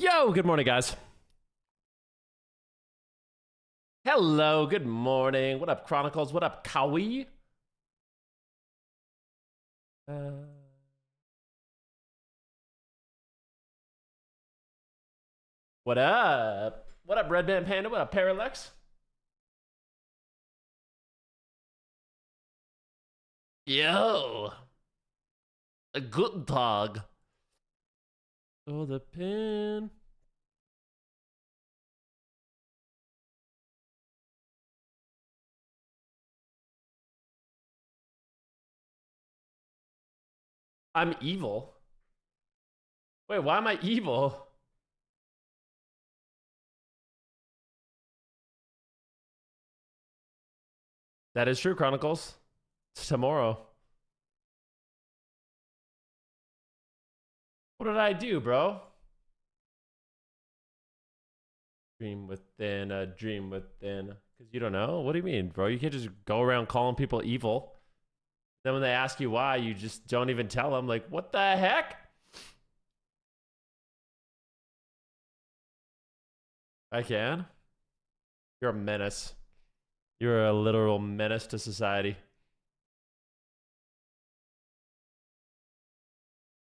Yo, good morning, guys. Hello, good morning. What up, Chronicles? What up, Kawi? Uh, what up? What up, Red Band Panda? What up, Parallax? Yo, a good dog. Oh, the pin. I'm evil. Wait, why am I evil? That is true, Chronicles. It's tomorrow. What did I do, bro? Dream within a dream within. Because you don't know? What do you mean, bro? You can't just go around calling people evil. Then when they ask you why, you just don't even tell them. Like, what the heck? I can. You're a menace. You're a literal menace to society.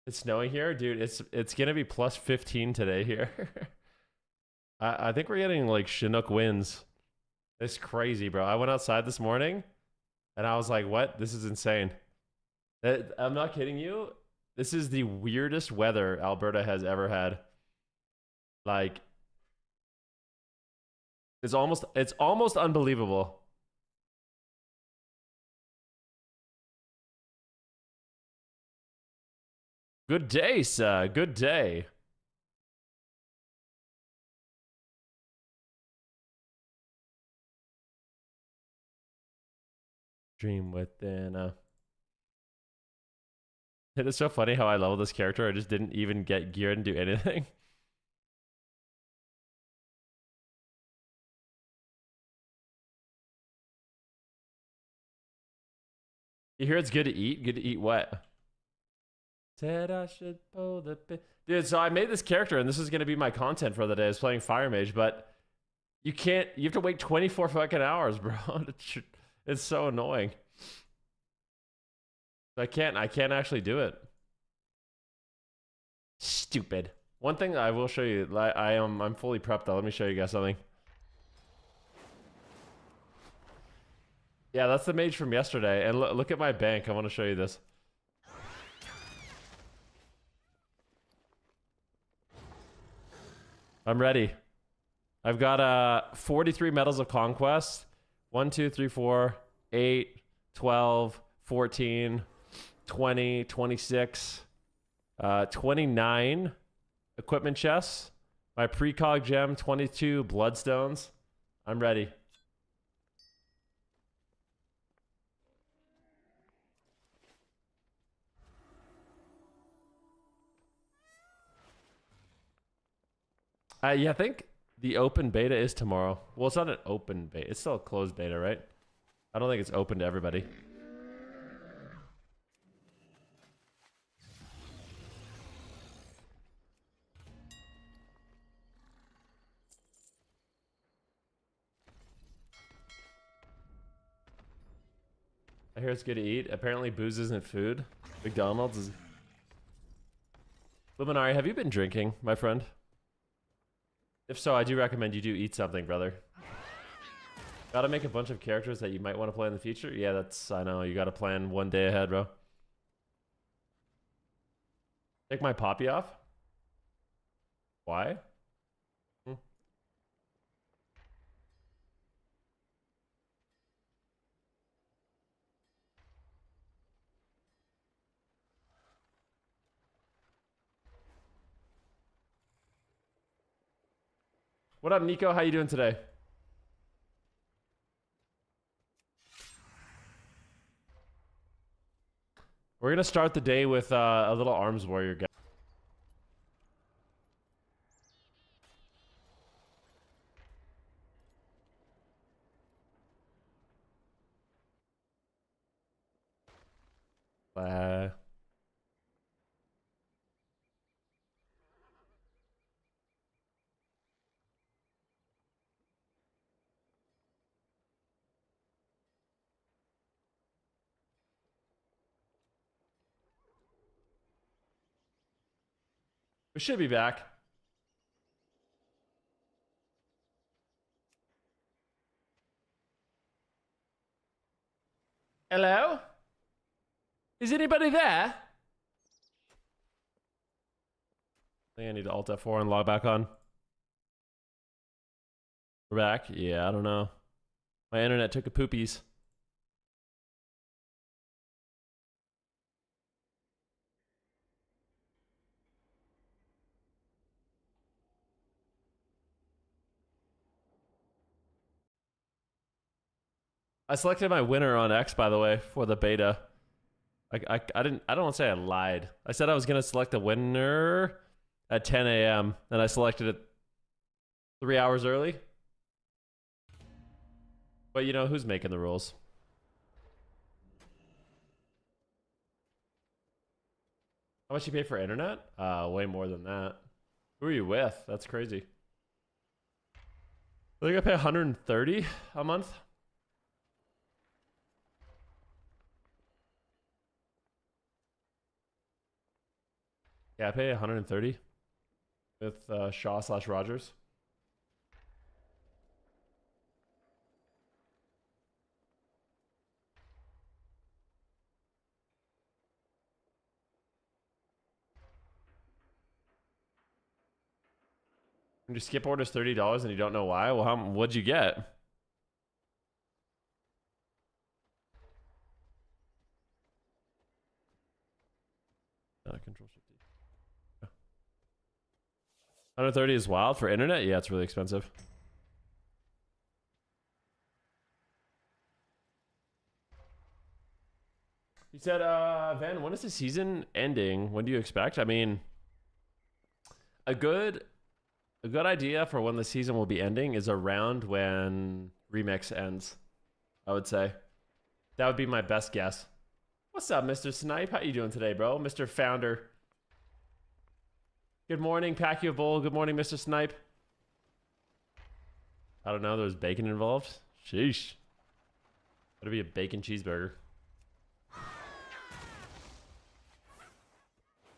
It's snowing here, dude. It's gonna be plus 15 today here. I think we're getting like Chinook winds. It's crazy, bro. I went outside this morning and I was like, what? This is insane. I'm not kidding you. This is the weirdest weather Alberta has ever had. Like, it's almost unbelievable. Good day, sir. Good day. Dream within a... It is so funny how I level this character. I just didn't even get geared and do anything. You hear it's good to eat? Good to eat what? Said I should pull the pin. Dude, so I made this character and this is gonna be my content for the day. I was playing Fire Mage, but you have to wait 24 fucking hours, bro. It's so annoying. I can't actually do it. Stupid. One thing I will show you, I'm fully prepped though. Let me show you guys something. Yeah, that's the mage from yesterday. And look at my bank. I want to show you this. I'm ready. I've got 43 medals of conquest. 1, 2, 3, 4, 8, 12, 14, 20, 26, 29 equipment chests. My precog gem, 22 bloodstones. I'm ready. Yeah, I think the open beta is tomorrow. Well, it's not an open beta. It's still a closed beta, right? I don't think it's open to everybody. I hear it's good to eat. Apparently booze isn't food. McDonald's is... Luminari, have you been drinking, my friend? If so, I do recommend you do eat something, brother. Gotta make a bunch of characters that you might want to play in the future? Yeah, I know. You gotta plan one day ahead, bro. Take my poppy off? Why? Hmm. What up, Nico? How you doing today? We're gonna start the day with a little arms warrior guy. We should be back. Hello? Is anybody there? I think I need to Alt F4 and log back on. We're back? Yeah, I don't know. My internet took a poopies. I selected my winner on X, by the way, for the beta. I don't want to say I lied. I said I was going to select the winner at 10 a.m. and I selected it 3 hours early. But you know, who's making the rules? How much you pay for internet? Way more than that. Who are you with? That's crazy. I think I pay 130 a month. Yeah, I pay 130 with Shaw/Rogers. And your skip order's $30 and you don't know why? Well, what'd you get? Control Shift D. 130 is wild for internet? Yeah, it's really expensive. He said, Van, when is the season ending? When do you expect? I mean, a good idea for when the season will be ending is around when Remix ends, I would say. That would be my best guess. What's up, Mr. Snipe? How you doing today, bro? Mr. Founder. Good morning, Pacquiao Bowl. Good morning, Mr. Snipe. I don't know. There was bacon involved. Sheesh. That'd be a bacon cheeseburger.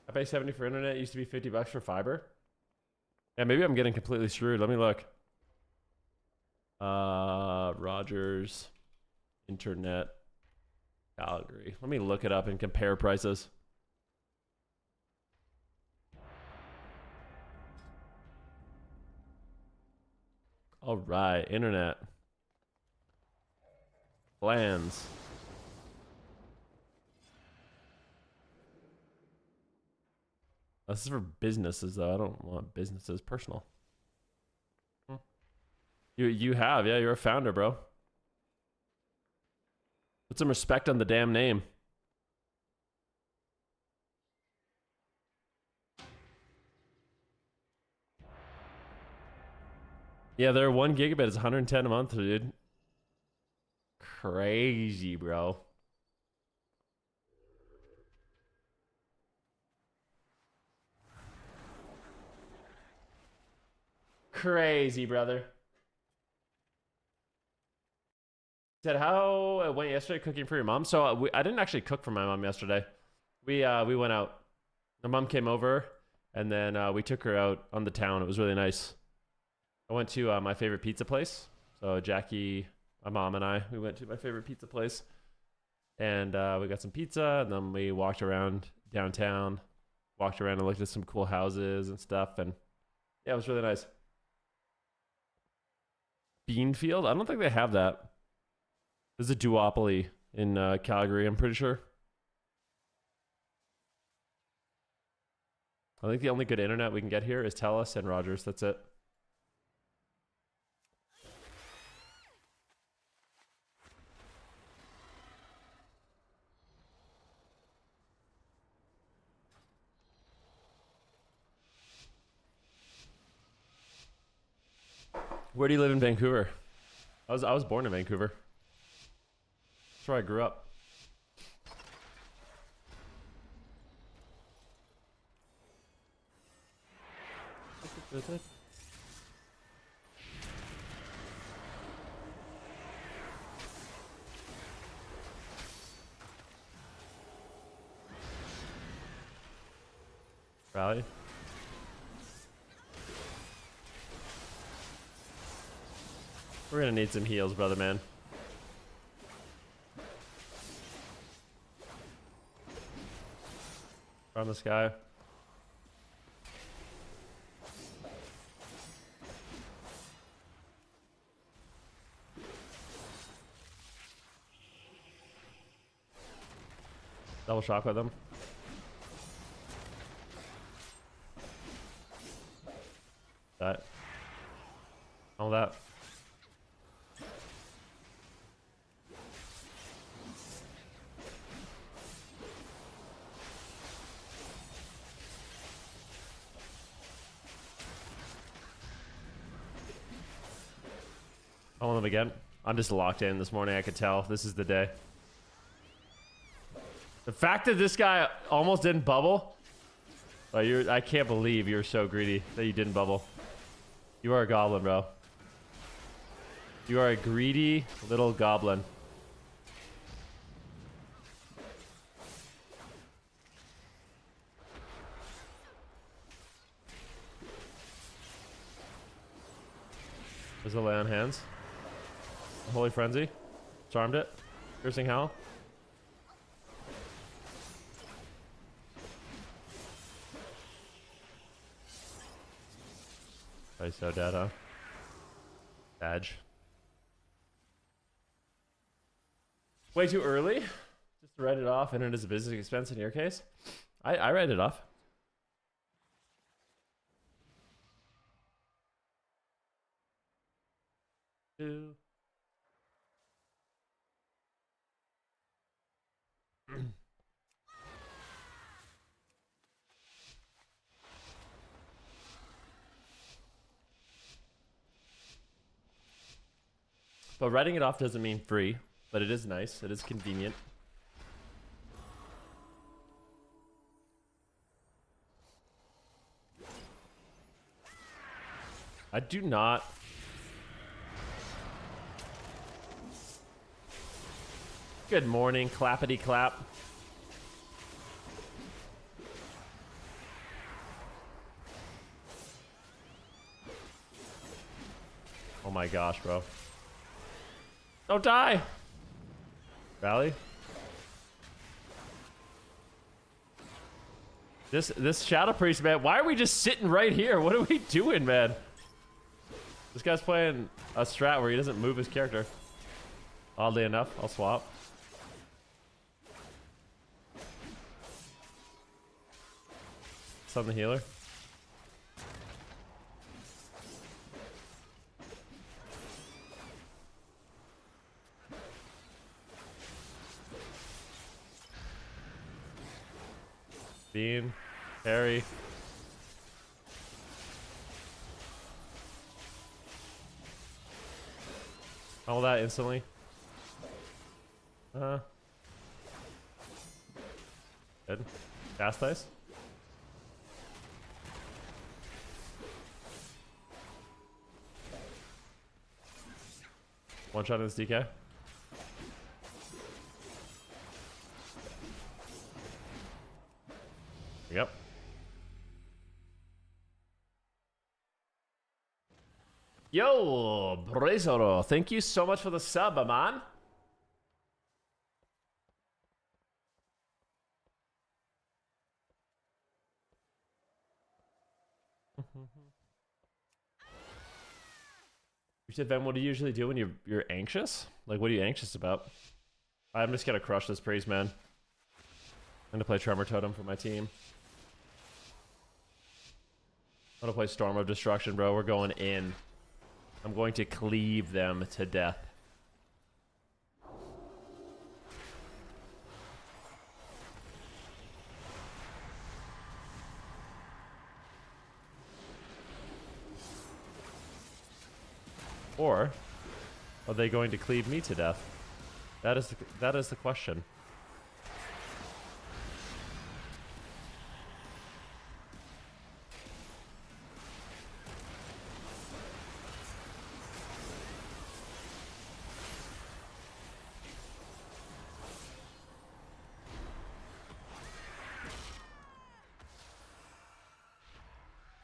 I pay 70 for internet. It used to be 50 bucks for fiber. Yeah, maybe I'm getting completely screwed. Let me look. Rogers internet Calgary. Let me look it up and compare prices. All right, internet plans. This is for businesses, though. I don't want businesses. Personal. You have, yeah. You're a founder, bro. Put some respect on the damn name. Yeah, their 1 gigabit is 110 a month, dude. Crazy, bro. Crazy, brother. Said how it went yesterday cooking for your mom. So I didn't actually cook for my mom yesterday. We went out. My mom came over, and then we took her out on the town. It was really nice. I went to my favorite pizza place. So Jackie, my mom, and we went to my favorite pizza place, and we got some pizza, and then we walked around downtown, walked around and looked at some cool houses and stuff, and yeah, it was really nice. Beanfield? I don't think they have that. There's a duopoly in Calgary, I'm pretty sure. I think the only good internet we can get here is TELUS and Rogers. That's it. Where do you live in Vancouver? I was born in Vancouver. That's where I grew up. Rally. We're gonna need some heals, brother man. From this guy. Double shock with them. That. All that. I want them again. I'm just locked in this morning. I could tell this is the day. The fact that this guy almost didn't bubble. Oh, I can't believe you're so greedy that you didn't bubble. You are a goblin, bro. You are a greedy little goblin. There's a lay on hands. Holy Frenzy. Charmed it. Piercing Howl. Oh, he's so dead, huh? Badge. Way too early? Just to write it off and it is a business expense in your case? I write it off. Two. But writing it off doesn't mean free, but it is nice. It is convenient. I do not. Good morning, clappity clap. Oh my gosh, bro. Don't die! Rally? This Shadow Priest, man, why are we just sitting right here? What are we doing, man? This guy's playing a strat where he doesn't move his character. Oddly enough, I'll swap. Stun the healer. Bean, Harry. All that instantly. Good. Cast dice. One shot in this DK. Yep. Yo, Brazoro, thank you so much for the sub, man. You said, Ben, what do you usually do when you're anxious? Like, what are you anxious about? I'm just gonna crush this priest, man. I'm gonna play Tremor Totem for my team. I'm gonna play Storm of Destruction, bro. We're going in. I'm going to cleave them to death. Or are they going to cleave me to death? That is the question.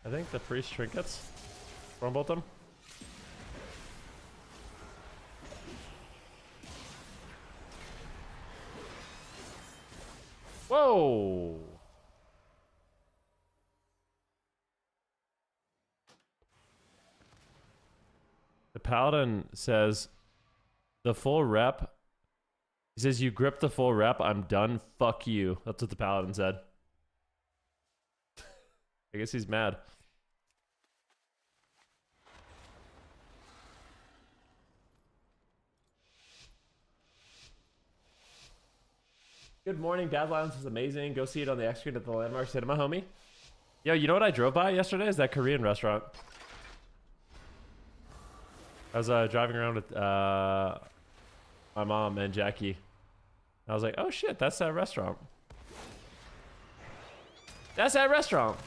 I think the priest trinkets. Stormbolt them. No! The paladin says the full rep. He says you grip the full rep. I'm done. Fuck you. That's what the paladin said. I guess he's mad. Good morning. Badlands is amazing. Go see it on the X screen at the Landmark Cinema, homie. Yo, you know what I drove by yesterday? Is that Korean restaurant. I was driving around with my mom and Jackie. I was like, oh shit, that's that restaurant. That's that restaurant.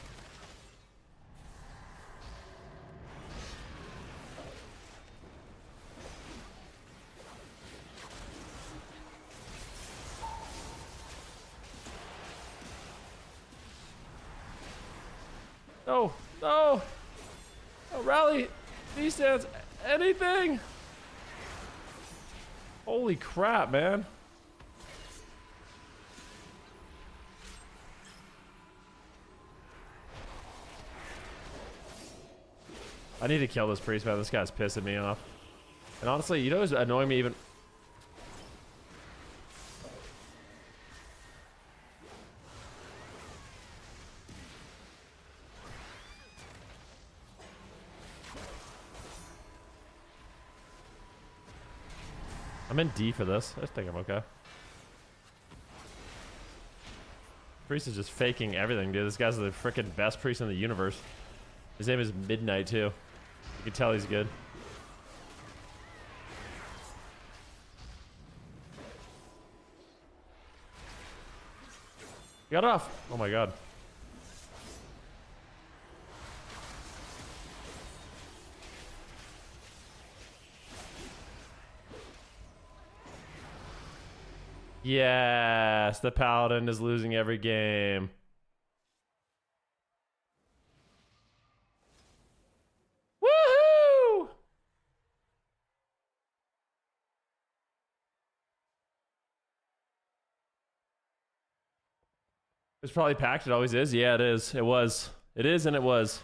No, no. Oh, rally. These stands. Anything. Holy crap, man. I need to kill this priest, man. This guy's pissing me off. And honestly, you know what's annoying me even? I'm in D for this. I think I'm okay. Priest is just faking everything, dude. This guy's the freaking best priest in the universe. His name is Midnight, too. You can tell he's good. Got off. Oh my god. Yes, the paladin is losing every game. Woohoo! It's probably packed. It always is. Yeah, it is. It was. It is, and it was.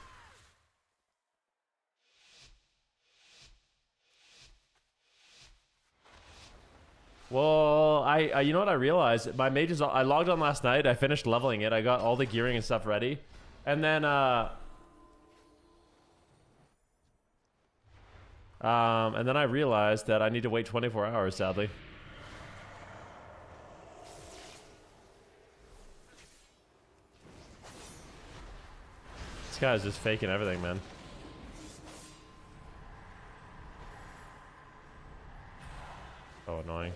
Well, you know what I realized? My mage is. I logged on last night. I finished leveling it. I got all the gearing and stuff ready, and then I realized that I need to wait 24 hours. Sadly. This guy's just faking everything, man. So annoying.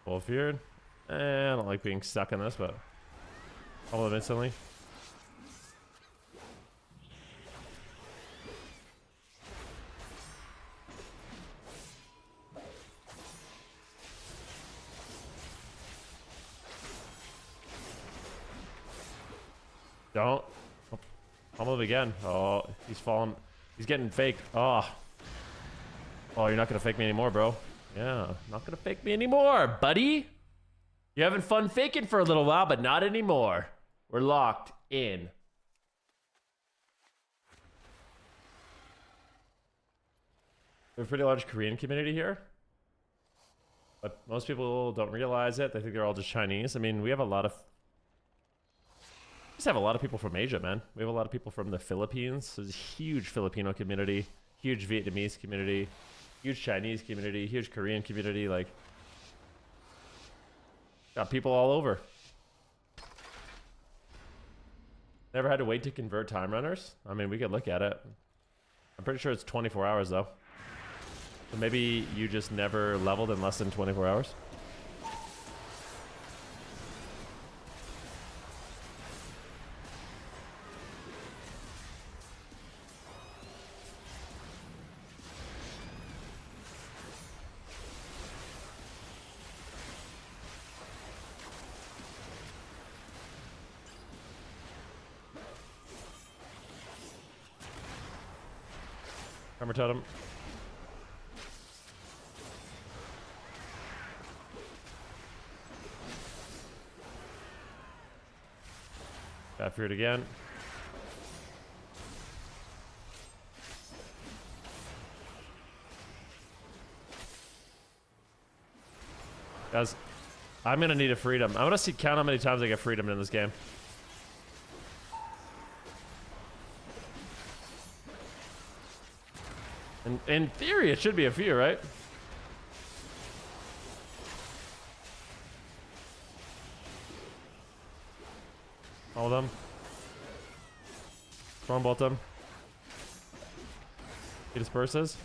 Full feared. I don't like being stuck in this, but I'll live instantly. Don't. I'll move again. Oh, he's falling. He's getting faked. Oh. Oh, you're not gonna fake me anymore, bro. Yeah, not gonna fake me anymore, buddy. You're having fun faking for a little while, but not anymore. We're locked in. We have a pretty large Korean community here, but most people don't realize it. They think they're all just Chinese. I mean, we have a lot of... We just have a lot of people from Asia, man. We have a lot of people from the Philippines. There's a huge Filipino community, huge Vietnamese community, huge Chinese community, huge Korean community. Like, got people all over. Never had to wait to convert time runners. I mean, we could look at it. I'm pretty sure it's 24 hours though. So maybe you just never leveled in less than 24 hours. Armor totem. Got fruit again. Guys, I'm gonna need a freedom. I wanna see count how many times I get freedom in this game. In theory, it should be a few, right? All of them. Throw bolt them. He disperses.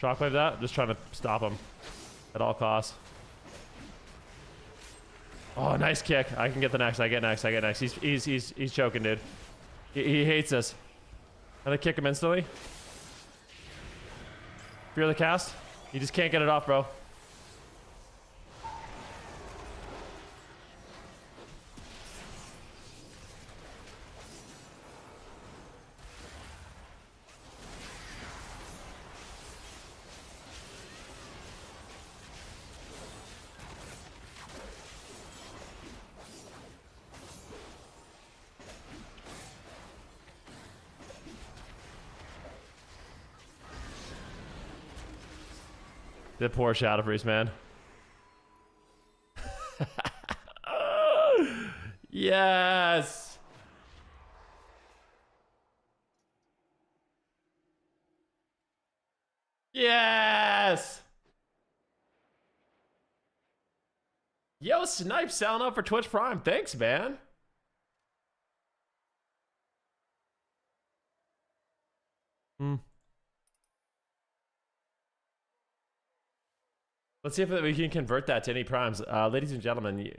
Shockwave that. Just trying to stop him at all costs. Oh, nice kick. I can get the next. I get next. I get next. He's choking, dude. He hates this. And I kick him instantly. Fear the cast. You just can't get it off, bro. The poor Shadow Priest, man. Yes. Yes. Yo, Snipe selling up for Twitch Prime. Thanks, man. Let's see if we can convert that to any primes. Ladies and gentlemen,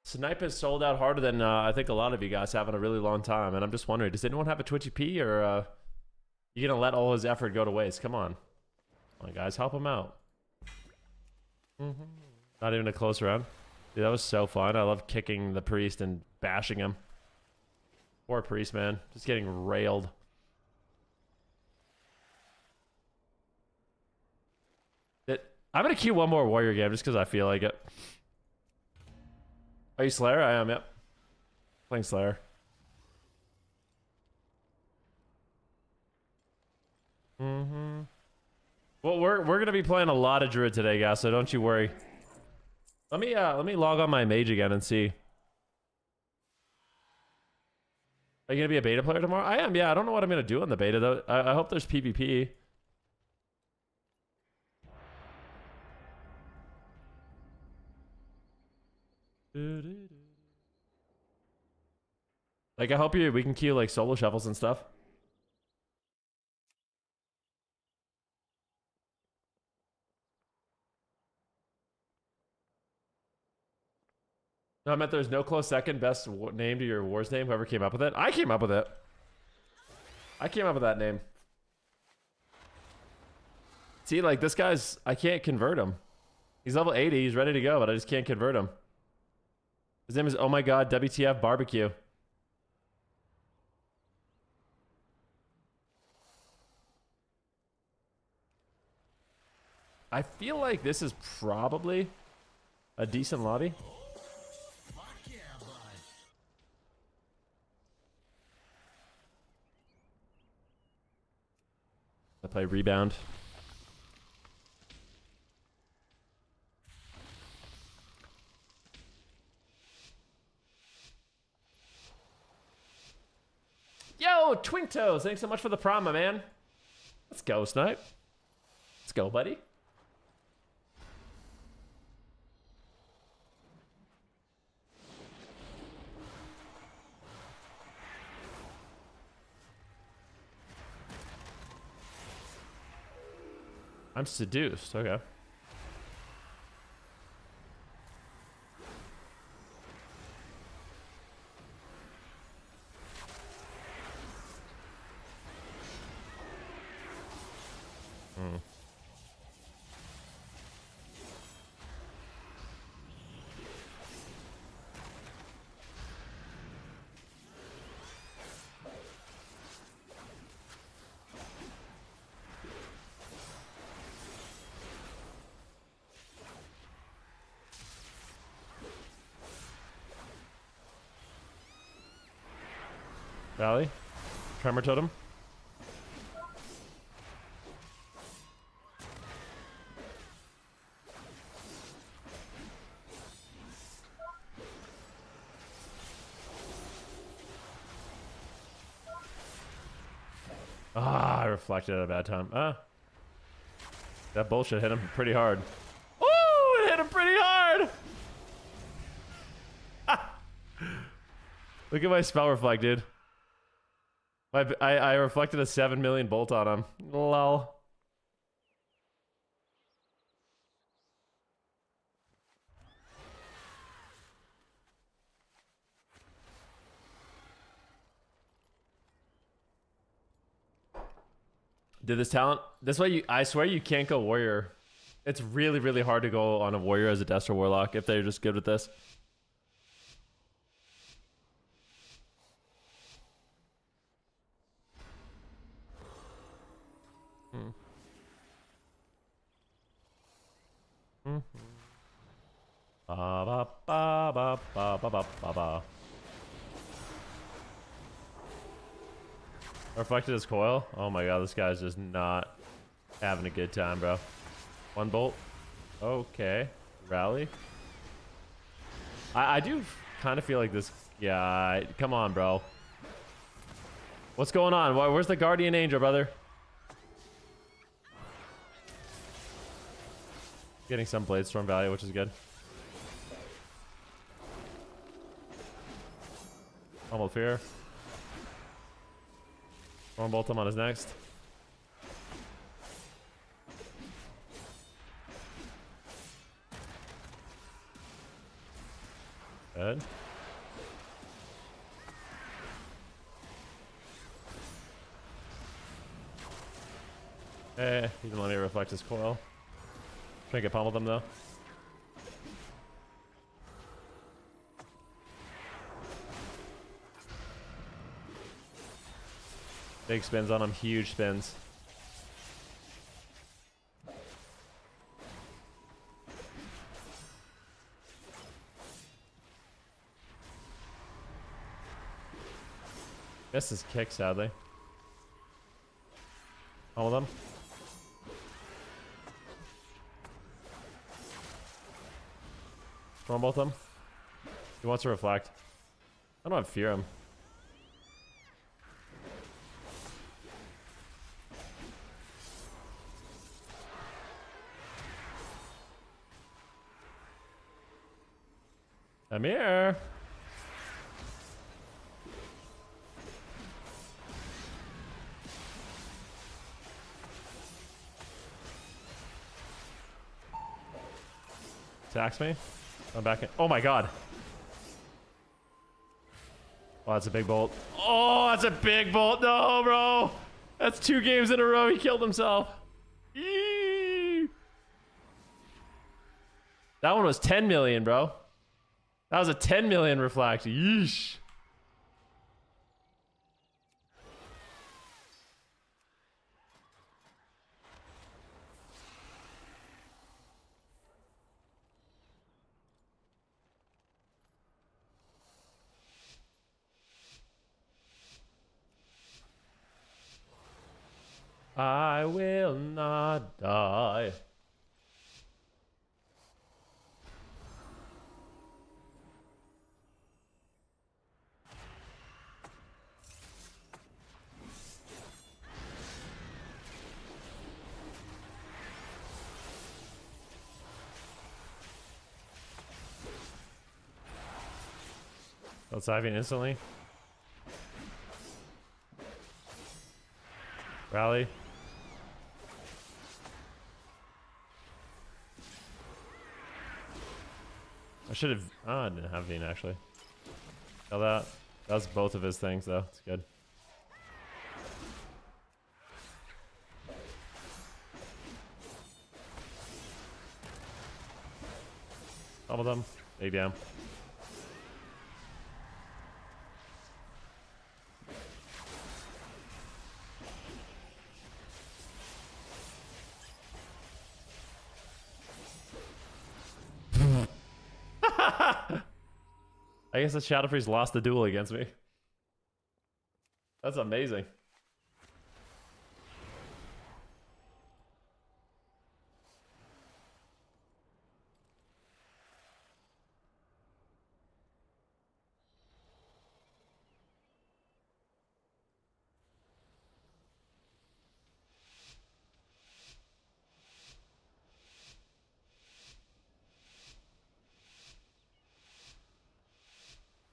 Snipe has sold out harder than I think a lot of you guys have in a really long time. And I'm just wondering, does anyone have a Twitchy P, or you gonna let all his effort go to waste? Come on. Come on, guys, help him out. Not even a close round. Dude, that was so fun. I love kicking the priest and bashing him. Poor priest, man. Just getting railed. I'm gonna queue one more warrior game just because I feel like it. Are you Slayer? I am, yep. Playing Slayer. Well, we're gonna be playing a lot of Druid today, guys, so don't you worry. Let me log on my mage again and see. Are you gonna be a beta player tomorrow? I am, yeah. I don't know what I'm gonna do on the beta though. I hope there's PvP. Like, I hope we can queue like solo shuffles and stuff. No, I meant there's no close second. Best name to your wars name. Whoever came up with it. I came up with it. I came up with that name. See, like, this guy's... I can't convert him. He's level 80. He's ready to go, but I just can't convert him. His name is Oh My God WTF Barbecue. I feel like this is probably a decent lobby. I play Rebound. Yo, Twink Toes, thanks so much for the prom, my man. Let's go, Snipe. Let's go, buddy. I'm seduced, okay. Rally. Tremor totem. Ah, I reflected at a bad time. That bullshit hit him pretty hard. Oh, it hit him pretty hard. Look at my spell reflect, dude. I reflected a 7 million bolt on him. Lol. Did this talent? This way, I swear you can't go warrior. It's really, really hard to go on a warrior as a Destro Warlock if they're just good with this. Ba ba ba ba ba ba ba ba. Reflected his coil. Oh my god, this guy's just not having a good time, bro. One bolt. Okay. Rally. I do kind of feel like this guy. Come on, bro. What's going on? Where's the guardian angel, brother? Getting some blade storm value, which is good. Almost fear. Storm bolt him on his next. Good. He didn't let me reflect his coil. Trying to get pummeled him though. Big spins on him, huge spins. Missed his kick, sadly. All of them. Storm bolt him. He wants to reflect. I don't have fear him. I'm here. Attacks me. I'm back in. Oh my god. Oh, that's a big bolt. Oh, that's a big bolt. No, bro. That's 2 games in a row. He killed himself. Eee. That one was 10 million, bro. That was a 10 million reflect. Yeesh. I will not die. Let's dive in instantly. Rally. I should have. Oh, I didn't have Veen actually. Kill that. That's both of his things though. It's good. Double them. ABM. I guess the Shadow Freeze lost the duel against me. That's amazing.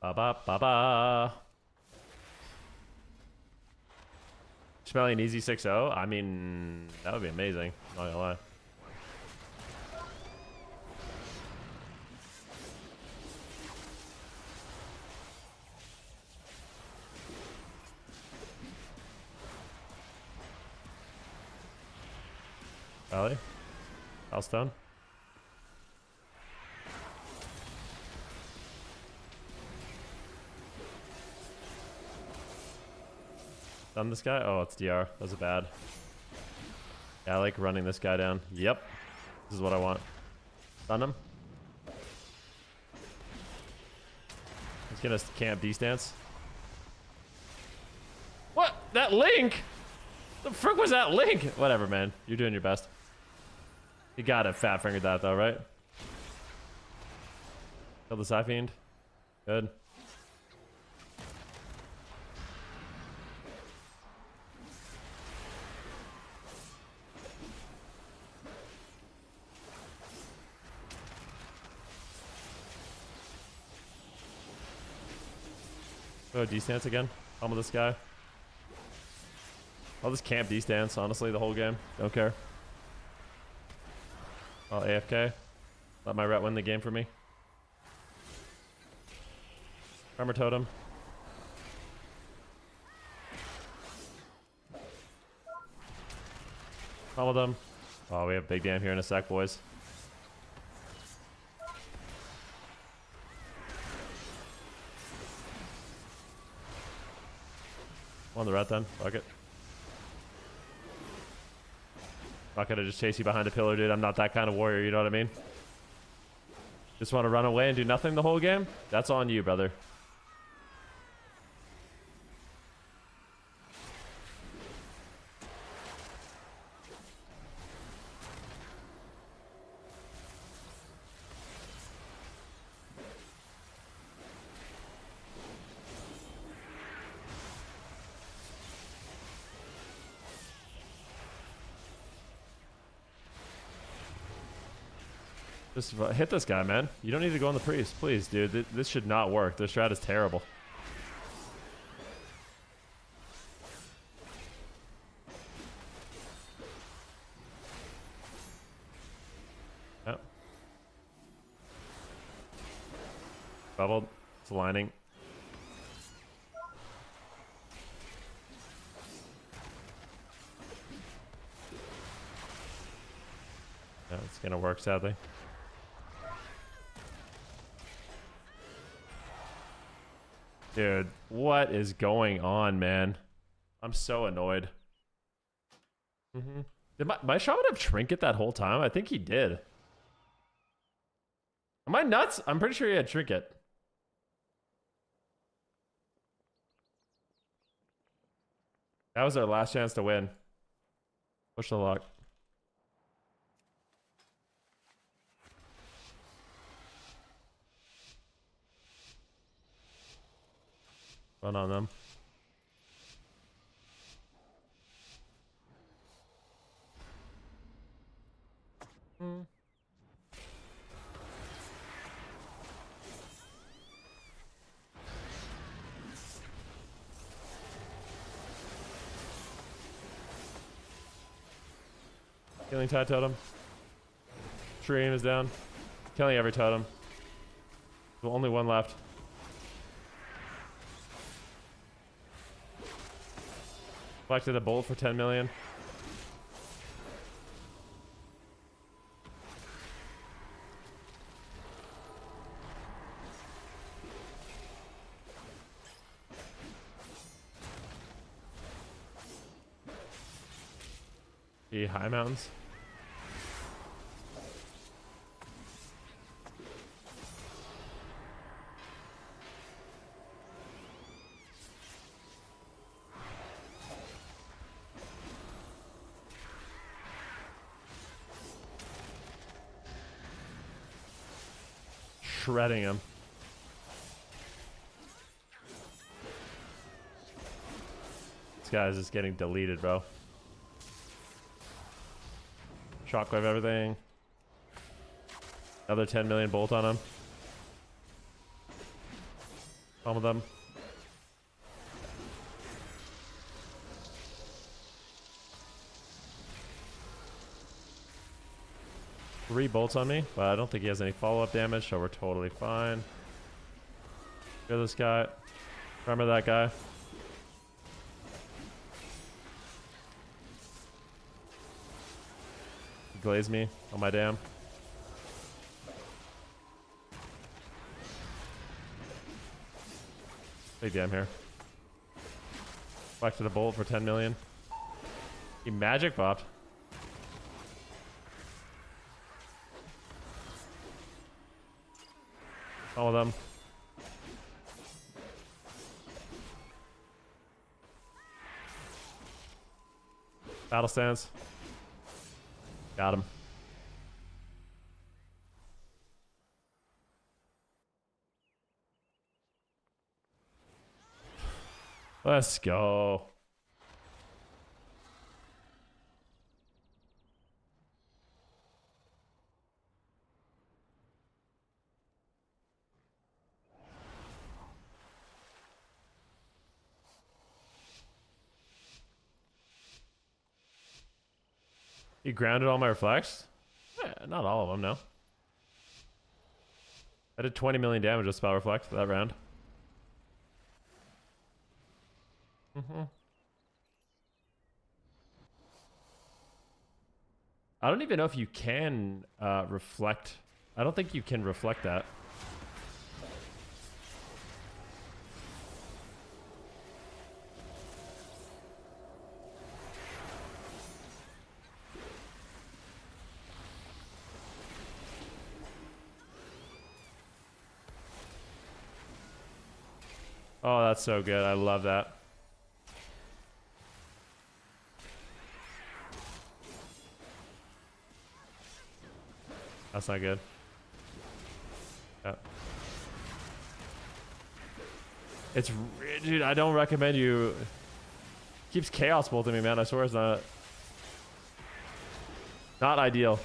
Ba ba ba ba. Smelly an easy 6-0? I mean, that would be amazing. Not gonna lie. Valley? House-stone? Done this guy? Oh, it's DR. That was a bad. Yeah, I like running this guy down. Yep. This is what I want. Stun him. He's gonna camp D-stance. What? That link? The frick was that link? Whatever, man. You're doing your best. You gotta fat fingered that though, right? Kill the Psy Fiend. Good. Go D-stance again. Pummel this guy. I'll just camp D-stance, honestly, the whole game. Don't care. I'll AFK. Let my ret win the game for me. Armor totem. Pummel them. Oh, we have big damn here in a sec, boys. On the ret then. Fuck it. Not gonna just chase you behind a pillar, dude. I'm not that kind of warrior, you know what I mean? Just want to run away and do nothing the whole game? That's on you, brother. Just hit this guy, man. You don't need to go on the priest. Please, dude. This should not work. Their strat is terrible. Yep. Bubbled. It's aligning. Yeah, it's gonna work, sadly. Dude, what is going on, man? I'm so annoyed. Did my shaman have trinket that whole time? I think he did. Am I nuts? I'm pretty sure he had trinket. That was our last chance to win. Push the luck. Run on them. Killing Tide Totem. Stream is down. Killing every totem. Well, only one left. Collected a bolt for 10 million. The high mountains. shredding him. This guy's just getting deleted, bro. Shockwave everything. Another 10 million bolt on him. Some of them. Three bolts on me, but I don't think he has any follow-up damage, so we're totally fine. Kill this guy. Remember that guy. He glazed me on my dam. Big dam here. Back to the bolt for 10 million. He magic bopped. All of them. Battle stance. Got him. Let's go. You grounded all my reflects? Yeah, not all of them, no. I did 20 million damage with spell reflect that round. I don't even know if you can reflect. I don't think you can reflect that. Oh, that's so good. I love that. That's not good. Yeah. It's... Dude, I don't recommend you... Keeps chaos bolting me, man. I swear it's not... Not ideal.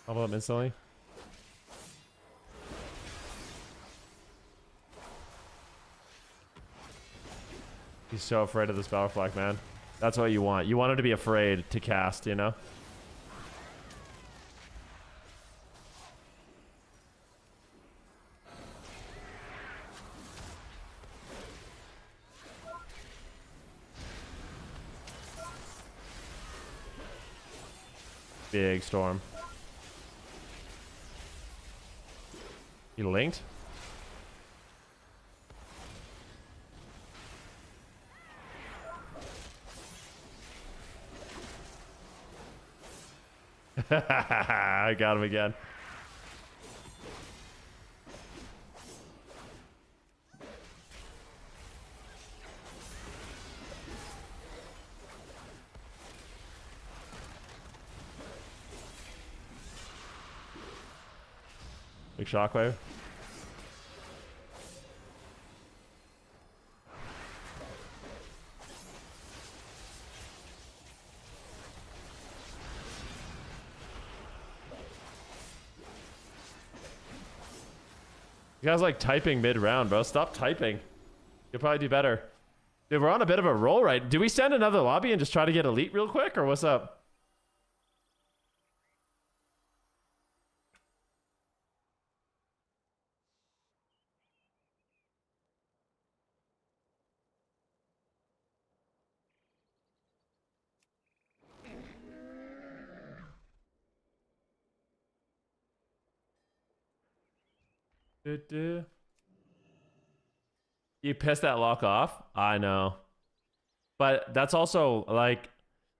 Level up instantly. He's so afraid of this battle flag, man. That's what you want. You want him to be afraid to cast, you know? Big storm. You linked? I got him again. Big shockwave. You guys like typing mid-round, bro. Stop typing. You'll probably do better. Dude, we're on a bit of a roll, right? Do we send another lobby and just try to get elite real quick, or what's up? You pissed that lock off? I know. But that's also, like,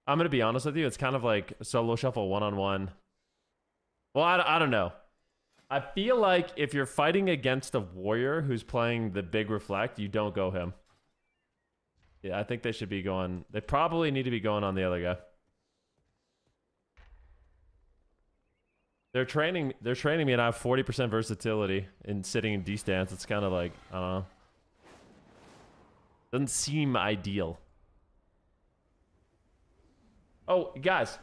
I'm going to be honest with you. It's kind of like solo shuffle one-on-one. Well, I don't know. I feel like if you're fighting against a warrior who's playing the big reflect, you don't go him. Yeah, I think they should be going. They probably need to be going on the other guy. They're training me, and I have 40% versatility in sitting in D stance. It's kind of like, I don't know. Doesn't seem ideal. Oh, guys,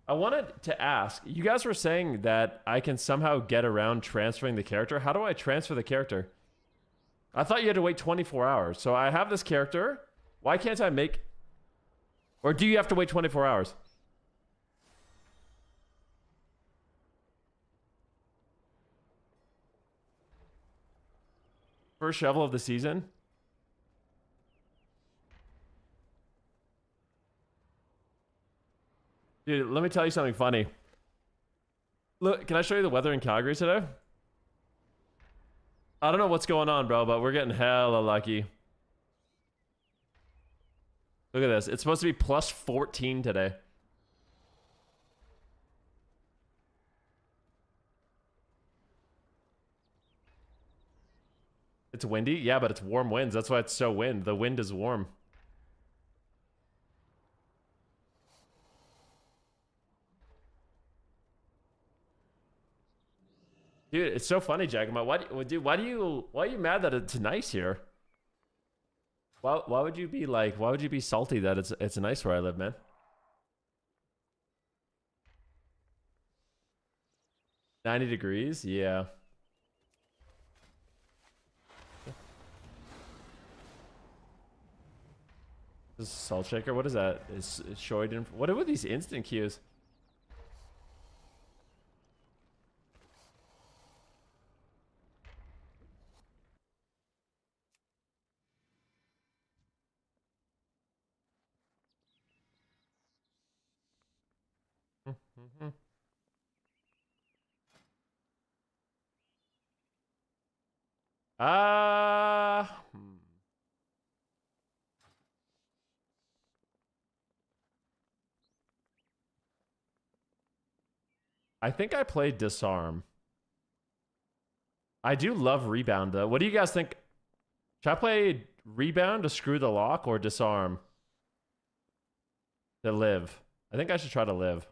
I wanted to ask. You guys were saying that I can somehow get around transferring the character. How do I transfer the character? I thought you had to wait 24 hours. So I have this character. Why can't I make... Or do you have to wait 24 hours? First shovel of the season? Dude, let me tell you something funny. Look, can I show you the weather in Calgary today? I don't know what's going on, bro, but we're getting hella lucky. Look at this. It's supposed to be plus 14 today. It's windy? Yeah, but it's warm winds. That's why it's so wind. The wind is warm. Dude, it's so funny, Giacomo. Why are you mad that it's nice here? Why would you be like, why would you be salty that it's nice where I live, man? 90 degrees? Yeah. This is a salt shaker. What is that? Is Shoiden? What are these instant queues? Ah. I think I played Disarm. I do love Rebound, though. What do you guys think? Should I play Rebound to screw the lock or Disarm to live? I think I should try to live.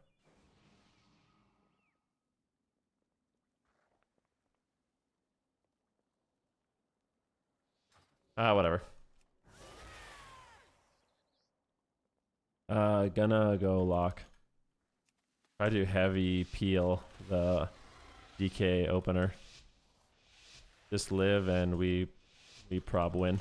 Whatever. Gonna go lock. Try to heavy peel the DK opener. Just live and we prob win.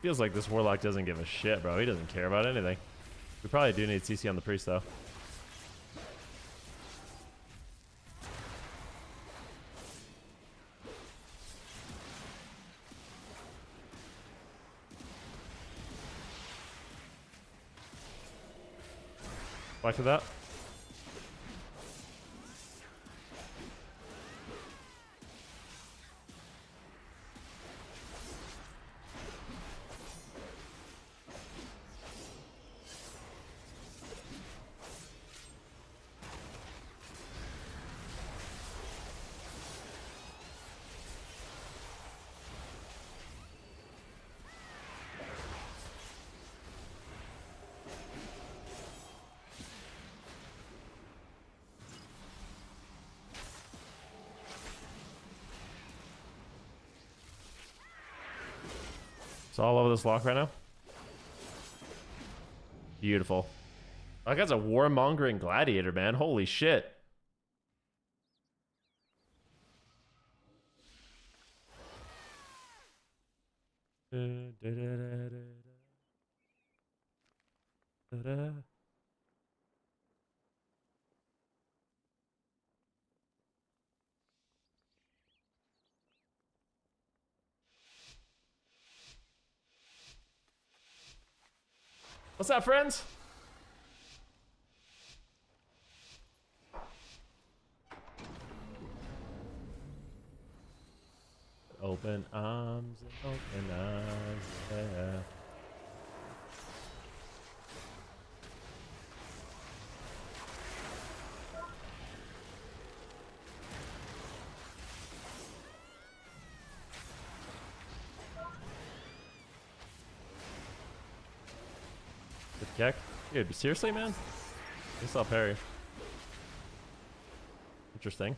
Feels like this Warlock doesn't give a shit, bro. He doesn't care about anything. We probably do need CC on the priest, though. Back to that. It's all over this lock right now. Beautiful. That guy's a warmongering gladiator, man. Holy shit. What's up, friends? Open arms and open eyes, yeah. Good kick. Dude, seriously, man? I saw parry. Interesting.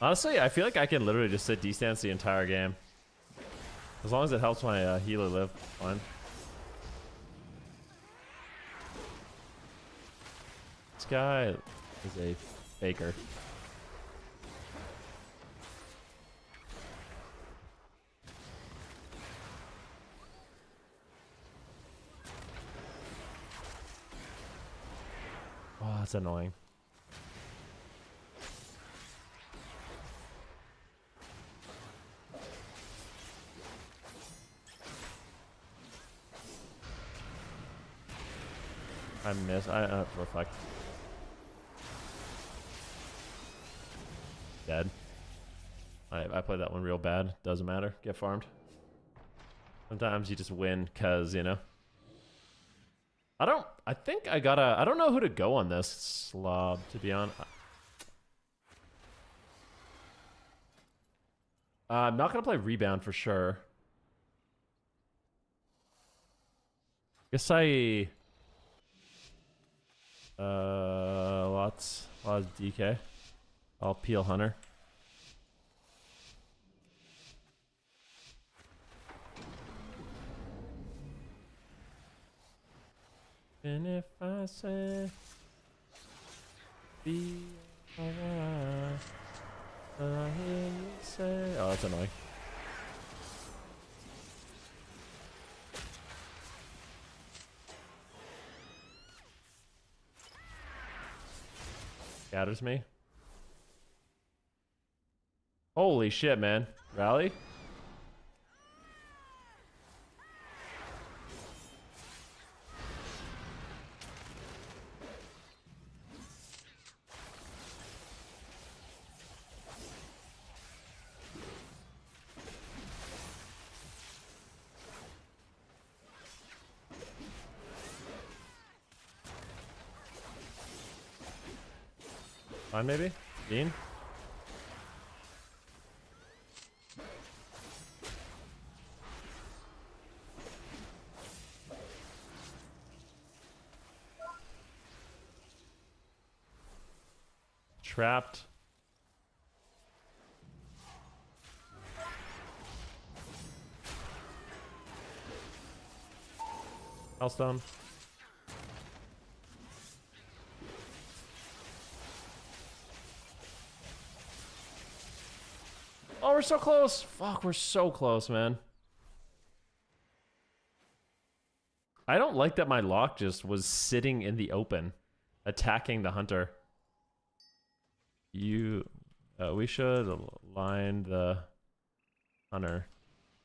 Honestly, I feel like I can literally just sit D-stance the entire game. As long as it helps my healer live, fine. This guy is a faker. Oh, that's annoying. I miss. Reflect. Dead. I played that one real bad. Doesn't matter. Get farmed. Sometimes you just win because, you know. I think I don't know who to go on this slob, to be honest. I'm not going to play rebound for sure. Guess lots of DK. I'll peel Hunter. And if I say be alright, I hear you say, oh, that's annoying. Scatters me. Holy shit, man. Rally? Fine, maybe? Dean? Trapped. Hellstone. Oh, we're so close. Fuck, we're so close, man. I don't like that my lock just was sitting in the open, attacking the hunter. We should line the hunter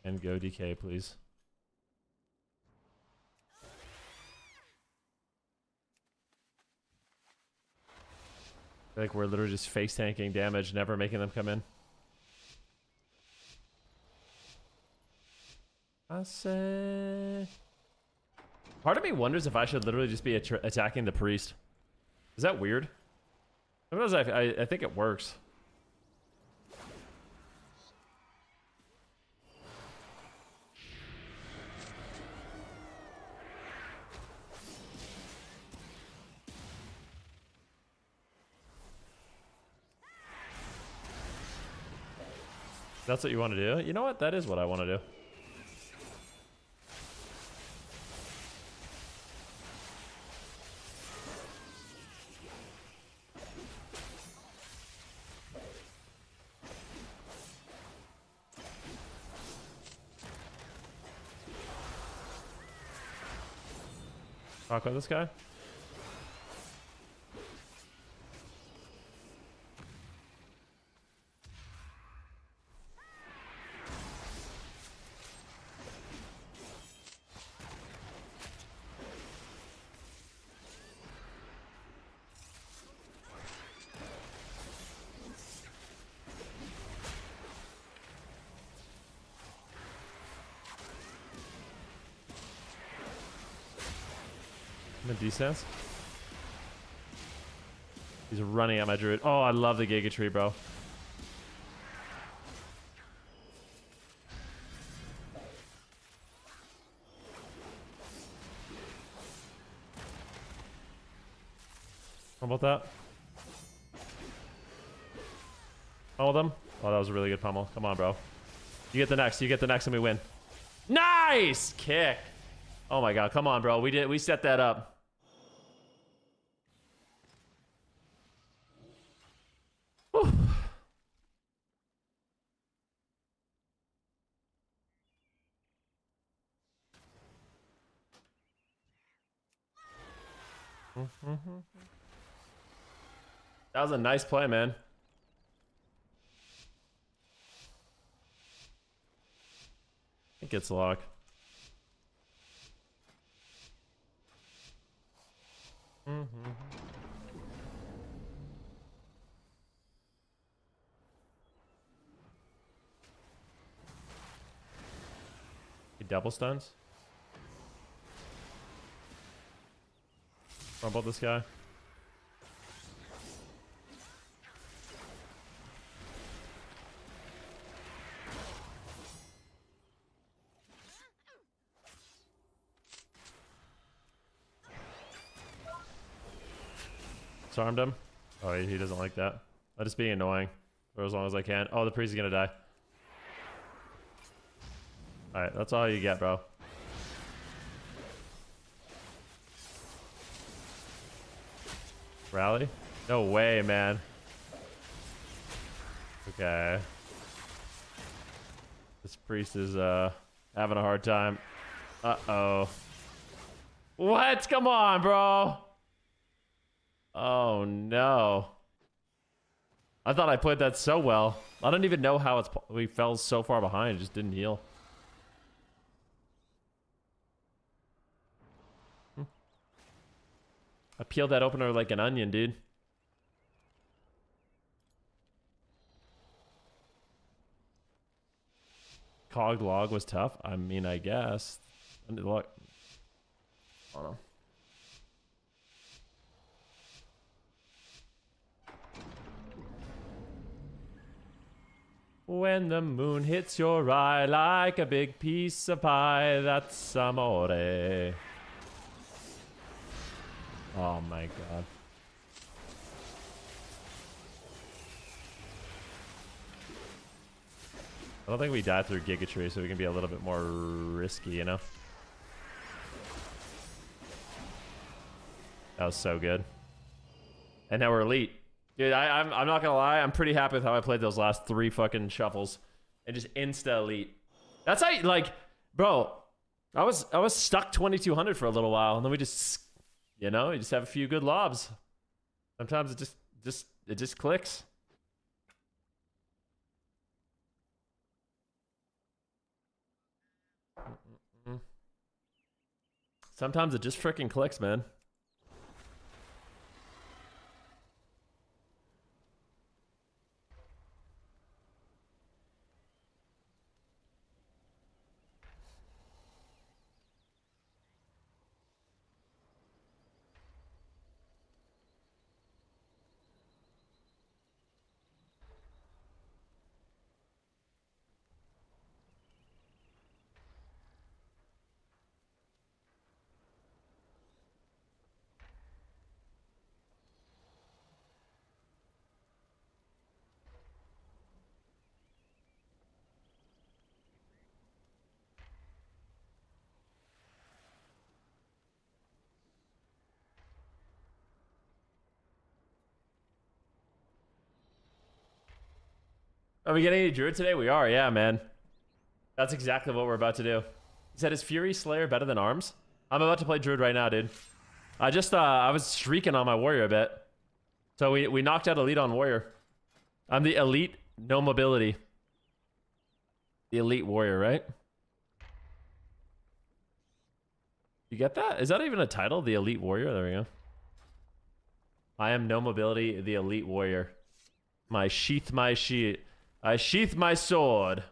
and go DK, please. I feel like we're literally just face tanking damage, never making them come in. I say... Part of me wonders if I should literally just be attacking the priest. Is that weird? Sometimes I think it works. That's what you want to do? You know what? That is what I want to do. Talk with this guy. I'm in defense. He's running at my druid. Oh, I love the Giga Tree, bro. How about that? Pummel them. Oh, that was a really good pummel. Come on, bro. You get the next. You get the next, and we win. Nice kick. Oh my god, come on, bro. We set that up. Whew. That was a nice play, man. It gets locked. He double stuns. What about this guy? Disarmed him. Oh, he doesn't like that. I'm just being annoying for as long as I can. Oh, the priest is gonna die. Alright, that's all you get, bro. Rally? No way, man. Okay. This priest is having a hard time. Uh-oh. What? Come on, bro. Oh no. I thought I played that so well. I don't even know how we fell so far behind. It just didn't heal. I peeled that opener like an onion, dude. Cog log was tough. I mean, I guess. Look. I don't know. When the moon hits your eye like a big piece of pie, that's amore. Oh my god. I don't think we die through Giga Tree, so we can be a little bit more risky, you know? That was so good. And now we're elite. Dude, I'm not gonna lie, I'm pretty happy with how I played those last 3 fucking shuffles. And just insta elite. That's how, like, bro, I was stuck 2200 for a little while, and then we just, you know, you just have a few good lobs. Sometimes it just clicks. Sometimes it just freaking clicks, man. Are we getting any druid today? We are, yeah, man. That's exactly what we're about to do. He said, is Fury Slayer better than Arms? I'm about to play druid right now, dude. I was streaking on my warrior a bit. So we knocked out elite on warrior. I'm the elite, no mobility. The elite warrior, right? You get that? Is that even a title? The elite warrior? There we go. I am no mobility, the elite warrior. I sheath my sword.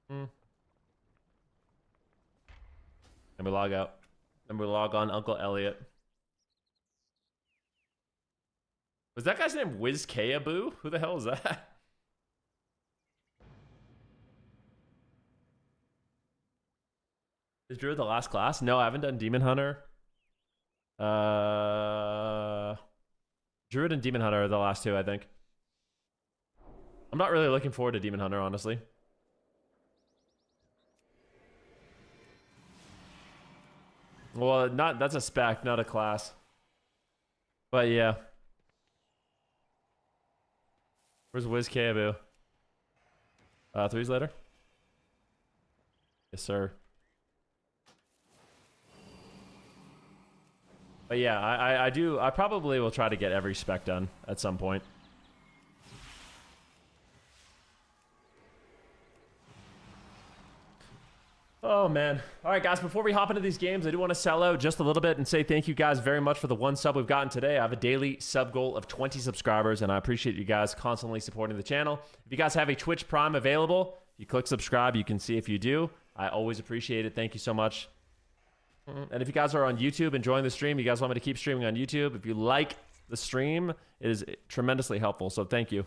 And we log out. And we log on Uncle Elliot. Was that guy's name Wiz Kayaboo? Who the hell is that? Is Druid the last class? No, I haven't done Demon Hunter. Druid and Demon Hunter are the last two, I think. I'm not really looking forward to Demon Hunter, honestly. Well, that's a spec, not a class. But yeah. Where's Wiz Kayaboo? 3's later? Yes, sir. But yeah, I probably will try to get every spec done at some point. Oh, man. All right, guys, before we hop into these games, I do want to sell out just a little bit and say thank you guys very much for the 1 sub we've gotten today. I have a daily sub goal of 20 subscribers, and I appreciate you guys constantly supporting the channel. If you guys have a Twitch Prime available, you click subscribe, you can see if you do. I always appreciate it. Thank you so much. And if you guys are on YouTube enjoying the stream, you guys want me to keep streaming on YouTube, if you like the stream, it is tremendously helpful, so thank you.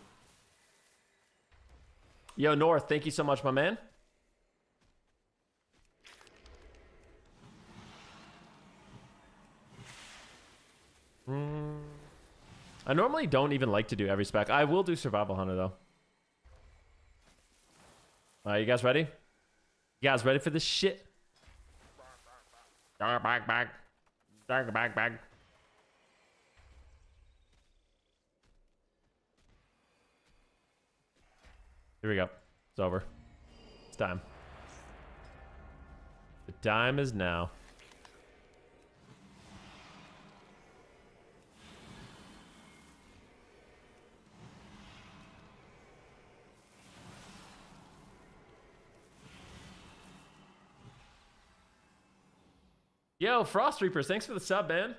Yo, North, thank you so much, my man. I normally don't even like to do every spec. I will do Survival Hunter, though. All right, you guys ready? You guys ready for this shit? Back. Here we go. It's over. It's time. The time is now. Yo, Frost Reapers, thanks for the sub, man.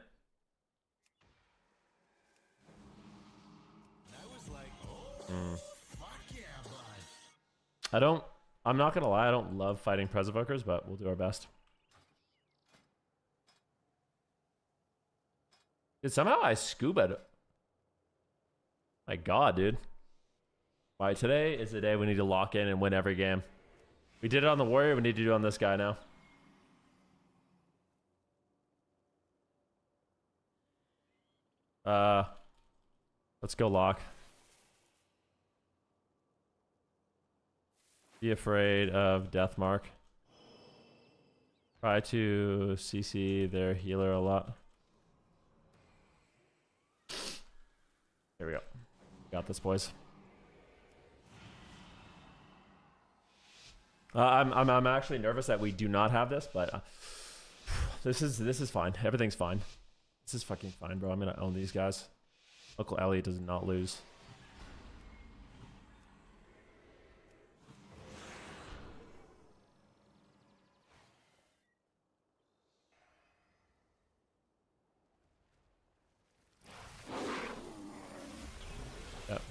I'm not gonna lie, I don't love fighting Presevokers, but we'll do our best. Dude, somehow I scuba. My god, dude. Alright, today is the day we need to lock in and win every game. We did it on the Warrior, we need to do it on this guy now. Let's go lock. Be afraid of Deathmark. Try to CC their healer a lot. Here we go. Got this, boys. I'm actually nervous that we do not have this, but this is fine. Everything's fine. This is fucking fine, bro. I'm gonna own these guys. Uncle Elliot does not lose. Yep.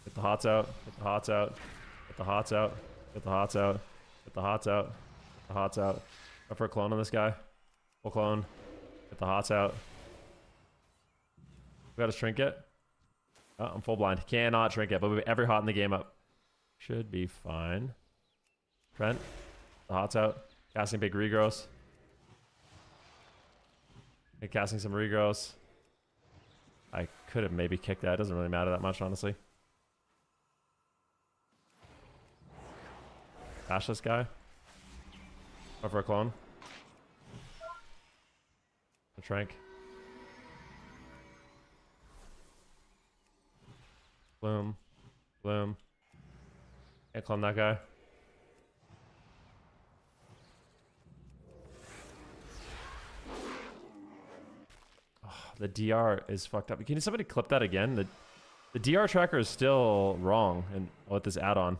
Get the hots out. Get the hots out. Get the hots out. Get the hots out. Get the hots out. Get the hots out. Go for a clone on this guy. Full clone. Get the hots out. We got a trinket. Oh, I'm full blind. Cannot trinket, but we have every hot in the game up. Should be fine. Trent. The hot's out. Casting big regrows. And casting some regrows. I could have maybe kicked that. It doesn't really matter that much, honestly. Bash this guy. Go for a clone. A trank. Bloom. Bloom. Can't clone that guy. Oh, the DR is fucked up. Can somebody clip that again? The DR tracker is still wrong and with this add-on.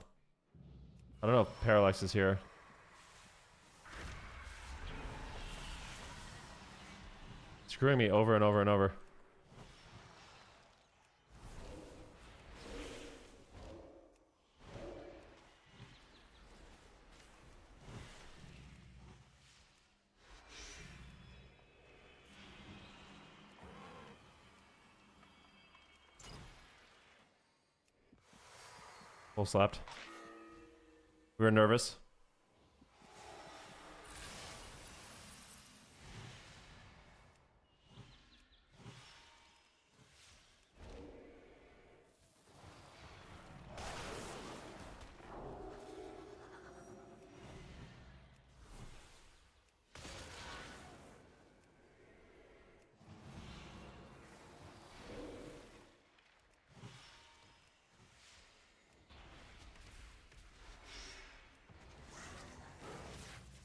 I don't know if Parallax is here. Screwing me over and over and over. Full slapped. We were nervous.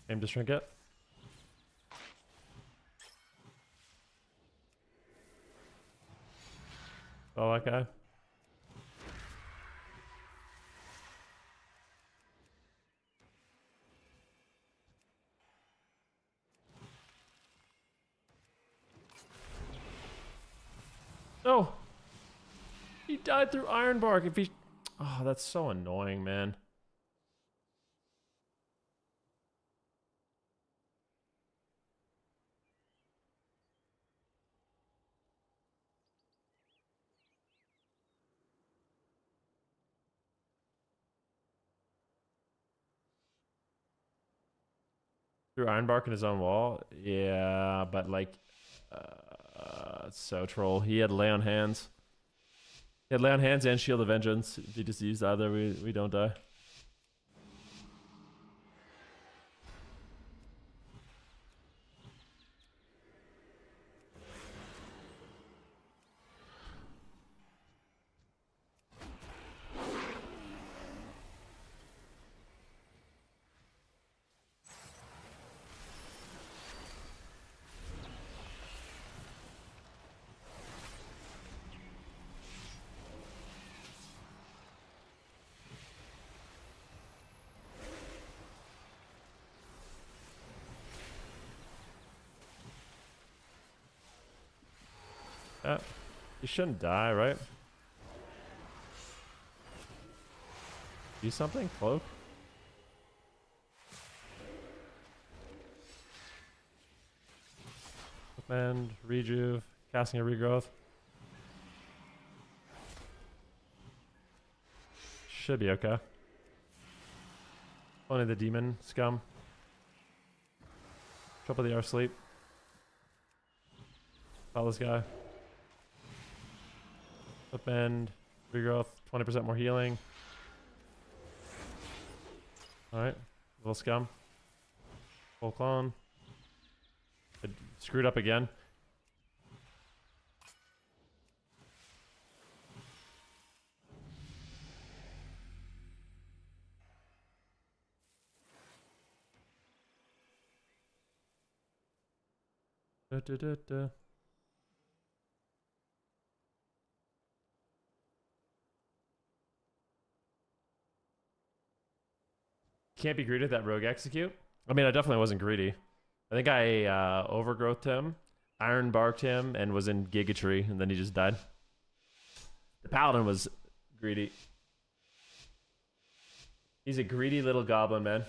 Aim to shrink it. Oh, that guy. No! He died through Ironbark. If he... Oh, that's so annoying, man. Through Ironbark in his own wall? Yeah, but like... it's so troll. He had Lay on Hands. He had Lay on Hands and Shield of Vengeance. If he just used either, we don't die. You shouldn't die, right? Do something? Cloak? And rejuve, casting a regrowth. Should be okay. Only the demon scum. Trouble the R sleep. Follow this guy. Upend, regrowth, 20% more healing. Alright, little scum. Full clone. It screwed up again. Da, da, da, da. Can't be greedy at that rogue execute. I mean, I definitely wasn't greedy. I think I overgrowthed him, iron barked him, and was in Giga Tree, and then he just died. The paladin was greedy. He's a greedy little goblin, man.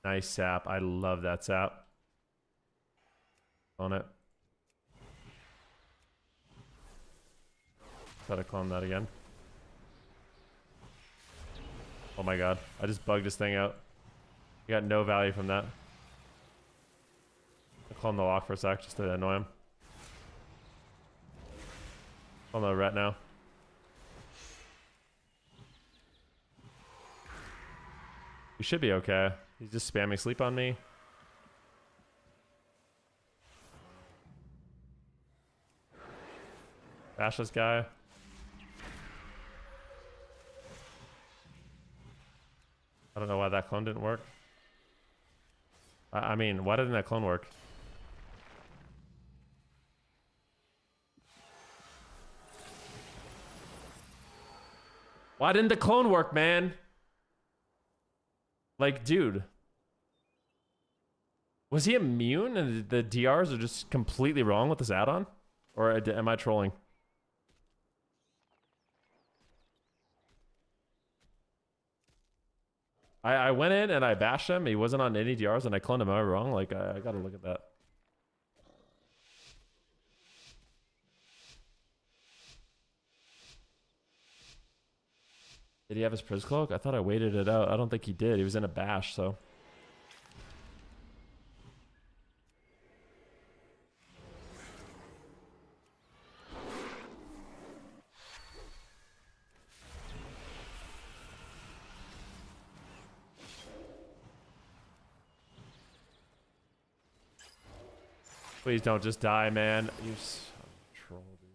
Nice sap. I love that sap. On it. Try to clone that again. Oh my god. I just bugged this thing out. I got no value from that. I'll clone the lock for a sec just to annoy him. Clone the ret now. We should be okay. He's just spamming sleep on me. Bash this guy. I don't know why that clone didn't work. I mean, why didn't that clone work? Why didn't the clone work, man? Like, dude. Was he immune and the DRs are just completely wrong with this add-on? Or am I trolling? I went in and I bashed him. He wasn't on any DRs and I cloned him. Am I wrong? Like, I gotta look at that. Did he have his Priz Cloak? I thought I waited it out. I don't think he did. He was in a bash, so. Please don't just die, man. You troll, dude.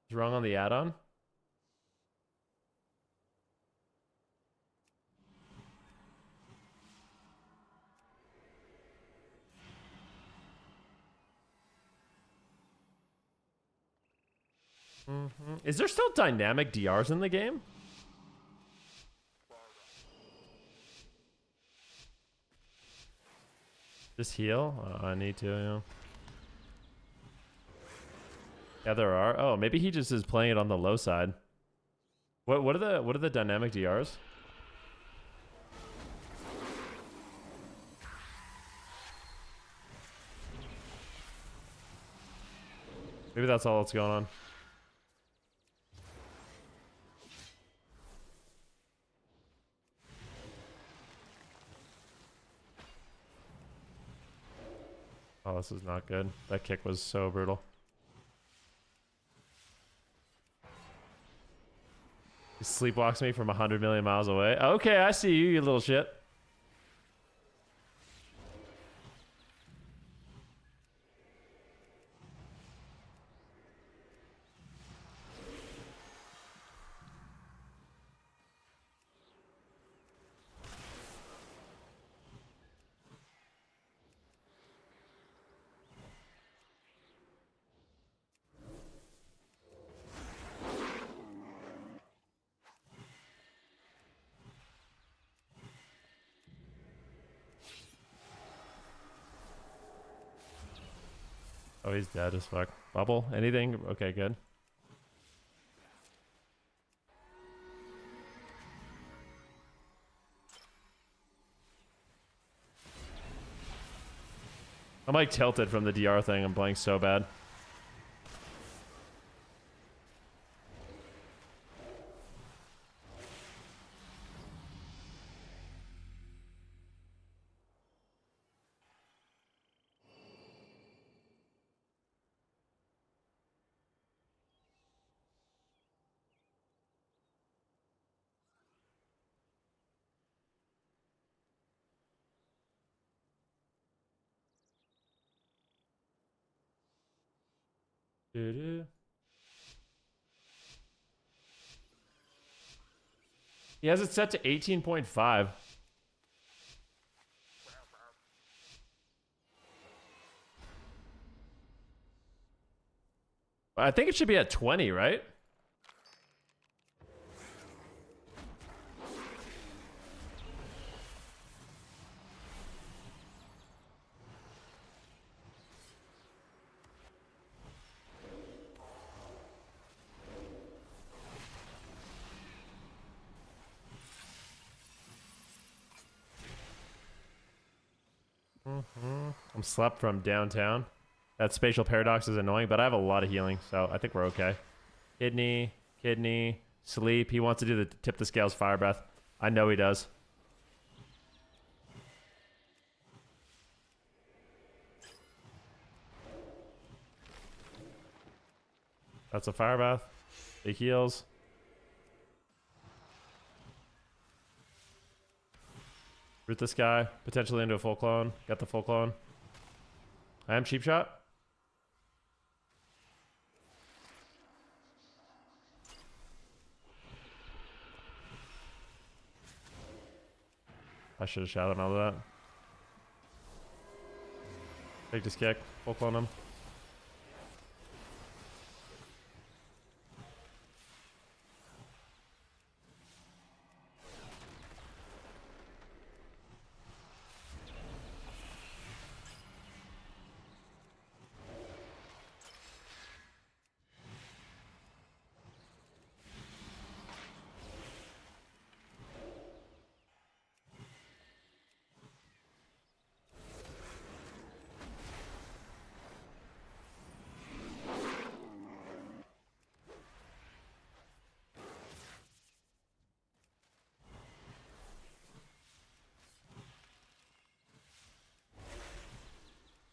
What's wrong on the add-on? Is there still dynamic DRs in the game? Just heal? I need to, yeah. Yeah, there are. Oh, maybe he just is playing it on the low side. What are the dynamic DRs? Maybe that's all that's going on. Oh, this is not good. That kick was so brutal. He sleepwalks me from 100 million miles away. Okay, I see you, you little shit. Oh, he's dead as fuck. Bubble? Anything? Okay, good. I'm like tilted from the DR thing. I'm playing so bad. He has it set to 18.5. I think it should be at 20, right? I'm slept from downtown. That spatial paradox is annoying, but I have a lot of healing, so I think we're okay. Kidney, sleep. He wants to do the tip the scales fire breath. I know he does. That's a fire breath. He heals. Root this guy. Potentially into a full clone. Got the full clone. I am cheap shot. I should have shot him out of that. Take this kick. Full clone him.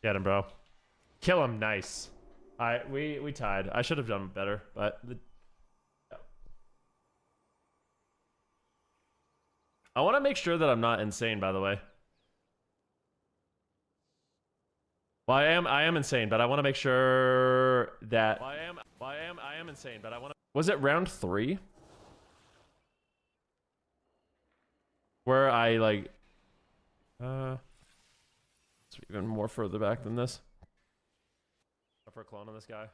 Get him, bro. Kill him. Nice. We tied. I should have done better, but I want to make sure that I'm not insane, by the way. Well, I am insane, but I want to make sure that I am insane, but I want to. Was it round 3? Where I like it's even more further back than this. For a clone on this guy.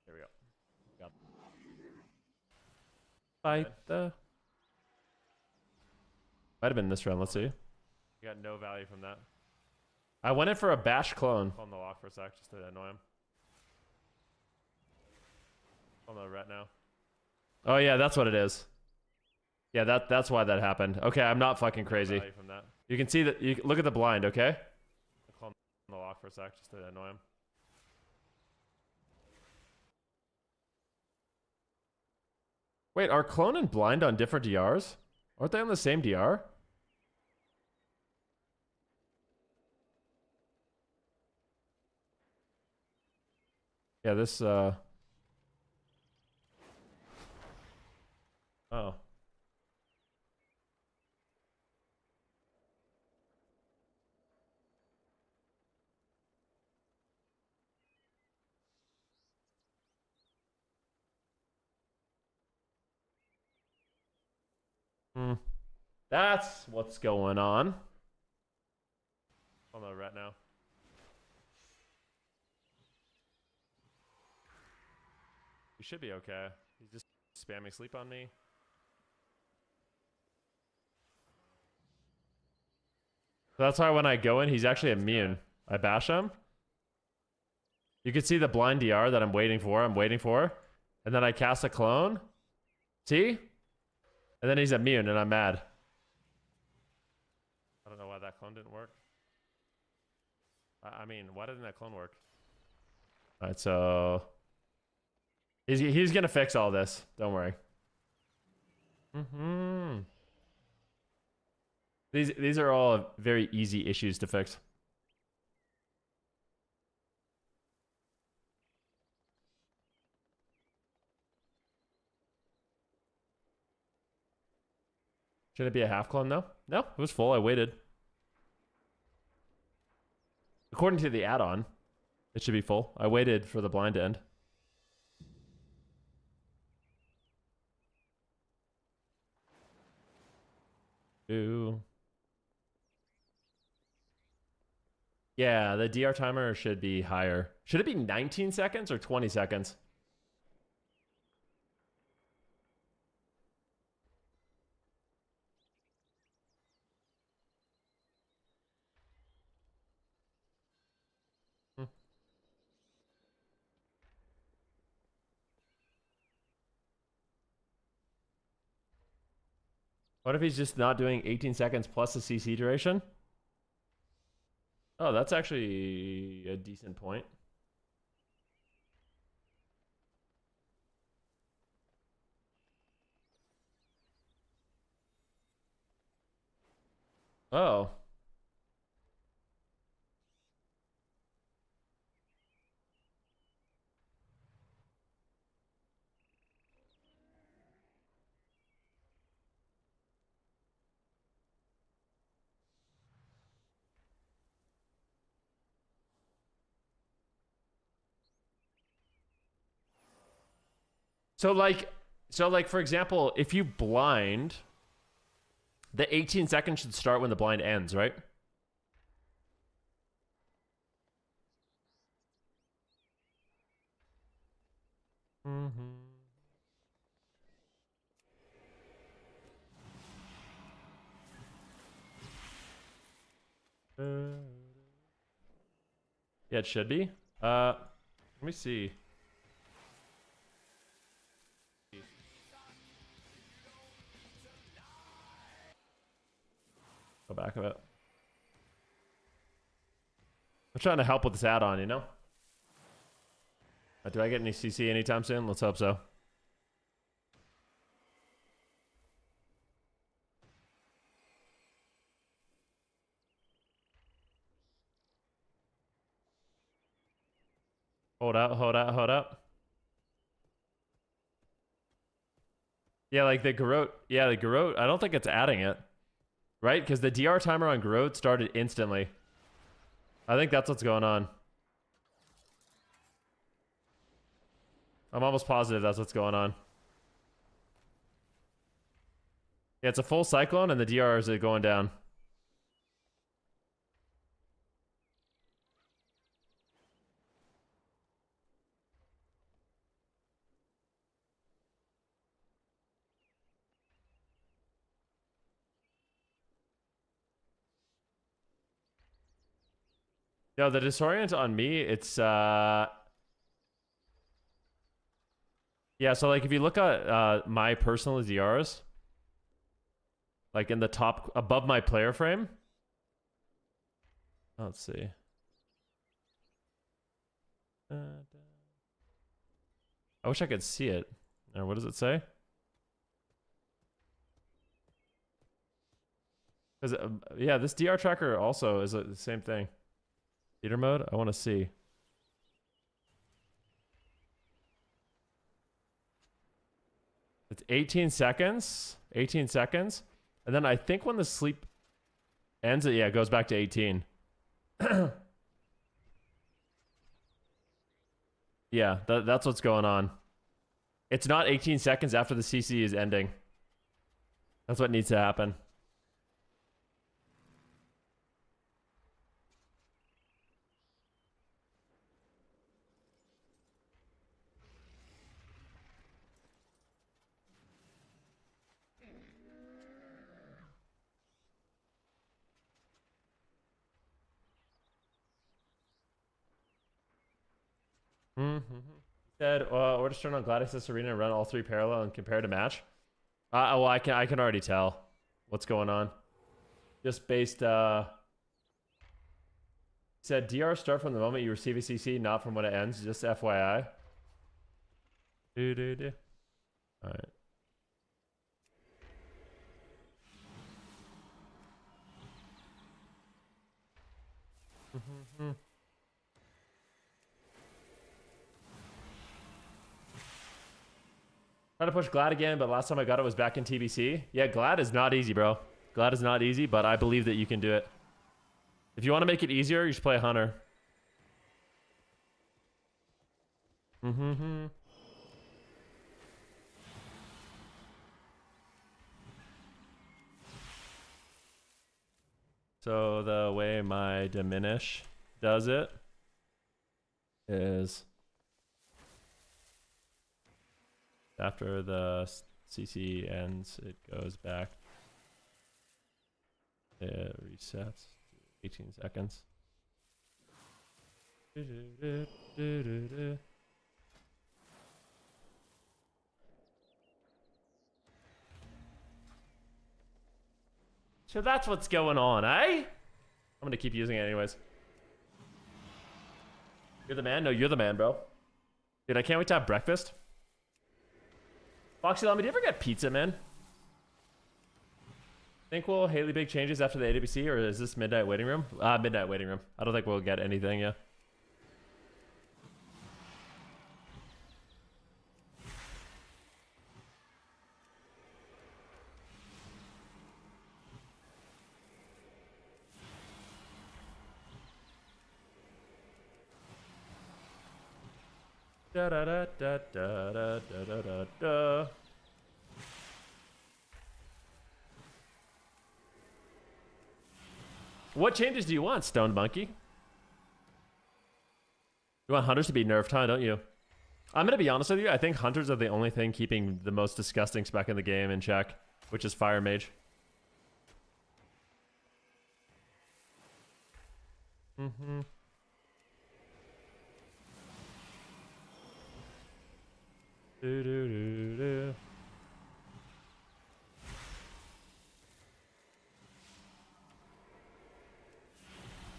Here we go. Got fight the. Might have been this round. Let's see. You got no value from that. I went in for a bash clone. On the lock for a sec, just to annoy him. On the ret now. Oh yeah, that's what it is. Yeah, that's why that happened. Okay, I'm not fucking crazy. From that. You can see that. You look at the blind. Okay. On the lock for a sec, just to annoy him. Wait, are clone and blind on different DRs? Aren't they on the same DR? Yeah, this oh. That's what's going on. On the ret now. You should be okay. He's just spamming sleep on me. So that's why when I go in, he's actually immune. I bash him. You can see the blind DR that I'm waiting for. And then I cast a clone. See? And then he's immune and I'm mad. I don't know why that clone didn't work. I mean, why didn't that clone work? Alright, so... He's gonna fix all this. Don't worry. These are all very easy issues to fix. Should it be a half clone though? No, it was full. I waited. According to the add-on, it should be full. I waited for the blind to end. Ooh. Yeah, the DR timer should be higher. Should it be 19 seconds or 20 seconds? What if he's just not doing 18 seconds plus the CC duration? Oh, that's actually a decent point. Oh. So like for example, if you blind, the 18 seconds should start when the blind ends, right? Mm-hmm. Yeah, it should be. Let me see. Go back a bit. I'm trying to help with this add-on, you know? Do I get any CC anytime soon? Let's hope so. Hold up, hold up, hold up. Yeah, like the Garrote. Yeah, the Garrote. I don't think it's adding it. Right? Because the DR timer on Garrote started instantly. I think that's what's going on. I'm almost positive that's what's going on. Yeah, it's a full cyclone and the DR is going down. No, the disorient on me, it's yeah, so like if you look at my personal DRs, like in the top above my player frame. Let's see. I wish I could see it. Or what does it say? Because yeah, this DR tracker also is the same thing. Theater mode. I want to see. It's 18 seconds. 18 seconds. And then I think when the sleep ends, yeah, it goes back to 18. Yeah, that's what's going on. It's not 18 seconds after the CC is ending. That's what needs to happen. Mm-hmm. Said, or just turn on Gladius Arena and run all three parallel and compare to match. Well, I can already tell what's going on. Just based. Said DR start from the moment you receive a CC, not from when it ends. Just FYI. All right. Trying to push Glad again, but last time I got it was back in TBC. Yeah, Glad is not easy, bro. Glad is not easy, but I believe that you can do it. If you want to make it easier, you should play Hunter. So the way my diminish does it is after the CC ends, it goes back. It resets to 18 seconds. So that's what's going on, eh? I'm gonna keep using it anyways. You're the man? No, you're the man, bro. Dude, I can't wait to have breakfast. Foxy Llama, do you ever get pizza, man? Think we'll Haley big changes after the AWC, or is this midnight waiting room? Midnight waiting room. I don't think we'll get anything, yeah. Da da da da da da da da da. What changes do you want, Stoned Monkey? You want hunters to be nerfed, huh? Don't you? I'm gonna be honest with you. I think hunters are the only thing keeping the most disgusting spec in the game in check, which is Fire Mage. Mm-hmm. Do do do do.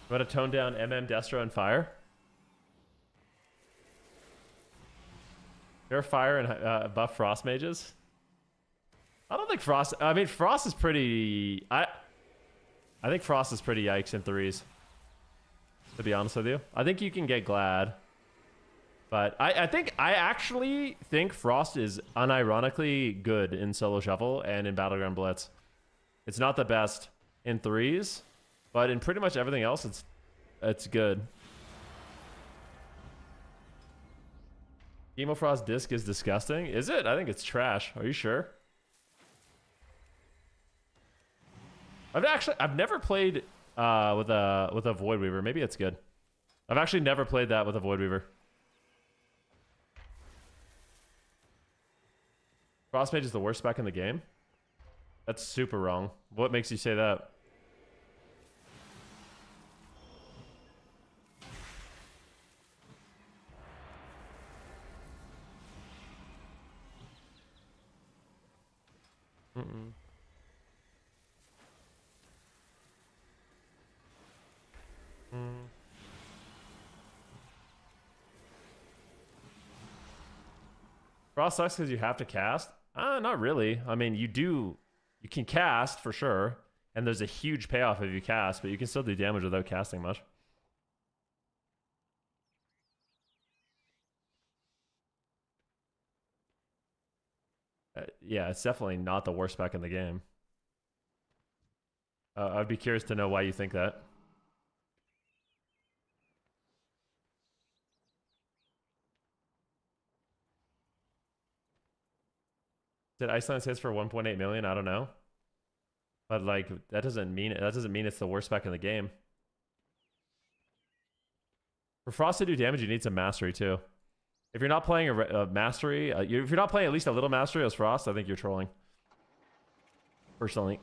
You want to tone down MM, Destro, and Fire? They're Fire and buff Frost mages. I don't think Frost. I mean, Frost is pretty. I think Frost is pretty yikes in threes. To be honest with you, I think you can get Glad, but I actually think Frost is unironically good in solo shuffle and in Battleground Blitz. It's not the best in threes, but in pretty much everything else, it's good. Emo Frost disc is disgusting. Is it? I think it's trash. Are you sure? I've never played with a Void Weaver. Maybe it's good. I've actually never played that with a Void Weaver. Frost Mage is the worst spec in the game? That's super wrong. What makes you say that? Mm-mm. Mm. Frost sucks because you have to cast? Not really. I mean, you can cast for sure, and there's a huge payoff if you cast, but you can still do damage without casting much. Yeah, it's definitely not the worst spec in the game. I'd be curious to know why you think that. Did Iceland hits for 1.8 million? I don't know. But like that doesn't mean it's the worst spec in the game. For Frost to do damage, you need some mastery too. If you're not playing a mastery, if you're not playing at least a little mastery as Frost, I think you're trolling. Personally.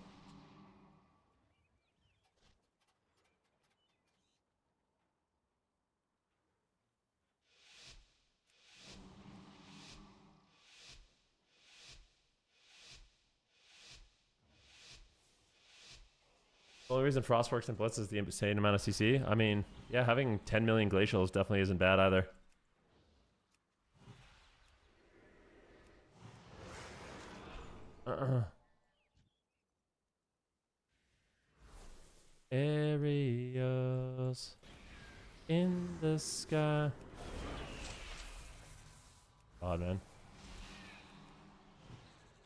The only reason Frost works in Blitz is the insane amount of CC. I mean, yeah, having 10 million glacials definitely isn't bad either. Areas in the sky. God, man.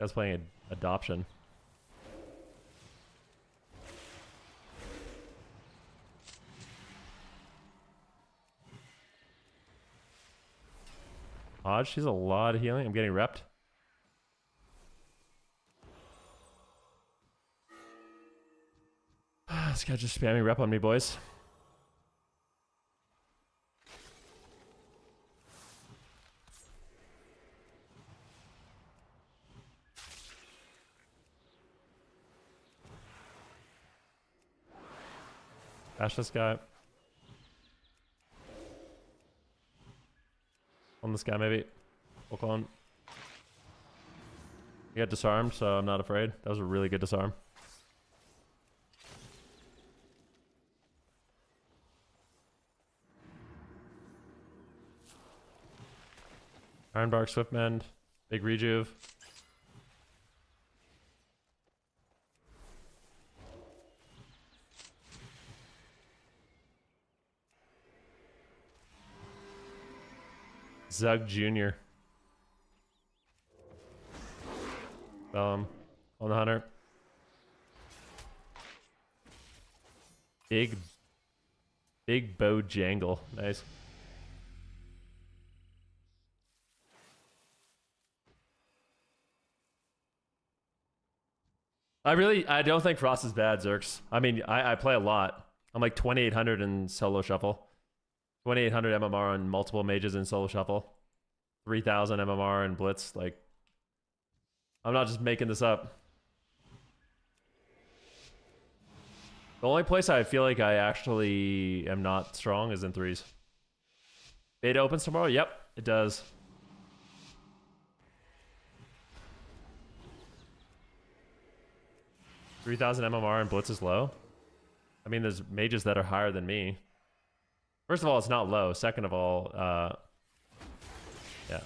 I was playing Adoption. Hodge, she's a lot of healing. I'm getting repped. This guy's just spamming rep on me, boys. Bash this guy. On this guy, maybe. We'll call him. He got disarmed, so I'm not afraid. That was a really good disarm. Ironbark, Swiftmend, big rejuve. Zug Jr. On the hunter. Big bow jangle. Nice. I don't think Frost is bad, Zerks. I mean, I play a lot. I'm like 2800 in solo shuffle, 2800 MMR on multiple mages in solo shuffle, 3000 MMR in blitz. Like, I'm not just making this up. The only place I feel like I actually am not strong is in threes. Beta opens tomorrow? Yep, it does. $3,000 MMR and blitz is low. I mean, there's mages that are higher than me. First of all, it's not low. Second of all, yeah.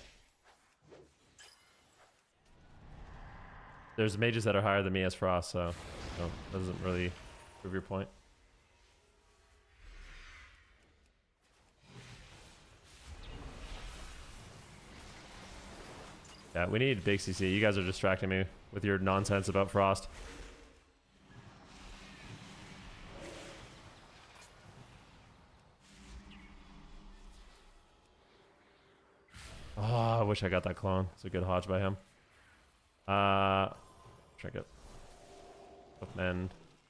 There's mages that are higher than me as Frost, so no, doesn't really prove your point. Yeah, we need big CC. You guys are distracting me with your nonsense about Frost. Oh, I wish I got that clone. It's a good hodge by him. Check it. Upmend,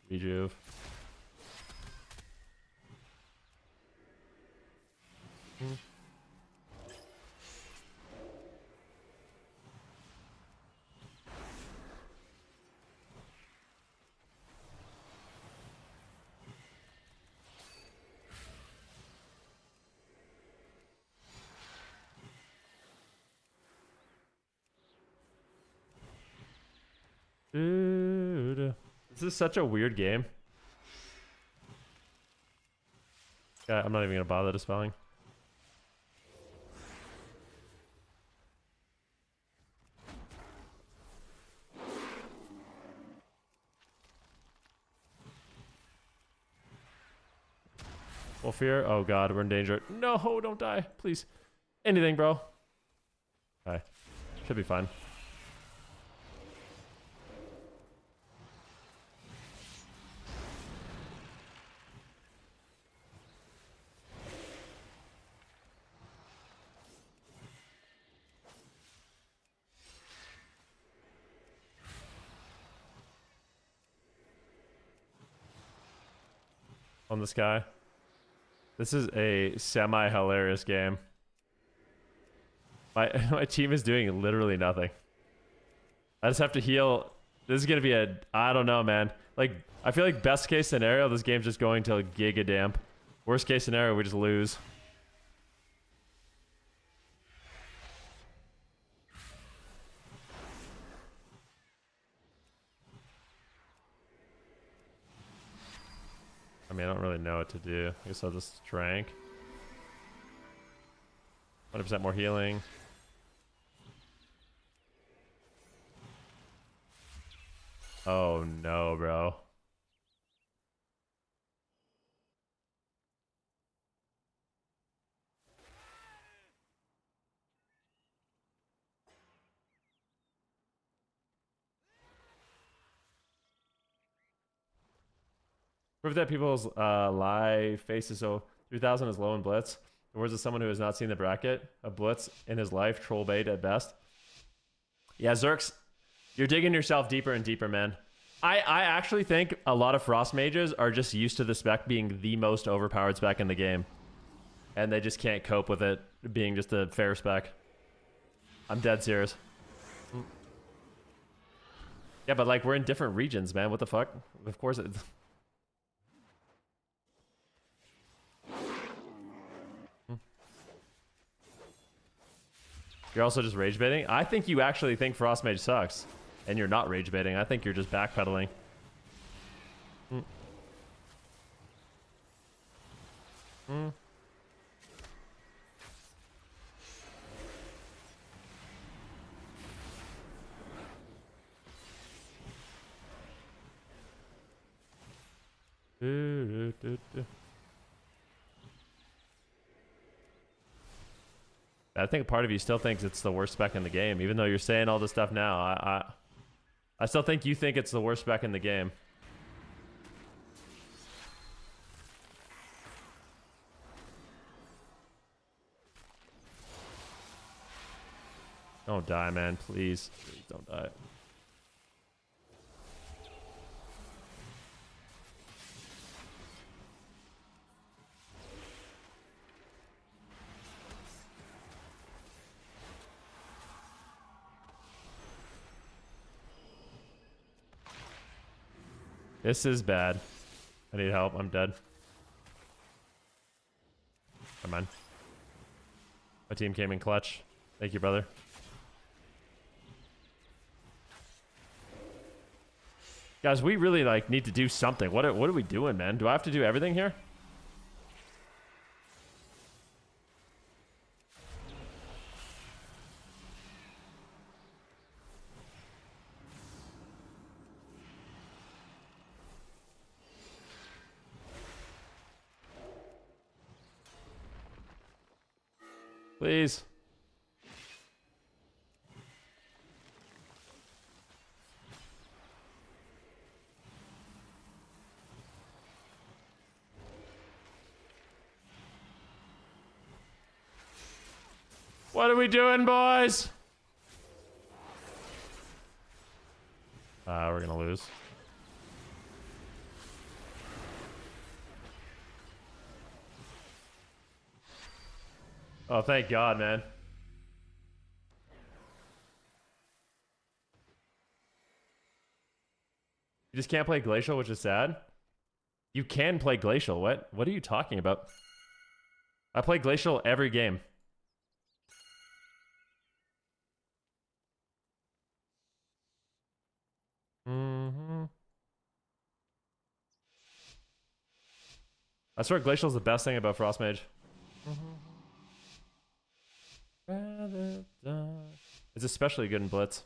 rejuve. Dude, this is such a weird game. Yeah, I'm not even gonna bother dispelling. Full fear. Oh god, we're in danger. No, don't die, please. Anything, bro. Okay, should be fine. On this guy. This is a semi-hilarious game. My team is doing literally nothing. I just have to heal. This is gonna be a, I don't know, man. Like, I feel like best case scenario, this game's just going to giga damp. Worst case scenario, we just lose. I mean, I don't really know what to do. I guess I'll just trank. 100% more healing. Oh no, bro. Prove that people's lie faces so 3000 is low in blitz. The words of someone who has not seen the bracket. A blitz in his life, troll bait at best. Yeah, Zerks, you're digging yourself deeper and deeper, man. I actually think a lot of Frost mages are just used to the spec being the most overpowered spec in the game. And they just can't cope with it being just a fair spec. I'm dead serious. Yeah, but like, we're in different regions, man. What the fuck? Of course it... You're also just rage baiting? I think you actually think Frost Mage sucks. And you're not rage baiting. I think you're just backpedaling. I think part of you still thinks it's the worst spec in the game, even though you're saying all this stuff now. I still think you think it's the worst spec in the game. Don't die, man. Please. Please don't die. This is bad. I need help. I'm dead. Come on. My team came in clutch. Thank you, brother. Guys, we really like need to do something. What are we doing, man? Do I have to do everything here? Please. What are we doing, boys? We're gonna lose. Oh, thank God, man. You just can't play Glacial, which is sad. You can play Glacial. What are you talking about? I play Glacial every game. I swear Glacial's the best thing about Frost Mage. It's especially good in Blitz.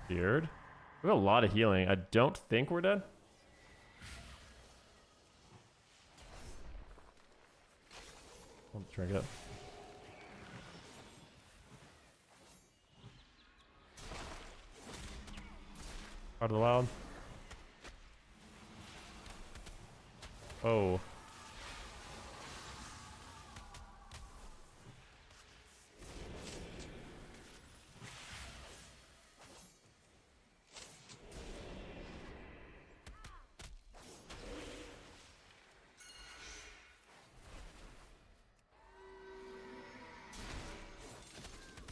Weird. We have a lot of healing. I don't think we're dead. Let's drink it. Out of the Wild. Oh.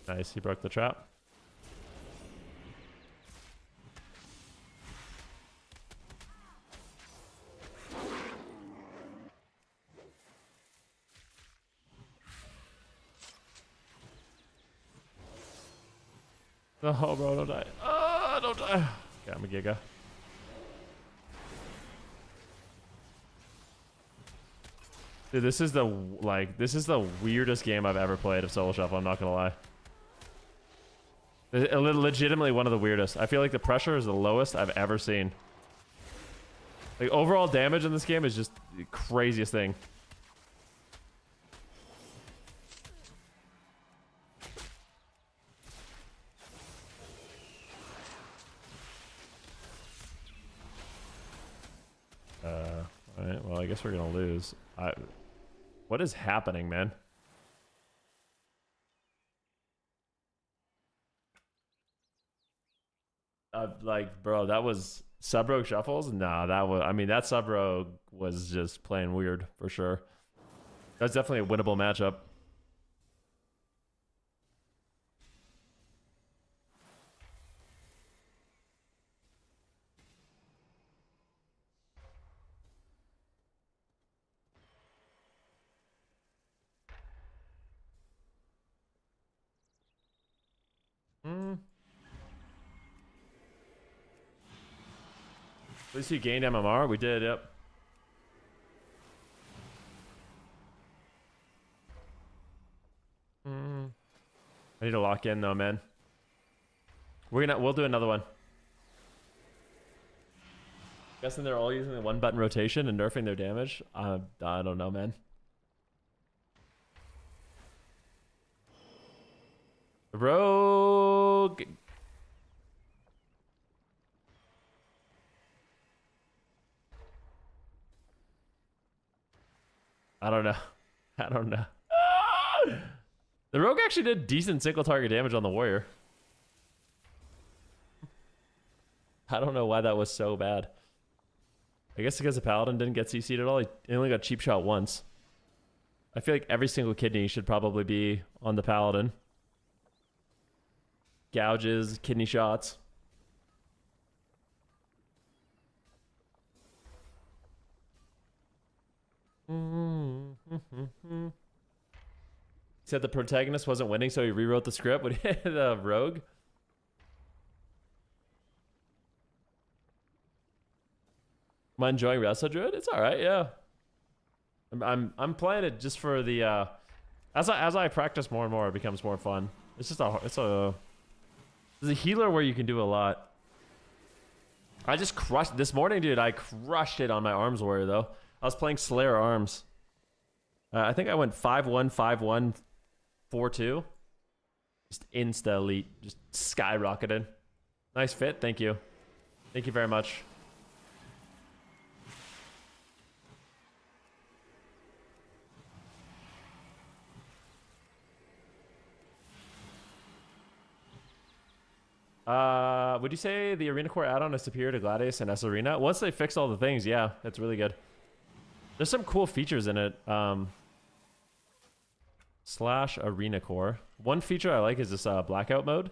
Nice, he broke the trap. Oh, bro, don't die. Oh, don't die. Okay, I'm a Giga. Dude, this is the weirdest game I've ever played of Solo Shuffle, I'm not gonna lie. Legitimately one of the weirdest. I feel like the pressure is the lowest I've ever seen. Like, overall damage in this game is just the craziest thing. Alright, well, I guess we're gonna lose. What is happening, man? Like, bro, that was sub rogue shuffles? Nah, that was, I mean, that sub rogue was just playing weird for sure. That's definitely a winnable matchup. At least you gained MMR. We did, yep. I need to lock in though, man. We'll do another one. Guessing they're all using the one button rotation and nerfing their damage. I don't know, man. Rogue. I don't know. I don't know. The rogue actually did decent single target damage on the warrior. I don't know why that was so bad. I guess because the paladin didn't get CC'd at all. He only got cheap shot once. I feel like every single kidney should probably be on the paladin. Gouges, kidney shots. He said the protagonist wasn't winning, so he rewrote the script with the rogue. Am I enjoying RDRUID? It's all right, yeah. I'm playing it just for the as I practice more and more, it becomes more fun. It's just there's a healer where you can do a lot. I just crushed this morning, dude. I crushed it on my arms warrior though. I was playing Slayer arms. I think I went 5-1, 5-1, 4-2. Just insta elite, just skyrocketed. Nice fit, thank you. Thank you very much. Would you say the Arena Core add-on is superior to Gladius and S Arena? Once they fix all the things, yeah, it's really good. There's some cool features in it. Slash Arena Core. One feature I like is this blackout mode.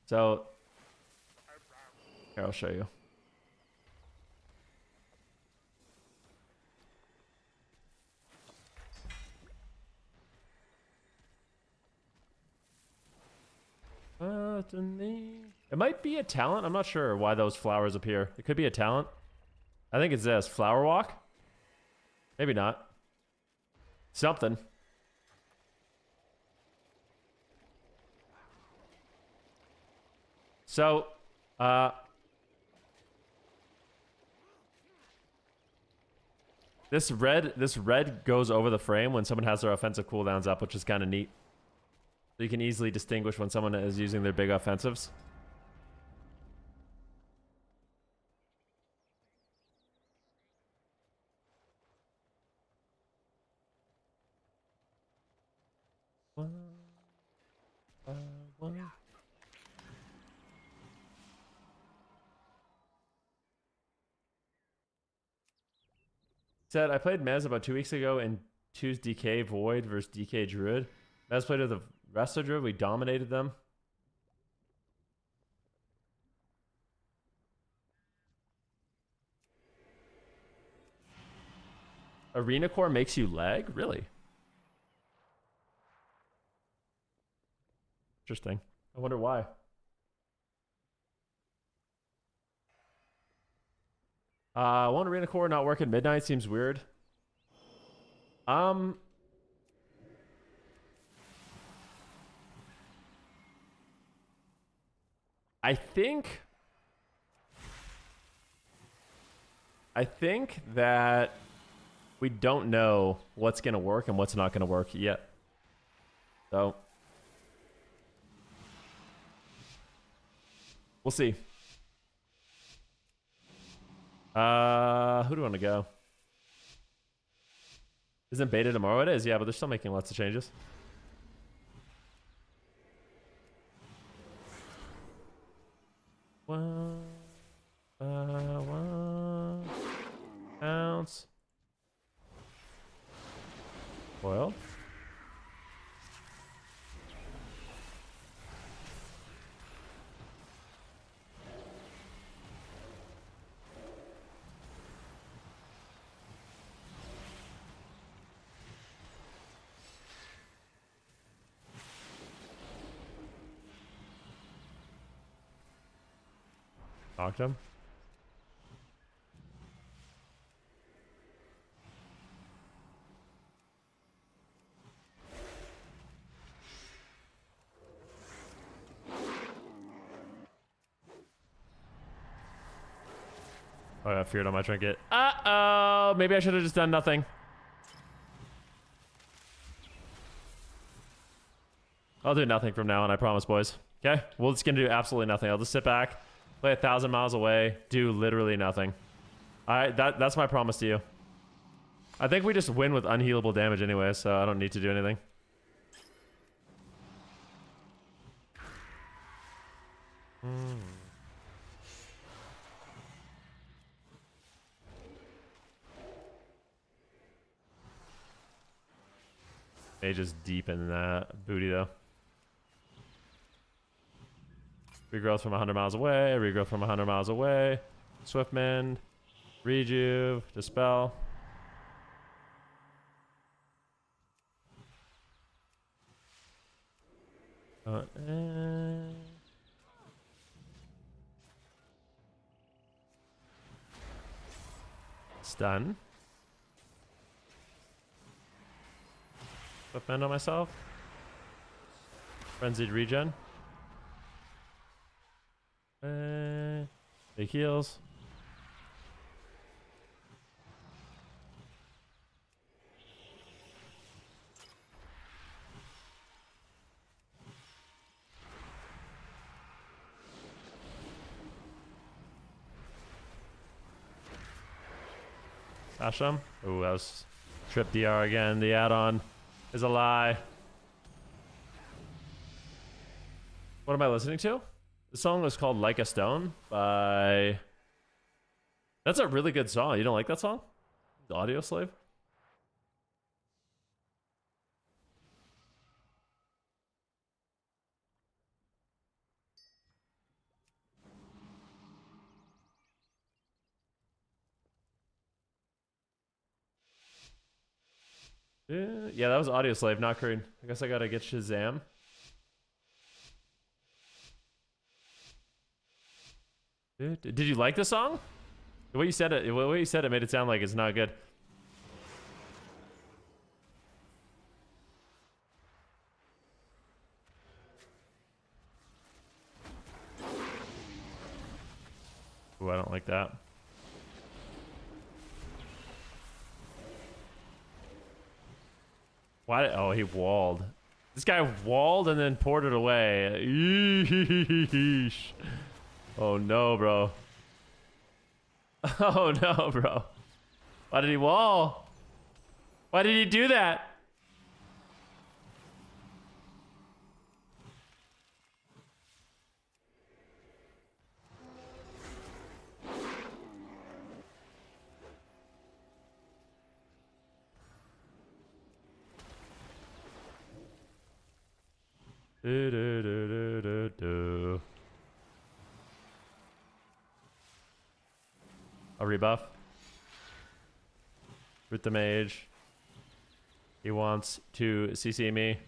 So here, I'll show you. It might be a talent. I'm not sure why those flowers appear. It could be a talent. I think it's this. Flower walk? Maybe not. Something. So, this red goes over the frame when someone has their offensive cooldowns up, which is kind of neat. So you can easily distinguish when someone is using their big offensives. Said, I played Mez about 2 weeks ago in 2's DK Void versus DK Druid. Mez played with the rest of Druid. We dominated them. Arena Core makes you lag? Really? Interesting. I wonder why. One Arena Core not working midnight seems weird. I think that we don't know what's gonna work and what's not gonna work yet. So we'll see. Who do you want to go? Isn't beta tomorrow? It is, yeah, but they're still making lots of changes. One ounce. Oil. Knocked him. Oh, I feared on my trinket. Uh-oh! Maybe I should have just done nothing. I'll do nothing from now on, I promise, boys. Okay? We're just gonna do absolutely nothing. I'll just sit back, play 1,000 miles away, do literally nothing. Alright, that's my promise to you. I think we just win with unhealable damage anyway, so I don't need to do anything. Mage is deep in that booty though. Regrowth from 100 miles away, regrowth from 100 miles away. Swift mend, rejuve, dispel. Stun. Swift mend on myself. Frenzied regen. Big heals. Asham. Ooh, that was Trip DR again. The add-on is a lie. What am I listening to? The song was called Like a Stone by... That's a really good song. You don't like that song? The Audio Slave? Yeah, that was Audio Slave, not Creed. I guess I gotta get Shazam. Did you like the song? The way you said it made it sound like it's not good. Ooh, I don't like that. Why? Oh, he walled. This guy walled and then poured it away. Eesh. Oh no, bro. Oh no, bro. Why did he wall? Why did he do that? A rebuff. Root the mage. He wants to CC me.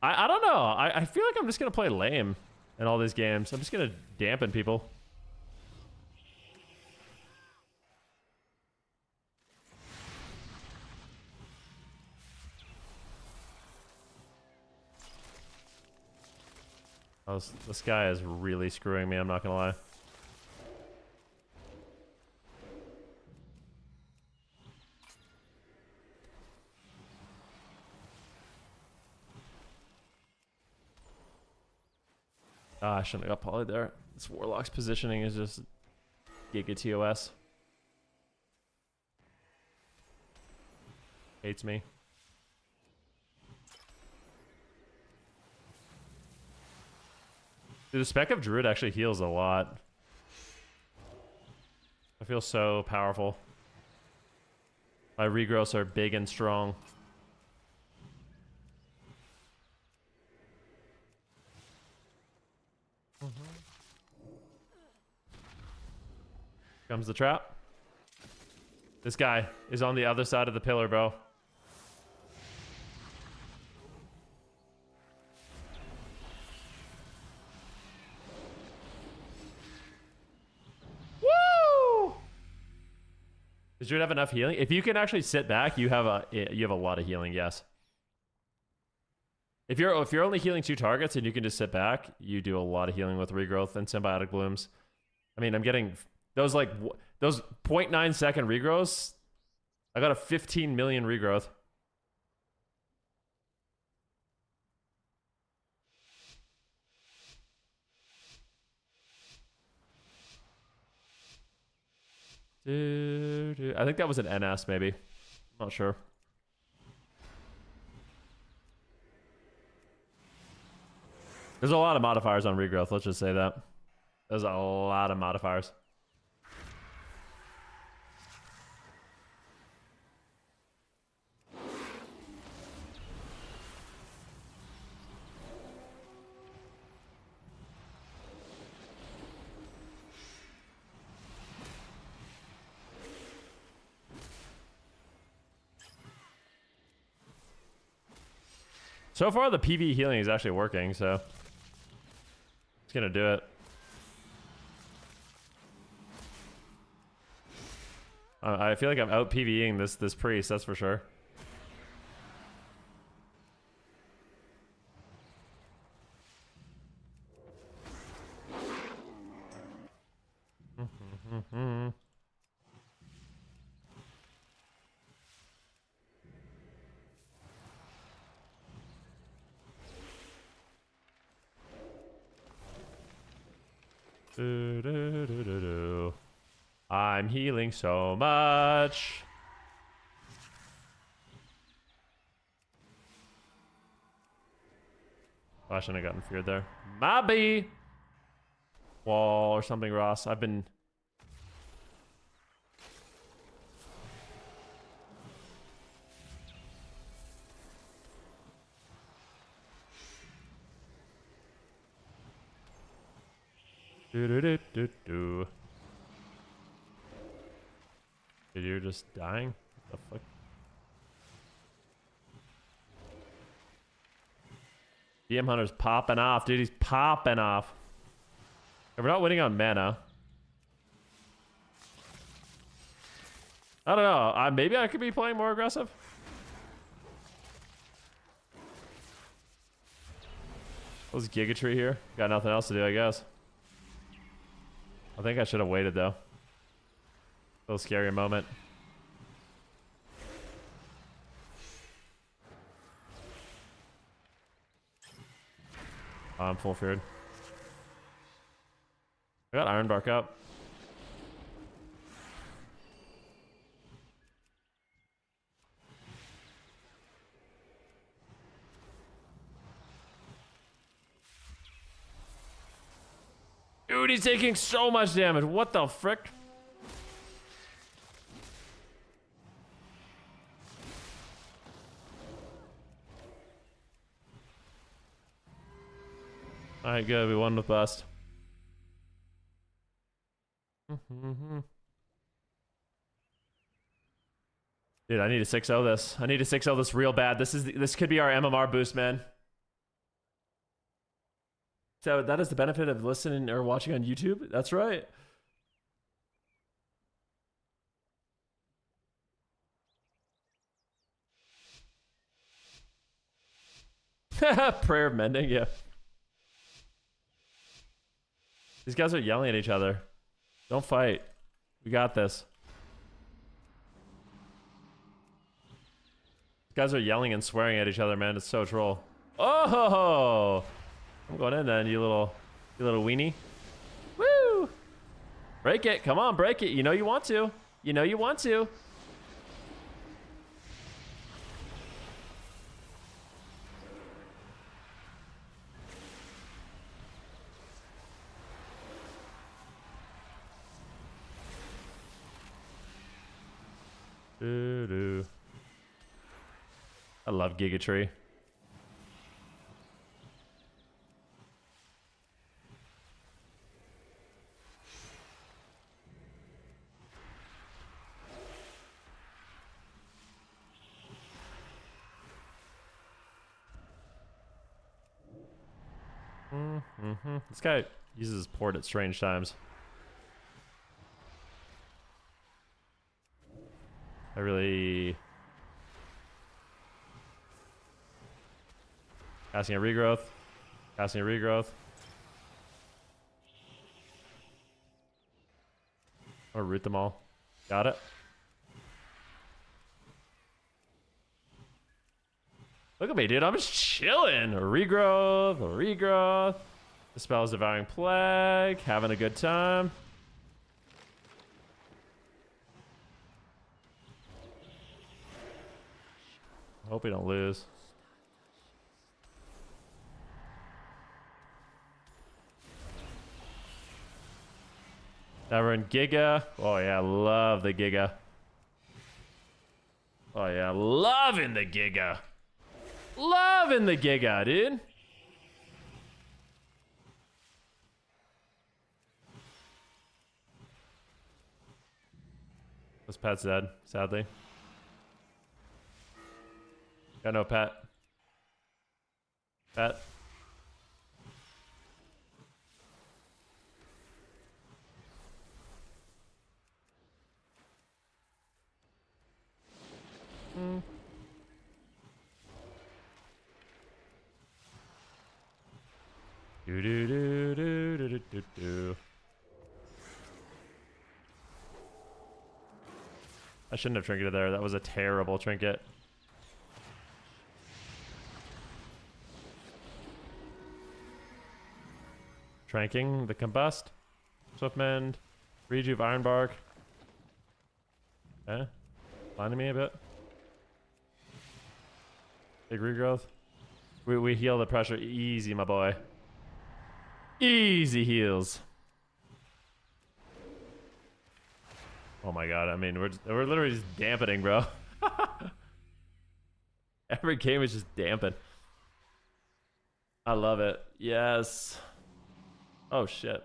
I don't know. I feel like I'm just gonna play lame in all these games. I'm just gonna dampen people. Oh, this guy is really screwing me, I'm not gonna lie. Ah, I shouldn't have got poly there. This Warlock's positioning is just Giga TOS. Hates me. Dude, the spec of Druid actually heals a lot. I feel so powerful. My regrowths are big and strong. Comes the trap. This guy is on the other side of the pillar, bro. Woo! Does Druid have enough healing? If you can actually sit back, you have a lot of healing. Yes. If you're only healing 2 targets and you can just sit back, you do a lot of healing with regrowth and symbiotic blooms. I mean, I'm getting those 0.9 second regrowths. I got a 15 million regrowth. I think that was an NS maybe. Not sure. There's a lot of modifiers on regrowth, let's just say that. There's a lot of modifiers. So far, the PV healing is actually working, so it's gonna do it. I feel like I'm out PVing this priest, that's for sure. I'm healing so much. Oh, I shouldn't have gotten feared there. Mobby! Wall or something, Ross. I've been... Do. Dude, you're just dying? What the fuck? DM Hunter's popping off, dude. He's popping off. And we're not winning on mana. I don't know. Maybe I could be playing more aggressive. Let's Gigatree here. Got nothing else to do, I guess. I think I should have waited, though. A little scary moment. Oh, I'm full feared. I got Iron Bark up. Dude, he's taking so much damage. What the frick? Alright, good. We won with bust. Dude, I need to 6-0 this. I need to 6-0 this real bad. This could be our MMR boost, man. So that is the benefit of listening or watching on YouTube. That's right. Prayer of mending, yeah. These guys are yelling at each other. Don't fight. We got this. These guys are yelling and swearing at each other, man. It's so troll. Oh! I'm going in then, you little weenie. Woo! Break it. Come on, break it. You know you want to. You know you want to. I love Gigatree. This guy uses his port at strange times. I really... Casting a regrowth. Casting a regrowth. I'm gonna root them all. Got it. Look at me, dude. I'm just chilling. Regrowth, regrowth. Dispels Devouring Plague. Having a good time. I hope we don't lose. Now we're in Giga. Oh yeah, love the Giga. Oh yeah, loving the Giga. Loving the Giga, dude. This pet's dead, sadly. Got no pet. Pet. Do do do do do do do. I shouldn't have trinketed there. That was a terrible trinket. Tranking the combust. Swiftmend. Rejuve Ironbark. Okay. Blinding me a bit. Big regrowth. We heal the pressure easy, my boy. Easy heals. Oh my god, I mean, we're literally just dampening, bro. Every game is just dampened. I love it. Yes. Oh shit.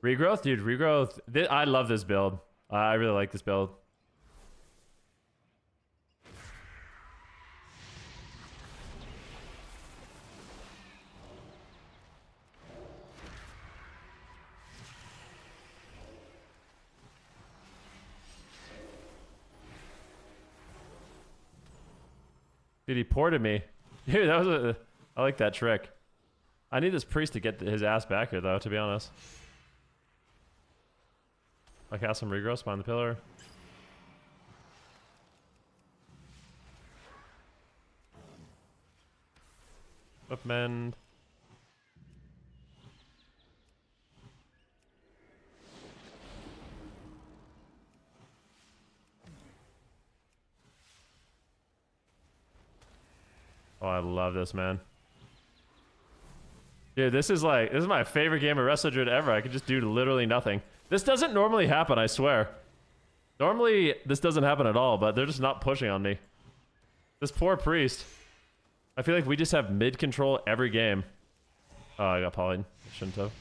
Regrowth, dude. Regrowth. I love this build. I really like this build. Dude, he ported me. Dude, that was a... I like that trick. I need this priest to get his ass back here, though, to be honest. I cast some regrowth behind the pillar. Upmend. Oh, I love this, man. Dude, this is my favorite game of Wrestle Druid ever. I could just do literally nothing. This doesn't normally happen, I swear. Normally, this doesn't happen at all, but they're just not pushing on me. This poor priest. I feel like we just have mid control every game. Oh, I got polyed. Shouldn't have.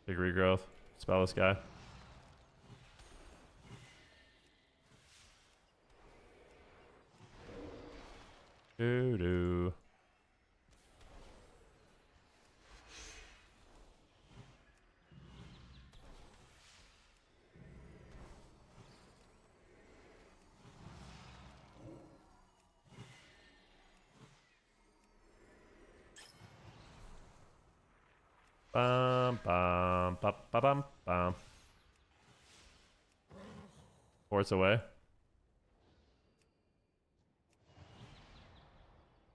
Big regrowth. Spell this guy. Doo-doo. Bum, bum, bum, bum, bum, bum. Force away.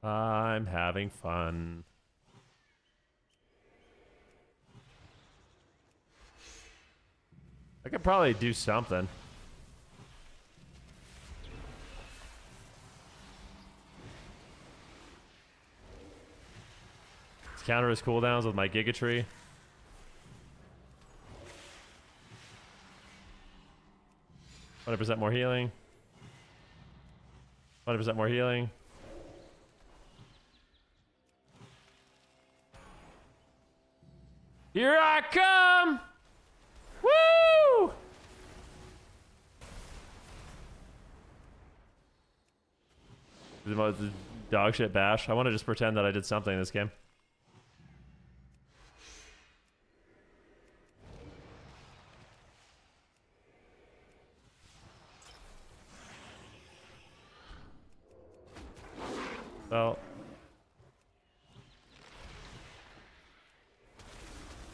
I'm having fun. I could probably do something. Let's counter his cooldowns with my Giga Tree. %100 more healing. 100% more healing. Here I come! Woo! The most dog shit bash. I want to just pretend that I did something in this game. So.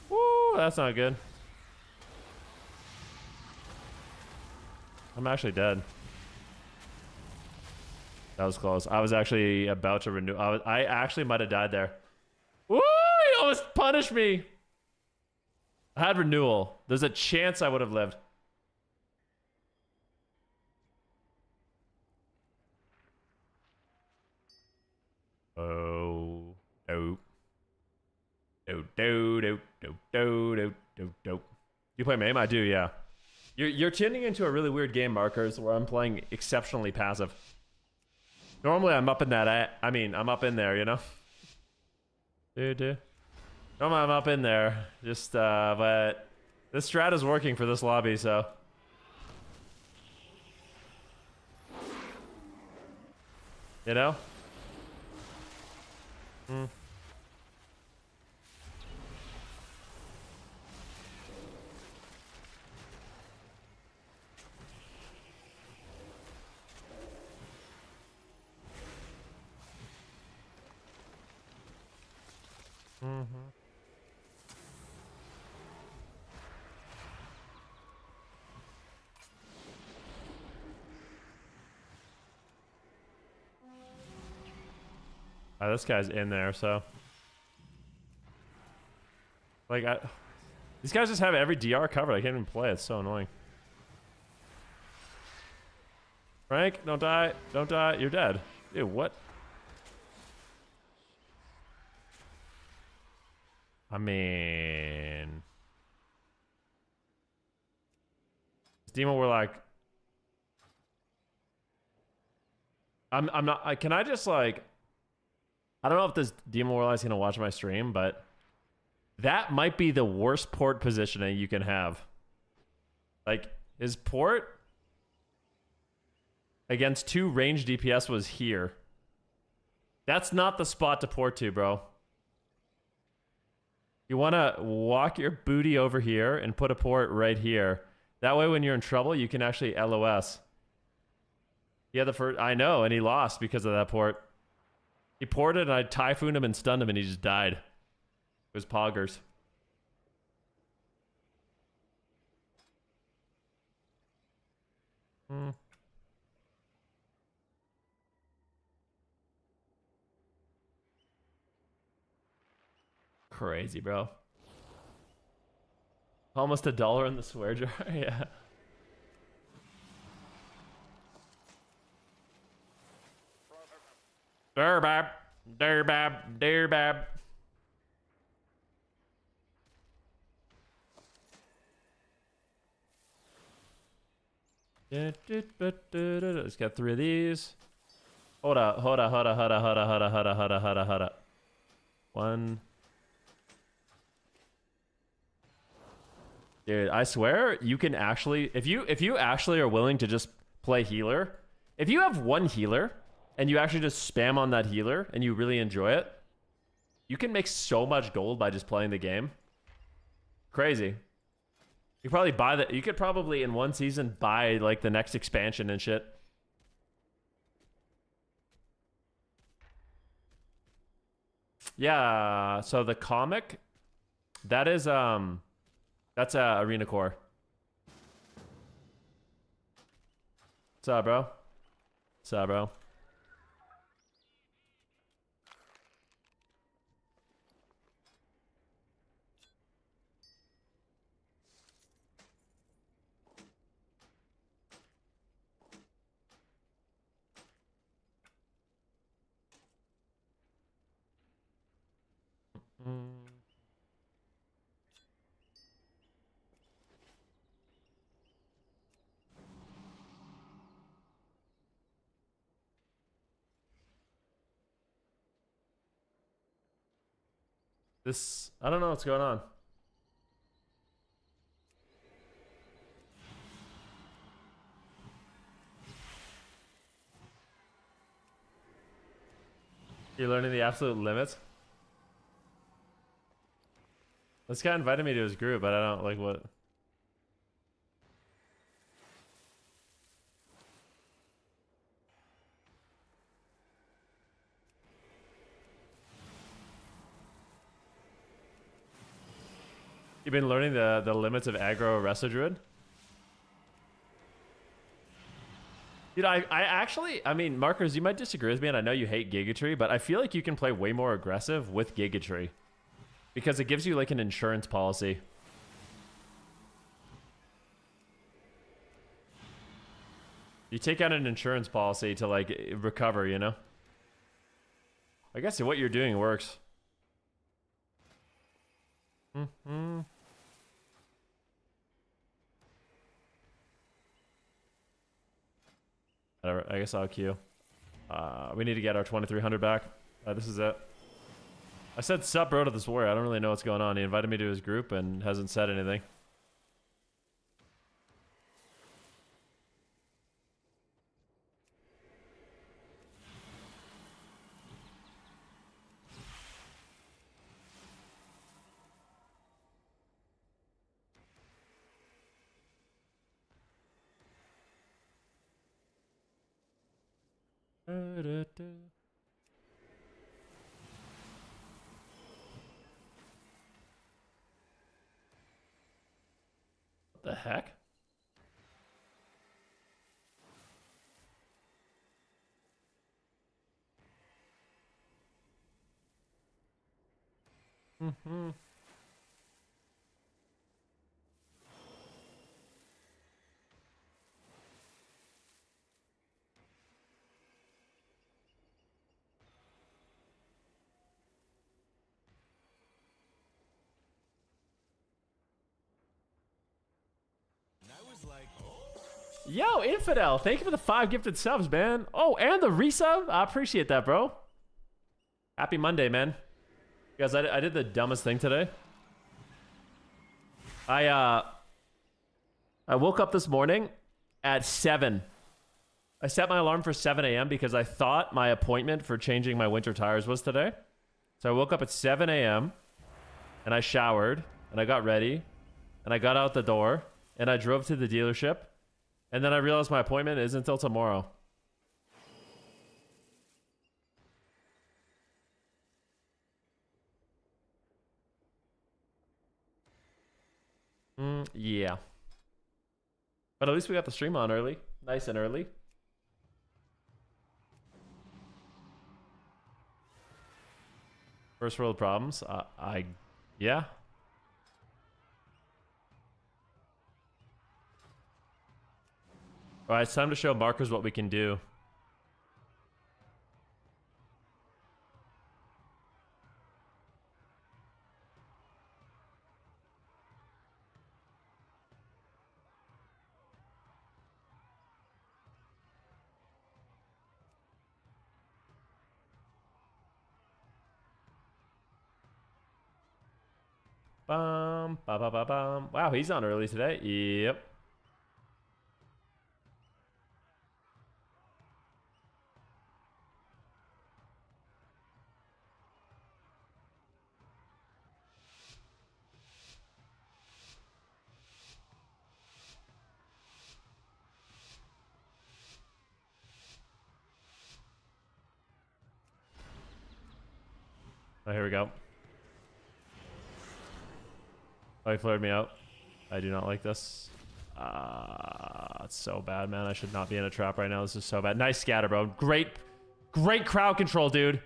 Woo, that's not good. I'm actually dead. That was close. I was actually about to renew. I actually might have died there. Woo! He almost punished me. I had renewal. There's a chance I would have lived. Oh, dope. Dope. You play MAME? I do, yeah. You're tuning into a really weird game, Markers, where I'm playing exceptionally passive. Normally, I'm up in that. I'm up in there, you know. Dude. Normally, I'm up in there. Just, but this strat is working for this lobby, so. You know. This guy's in there, so. Like, these guys just have every DR covered. I can't even play. It's so annoying. Frank, don't die. Don't die. You're dead. Dude, what? I mean... Demon Warlock... I'm not... Can I just, like... I don't know if this Demon Warlock's gonna watch my stream, but... That might be the worst port positioning you can have. Like, his port... against 2 range DPS was here. That's not the spot to port to, bro. You want to walk your booty over here and put a port right here. That way when you're in trouble, you can actually LOS. Yeah, the first... I know, and he lost because of that port. He ported and I typhooned him and stunned him and he just died. It was poggers. Crazy, bro. Almost $1 in the swear jar. Yeah. Durbab. Let's get 3 of these. Hold up. 1. Dude, I swear you can actually, if you actually are willing to just play healer, if you have 1 healer and you actually just spam on that healer and you really enjoy it, you can make so much gold by just playing the game. Crazy. You could probably buy that. You could probably in 1 season buy like the next expansion and shit. Yeah, so the comic, that is that's Arena Core. What's up, bro? What's up, bro? This, I don't know what's going on. You're learning the absolute limits? This guy invited me to his group, but I don't like what. You've been learning the limits of aggro Resto Druid? Dude, I actually, I mean, Markers, you might disagree with me, and I know you hate Giga Tree, but I feel like you can play way more aggressive with Giga Tree. Because it gives you, like, an insurance policy. You take out an insurance policy to, like, recover, you know? I guess what you're doing works. Mm-hmm. Whatever, I guess I'll queue. We need to get our 2300 back. This is it. I said sup bro to this warrior. I don't really know what's going on. He invited me to his group and hasn't said anything. What the heck? Mm-hmm. Yo, Infidel, thank you for the 5 gifted subs, man. Oh, and the resub. I appreciate that, bro. Happy Monday, man. Guys, I did the dumbest thing today. I woke up this morning at 7. I set my alarm for 7 a.m. because I thought my appointment for changing my winter tires was today. So I woke up at 7 a.m. and I showered and I got ready and I got out the door and I drove to the dealership. And then I realized my appointment isn't until tomorrow. Yeah. But at least we got the stream on early. Nice and early. First world problems. Yeah. All right, it's time to show Markers what we can do. Bum, ba ba ba bum. Wow, he's on early today. Yep. Oh, here we go. Oh, he flared me out. I do not like this. It's so bad, man. I should not be in a trap right now. This is so bad. Nice scatter, bro. Great crowd control, dude.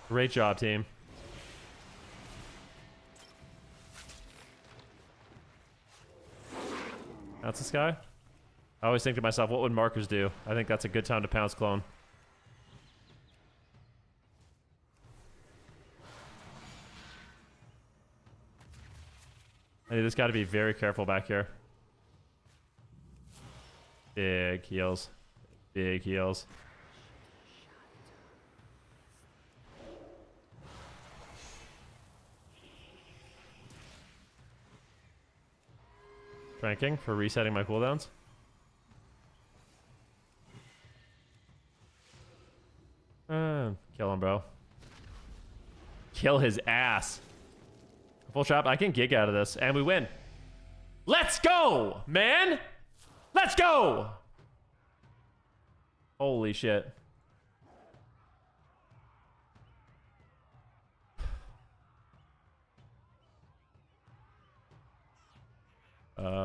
Great job, team. That's this guy? I always think to myself, what would Markers do? I think that's a good time to pounce clone. I need this guy to be very careful back here. Big heals. Big heals. Ranking for resetting my cooldowns. Kill him, bro. Kill his ass. Full trap. I can gig out of this, and we win. Let's go, man. Let's go. Holy shit.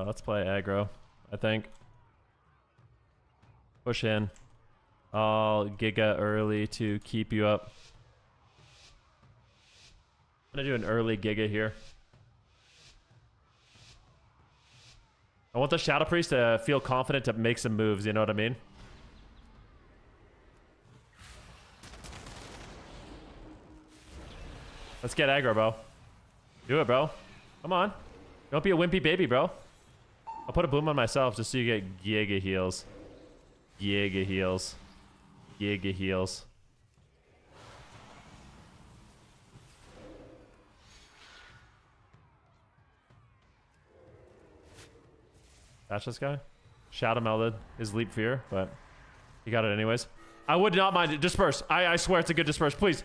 Let's play aggro, I think. Push in. I'll Giga early to keep you up. I'm gonna do an early Giga here. I want the Shadow Priest to feel confident to make some moves, you know what I mean? Let's get aggro, bro. Do it, bro. Come on. Don't be a wimpy baby, bro. I'll put a boom on myself just so you get Giga heals. Giga heals. Giga heals. Catch this guy. Shadow melded his leap fear, but he got it anyways. I would not mind it. Disperse. I swear it's a good disperse, please.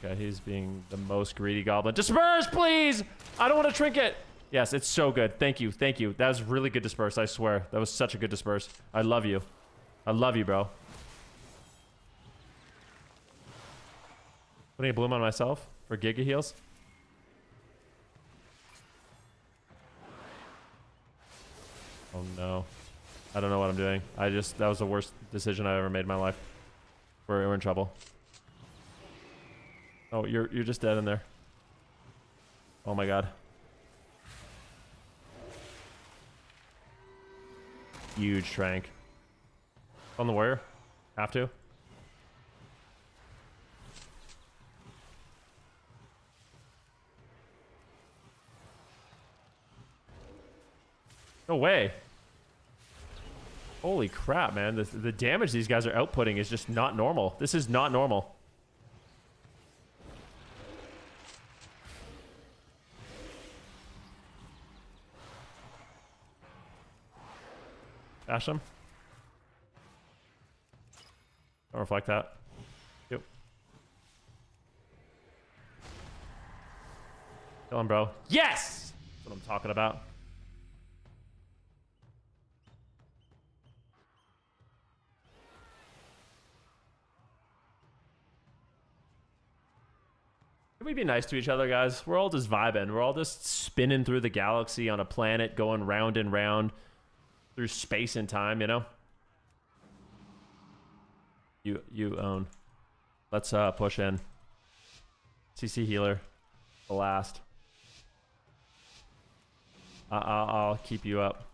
Okay, he's being the most greedy goblin. Disperse, please! I don't want to trinket. Yes, it's so good. Thank you, thank you. That was really good disperse, I swear. That was such a good disperse. I love you. I love you, bro. Putting a bloom on myself for Giga heals. Oh no. I don't know what I'm doing. That was the worst decision I've ever made in my life. We're in trouble. Oh, you're just dead in there. Oh my god. Huge trank. On the warrior. Have to. No way. Holy crap, man. The damage these guys are outputting is just not normal. This is not normal. Bash him. Don't reflect that. Yep. Kill him, bro. Yes! That's what I'm talking about. Can we be nice to each other, guys? We're all just vibing. We're all just spinning through the galaxy on a planet, going round and round through space and time, you know? You own. Let's push in. CC healer. The last. I'll keep you up.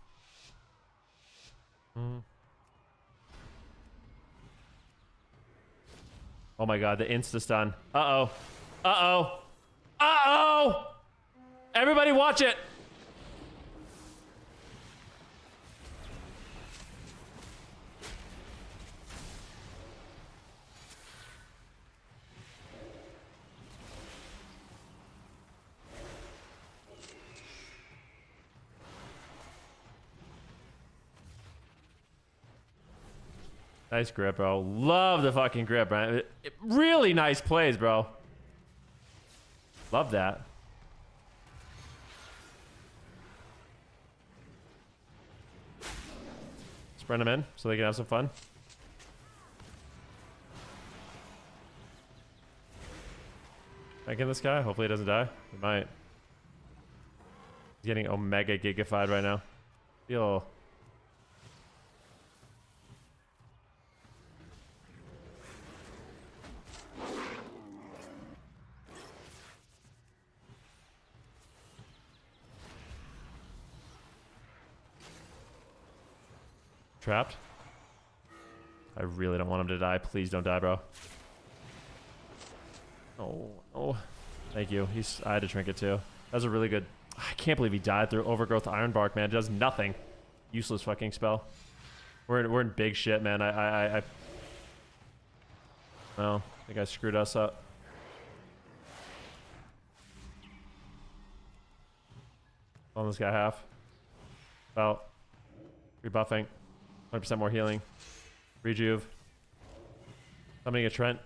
Oh my god, the insta stun. Uh-oh. Uh-oh. Uh-oh! Everybody watch it! Nice grip, bro. Love the fucking grip, bro. Really nice plays, bro. Love that. Sprint them in so they can have some fun. Can I get this guy? Hopefully he doesn't die. He might. He's getting omega gigafied right now. Feel... Trapped. I really don't want him to die. Please don't die, bro. Oh, oh. Thank you. I had to trinket too. That was a really good... I can't believe he died through Overgrowth Iron Bark, man. It does nothing. Useless fucking spell. We're in big shit, man. Well, I think I screwed us up. On this guy half. About. Rebuffing. 100% more healing. Rejuve. Summoning a Trent.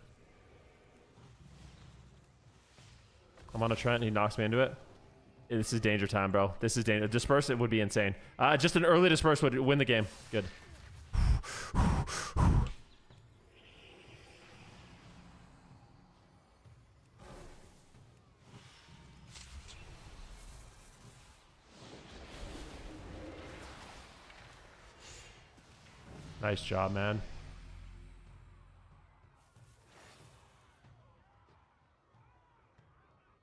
I'm on a Trent and he knocks me into it. This is danger time, bro. This is danger. Disperse it would be insane. Just an early disperse would win the game. Good. Nice job, man.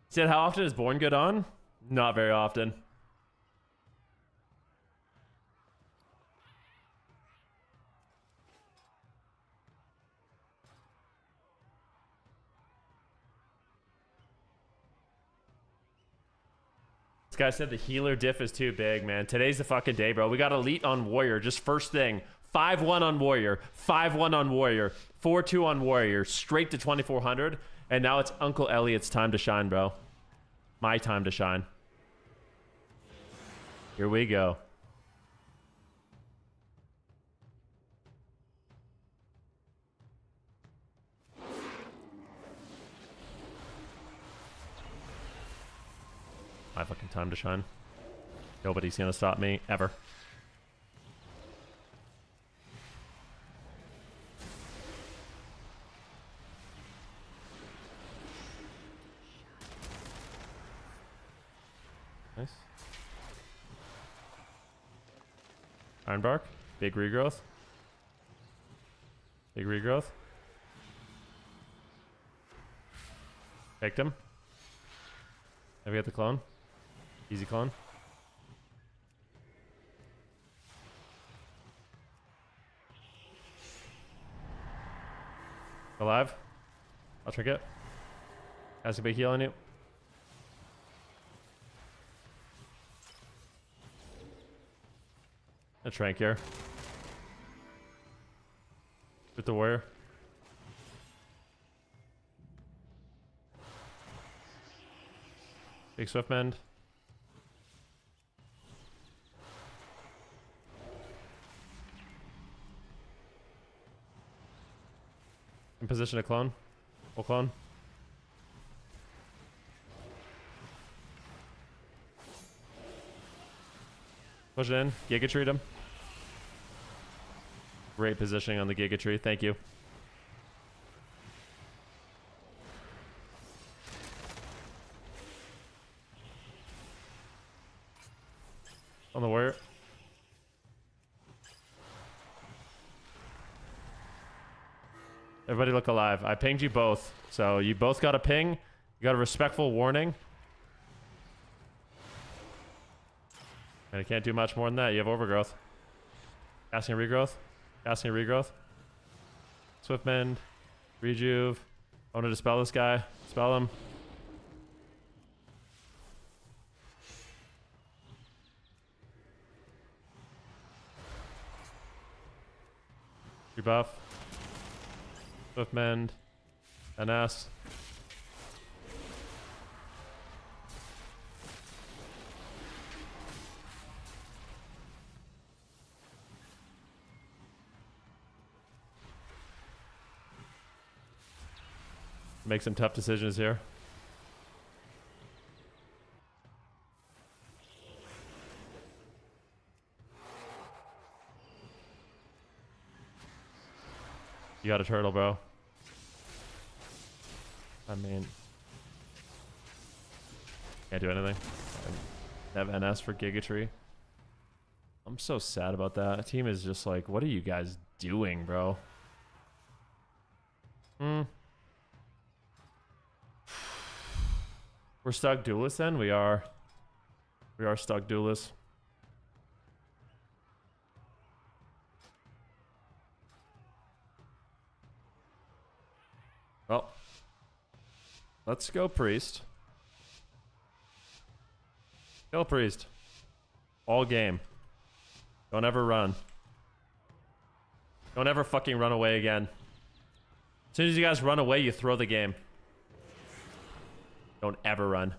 Said, how often is Born Good on? Not very often. This guy said the healer diff is too big, man. Today's the fucking day, bro. We got elite on warrior. Just first thing. 5-1 on warrior. 5-1 on warrior. 4-2 on warrior. Straight to 2400. And now it's Uncle Elliot's time to shine, bro. My time to shine. Here we go. My fucking time to shine. Nobody's gonna stop me, ever. Nice. Ironbark. Big regrowth. Big regrowth. Picked him. Have we got the clone? Easy clone. Alive. I'll trick it. Has a big heal on you. A trank here. With the warrior. Big swift mend. In position to clone. We'll clone. Push it in. Giga treat him. Great positioning on the Giga tree. Thank you. On the warrior. Everybody look alive. I pinged you both. So you both got a ping. You got a respectful warning. And I can't do much more than that. You have overgrowth. Casting a regrowth. Casting a regrowth. Swift mend. Rejuve. I want to dispel this guy. Spell him. Rebuff. Swift mend. NS. Make some tough decisions here. You got a turtle, bro. I mean, can't do anything. I have NS for Gigatree. I'm so sad about that. The team is just like, what are you guys doing, bro? We're stuck duelists then? We are stuck duelists. Well, let's go priest. Kill priest. All game. Don't ever run. Don't ever fucking run away again. As soon as you guys run away, you throw the game. Don't ever run.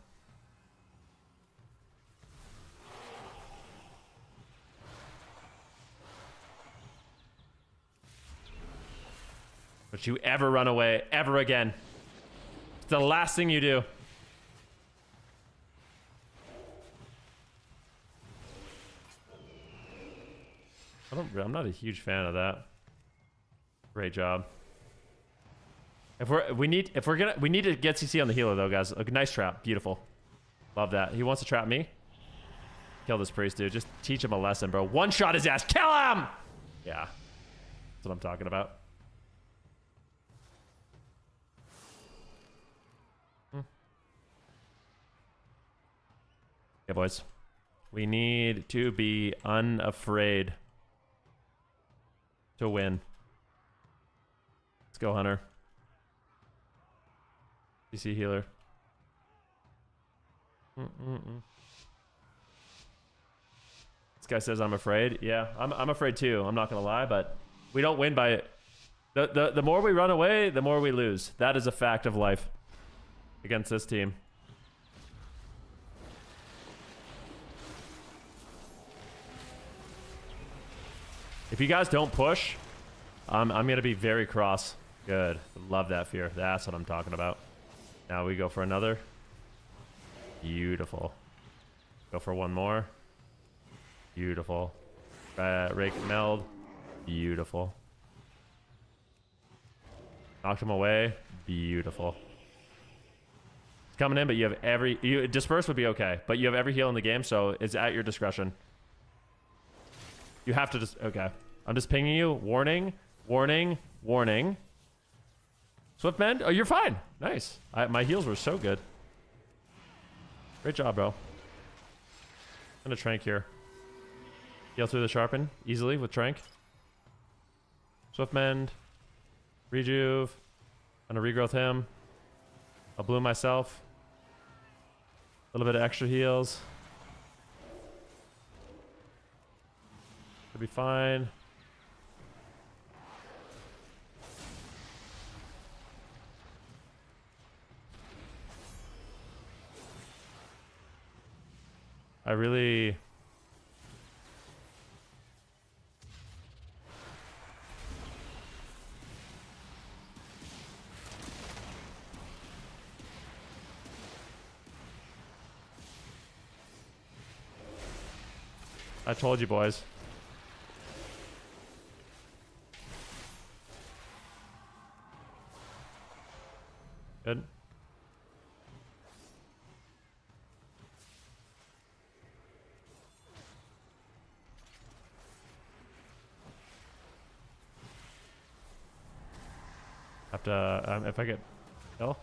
Don't you ever run away, ever again. It's the last thing you do. I'm not a huge fan of that. Great job. We need to get CC on the healer though, guys. A nice trap. Beautiful. Love that. He wants to trap me. Kill this priest, dude. Just teach him a lesson, bro. One shot his ass. Kill him! Yeah. That's what I'm talking about. Yeah, boys. We need to be unafraid to win. Let's go, Hunter. CC healer. This guy says I'm afraid. Yeah, I'm afraid too. I'm not gonna lie, but we don't win by it. The more we run away, the more we lose. That is a fact of life against this team. If you guys don't push, I'm gonna be very cross. Good. Love that fear. That's what I'm talking about. Now we go for another. Beautiful. Go for one more. Beautiful. Rake meld. Beautiful. Knocked him away. Beautiful. It's coming in, but you have every... disperse would be okay, but you have every heal in the game, so it's at your discretion. You have to just... Okay. I'm just pinging you. Warning. Warning. Warning. Swift mend? Oh, you're fine. Nice. My heals were so good. Great job, bro. I'm gonna trank here. Heal through the sharpen easily with trank. Swift mend. Rejuve. I'm gonna regrowth him. I'll bloom myself. A little bit of extra heals. Should be fine. I really... I told you, boys. Good. Have to, if I get kill,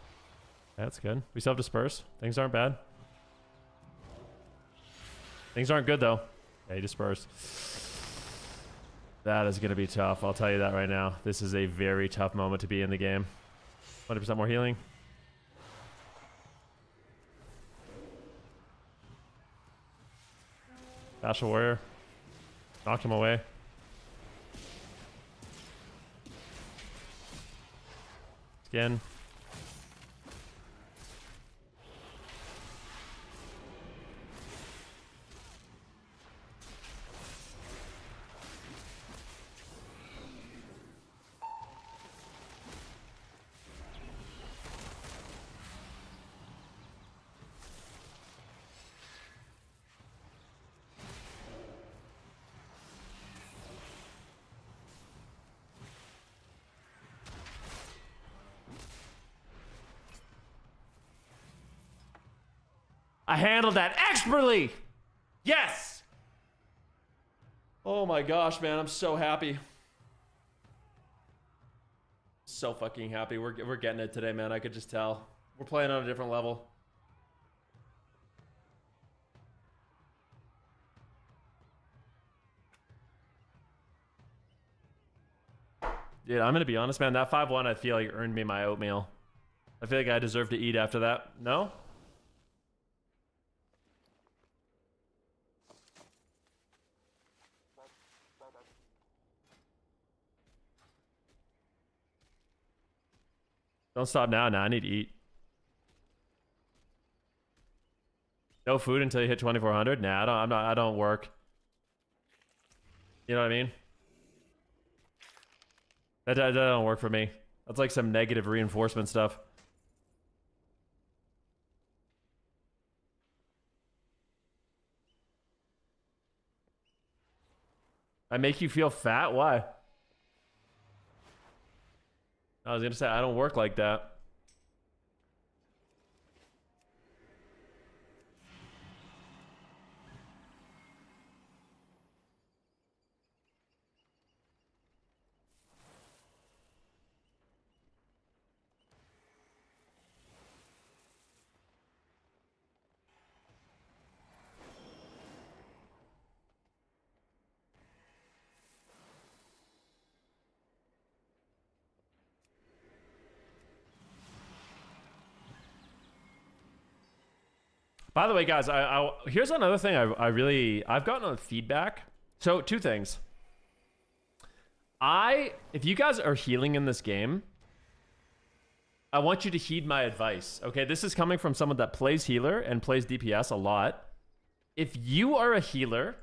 that's good. We still have disperse. Things aren't bad. Things aren't good though. Yeah, he dispersed. That is going to be tough. I'll tell you that right now. This is a very tough moment to be in the game. 20% more healing. Bashful Warrior. Knocked him away. Skin. I handled that expertly. Yes. Oh my gosh, man. I'm so happy. So fucking happy. We're getting it today, man. I could just tell. We're playing on a different level. Dude, I'm going to be honest, man. That 5-1, I feel like earned me my oatmeal. I feel like I deserve to eat after that. No? Don't stop now. Nah, I need to eat. No food until you hit 2400. Nah, I don't work. You know what I mean? That don't work for me. That's like some negative reinforcement stuff. I make you feel fat? Why? I was gonna say, I don't work like that. By the way, guys, here's another thing I've gotten feedback. So two things. If you guys are healing in this game, I want you to heed my advice. Okay, this is coming from someone that plays healer and plays DPS a lot. If you are a healer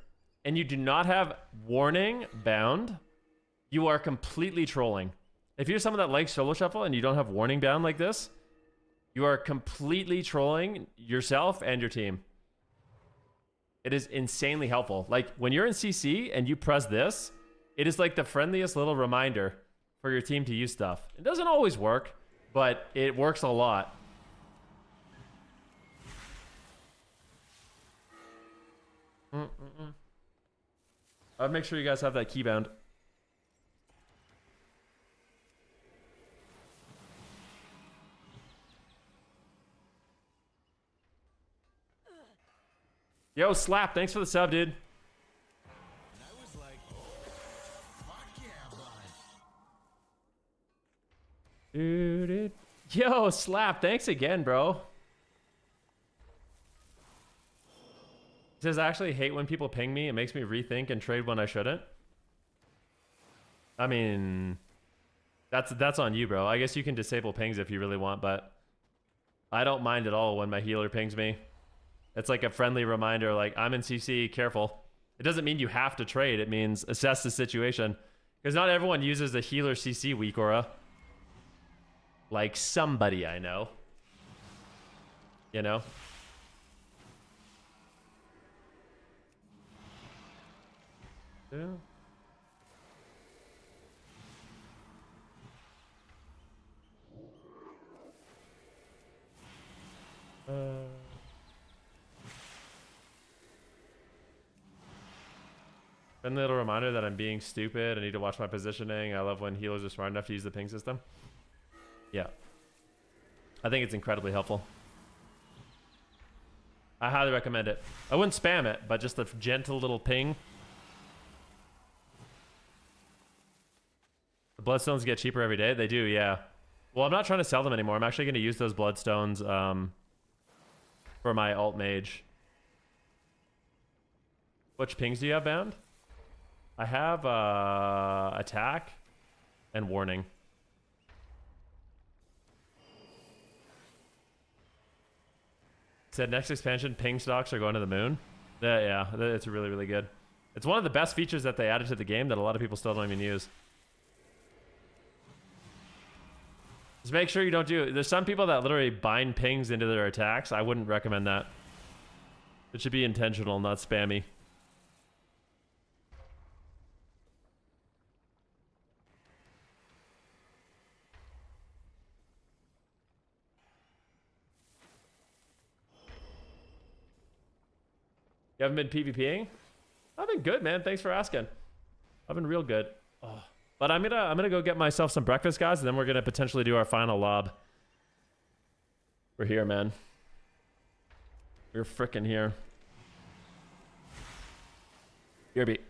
and you do not have warning bound, you are completely trolling. If you're someone that likes solo shuffle and you don't have warning bound like this, you are completely trolling yourself and your team. It is insanely helpful. Like when you're in CC and you press this, it is like the friendliest little reminder for your team to use stuff. It doesn't always work, but it works a lot. I'd make sure you guys have that keybound. Yo, Slap, thanks for the sub, dude. Dude. Yo, Slap, thanks again, bro. He says, I actually hate when people ping me. It makes me rethink and trade when I shouldn't. I mean, that's on you, bro. I guess you can disable pings if you really want, but I don't mind at all when my healer pings me. It's like a friendly reminder, like, I'm in CC, careful. It doesn't mean you have to trade. It means assess the situation. Because not everyone uses a healer CC weak aura. Like somebody I know. You know? Yeah. And a little reminder that I'm being stupid. I need to watch my positioning. I love when healers are smart enough to use the ping system. Yeah. I think it's incredibly helpful. I highly recommend it. I wouldn't spam it, but just a gentle little ping. The bloodstones get cheaper every day. They do, yeah. Well, I'm not trying to sell them anymore. I'm actually going to use those bloodstones for my alt mage. Which pings do you have bound? I have attack and warning. Said next expansion, ping stocks are going to the moon. Yeah, it's really, really good. It's one of the best features that they added to the game that a lot of people still don't even use. Just make sure you don't do it. There's some people that literally bind pings into their attacks. I wouldn't recommend that. It should be intentional, not spammy. You haven't been PvPing? I've been good, man. Thanks for asking. I've been real good. Oh. But I'm gonna go get myself some breakfast, guys, and then we're gonna potentially do our final lob. We're here, man. We're frickin' here. Here, beat.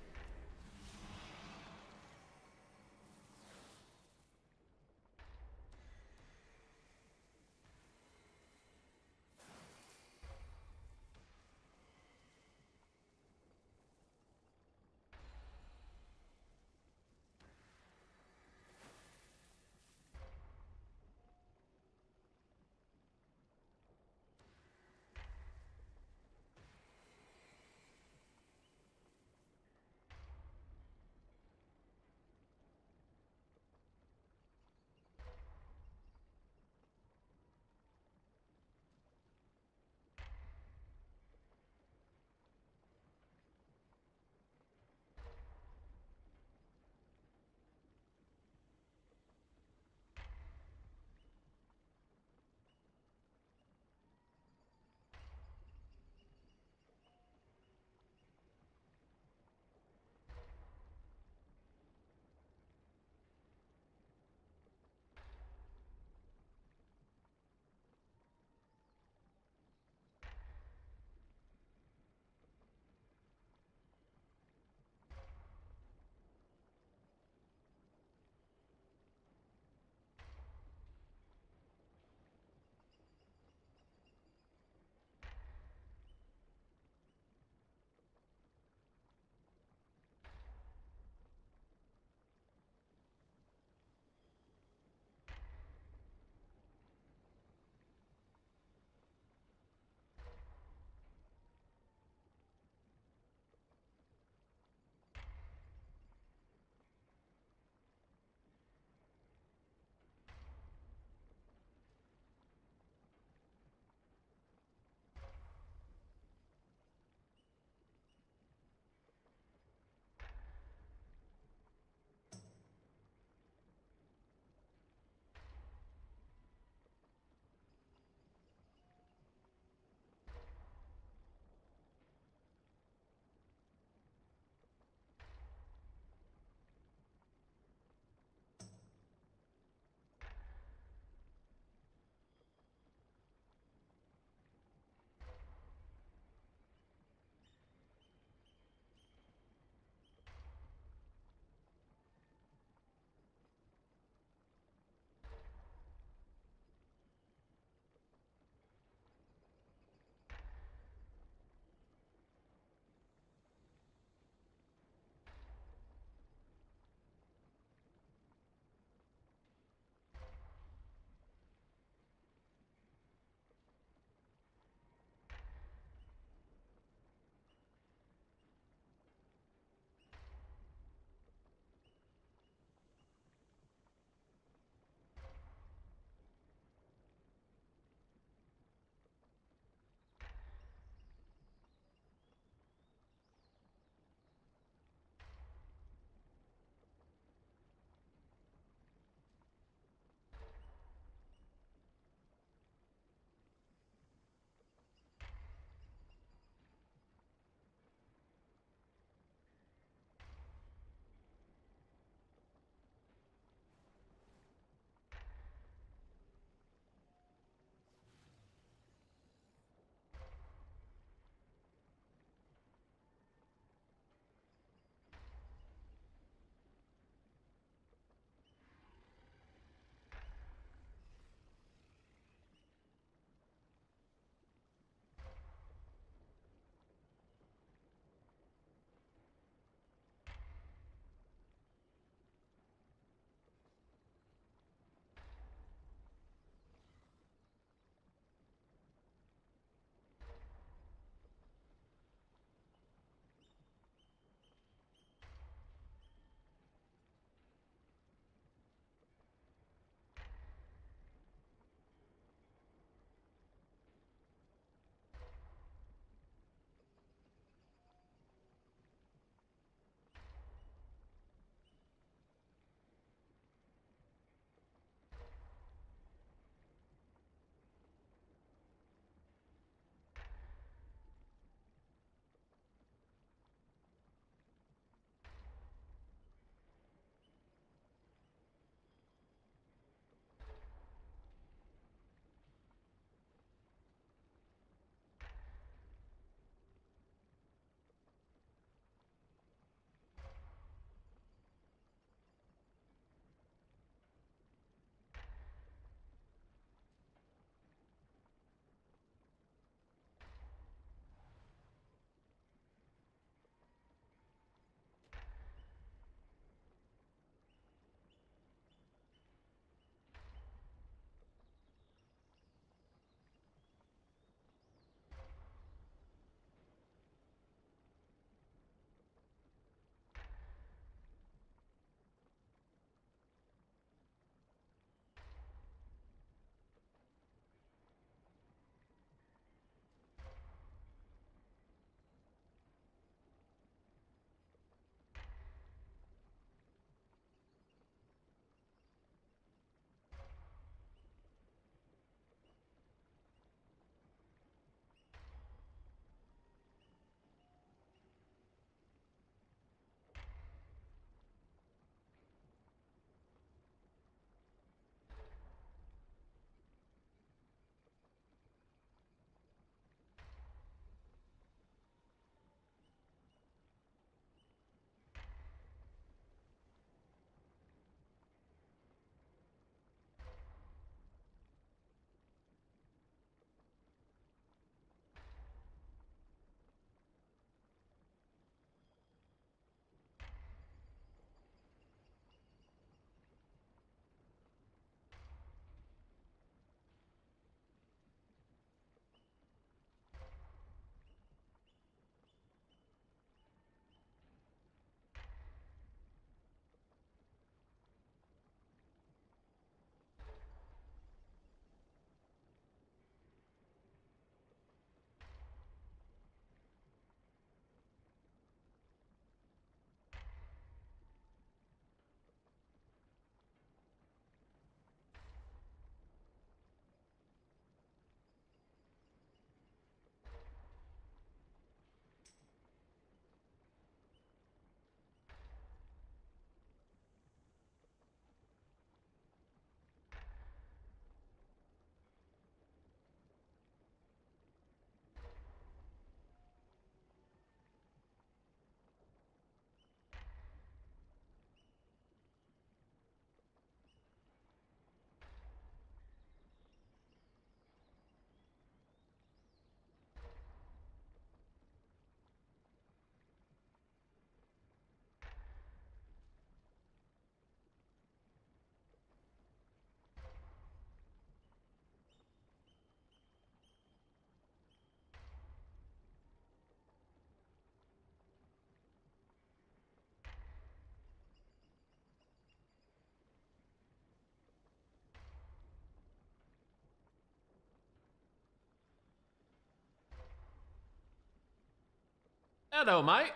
Hello, mate.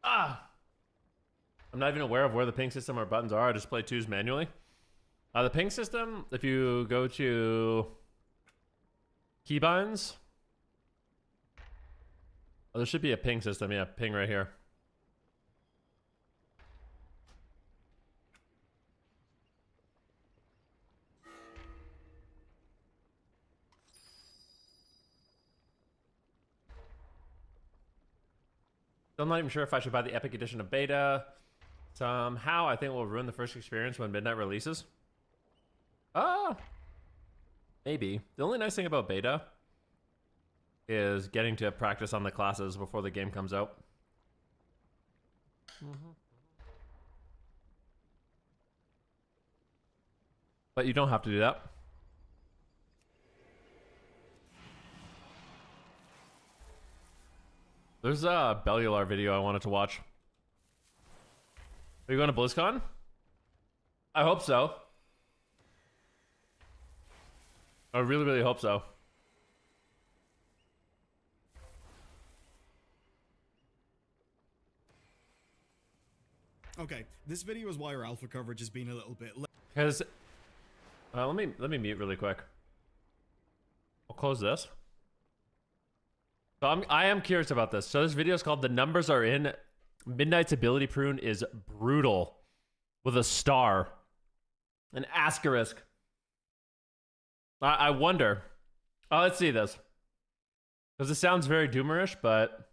Ah. I'm not even aware of where the ping system or buttons are. I just play twos manually. The ping system, if you go to keybinds, there should be a ping system. Yeah, ping right here. I'm not even sure if I should buy the Epic Edition of Beta. Somehow, I think it will ruin the first experience when Midnight releases. Maybe. The only nice thing about Beta is getting to practice on the classes before the game comes out. But you don't have to do that. There's a Bellular video I wanted to watch. Are you going to BlizzCon? I hope so. I really, really hope so. Okay, this video is why our alpha coverage has been a little bit Because, let me mute really quick. I'll close this. So I am curious about this. So this video is called "The Numbers Are In." Midnight's ability prune is brutal, with a star, an asterisk. I wonder. Oh, let's see this, because it sounds very doomerish, but.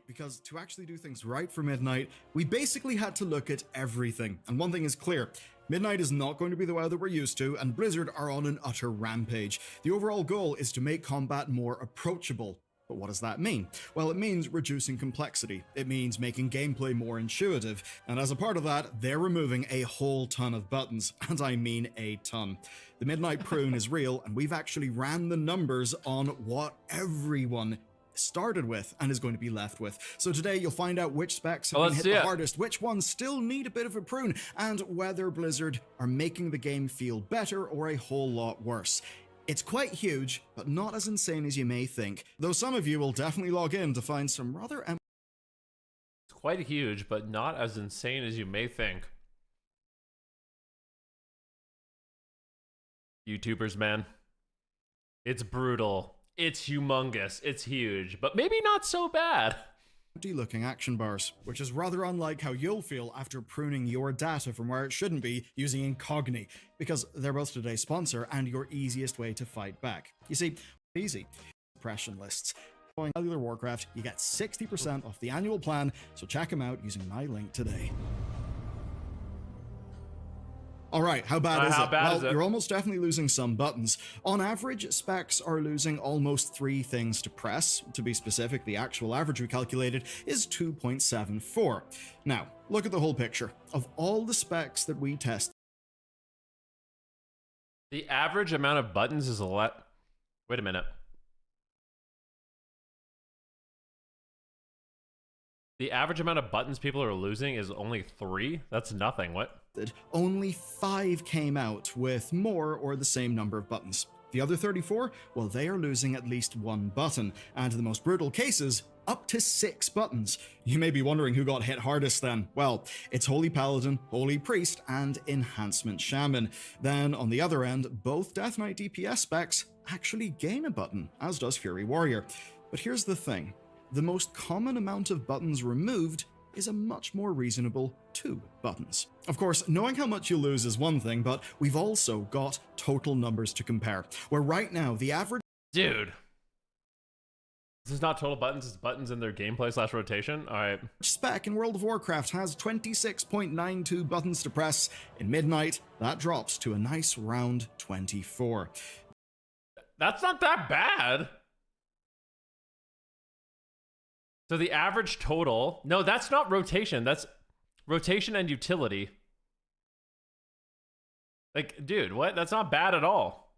Because to actually do things right for Midnight, we basically had to look at everything. And one thing is clear, Midnight is not going to be the WoW that we're used to, and Blizzard are on an utter rampage. The overall goal is to make combat more approachable. But what does that mean? Well, it means reducing complexity. It means making gameplay more intuitive. And as a part of that, they're removing a whole ton of buttons. And I mean a ton. The Midnight Prune is real, and we've actually ran the numbers on what everyone started with and is going to be left with. So today you'll find out which specs have been hit the hardest, which ones still need a bit of a prune, and whether Blizzard are making the game feel better or a whole lot worse. It's quite huge, but not as insane as you may think, though some of you will definitely log in to find some rather It's quite huge, but not as insane as you may think. YouTubers, man. It's brutal. It's humongous, it's huge, but maybe not so bad. Empty-looking action bars, which is rather unlike how you'll feel after pruning your data from where it shouldn't be using Incogni, because they're both today's sponsor and your easiest way to fight back. You see, easy. Suppression lists. Going Cellular Warcraft, you get 60% off the annual plan, so check them out using my link today. Alright, how bad is it? Well, you're almost definitely losing some buttons. On average, specs are losing almost 3 things to press. To be specific, the actual average we calculated is 2.74. Now, look at the whole picture. Of all the specs that we tested, the average amount of buttons is a lot. Wait a minute. The average amount of buttons people are losing is only 3? That's nothing. What? Only 5 came out with more or the same number of buttons. The other 34, well, they are losing at least 1 button, and in the most brutal cases, up to 6 buttons. You may be wondering who got hit hardest then. Well, it's Holy Paladin, Holy Priest, and Enhancement Shaman. Then, on the other end, both Death Knight DPS specs actually gain a button, as does Fury Warrior. But here's the thing. The most common amount of buttons removed is a much more reasonable 2 buttons. Of course, knowing how much you lose is one thing, but we've also got total numbers to compare, where right now the average— Dude. This is not total buttons, it's buttons in their gameplay / rotation? Alright. Spec in World of Warcraft has 26.92 buttons to press. In Midnight, that drops to a nice round 24. That's not that bad. So the average total, no, that's not rotation. That's rotation and utility. Like, dude, what? That's not bad at all.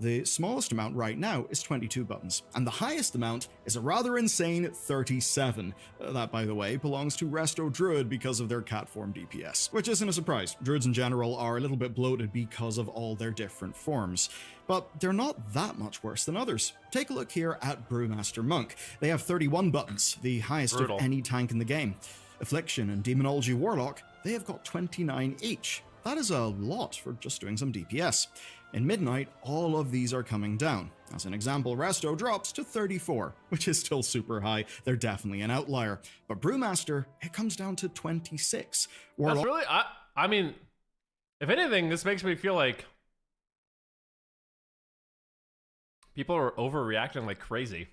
The smallest amount right now is 22 buttons, and the highest amount is a rather insane 37. That, by the way, belongs to RDRUID because of their cat form DPS, which isn't a surprise. Druids in general are a little bit bloated because of all their different forms, but they're not that much worse than others. Take a look here at Brewmaster Monk. They have 31 buttons, the highest Brutal. of any tank in the game. Affliction and Demonology Warlock, they have got 29 each. That is a lot for just doing some DPS. In Midnight, all of these are coming down. As an example, Resto drops to 34, which is still super high. They're definitely an outlier. But Brewmaster, it comes down to 26. That's really, I mean, if anything, this makes me feel like people are overreacting like crazy.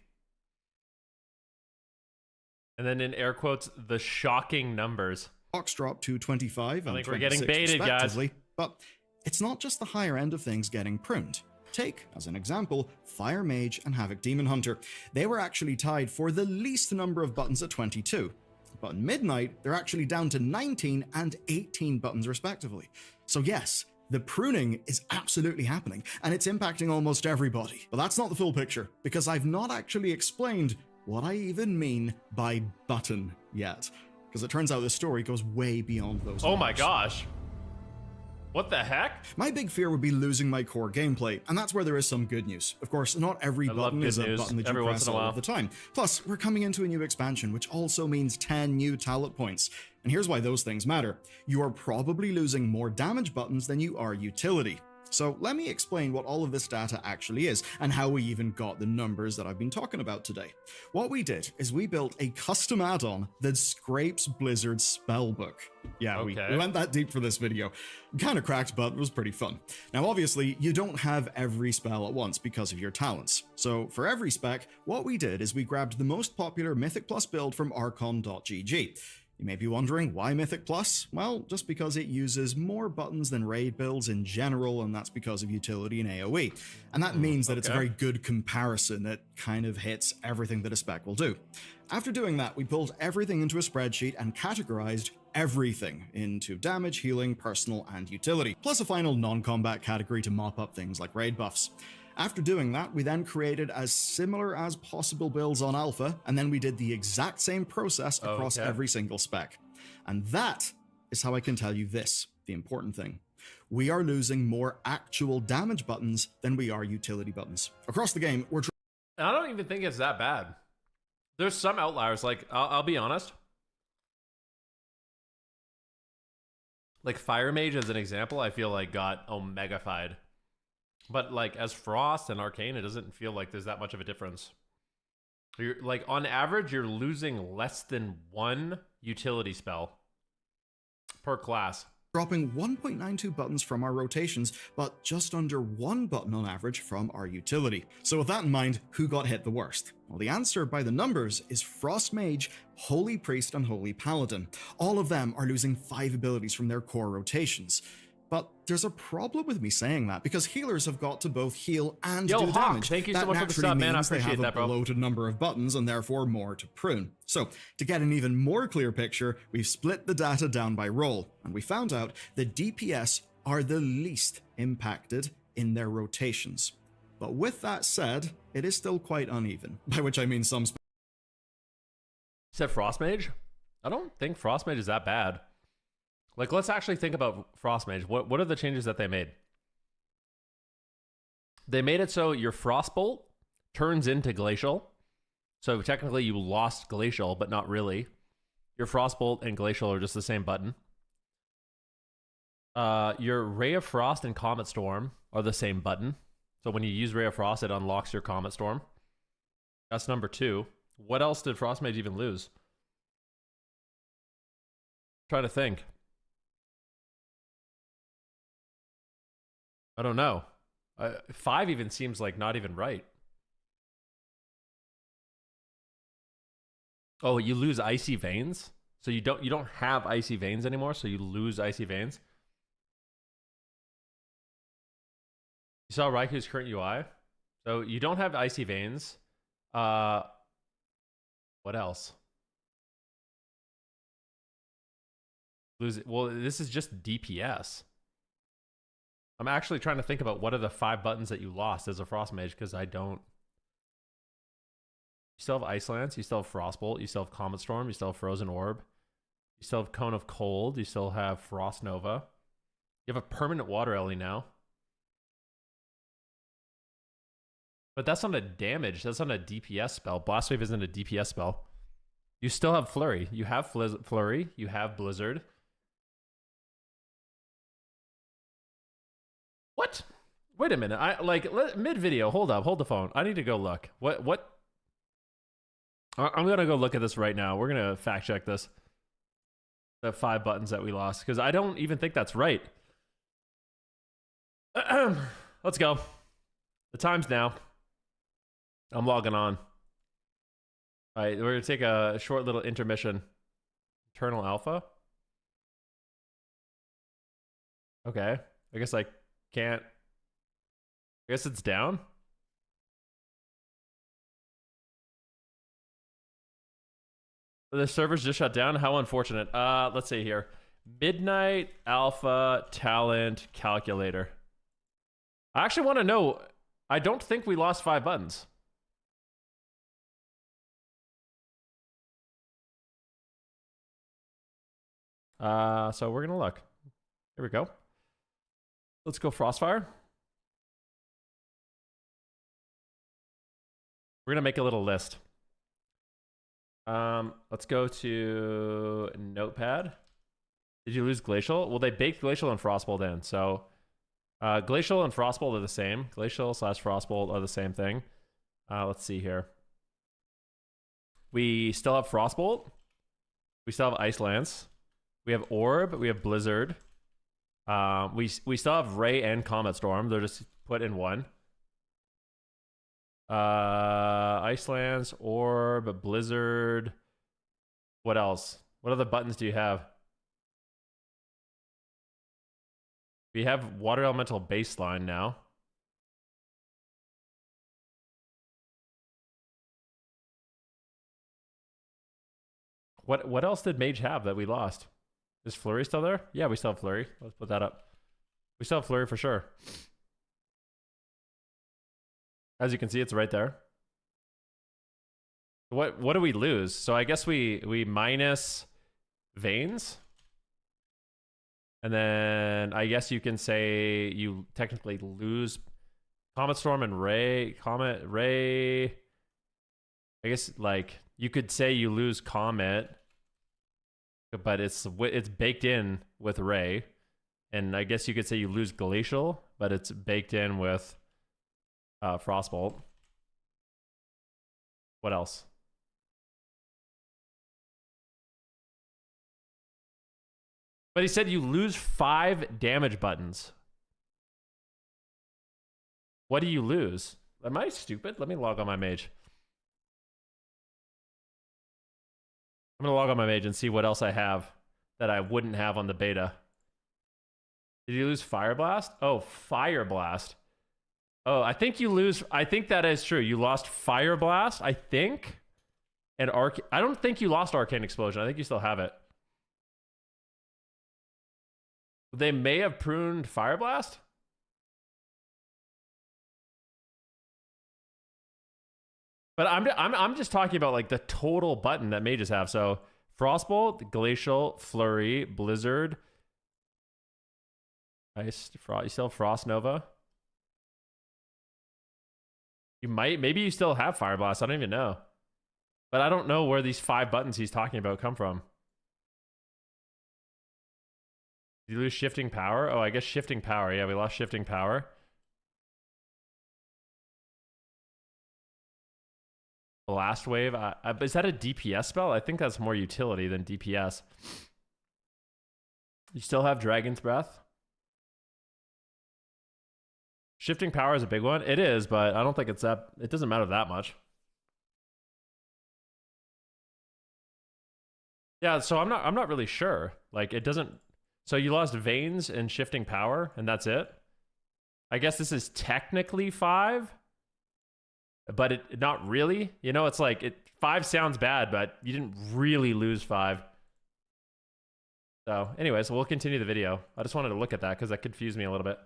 And then in air quotes, the shocking numbers. Warlocks drop to 25 and I think 26 we're getting baited, guys. But it's not just the higher end of things getting pruned. Take, as an example, Fire Mage and Havoc Demon Hunter. They were actually tied for the least number of buttons at 22. But in Midnight, they're actually down to 19 and 18 buttons respectively. So yes, the pruning is absolutely happening, and it's impacting almost everybody. But that's not the full picture, because I've not actually explained what I even mean by button yet. Because it turns out this story goes way beyond those Oh my numbers. gosh. What the heck? My big fear would be losing my core gameplay, and that's where there is some good news. Of course, not every button is a button that you press all of the time. Plus, we're coming into a new expansion, which also means 10 new talent points. And here's why those things matter. You are probably losing more damage buttons than you are utility. So let me explain what all of this data actually is, and how we even got the numbers that I've been talking about today. What we did is we built a custom add-on that scrapes Blizzard's spellbook. Yeah, we went that deep for this video. Kind of cracked, but it was pretty fun. Now, obviously, you don't have every spell at once because of your talents. So for every spec, what we did is we grabbed the most popular Mythic Plus build from Archon.gg. You may be wondering, why Mythic Plus? Well, just because it uses more buttons than raid builds in general, and that's because of utility and AoE. And that means that it's a very good comparison. It kind of hits everything that a spec will do. After doing that, we pulled everything into a spreadsheet and categorized everything into damage, healing, personal, and utility, plus a final non-combat category to mop up things like raid buffs. After doing that, we then created as similar as possible builds on Alpha, and then we did the exact same process across every single spec. And that is how I can tell you this, the important thing. We are losing more actual damage buttons than we are utility buttons. Across the game, we're I don't even think it's that bad. There's some outliers, like, I'll be honest. Like Fire Mage as an example, I feel like got Omega-fied. But like as Frost and Arcane, it doesn't feel like there's that much of a difference. You're, like on average, you're losing less than one utility spell per class. dropping 1.92 buttons from our rotations, but just under 1 button on average from our utility. So with that in mind, who got hit the worst? Well, the answer by the numbers is Frost Mage, Holy Priest, and Holy Paladin. All of them are losing 5 abilities from their core rotations. But there's a problem with me saying that, because healers have got to both heal and do Hawk, damage. thank you that so much for the naturally sub, man. I means they appreciate have that, a bro. bloated number of buttons and therefore more to prune. So, to get an even more clear picture, we've split the data down by role, and we found out that DPS are the least impacted in their rotations. But with that said, it is still quite uneven, by which I mean some Said Frost Mage? I don't think Frost Mage is that bad. Like, let's actually think about Frost Mage. What are the changes that they made? They made it so your Frostbolt turns into Glacial. So technically you lost Glacial, but not really. Your Frostbolt and Glacial are just the same button. Your Ray of Frost and Comet Storm are the same button. So when you use Ray of Frost, it unlocks your Comet Storm. That's number 2. What else did Frost Mage even lose? Try to think. I don't know. 5 even seems like not even right. Oh, you lose Icy Veins? So you don't have Icy Veins anymore, so you lose Icy Veins. You saw Raiku's current UI? So you don't have Icy Veins. What else? Lose it. Well, this is just DPS. I'm actually trying to think about what are the 5 buttons that you lost as a Frost Mage, because I don't. You still have Ice Lance, you still have Frostbolt, you still have Comet Storm, you still have Frozen Orb, you still have Cone of Cold, you still have Frost Nova. You have a permanent Water Ellie now. But that's not a damage, that's not a DPS spell. Blast Wave isn't a DPS spell. You still have Flurry. You have Flurry, you have Blizzard. What? Wait a minute. Mid-video, hold the phone. I need to go look. What? I'm going to go look at this right now. We're going to fact check this. The 5 buttons that we lost, because I don't even think that's right. Let's go. The time's now. I'm logging on. All right, we're going to take a short little intermission. Eternal Alpha? Okay. I guess I can't. I guess it's down. The servers just shut down. How unfortunate. Let's see here. Midnight Alpha Talent Calculator. I actually want to know. I don't think we lost 5 buttons. So we're gonna look. Here we go. Let's go Frostfire. We're gonna make a little list. Let's go to Notepad. Did you lose Glacial? Well, they baked Glacial and Frostbolt in, so Glacial and Frostbolt are the same. Glacial / Frostbolt are the same thing. Let's see here. We still have Frostbolt. We still have Ice Lance. We have Orb. We have Blizzard. We still have Ray and Comet Storm. They're just put in one. Ice Lance, Orb, Blizzard. What else? What other buttons do you have? We have Water Elemental Baseline now. What else did Mage have that we lost? Is Flurry still there? Yeah, we still have Flurry. Let's put that up. We still have Flurry for sure. As you can see, it's right there. What do we lose? So I guess we minus Veins. And then I guess you can say you technically lose Comet Storm and Ray. Comet, Ray. I guess like you could say you lose Comet, but it's baked in with Ray. And I guess you could say you lose Glacial, but it's baked in with Frostbolt. What else? But he said you lose 5 damage buttons. What do you lose? Am I stupid? Let me log on my Mage. I'm going to log on my Mage and see what else I have that I wouldn't have on the beta. Did you lose Fire Blast? Oh, Fire Blast. Oh, I think you lose. I think that is true. You lost Fire Blast, I think. And I don't think you lost Arcane Explosion. I think you still have it. They may have pruned Fire Blast. But I'm just talking about like the total button that mages have. So Frostbolt, Glacial, Flurry, Blizzard, Ice, you still have Frost Nova. Maybe you still have Fire Blast. I don't even know. But I don't know where these 5 buttons he's talking about come from. Did you lose Shifting Power? Oh, I guess Shifting Power. Yeah, we lost Shifting Power. Blast Wave. Is that a DPS spell? I think that's more utility than DPS. You still have Dragon's Breath. Shifting Power is a big one. It is, but I don't think it's that. It doesn't matter that much. Yeah, so I'm not really sure. Like it doesn't. So you lost Veins and Shifting Power, and that's it. I guess this is technically 5, but it not really. You know, it's like 5 sounds bad, but you didn't really lose 5. So, anyways, we'll continue the video. I just wanted to look at that because that confused me a little bit.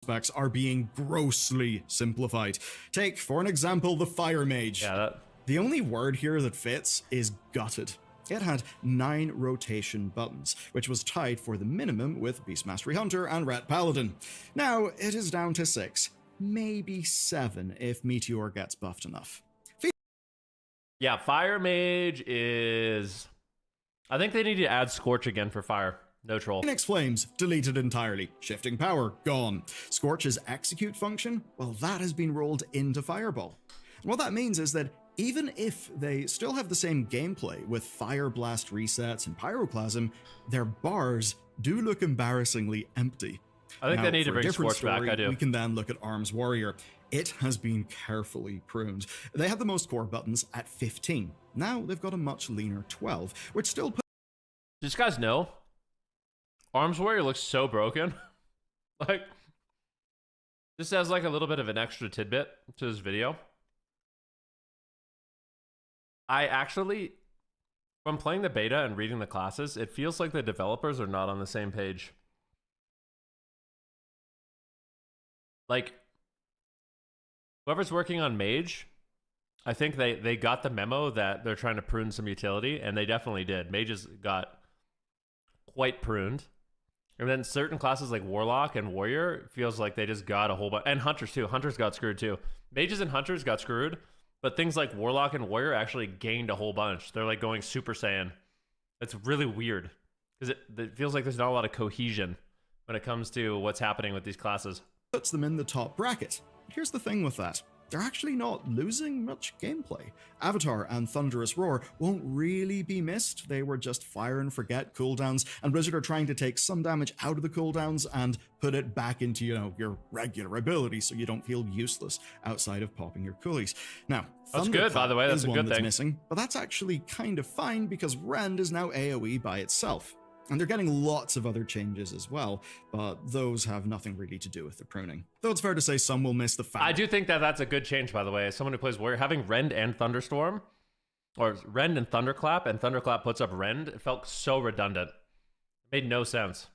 specs are being grossly simplified. Take, for an example, the Fire Mage. Yeah, The only word here that fits is gutted. It had 9 rotation buttons, which was tied for the minimum with Beast Mastery Hunter and Ret Paladin. Now, it is down to 6, maybe 7 if Meteor gets buffed enough. yeah, Fire Mage is... I think they need to add Scorch again for Fire. No troll. Phoenix Flames, deleted entirely. Shifting Power, gone. Scorch's execute function, well, that has been rolled into Fireball. And what that means is that even if they still have the same gameplay with Fire Blast resets and Pyroclasm, their bars do look embarrassingly empty. I think Now, they need to for a bring different Scorch back, story, I do. We can then look at Arms Warrior. It has been carefully pruned. They had the most core buttons at 15. Now they've got a much leaner 12, which still puts These guys know Arms Warrior looks so broken. Like, this has like a little bit of an extra tidbit to this video. I actually, from playing the beta and reading the classes, it feels like the developers are not on the same page. Like, whoever's working on Mage, I think they got the memo that they're trying to prune some utility, and they definitely did. Mages got quite pruned. And then certain classes like Warlock and Warrior feels like they just got a whole bunch. And Hunters too. Hunters got screwed too. Mages and Hunters got screwed. But things like Warlock and Warrior actually gained a whole bunch. They're like going Super Saiyan. It's really weird. Because it feels like there's not a lot of cohesion when it comes to what's happening with these classes. puts them in the top bracket. Here's the thing with that. They're actually not losing much gameplay. Avatar and Thunderous Roar won't really be missed. They were just fire and forget cooldowns, and Blizzard are trying to take some damage out of the cooldowns and put it back into, your regular ability so you don't feel useless outside of popping your coolies. Now, That's good, by the way. That's is a one good that's thing. missing, but that's actually kind of fine because Rend is now AoE by itself. And they're getting lots of other changes as well, but those have nothing really to do with the pruning. Though it's fair to say some will miss the fact. I do think that that's a good change, by the way. As someone who plays Warrior, having Rend and Thunderstorm, or Rend and Thunderclap, and Thunderclap puts up Rend, it felt so redundant. It made no sense.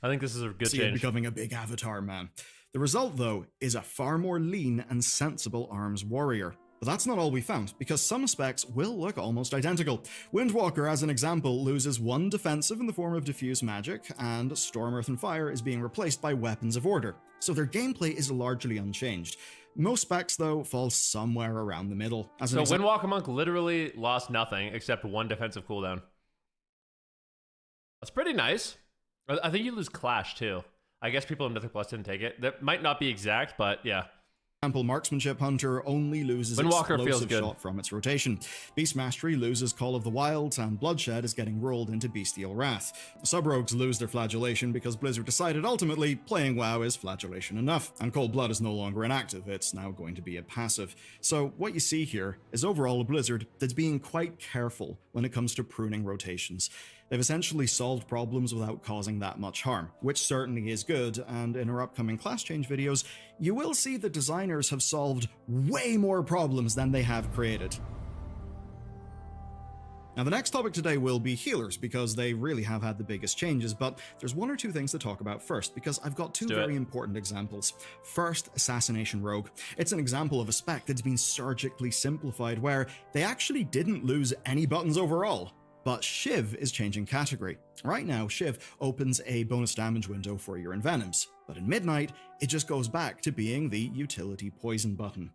I think this is a good See it change. becoming a big Avatar man. The result, though, is a far more lean and sensible Arms Warrior. But that's not all we found, because some specs will look almost identical. Windwalker, as an example, loses one defensive in the form of Diffuse Magic, and Storm, Earth, and Fire is being replaced by Weapons of Order, so their gameplay is largely unchanged. Most specs, though, fall somewhere around the middle. So Windwalker Monk literally lost nothing except one defensive cooldown. That's pretty nice. I think you lose Clash, too. I guess people in Mythic Plus didn't take it. That might not be exact, but yeah. Example, Marksmanship Hunter only loses Windwalker feels explosive good. shot from its rotation. Beast Mastery loses Call of the Wild, and Bloodshed is getting rolled into Bestial Wrath. Sub-Rogues lose their Flagellation because Blizzard decided ultimately playing WoW is Flagellation enough, and Cold Blood is no longer inactive, it's now going to be a passive. So what you see here is overall a Blizzard that's being quite careful when it comes to pruning rotations. They've essentially solved problems without causing that much harm, which certainly is good, and in our upcoming class change videos, you will see that designers have solved way more problems than they have created. Now, the next topic today will be healers, because they really have had the biggest changes, but there's one or two things to talk about first, because I've got two very important examples. First, Assassination Rogue. It's an example of a spec that's been surgically simplified, where they actually didn't lose any buttons overall. But Shiv is changing category. Right now, Shiv opens a bonus damage window for your Envenoms, but in Midnight, it just goes back to being the utility poison button.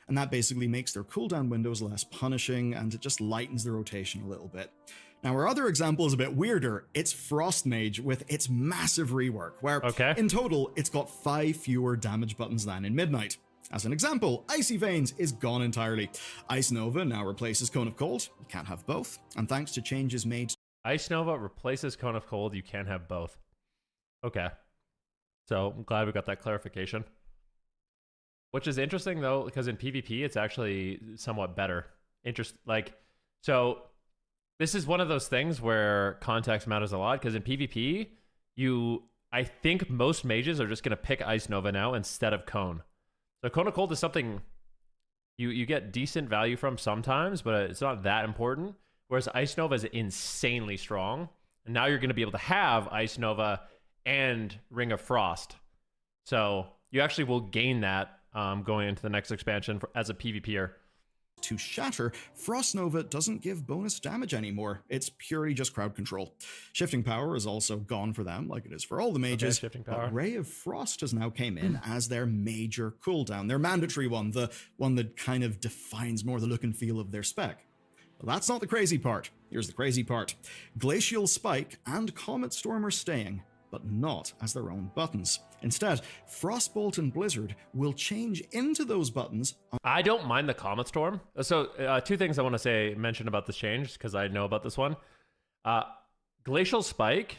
And that basically makes their cooldown windows less punishing, and it just lightens the rotation a little bit. Now, our other example is a bit weirder. It's Frost Mage with its massive rework, where in total, it's got 5 fewer damage buttons than in Midnight. As an example, Icy Veins is gone entirely. Ice Nova now replaces Cone of Cold. You can't have both. And thanks to changes made... Ice Nova replaces Cone of Cold. You can't have both. Okay. So I'm glad we got that clarification. Which is interesting, though, because in PvP, it's actually somewhat better. So this is one of those things where context matters a lot, because in PvP, I think most mages are just going to pick Ice Nova now instead of Cone. So Cone of Cold is something you get decent value from sometimes, but it's not that important. Whereas Ice Nova is insanely strong. And now you're going to be able to have Ice Nova and Ring of Frost. So you actually will gain that going into the next expansion as a PvPer. To shatter, Frost Nova doesn't give bonus damage anymore. It's purely just crowd control. Shifting power is also gone for them, like it is for all the mages. Okay, shifting power. But Ray of Frost has now came in as their major cooldown, their mandatory one, the one that kind of defines more the look and feel of their spec. But that's not the crazy part. Here's the crazy part. Glacial Spike and Comet Storm are staying, but not as their own buttons. Instead, Frostbolt and Blizzard will change into those buttons. I don't mind the Comet Storm. So two things I want to mention about this change, because I know about this one. Glacial Spike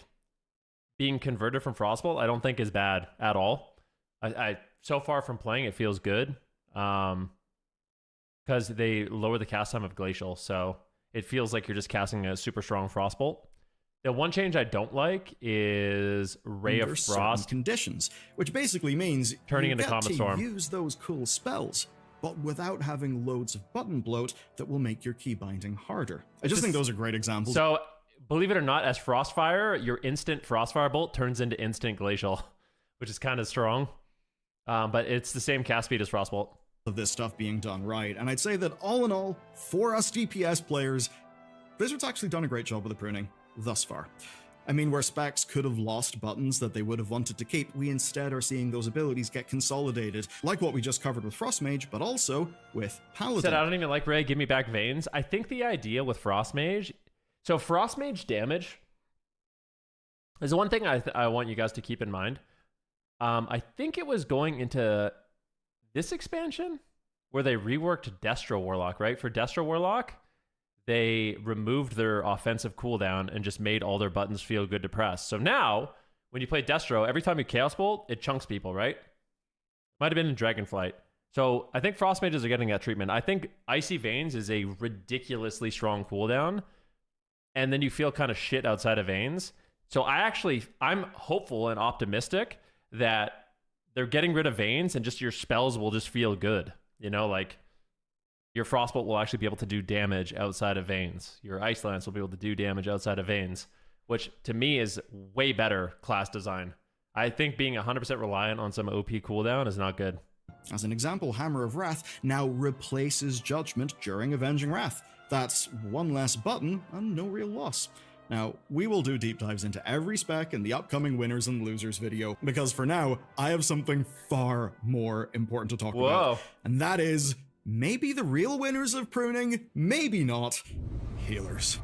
being converted from Frostbolt, I don't think is bad at all. I so far from playing, it feels good. Because they lower the cast time of Glacial, so it feels like you're just casting a super strong Frostbolt. The one change I don't like is Ray of Frost conditions, which basically means turning into get Comet to Storm. Use those cool spells, but without having loads of button bloat that will make your key binding harder. I just think those are great examples. So, believe it or not, as Frostfire, your instant Frostfire bolt turns into instant Glacial, which is kind of strong. But it's the same cast speed as Frostbolt. Of this stuff being done right, and I'd say that all in all, for us DPS players, Blizzard's actually done a great job with the pruning thus far. I mean, where specs could have lost buttons that they would have wanted to keep, we instead are seeing those abilities get consolidated, like what we just covered with Frostmage, but also with Paladin. Said I don't even like Ray, give me back Veins. I think the idea with Frostmage, so Frostmage damage is the one thing I want you guys to keep in mind. I think it was going into this expansion where they reworked Destro Warlock, right? For Destro Warlock, they removed their offensive cooldown and just made all their buttons feel good to press. So now, when you play Destro, every time you Chaos Bolt, it chunks people, right? Might have been in Dragonflight. So I think Frost Mages are getting that treatment. I think Icy Veins is a ridiculously strong cooldown, and then you feel kind of shit outside of Veins. So I'm hopeful and optimistic that they're getting rid of Veins and just your spells will just feel good. You know, like your Frostbolt will actually be able to do damage outside of Veins. Your Ice Lance will be able to do damage outside of Veins, which to me is way better class design. I think being 100% reliant on some OP cooldown is not good. As an example, Hammer of Wrath now replaces Judgment during Avenging Wrath. That's one less button and no real loss. Now, we will do deep dives into every spec in the upcoming winners and losers video, because for now, I have something far more important to talk about. And that is maybe the real winners of pruning, maybe not, healers.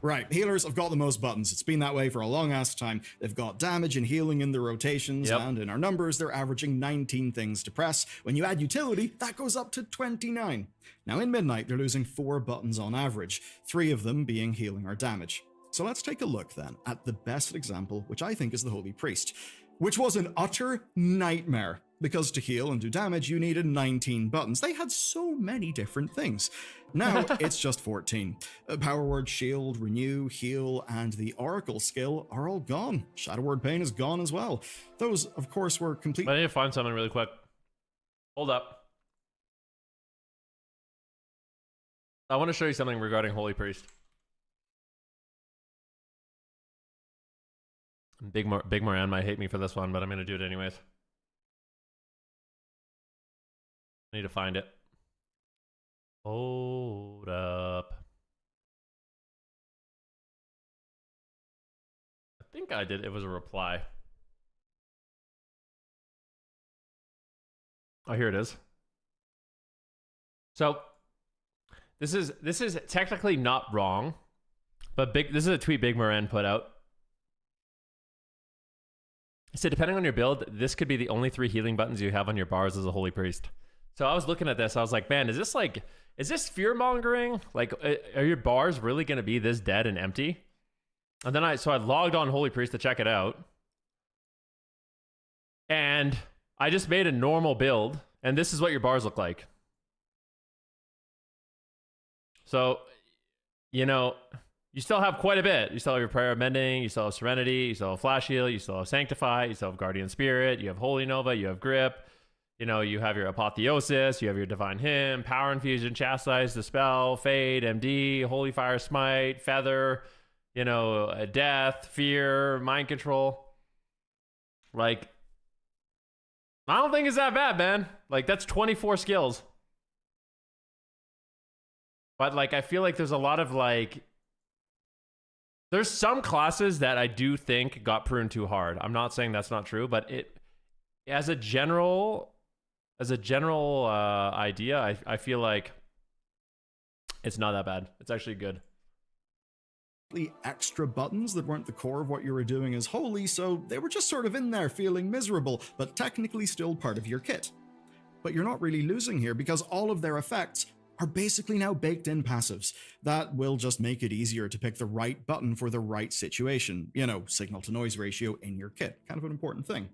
Right, healers have got the most buttons. It's been that way for a long ass time. They've got damage and healing in their rotations, and in our numbers, they're averaging 19 things to press. When you add utility, that goes up to 29. Now in Midnight, they're losing 4 buttons on average, 3 of them being healing or damage. So let's take a look then at the best example, which I think is the Holy Priest, which was an utter nightmare, because to heal and do damage, you needed 19 buttons. They had so many different things. Now, it's just 14. Power Word, Shield, Renew, Heal, and the Oracle skill are all gone. Shadow Word Pain is gone as well. Those, of course, were complete. I need to find something really quick. Hold up. I want to show you something regarding Holy Priest. Big Moran might hate me for this one, but I'm going to do it anyways. I need to find it. Hold up. I think I did. It was a reply. Oh, here it is. So this is technically not wrong, but this is a tweet Big Moran put out. He said, depending on your build, this could be the only 3 healing buttons you have on your bars as a Holy Priest. So I was looking at this, I was like, man, is this fear-mongering? Like, are your bars really going to be this dead and empty? And then I logged on Holy Priest to check it out. And I just made a normal build, and this is what your bars look like. So, you know, you still have quite a bit. You still have your Prayer of Mending, you still have Serenity, you still have Flash Heal, you still have Sanctify, you still have Guardian Spirit, you have Holy Nova, you have Grip, you know, you have your Apotheosis, you have your Divine Hymn, Power Infusion, Chastise, Dispel, Fade, MD, Holy Fire Smite, Feather, you know, Death, Fear, Mind Control. Like, I don't think it's that bad, man. Like, that's 24 skills. But, like, I feel like there's a lot of, like... There's some classes that I do think got pruned too hard. I'm not saying that's not true, but it... As a general idea, I feel like it's not that bad. It's actually good. The extra buttons that weren't the core of what you were doing as holy, so they were just sort of in there feeling miserable, but technically still part of your kit. But you're not really losing here because all of their effects are basically now baked in passives. That will just make it easier to pick the right button for the right situation. You know, signal to noise ratio in your kit. Kind of an important thing.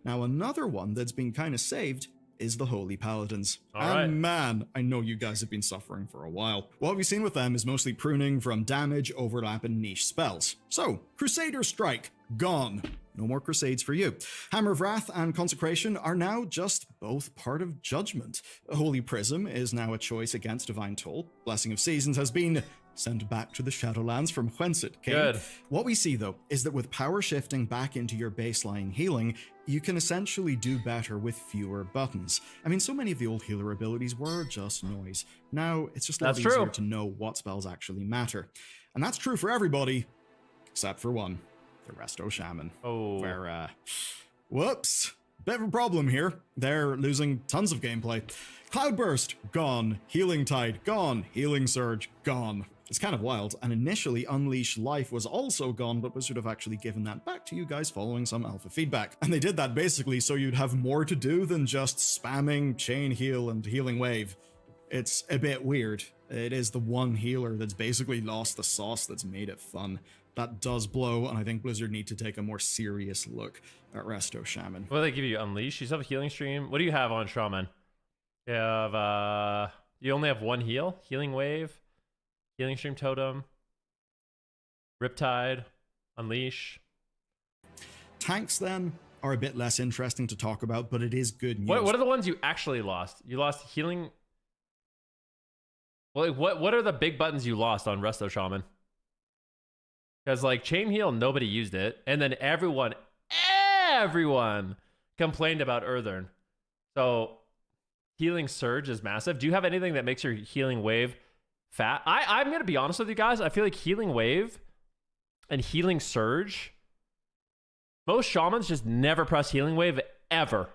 Now, another one that's been kind of saved is the Holy Paladins. And man, I know you guys have been suffering for a while. What we've seen with them is mostly pruning from damage, overlap, and niche spells. So, Crusader Strike, gone. No more Crusades for you. Hammer of Wrath and Consecration are now just both part of Judgment. Holy Prism is now a choice against Divine Toll. Blessing of Seasons has been sent back to the Shadowlands from whence it came. Good. What we see, though, is that with power shifting back into your baseline healing, you can essentially do better with fewer buttons. I mean, so many of the old healer abilities were just noise. Now, it's just a lot easier to know what spells actually matter. And that's true for everybody, except for one. The Resto Shaman. Oh. Where, whoops. Bit of a problem here. They're losing tons of gameplay. Cloudburst, gone. Healing Tide, gone. Healing Surge, gone. It's kind of wild, and initially Unleash Life was also gone, but Blizzard have actually given that back to you guys following some alpha feedback. And they did that basically so you'd have more to do than just spamming Chain Heal and Healing Wave. It's a bit weird. It is the one healer that's basically lost the sauce that's made it fun. That does blow, and I think Blizzard need to take a more serious look at Resto Shaman. What do they give you? Unleash? You still have a healing stream? What do you have on Shaman? You have, you only have one heal? Healing Wave? Healing Stream Totem? Riptide? Unleash? Tanks, then, are a bit less interesting to talk about, but it is good news. What are the ones you actually lost? You lost healing... Well, like, what are the big buttons you lost on Resto Shaman? Because, like, Chain Heal, nobody used it. And then everyone complained about Earthern. So, Healing Surge is massive. Do you have anything that makes your Healing Wave fat? I'm going to be honest with you guys. I feel like Healing Wave and Healing Surge, most Shamans just never press Healing Wave ever.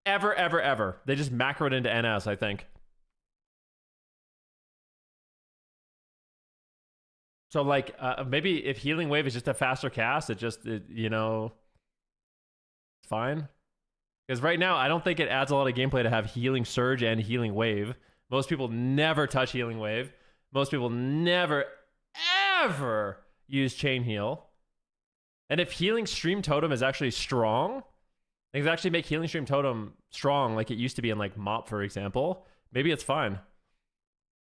Ever. They just macro it into NS, I think. So, like, maybe if Healing Wave is just a faster cast, you know, fine. Because right now, I don't think it adds a lot of gameplay to have Healing Surge and Healing Wave. Most people never touch Healing Wave. Most people never, ever use Chain Heal. And if Healing Stream Totem is actually strong, they can actually make Healing Stream Totem strong like it used to be in, like, MOP, for example. Maybe it's fine.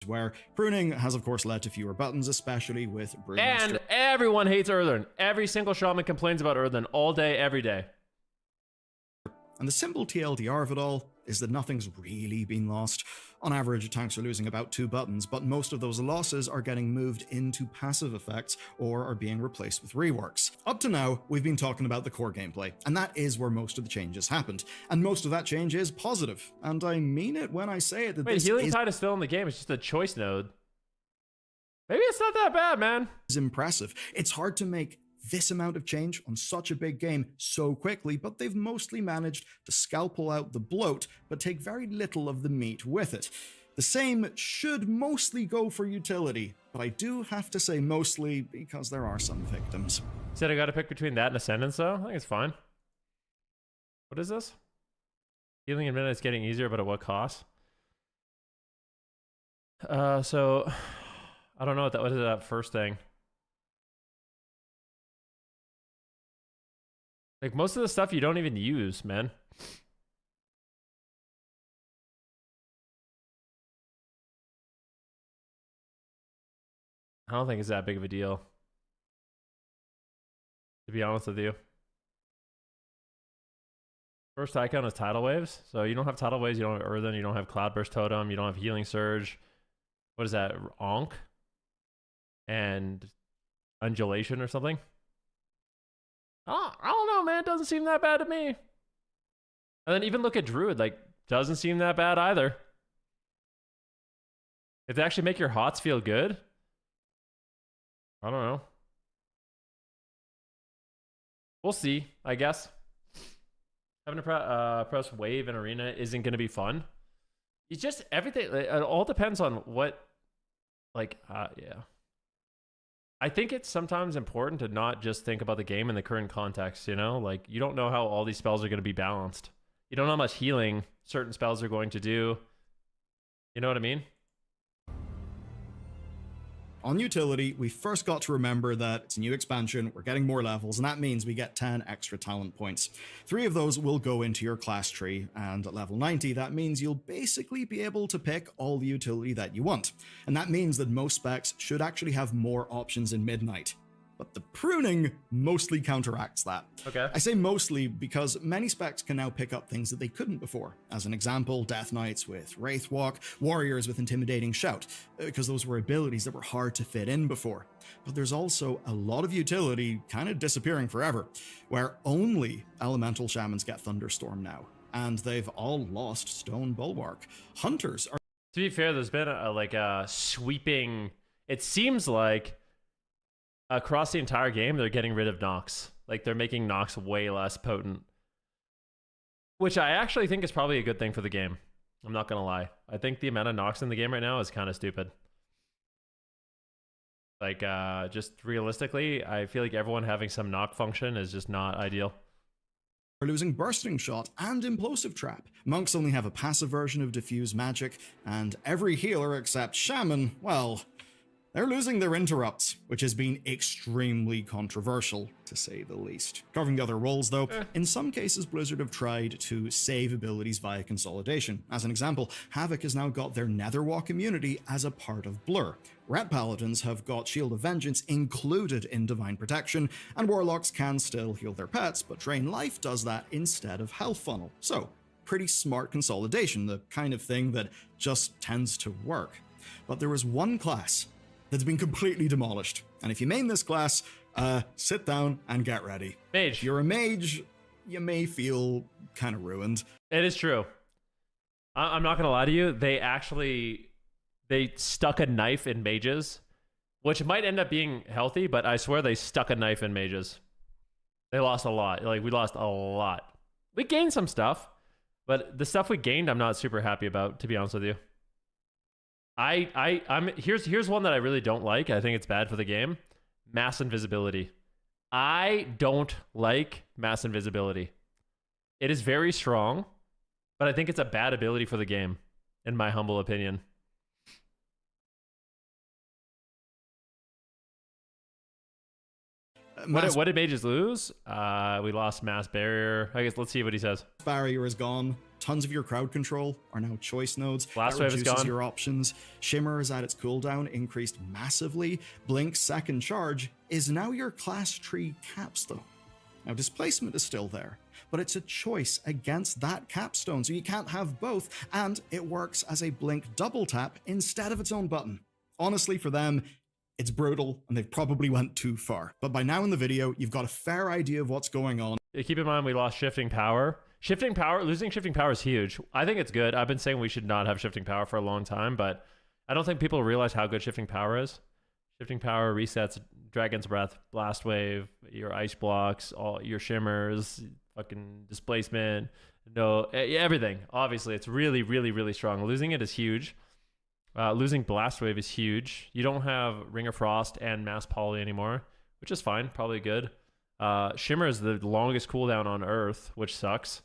Where pruning has, of course, led to fewer buttons, especially with Brewmaster. And everyone hates Earthern. Every single shaman complains about Earthern all day, every day. And the simple TLDR of it all is that nothing's really been lost. On average, tanks are losing about 2 buttons, but most of those losses are getting moved into passive effects or are being replaced with reworks. Up to now, we've been talking about the core gameplay, and that is where most of the changes happened. And most of that change is positive, and I mean it when I say it. That Wait, Healing Tide is still in the game, it's just a choice node. Maybe it's not that bad, man. It's impressive. It's hard to make this amount of change on such a big game so quickly, but they've mostly managed to scalpel out the bloat, but take very little of the meat with it. The same should mostly go for utility, but I do have to say mostly because there are some victims. Said I gotta pick between that and Ascendance, though? I think it's fine. What is this? Healing in minutes getting easier, but at what cost? So I don't know what is that first thing. Like, most of the stuff you don't even use, man. I don't think it's that big of a deal, to be honest with you. First icon is Tidal Waves. So you don't have Tidal Waves, you don't have Earthen, you don't have Cloudburst Totem, you don't have Healing Surge. What is that? Onk? And Undulation or something? Oh, I don't know, man. It doesn't seem that bad to me. And then even look at Druid, like, doesn't seem that bad either. If they actually make your HOTS feel good, I don't know. We'll see, I guess. Having to press wave in arena isn't going to be fun. It's just everything. It all depends on what, like, yeah. I think it's sometimes important to not just think about the game in the current context, you know? Like, you don't know how all these spells are going to be balanced. You don't know how much healing certain spells are going to do. You know what I mean? On utility, we first got to remember that it's a new expansion, we're getting more levels, and that means we get 10 extra talent points. 3 of those will go into your class tree, and at level 90, that means you'll basically be able to pick all the utility that you want. And that means that most specs should actually have more options in Midnight. But the pruning mostly counteracts that. Okay. I say mostly because many specs can now pick up things that they couldn't before. As an example, Death Knights with Wraith Walk, Warriors with Intimidating Shout, because those were abilities that were hard to fit in before. But there's also a lot of utility kind of disappearing forever, where only Elemental Shamans get Thunderstorm now, and they've all lost Stone Bulwark. Hunters are... To be fair, there's been a sweeping... It seems like across the entire game, they're getting rid of Nox. Like, they're making Nox way less potent. Which I actually think is probably a good thing for the game. I'm not going to lie. I think the amount of Nox in the game right now is kind of stupid. Like, just realistically, I feel like everyone having some knock function is just not ideal. Are losing Bursting Shot and Implosive Trap. Monks only have a passive version of Diffuse Magic, and every healer except Shaman, well... they're losing their interrupts, which has been extremely controversial, to say the least. Covering the other roles, though, in some cases Blizzard have tried to save abilities via consolidation. As an example, Havoc has now got their Netherwalk immunity as a part of Blur. Ret Paladins have got Shield of Vengeance included in Divine Protection, and Warlocks can still heal their pets, but Drain Life does that instead of Health Funnel. So, pretty smart consolidation, the kind of thing that just tends to work. But there was one class that's been completely demolished. And if you main this class, sit down and get ready. Mage. If you're a mage, you may feel kind of ruined. It is true. I'm not going to lie to you. They stuck a knife in mages, which might end up being healthy, but I swear they stuck a knife in mages. They lost a lot. Like, we lost a lot. We gained some stuff, but the stuff we gained, I'm not super happy about, to be honest with you. Here's one that I really don't like. I think it's bad for the game. Mass invisibility. I don't like mass invisibility. It is very strong, but I think it's a bad ability for the game, in my humble opinion. What did mages lose? We lost mass barrier. I guess let's see what he says. Barrier is gone. Tons of your crowd control are now choice nodes. Blast that wave is reduces gone. Your options. Shimmer is at its cooldown, increased massively. Blink's second charge is now your class tree capstone. Now, displacement is still there, but it's a choice against that capstone, so you can't have both, and it works as a Blink double tap instead of its own button. Honestly, for them, it's brutal, and they've probably went too far. But by now in the video, you've got a fair idea of what's going on. Keep in mind, we lost shifting power. Losing shifting power is huge. I think it's good. I've been saying we should not have shifting power for a long time, but I don't think people realize how good shifting power is. Shifting power resets Dragon's Breath, Blast Wave, your ice blocks, all your shimmers, fucking displacement, everything. Obviously, it's really, really, really strong. Losing it is huge. Losing Blast Wave is huge. You don't have Ring of Frost and Mass Poly anymore, which is fine, probably good. Shimmer is the longest cooldown on Earth, which sucks.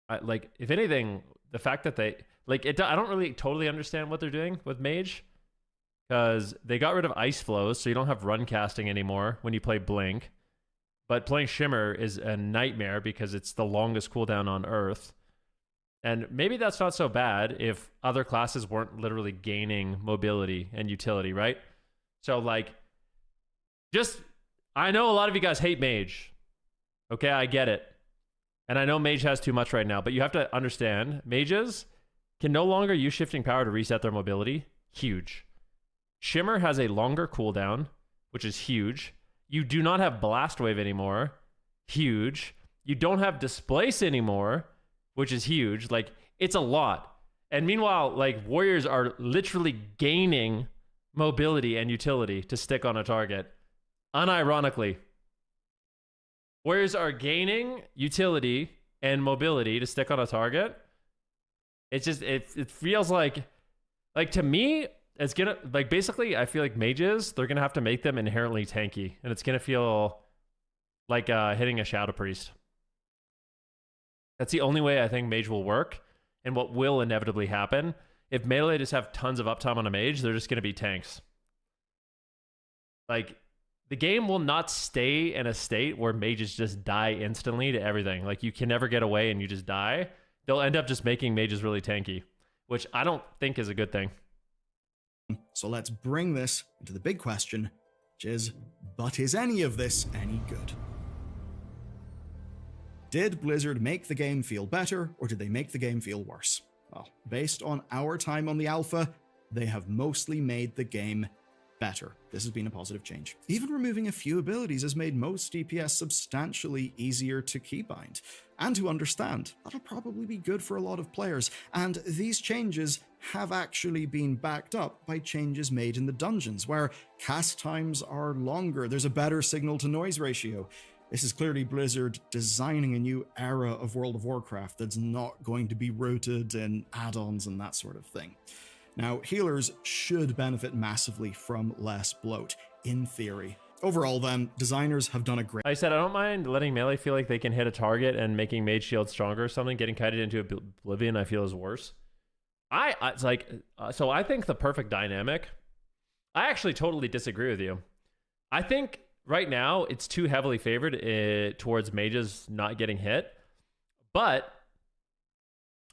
If anything, the fact that I don't really totally understand what they're doing with Mage, because they got rid of Ice Flows, so you don't have run casting anymore when you play Blink. But playing Shimmer is a nightmare because it's the longest cooldown on Earth. And maybe that's not so bad if other classes weren't literally gaining mobility and utility, right? So, I know a lot of you guys hate Mage. Okay, I get it. And I know Mage has too much right now, but you have to understand, Mages can no longer use shifting power to reset their mobility. Huge. Shimmer has a longer cooldown, which is huge. You do not have Blast Wave anymore. Huge. You don't have displace anymore, which is huge. Like, it's a lot. And meanwhile, like, warriors are literally gaining mobility and utility to stick on a target. Unironically. Warriors are gaining utility and mobility to stick on a target. It's just, it feels like to me, it's gonna, like, basically, I feel like mages, they're gonna have to make them inherently tanky. And it's gonna feel like hitting a Shadow Priest. That's the only way I think mage will work. And what will inevitably happen, if melee just have tons of uptime on a mage, they're just gonna be tanks. Like, the game will not stay in a state where mages just die instantly to everything. Like, you can never get away and you just die. They'll end up just making mages really tanky, which I don't think is a good thing. So let's bring this into the big question, which is, but is any of this any good? Did Blizzard make the game feel better, or did they make the game feel worse? Well, based on our time on the alpha, they have mostly made the game better. This has been a positive change. Even removing a few abilities has made most DPS substantially easier to keybind and to understand. That'll probably be good for a lot of players, and these changes have actually been backed up by changes made in the dungeons, where cast times are longer, there's a better signal to noise ratio. This is clearly Blizzard designing a new era of World of Warcraft that's not going to be rooted in add-ons and that sort of thing. Now, healers should benefit massively from less bloat, in theory. Overall then, designers have done a great— I said I don't mind letting melee feel like they can hit a target and making mage shield stronger or something. Getting kited into oblivion I feel is worse. It's like, so I think the perfect dynamic, I actually totally disagree with you. I think right now it's too heavily favored towards mages not getting hit, but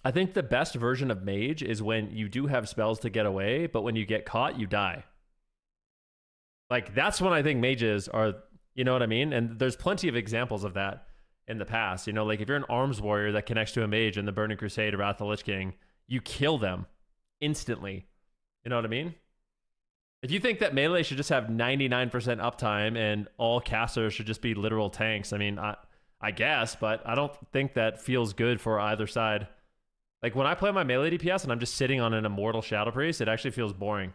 I think the best version of mage is when you do have spells to get away, but when you get caught, you die. Like, that's when I think mages are, you know what I mean? And there's plenty of examples of that in the past. You know, like if you're an arms warrior that connects to a mage in the Burning Crusade or Wrath of the Lich King, you kill them instantly. You know what I mean? If you think that melee should just have 99% uptime and all casters should just be literal tanks, I mean, I guess, but I don't think that feels good for either side. Like, when I play my melee DPS and I'm just sitting on an immortal Shadow Priest, it actually feels boring.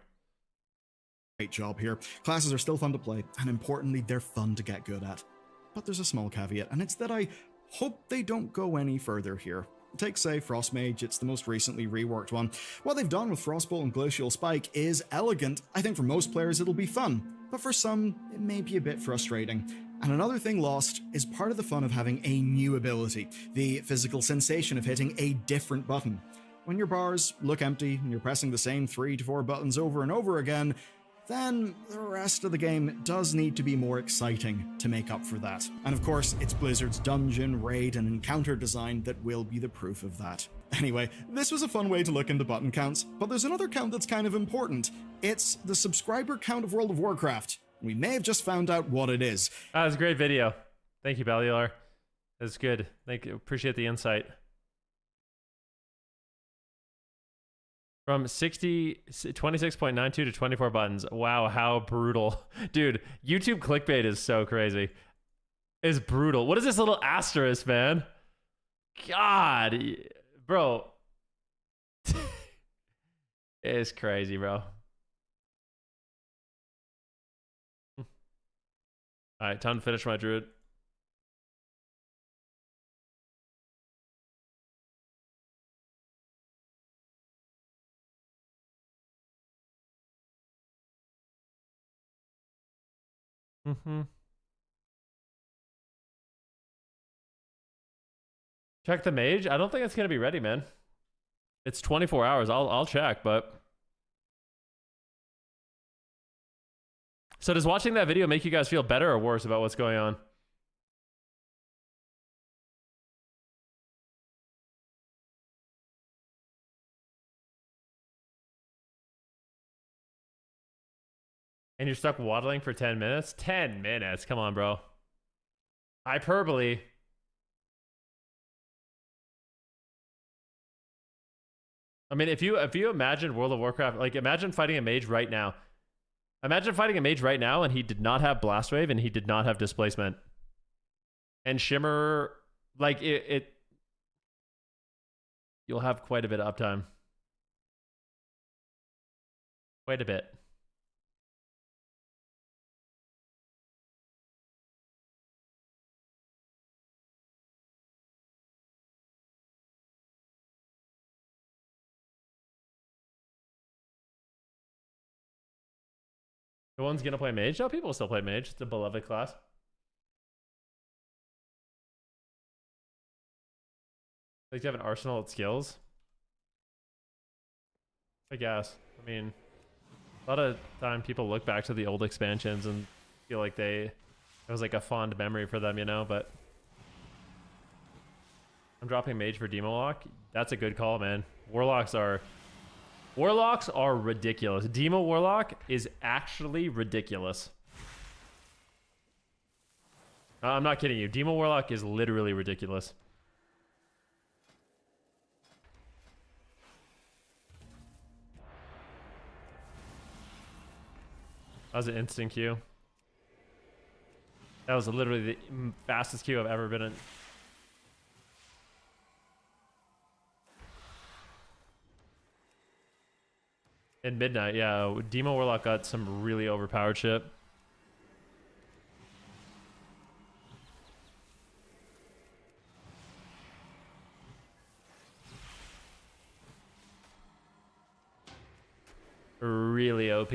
Great job here. Classes are still fun to play, and importantly, they're fun to get good at. But there's a small caveat, and it's that I hope they don't go any further here. Take, say, Frostmage, it's the most recently reworked one. What they've done with Frostbolt and Glacial Spike is elegant. I think for most players it'll be fun, but for some, it may be a bit frustrating. And another thing lost is part of the fun of having a new ability, the physical sensation of hitting a different button. When your bars look empty and you're pressing the same 3 to 4 buttons over and over again, then the rest of the game does need to be more exciting to make up for that. And of course, it's Blizzard's dungeon, raid, and encounter design that will be the proof of that. Anyway, this was a fun way to look into button counts, but there's another count that's kind of important. It's the subscriber count of World of Warcraft. We may have just found out what it is. That was a great video. Thank you, Beliar. That's good. Thank you. Appreciate the insight. From 26.92 to 24 buttons. Wow, how brutal. Dude, YouTube clickbait is so crazy. It's brutal. What is this little asterisk, man? God. Bro. It's crazy, bro. All right, time to finish my druid. Check the mage. I don't think it's gonna be ready, man. It's 24 hours. I'll check, but. So does watching that video make you guys feel better or worse about what's going on? And you're stuck waddling for 10 minutes? 10 minutes. Come on, bro. Hyperbole. I mean, if you imagine World of Warcraft, like imagine fighting a mage right now. Imagine fighting a mage right now and he did not have Blast Wave and he did not have Displacement. And Shimmer Like it you'll have quite a bit of uptime. Quite a bit. No one's gonna play mage? No, people still play mage. It's a beloved class. Like you have an arsenal of skills. I guess. I mean, a lot of time people look back to the old expansions and feel like it was like a fond memory for them, you know, but I'm dropping mage for Demo Lock. That's a good call, man. Warlocks are ridiculous. Demo Warlock is actually ridiculous. I'm not kidding you. Demo Warlock is literally ridiculous. That was an instant queue. That was literally the fastest queue I've ever been in. In midnight, yeah. Demo Warlock got some really overpowered shit. Really OP.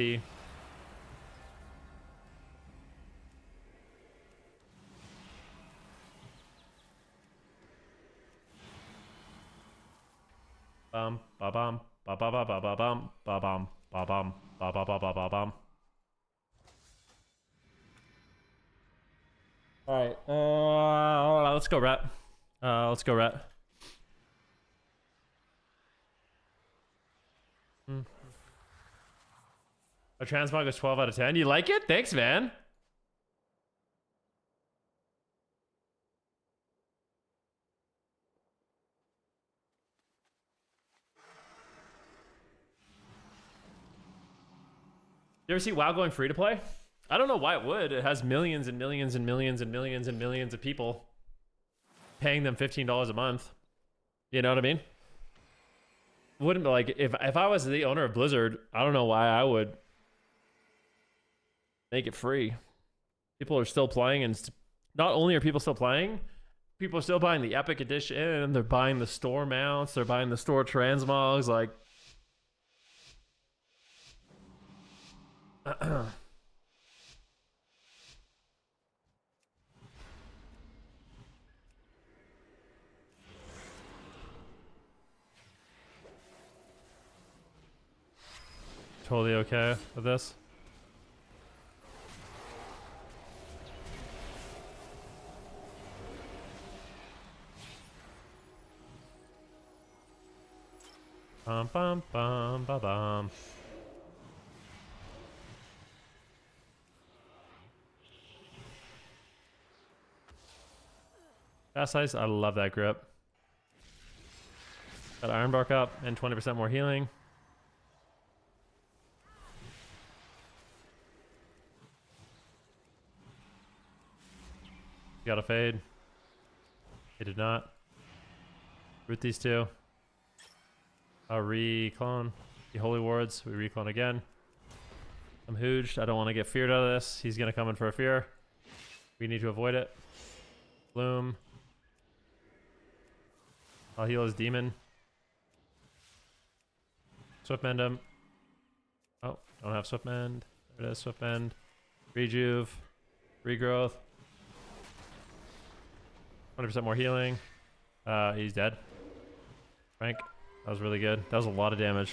Bum ba bum ba ba ba ba ba bum ba bum ba bum ba ba ba ba ba bum. All right, let's go rat. Let's go rat. A transmog is 12 out of 10. You like it? Thanks, man. You ever see WoW going free to play? I don't know why it would. It has millions and millions and millions and millions and millions of people paying them $15 a month. You know what I mean? Wouldn't like if I was the owner of Blizzard, I don't know why I would make it free. People are still playing, and not only are people still playing, people are still buying the Epic Edition. They're buying the store mounts. They're buying the store transmogs. Like, totally okay with this. Bum bum bum ba bum. Fast ice, I love that grip. Got Ironbark up and 20% more healing. Got a fade. He did not. Root these two. Reclone. The Holy Wards. We reclone again. I'm hooged. I don't want to get feared out of this. He's going to come in for a fear. We need to avoid it. Bloom. I'll heal his demon. Swiftmend him. Oh, don't have Swiftmend. There it is, Swiftmend. Rejuve. Regrowth. 100% more healing. He's dead. Frank. That was really good. That was a lot of damage.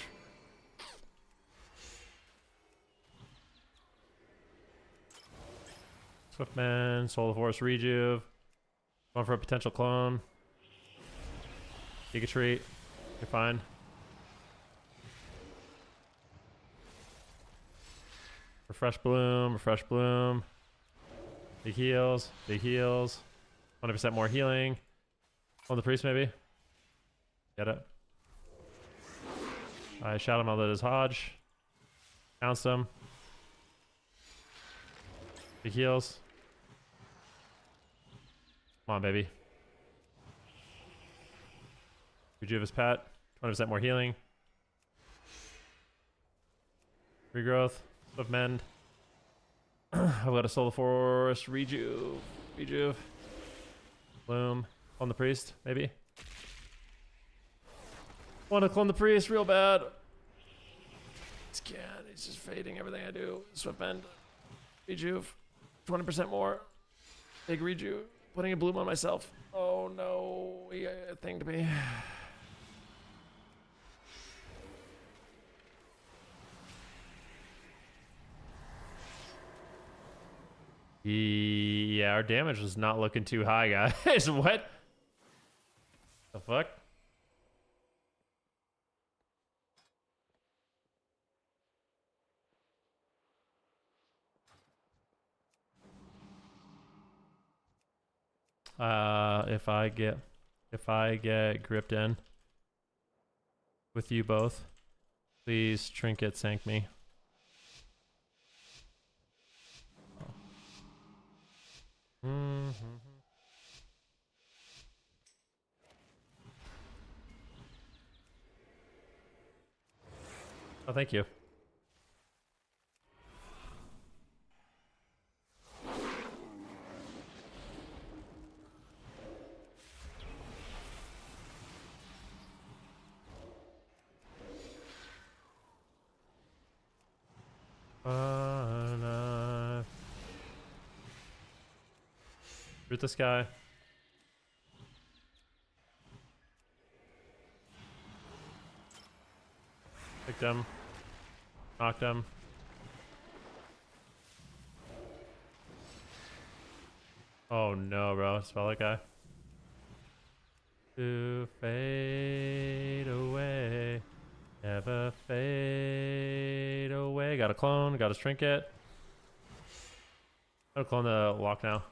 Swiftman, Soul of Force, Rejuve. Going for a potential clone. Giga Treat. You're fine. Refresh Bloom, Refresh Bloom. Big heals, big heals. 100% more healing. On the priest, maybe. Get it. I shot him out of his Hodge. Pounced him. Big heals. Come on, baby. Rejuve's Pat. 20% more healing. Regrowth. Swift Mend. I've got a Soul Force. Rejuve. Bloom. Clone the Priest, maybe. Want to clone the Priest real bad. Just can't. He's just fading everything I do. Swift Mend. Rejuve. 20% more. Big Rejuve. Putting a Bloom on myself. Oh no. He thinged me. Yeah, our damage was not looking too high, guys. What the fuck? If I get gripped in with you both, please trinket sank me. Oh. Oh, thank you. Root this guy. Picked him. Knocked him. Oh no, bro. Spell that guy. To fade away. Never fade away. Got a clone. Got a trinket. I'm gonna clone the walk now.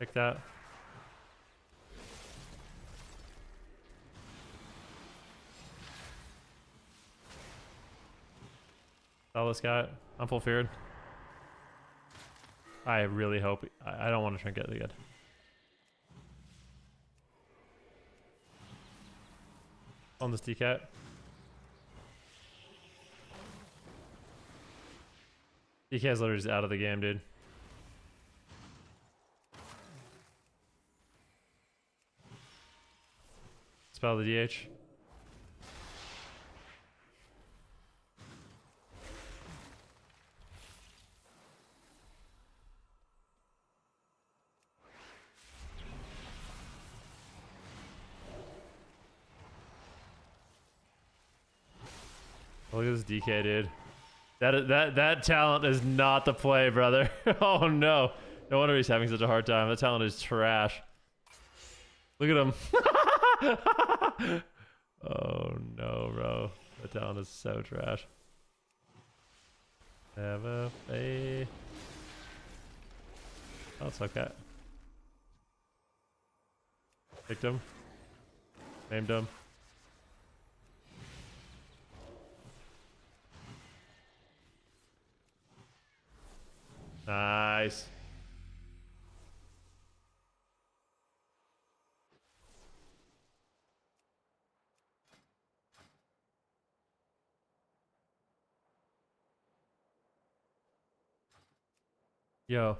Pick that. Sell this guy. I'm full feared. I really hope. I don't want to trinket the good. On this DCat. DK is literally just out of the game, dude. Spell the DH. Look at this DK, dude. That talent is not the play, brother. Oh no. No wonder he's having such a hard time. That talent is trash. Look at him. Oh no, bro. That talent is so trash. Have a faith. Oh, it's okay. Picked him. Named him. Nice. Yo,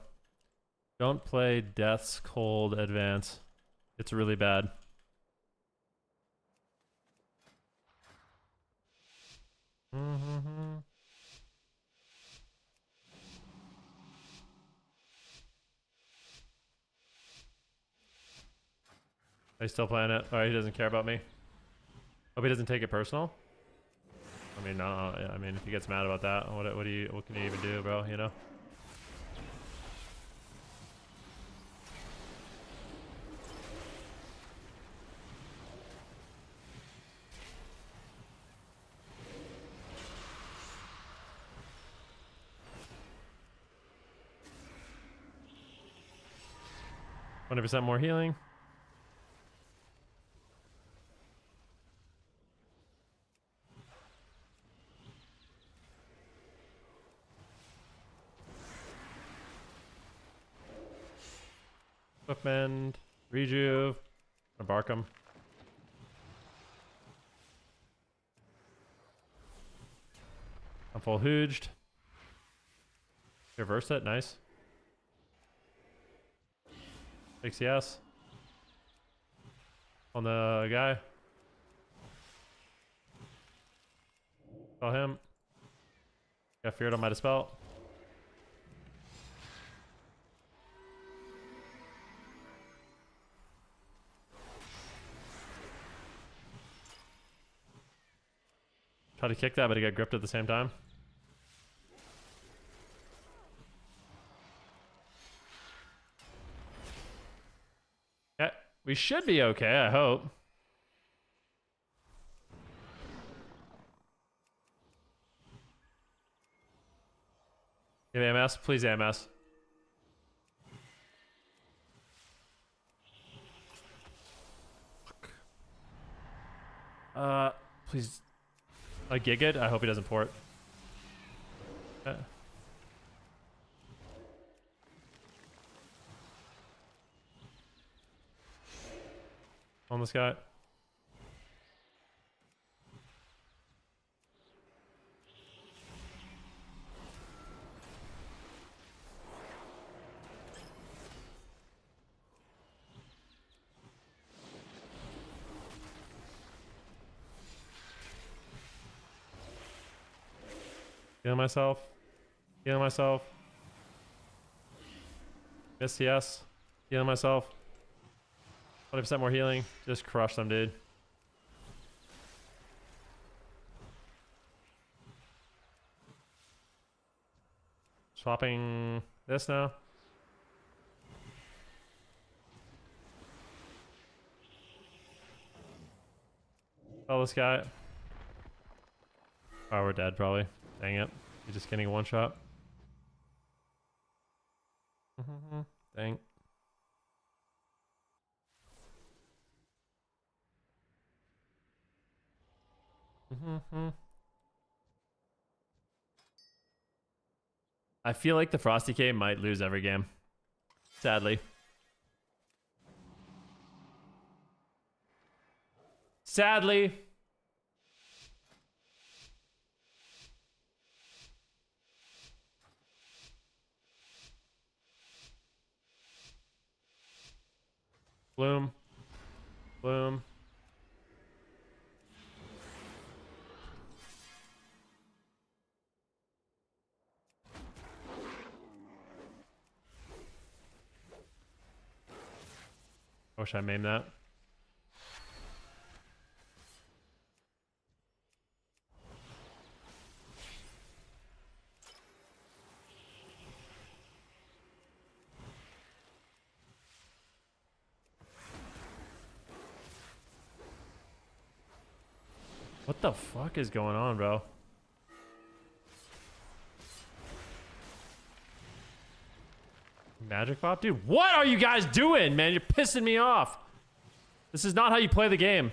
don't play Death's Cold Advance. It's really bad. Are you still playing it? Alright, he doesn't care about me. Hope he doesn't take it personal. I mean, no. I mean, if he gets mad about that, what can you even do, bro? You know. %100 more healing. Bookmend. Rejuve. Gonna bark him. I'm full hooged. Reverse it, nice. Takes yes. On the guy. Saw him. Got feared on my dispel. Tried to kick that, but he got gripped at the same time. Yeah, we should be okay, I hope. Give AMS, please AMS. Please. I gig it. I hope he doesn't port. Okay. On this guy. Healing myself. Healing myself. Miss TS. Healing myself. 20% more healing. Just crush them, dude. Swapping this now. Oh, this guy. Oh, we're dead probably. Dang it. He's just getting a one shot. Dang. I feel like the Frosty K might lose every game. Sadly. Sadly. Bloom. Bloom. I wish I maimed that. What the fuck is going on, bro? Magic Pop? Dude, what are you guys doing, man? You're pissing me off. This is not how you play the game.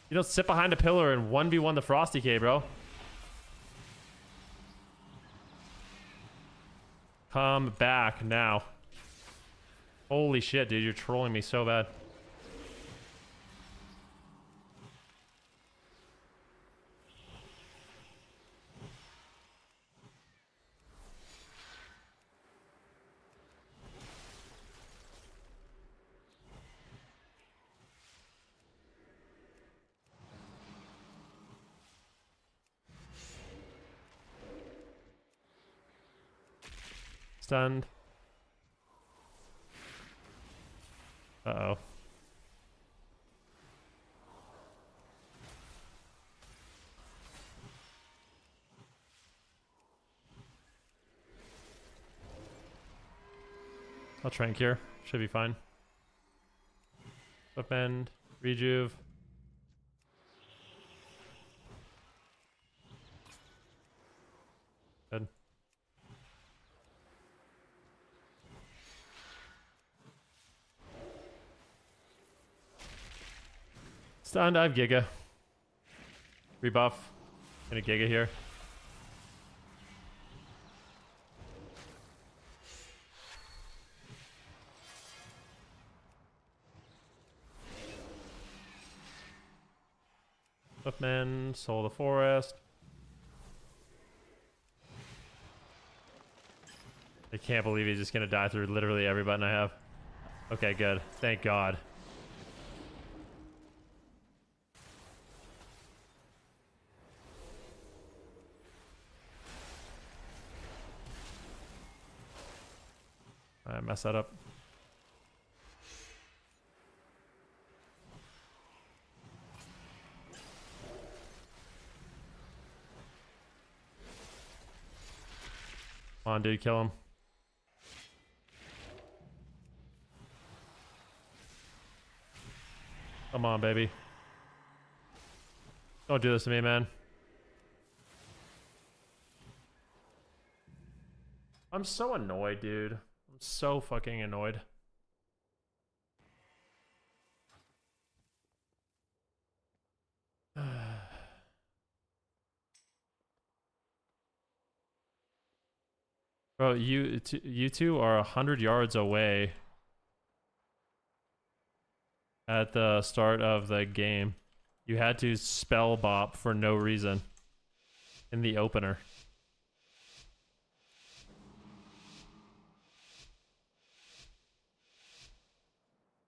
You don't sit behind a pillar and 1v1 the Frosty K, bro. Come back now. Holy shit, dude. You're trolling me so bad. Stunned. Uh-oh. I'll trank here. Should be fine. Bookmend. Rejuve. Good. Stunned. I have Giga. Rebuff. Gonna Giga here. of men, soul of the forest. I can't believe he's just gonna die through literally every button I have. Okay, good. Thank God. I messed that up. Come on, dude, kill him. Come on, baby. Don't do this to me, man. I'm so annoyed, dude. I'm so fucking annoyed. Bro, you two are 100 yards away at the start of the game. You had to spell bop for no reason in the opener.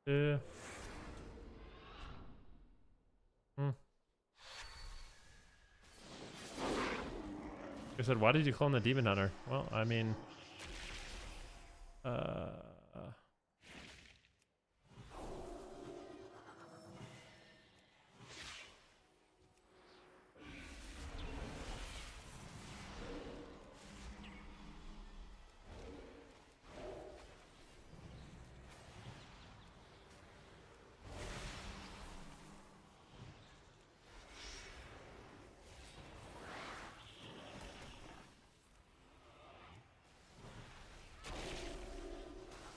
Yeah. Like I said, why did you clone the Demon Hunter? Well, I mean...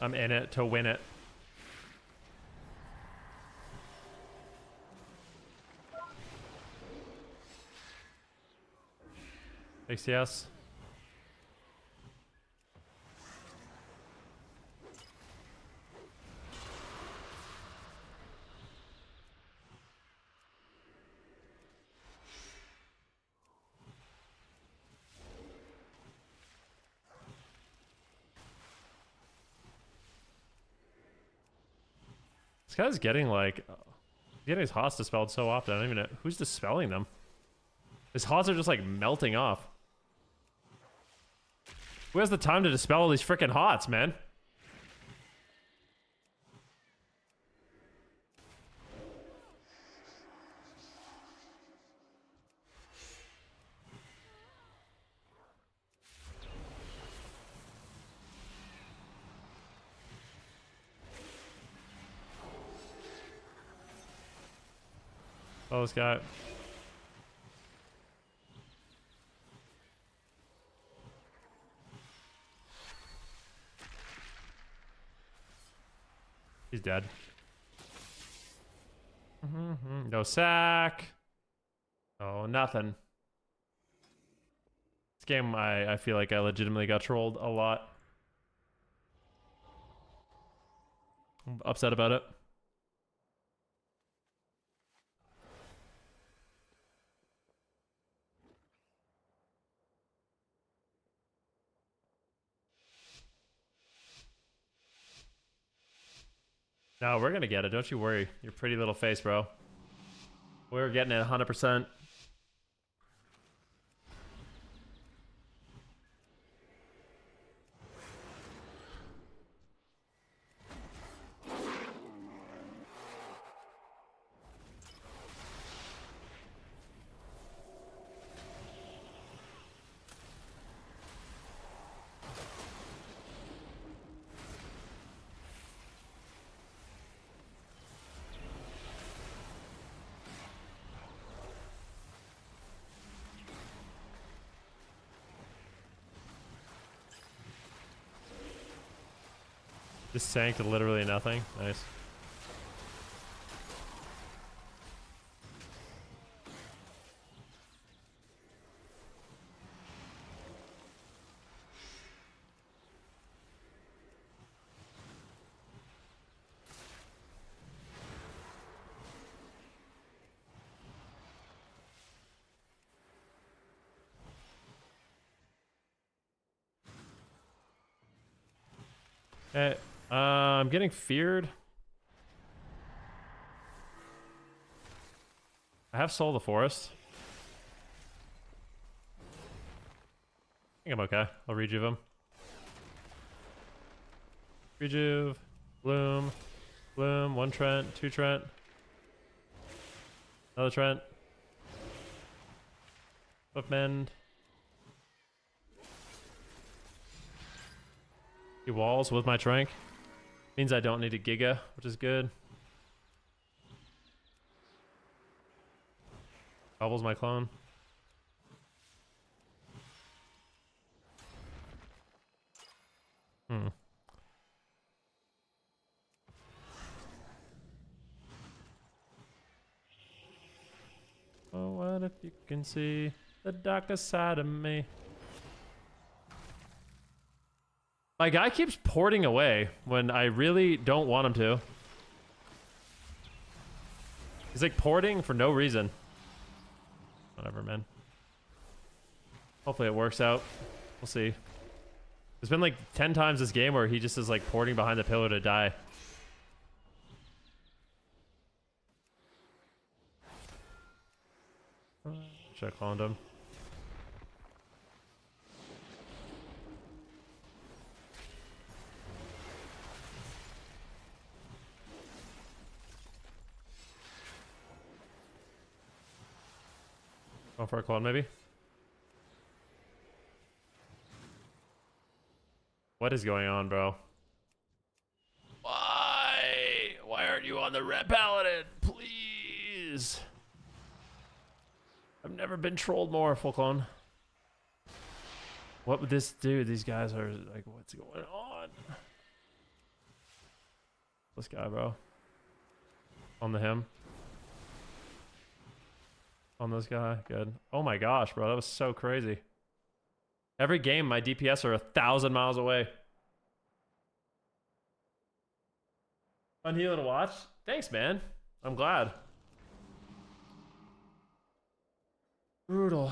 I'm in it to win it. ACS. This guy's getting like, getting his HOTS dispelled so often. I don't even know who's dispelling them. His HOTS are just like melting off. Who has the time to dispel all these freaking HOTS, man? Oh, this guy. He's dead. No sack. Oh, nothing. This game, I feel like I legitimately got trolled a lot. I'm upset about it. No, we're gonna get it. Don't you worry. Your pretty little face, bro. We're getting it 100%. Just sank to literally nothing. Nice. Okay. I'm getting feared. I have Soul of the Forest. I think I'm okay. I'll rejuve him. Rejuve. Bloom. Bloom. 1 Trent. 2 Trent. Another Trent. Bookmend. He walls with my Trank. Means I don't need a Giga, which is good. Bubbles my clone. Oh, what if you can see the darker side of me? My guy keeps porting away when I really don't want him to. He's like porting for no reason. Whatever, man. Hopefully it works out. We'll see. There's been like 10 times this game where he just is like porting behind the pillar to die. Should have cloned him. Going for a clone, maybe? What is going on, bro? Why? Why aren't you on the red paladin? Please. I've never been trolled more, full clone. What would this do? These guys are like, what's going on? This guy, bro. On the him. On this guy. Good. Oh my gosh, bro. That was so crazy. Every game, my DPS are 1,000 miles away. Fun hero to watch. Thanks, man. I'm glad. Brutal.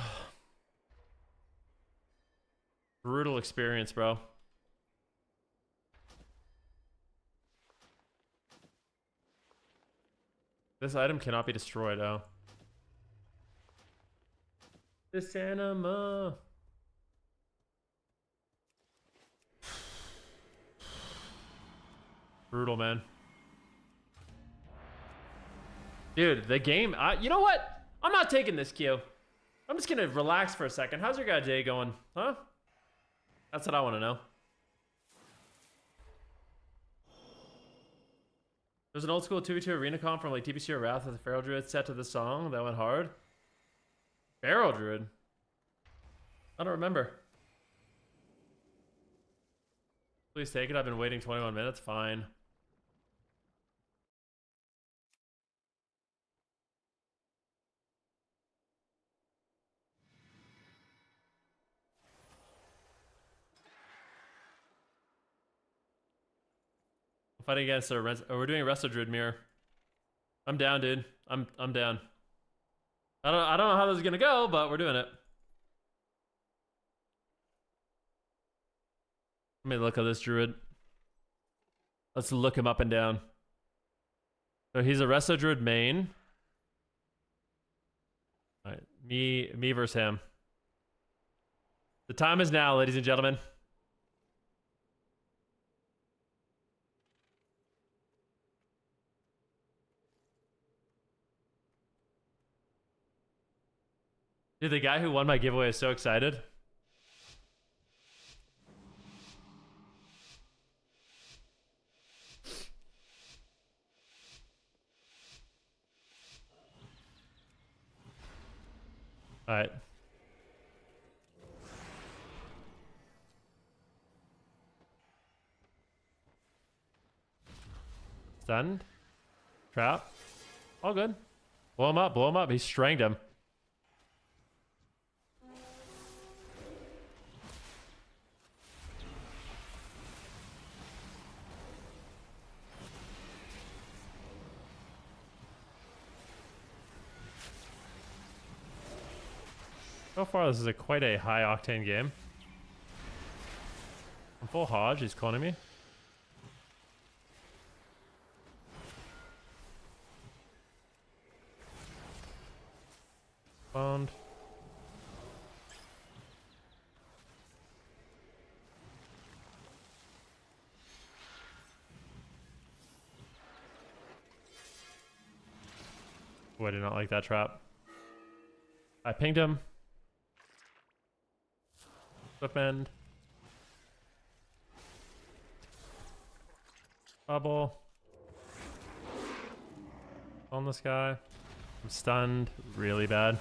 Brutal experience, bro. This item cannot be destroyed, oh. This anima. Brutal, man. Dude, the game, you know what? I'm not taking this Q. I'm just gonna relax for a second. How's your guy day going? Huh? That's what I want to know. There's an old school 2v2 arena comp from like TBC or Wrath with the Feral Druid set to this song that went hard. Feral Druid? I don't remember. Please take it. I've been waiting 21 minutes. Fine. I'm fighting against a we're doing a Resto Druid mirror. I'm down, dude. I'm down. I don't know how this is gonna go, but we're doing it. Let me look at this druid. Let's look him up and down. So he's a Resto Druid main. Alright, me versus him. The time is now, ladies and gentlemen. Dude, the guy who won my giveaway is so excited. All right. Stunned. Trap. All good. Blow him up, blow him up. He stranged him. So far, this is quite a high octane game. I'm full Hodge, he's cloning me. Found. Oh, I do not like that trap. I pinged him. Flip end. Bubble. On this guy. I'm stunned really bad.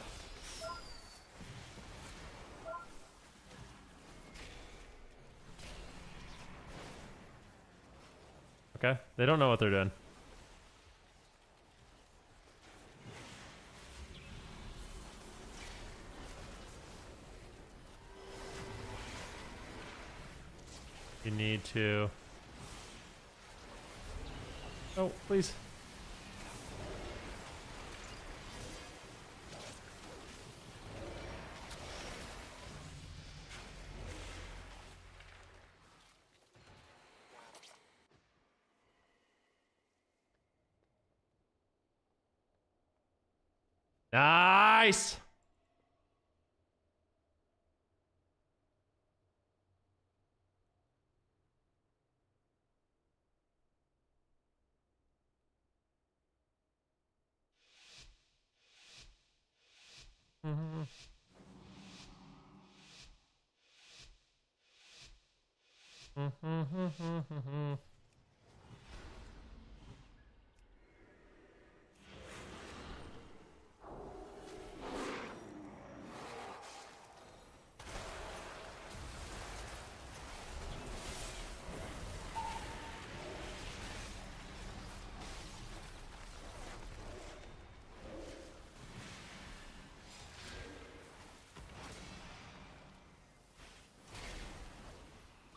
Okay, they don't know what they're doing. You need to... Oh, please. Nice! Mm-hmm. Mm-hmm.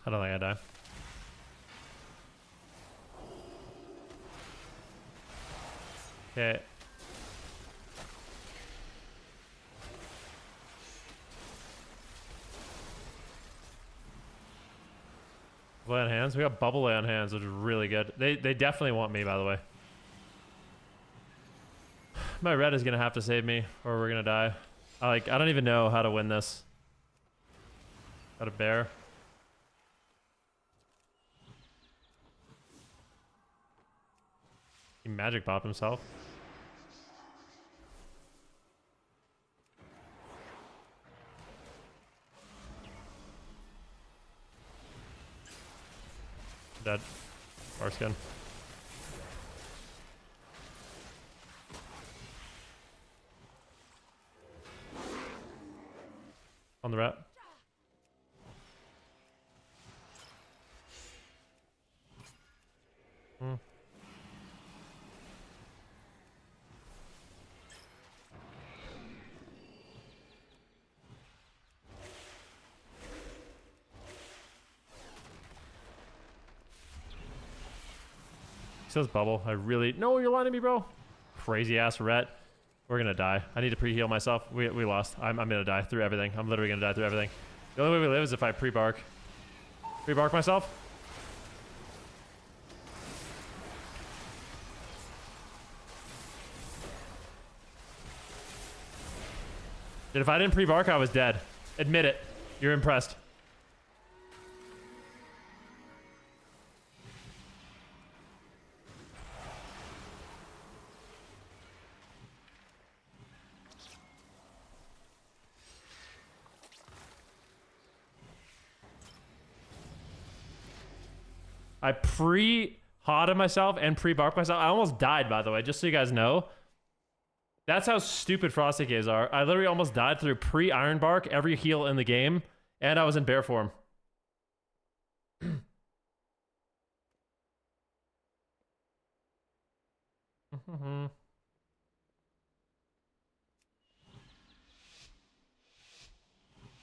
I don't think I die. Okay. Lay on hands? We got bubble lay on hands, which is really good. They definitely want me, by the way. My red is gonna have to save me, or we're gonna die. I don't even know how to win this. Got a bear. He magic popped himself. Dead. Bar skin. On the rat. Hmm. He says bubble. I really... No, you're lying to me, bro. Crazy ass ret. We're gonna die. I need to pre-heal myself. We lost. I'm gonna die through everything. I'm literally gonna die through everything. The only way we live is if I pre-bark. Pre-bark myself. Dude, if I didn't pre-bark, I was dead. Admit it. You're impressed. I pre-hotted myself and pre-barked myself. I almost died, by the way, just so you guys know. That's how stupid Frosty Caves are. I literally almost died through pre-Iron Bark, every heal in the game, and I was in bear form.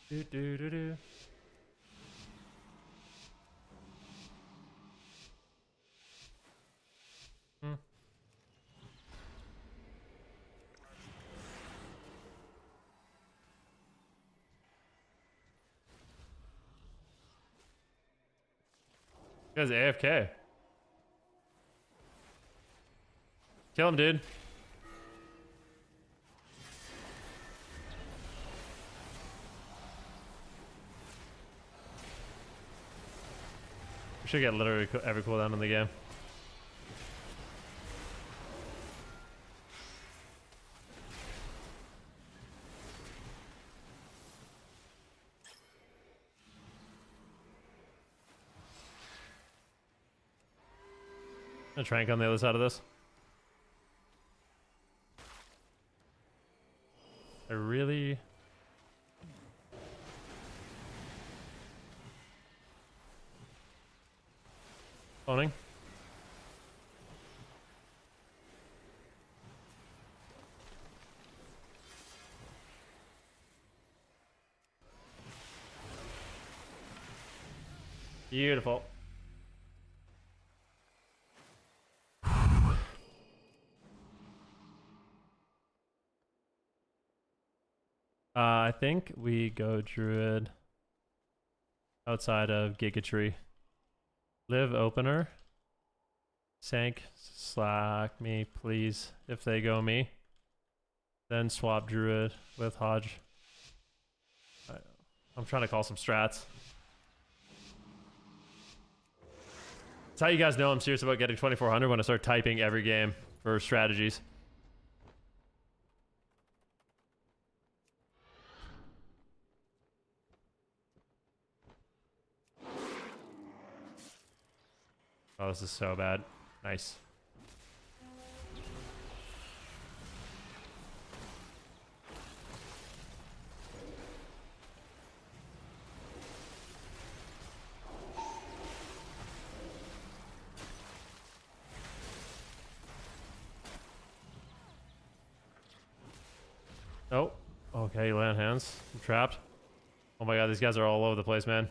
Do, do, do, do. Hmm. This guy's AFK. Kill him, dude. We should get literally every cooldown in the game. A trank on the other side of this. I really... Phoning. Beautiful. I think we go Druid outside of Gigatree. Live opener. Sank, slack me, please. If they go me, then swap Druid with Hodge. I'm trying to call some strats. That's how you guys know I'm serious about getting 2400 when I start typing every game for strategies. Oh, this is so bad. Nice. Oh, okay, land hands. I'm trapped. Oh my god, these guys are all over the place, man.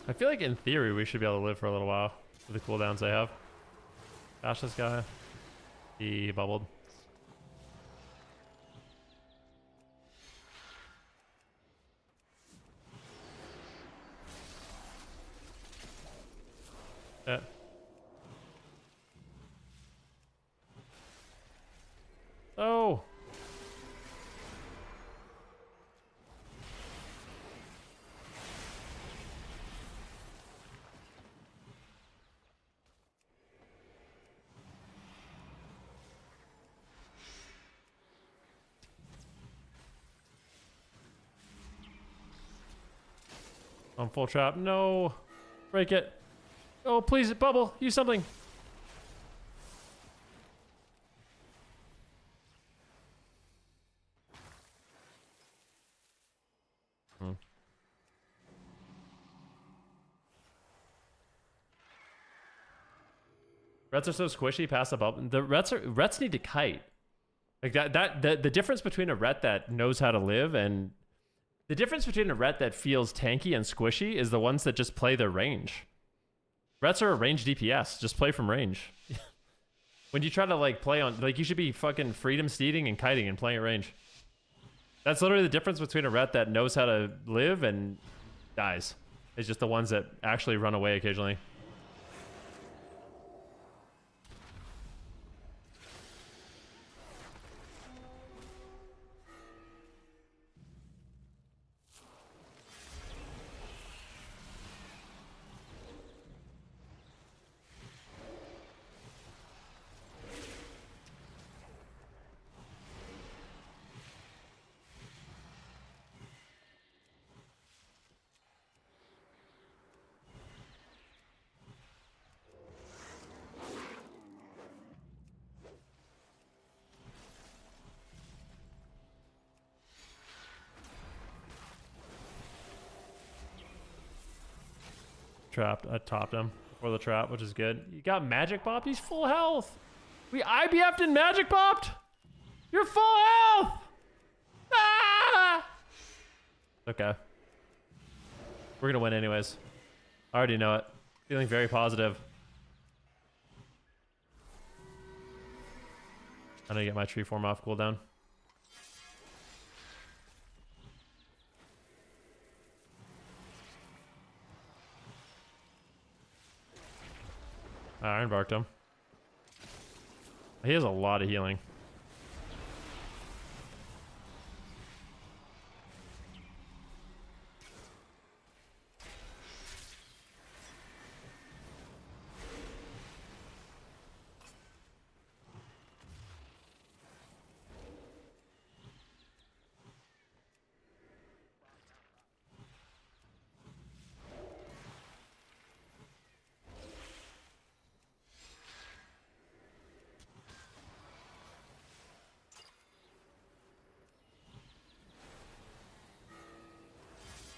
I feel like in theory we should be able to live for a little while with the cooldowns they have. Gosh, this guy. He bubbled. Yeah. Oh! I'm full trap. No! Break it. Oh, please, bubble. Use something. Rets are so squishy past the bubble. The Rets need to kite. Like the difference between a Ret that knows how to live and the difference between a Ret that feels tanky and squishy is the ones that just play their range. Rets are a range DPS. Just play from range. When you try to like play on, like you should be fucking freedom steeding and kiting and playing at range. That's literally the difference between a Ret that knows how to live and dies. It's just the ones that actually run away occasionally. Trapped. I topped him before the trap, which is good. You got magic bopped? He's full health. We IBF'd and magic bopped? You're full health! Ah! Okay. We're gonna win anyways. I already know it. Feeling very positive. I need to get my tree form off cooldown. I iron barked him. He has a lot of healing.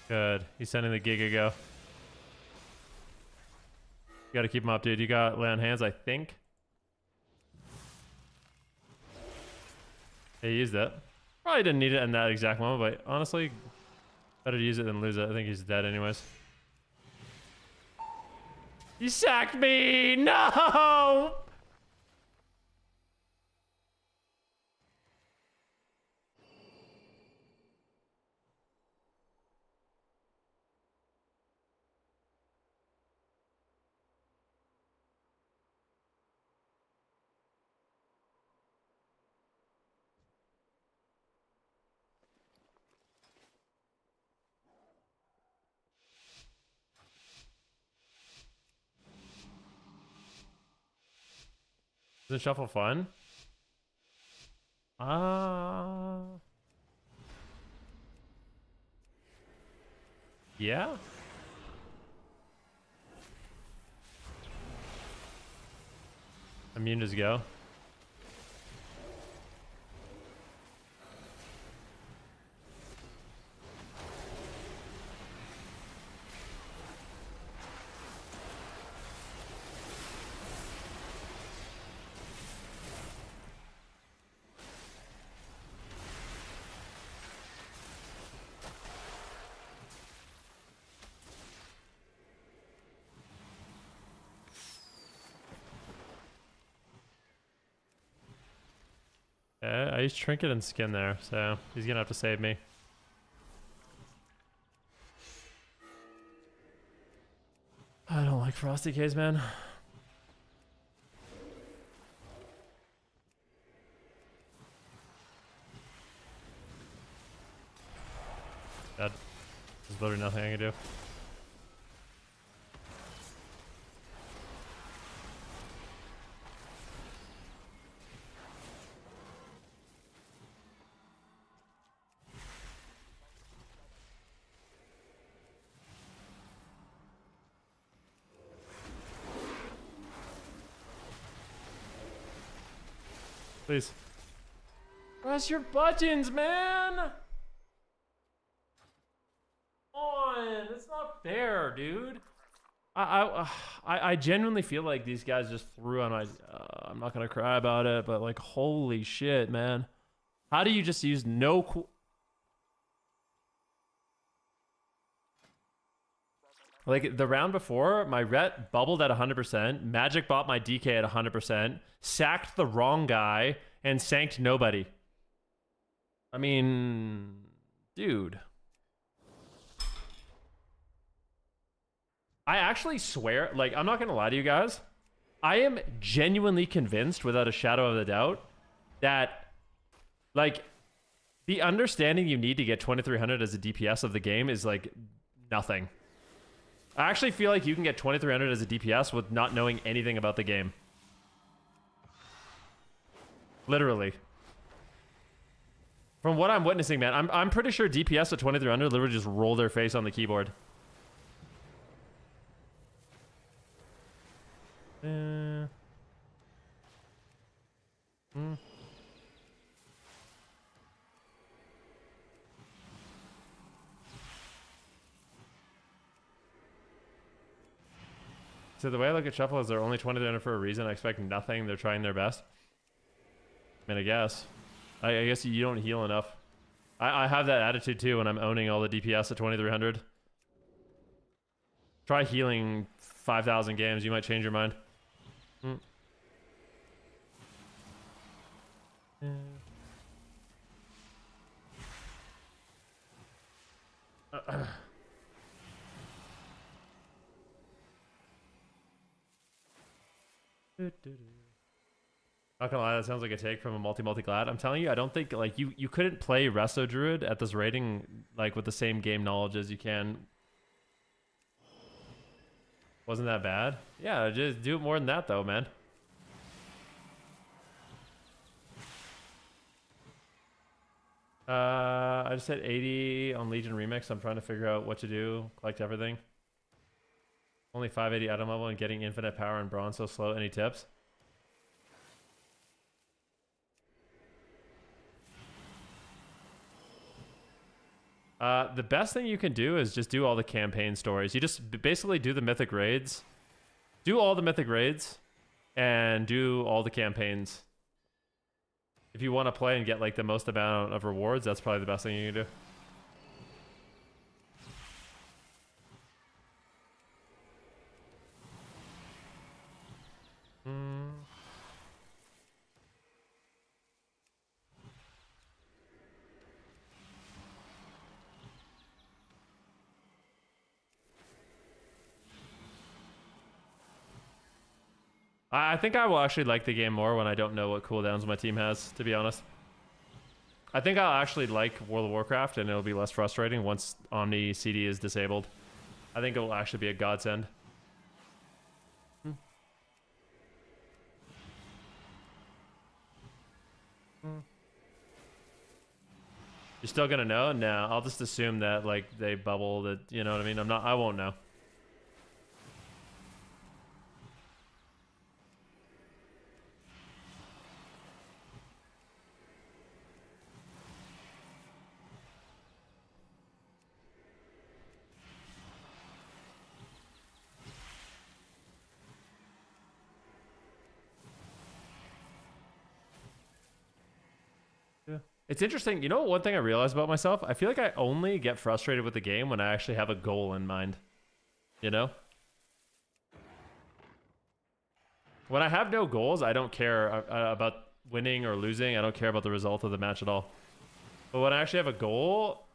Good. He's sending the Giga Go. You gotta keep him up, dude. You got lay on hands, I think. He used it. Probably didn't need it in that exact moment, but honestly, better to use it than lose it. I think he's dead anyways. You sacked me! No! Isn't shuffle fun? Yeah? Immune just go. I used trinket and skin there, so he's gonna have to save me. I don't like Frosty K's, man. God, there's literally nothing I can do. Please. Press your buttons, man! On! It's not fair, dude. I genuinely feel like these guys just threw on my... I'm not gonna cry about it, but like, holy shit, man. How do you just use no... Like, the round before, my ret bubbled at 100%, magic bought my DK at 100%, sacked the wrong guy, and sanked nobody. I mean, dude. I actually swear, like, I'm not gonna lie to you guys, I am genuinely convinced, without a shadow of a doubt, that, like, the understanding you need to get 2300 as a DPS of the game is, like, nothing. I actually feel like you can get 2300 as a DPS with not knowing anything about the game. Literally. From what I'm witnessing, man, I'm pretty sure DPS at 2300 literally just roll their face on the keyboard. So the way I look at Shuffle is they're only 2300 for a reason. I expect nothing. They're trying their best. I mean, I guess. I guess you don't heal enough. I have that attitude too when I'm owning all the DPS at 2300. Try healing 5,000 games. You might change your mind. Not gonna lie, that sounds like a take from a multi glad. I'm telling you, I don't think like you couldn't play Resto Druid at this rating like with the same game knowledge as you can. Wasn't that bad? Yeah, just do it more than that though, man. I just hit 80 on Legion Remix. I'm trying to figure out what to do. Collect everything. Only 580 item level and getting infinite power and bronze so slow. Any tips? The best thing you can do is just do all the campaign stories. You just basically do the mythic raids. Do all the mythic raids and do all the campaigns. If you want to play and get like the most amount of rewards, that's probably the best thing you can do. I think I will actually like the game more when I don't know what cooldowns my team has, to be honest. I think I'll actually like World of Warcraft and it'll be less frustrating once Omni CD is disabled. I think it will actually be a godsend. You're still gonna know? No, I'll just assume that like they bubble that, you know what I mean? I won't know. It's interesting. You know, one thing I realized about myself? I feel like I only get frustrated with the game when I actually have a goal in mind. You know? When I have no goals, I don't care about winning or losing. I don't care about the result of the match at all. But when I actually have a goal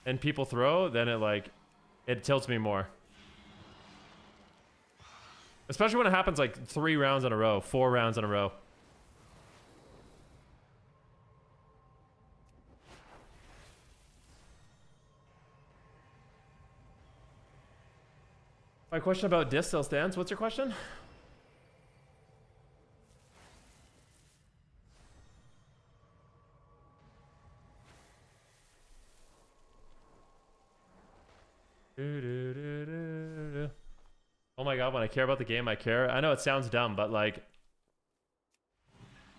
and people throw, then it tilts me more. Especially when it happens like 3 rounds in a row, 4 rounds in a row. My question about Dis still stands. What's your question? Oh my god, when I care about the game, I care. I know it sounds dumb, but like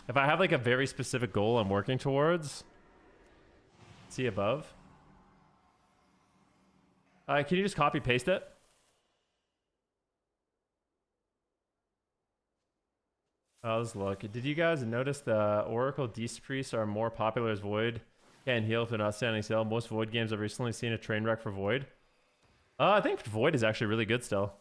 if I have like a very specific goal I'm working towards, see above. Can you just copy paste it? Let's look. Did you guys notice the Oracle Beast Priests are more popular as Void? Can't heal if they're not standing still. Most Void games have recently seen a train wreck for Void. I think Void is actually really good still.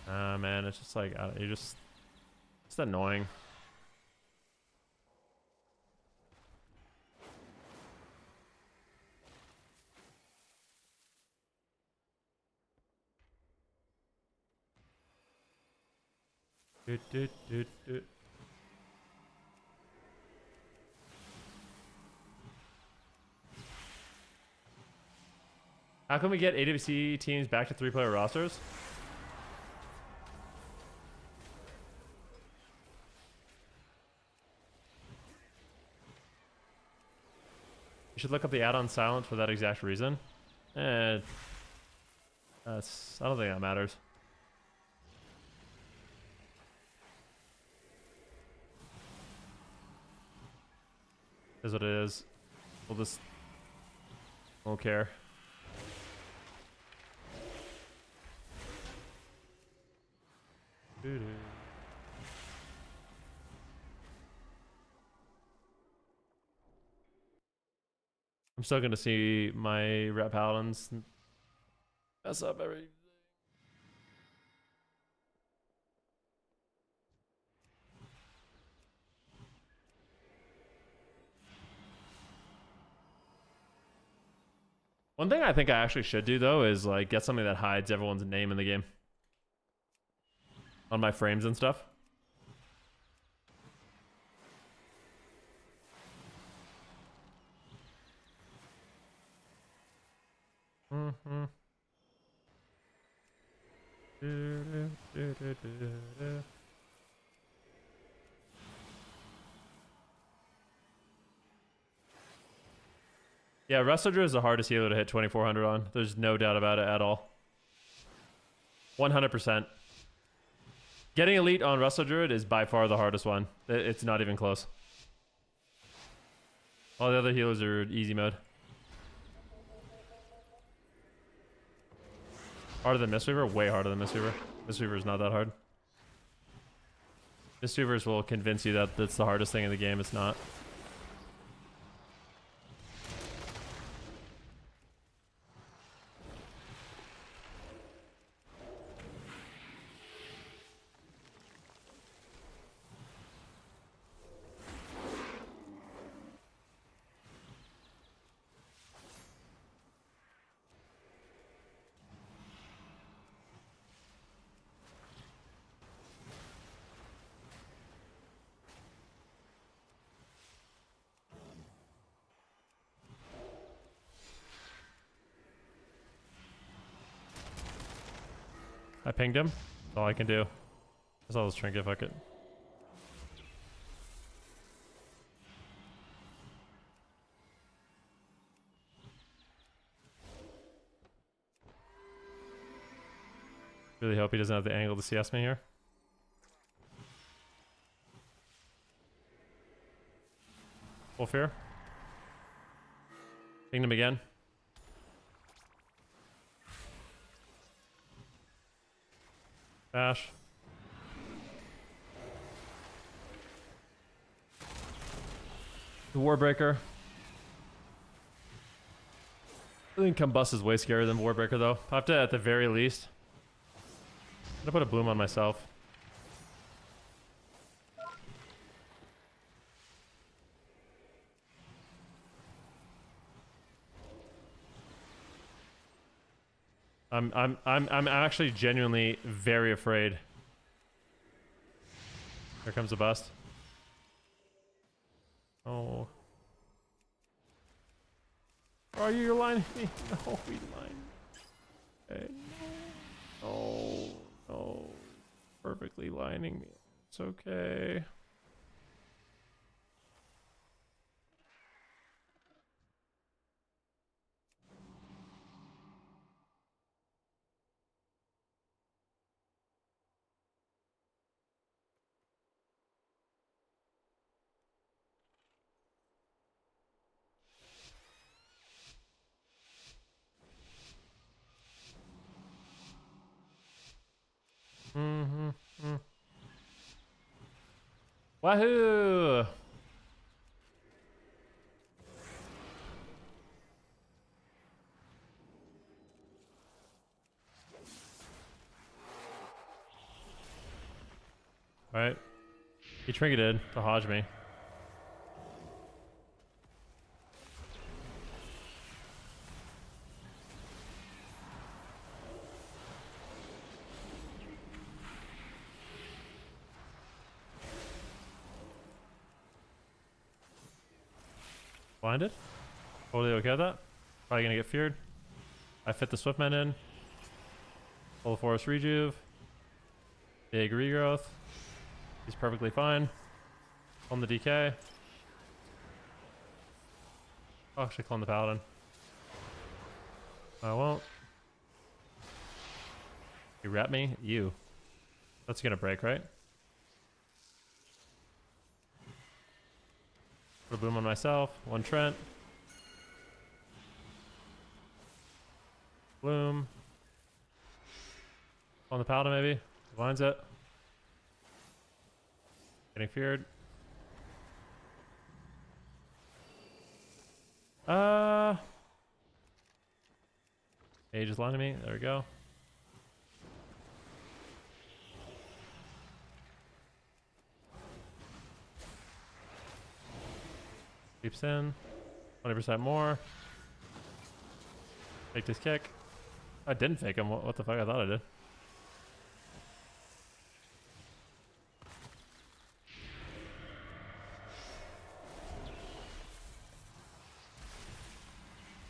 Man, it's just like it's annoying. How can we get AWC teams back to 3-player rosters? You should look up the add-on silent for that exact reason. I don't think that matters. Is what it is. We'll care. I'm still gonna see my rep paladins mess up everything. One thing I think I actually should do though is like get something that hides everyone's name in the game on my frames and stuff. Mm-hmm. Yeah, Wrestler is the hardest healer to hit 2400 on. There's no doubt about it at all. 100%. Getting elite on Wrestle Druid is by far the hardest one. It's not even close. All the other healers are easy mode. Harder than Mistweaver? Way harder than Mistweaver. Mistweaver is not that hard. Mistweavers will convince you that that's the hardest thing in the game. It's not. I pinged him. That's all I can do. That's all this trinket, fuck it. Really hope he doesn't have the angle to CS me here. Full fear. Pinged him again. Bash. The Warbreaker. I think Combust is way scarier than Warbreaker though. I have to, at the very least, I'm gonna put a bloom on myself. I'm actually genuinely very afraid. Here comes the bust. Oh. Are you lining me? No, we line. Okay. No. No. Perfectly lining me. It's okay. Wahoo! Alright. He trinketed to hodge me. Blinded? Totally okay with that. Probably gonna get feared. I fit the Swiftman in. Full Forest Rejuve. Big regrowth. He's perfectly fine. On the DK. I'll actually clone the Paladin. I won't. You rep me? You. That's gonna break, right? Put a boom on myself. One Trent. Bloom. On the Paladin, maybe. Lines it. Getting feared. Age is lining me. There we go. Keeps in. 20% more. Faked his kick. I didn't fake him. What the fuck? I thought I did.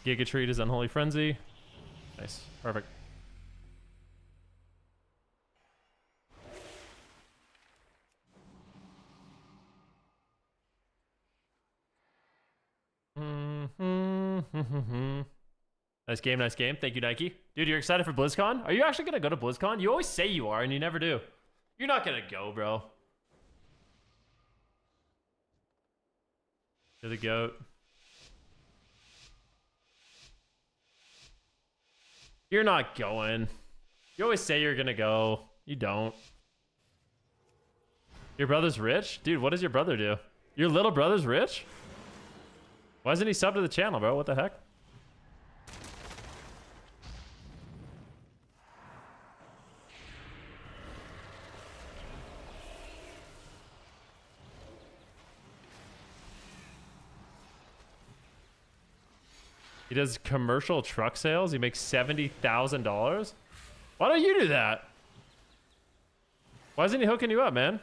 Giga Treat is Unholy Frenzy. Nice. Perfect. Nice game, nice game. Thank you, Nike. Dude, you're excited for BlizzCon? Are you actually going to go to BlizzCon? You always say you are, and you never do. You're not going to go, bro. You're the GOAT. You're not going. You always say you're going to go. You don't. Your brother's rich? Dude, what does your brother do? Your little brother's rich? Why isn't he sub to the channel, bro? What the heck? He does commercial truck sales. He makes $70,000. Why don't you do that? Why isn't he hooking you up, man?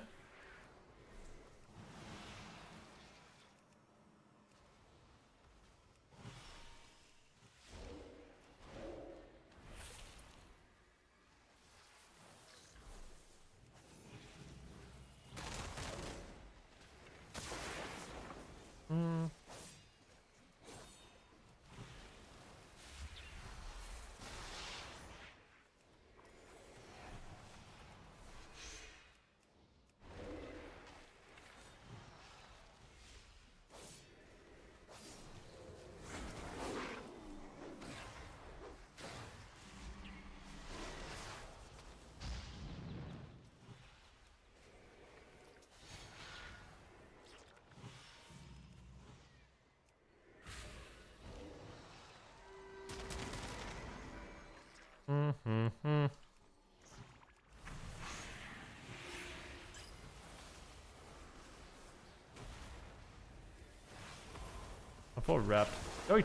I'm full rep. Oh, he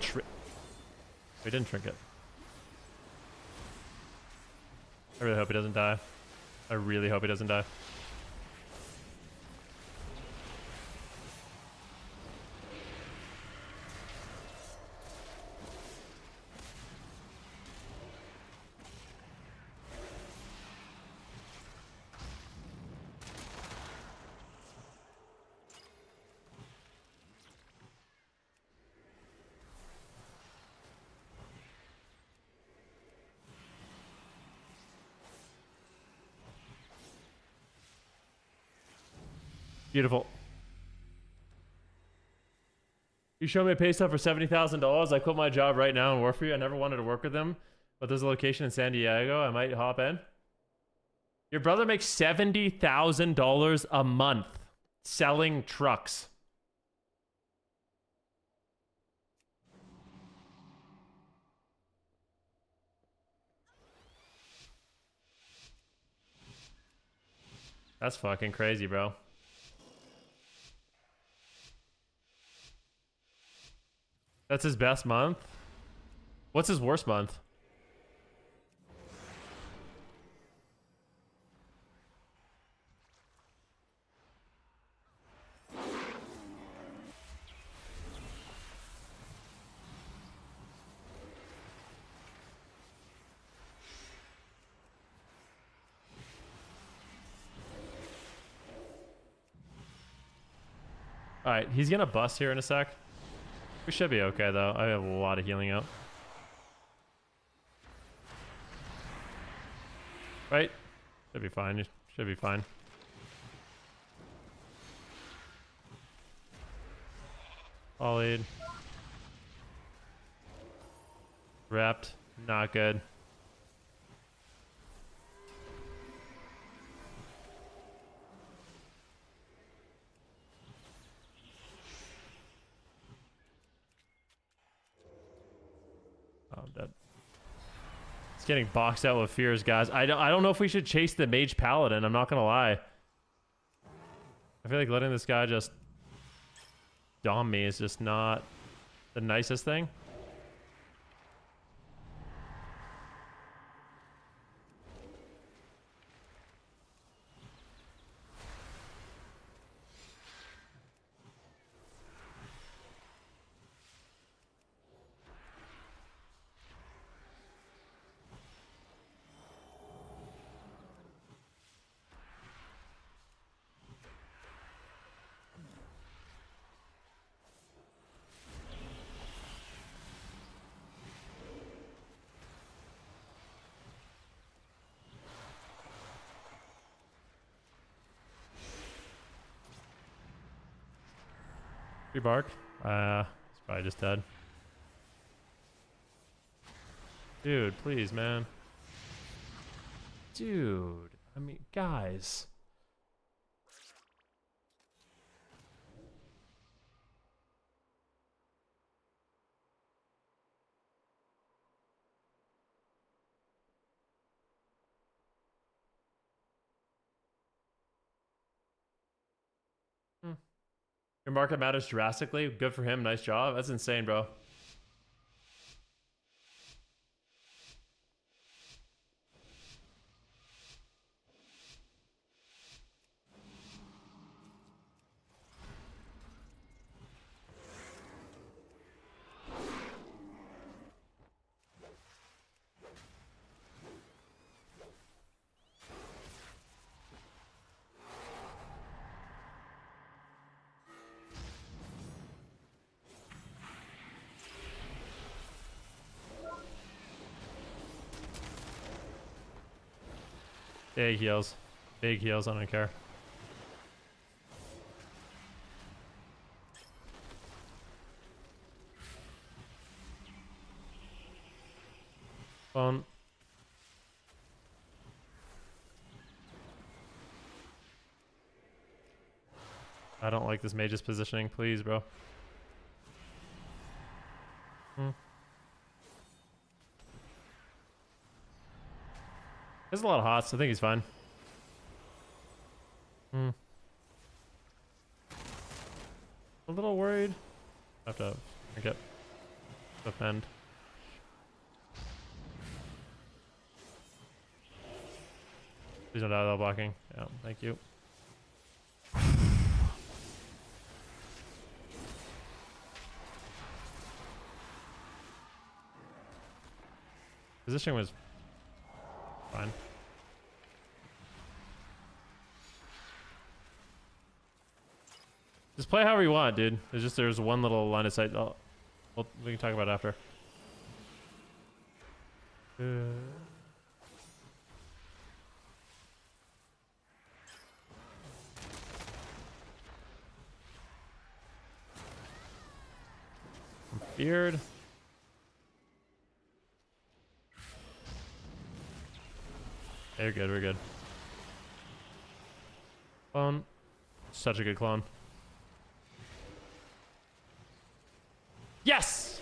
didn't trinket. I really hope he doesn't die. I really hope he doesn't die. Beautiful. You show me a pay stub for $70,000. I quit my job right now and work for you. I never wanted to work with them, but there's a location in San Diego. I might hop in. Your brother makes $70,000 a month selling trucks. That's fucking crazy, bro. That's his best month? What's his worst month? Alright, he's gonna bust here in a sec. We should be okay, though. I have a lot of healing out. Right? Should be fine. Should be fine. All lead. Wrapped. Not good. Oh, I'm dead. It's getting boxed out with fears, guys. I don't know if we should chase the mage paladin. I'm not gonna lie. I feel like letting this guy just dom me is just not the nicest thing. Free bark. It's probably just dead. Dude, please, man. Dude, I mean, guys. Your market matters drastically. Good for him. Nice job. That's insane, bro. Big heals. Big heals. I don't care. Phone. I don't like this mage's positioning. Please, bro. There's a lot of hots. I think he's fine. A little worried. I have to get defend. Please don't die without blocking. Yeah, thank you. Positioning was fine. Just play however you want, dude. There's one little line of sight. Oh, we can talk about it after. I'm feared. Hey, we're good. We're good. Clone. Such a good clone. Yes!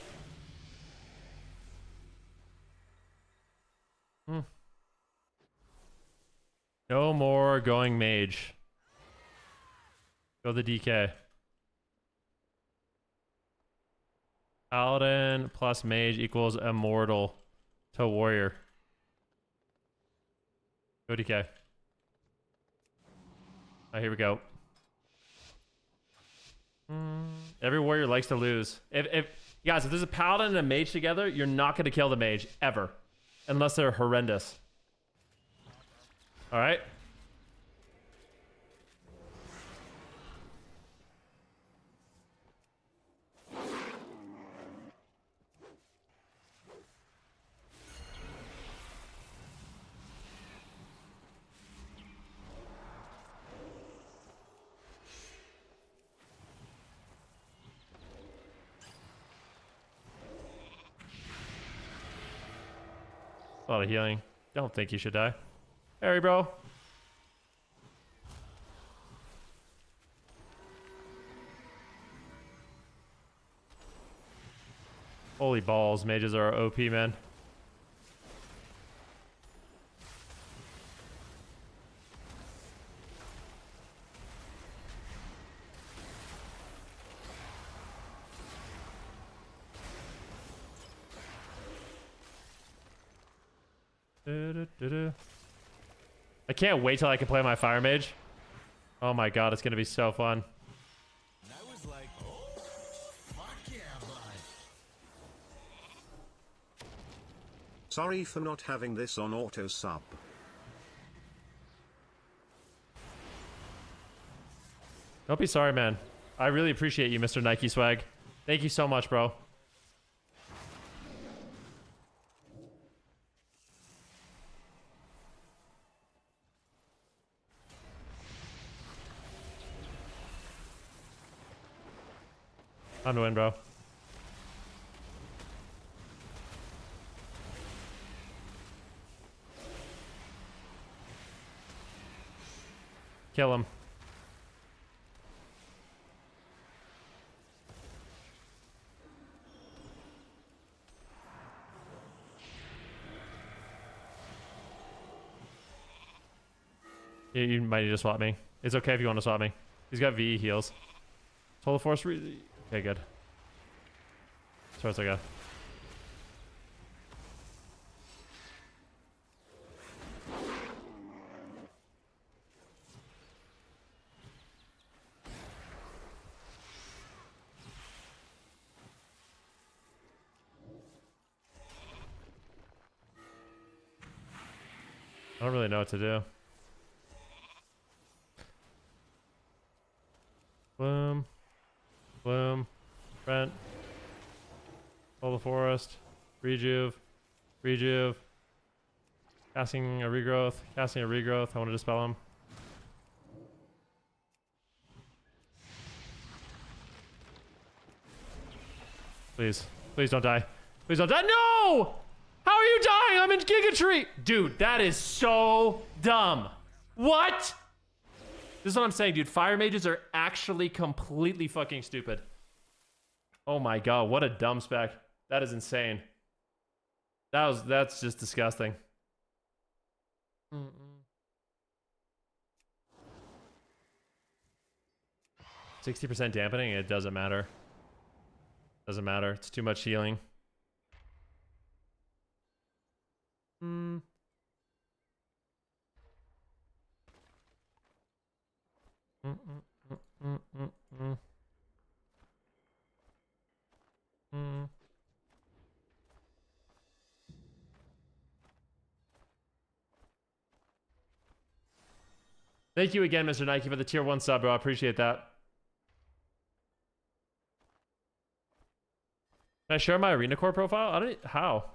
No more going mage. Go the DK. Paladin plus mage equals immortal to warrior. Go DK. Oh, here we go. Every warrior likes to lose. If guys, if there's a paladin and a mage together, you're not going to kill the mage ever, unless they're horrendous. All right. A lot of healing. Don't think you should die. Harry, bro. Holy balls, mages are OP, man. I can't wait till I can play my fire mage. Oh my god, it's gonna be so fun. I was like, oh, fuck yeah, bud. Sorry for not having this on auto sub. Don't be sorry, man. I really appreciate you, Mr. Nike Swag. Thank you so much, bro. Time to win, bro. Kill him. You might need to swap me. It's okay if you want to swap me. He's got VE heals. Total force. Okay, good. As far as I go. I don't really know what to do. Bloom. Bloom. Brent. Pull the forest. Rejuve. Rejuve. Casting a regrowth. Casting a regrowth. I want to dispel him. Please. Please don't die. Please don't die. No! How are you dying? I'm in Gigatree! Dude, that is so dumb. What? This is what I'm saying, dude. Fire mages are actually completely fucking stupid. Oh my god, what a dumb spec. That is insane. That's just disgusting. 60% dampening, it doesn't matter. Doesn't matter. It's too much healing. Thank you again, Mr. Nike, for the tier 1 sub, bro. I appreciate that. Can I share my Arena Core profile? I don't. How?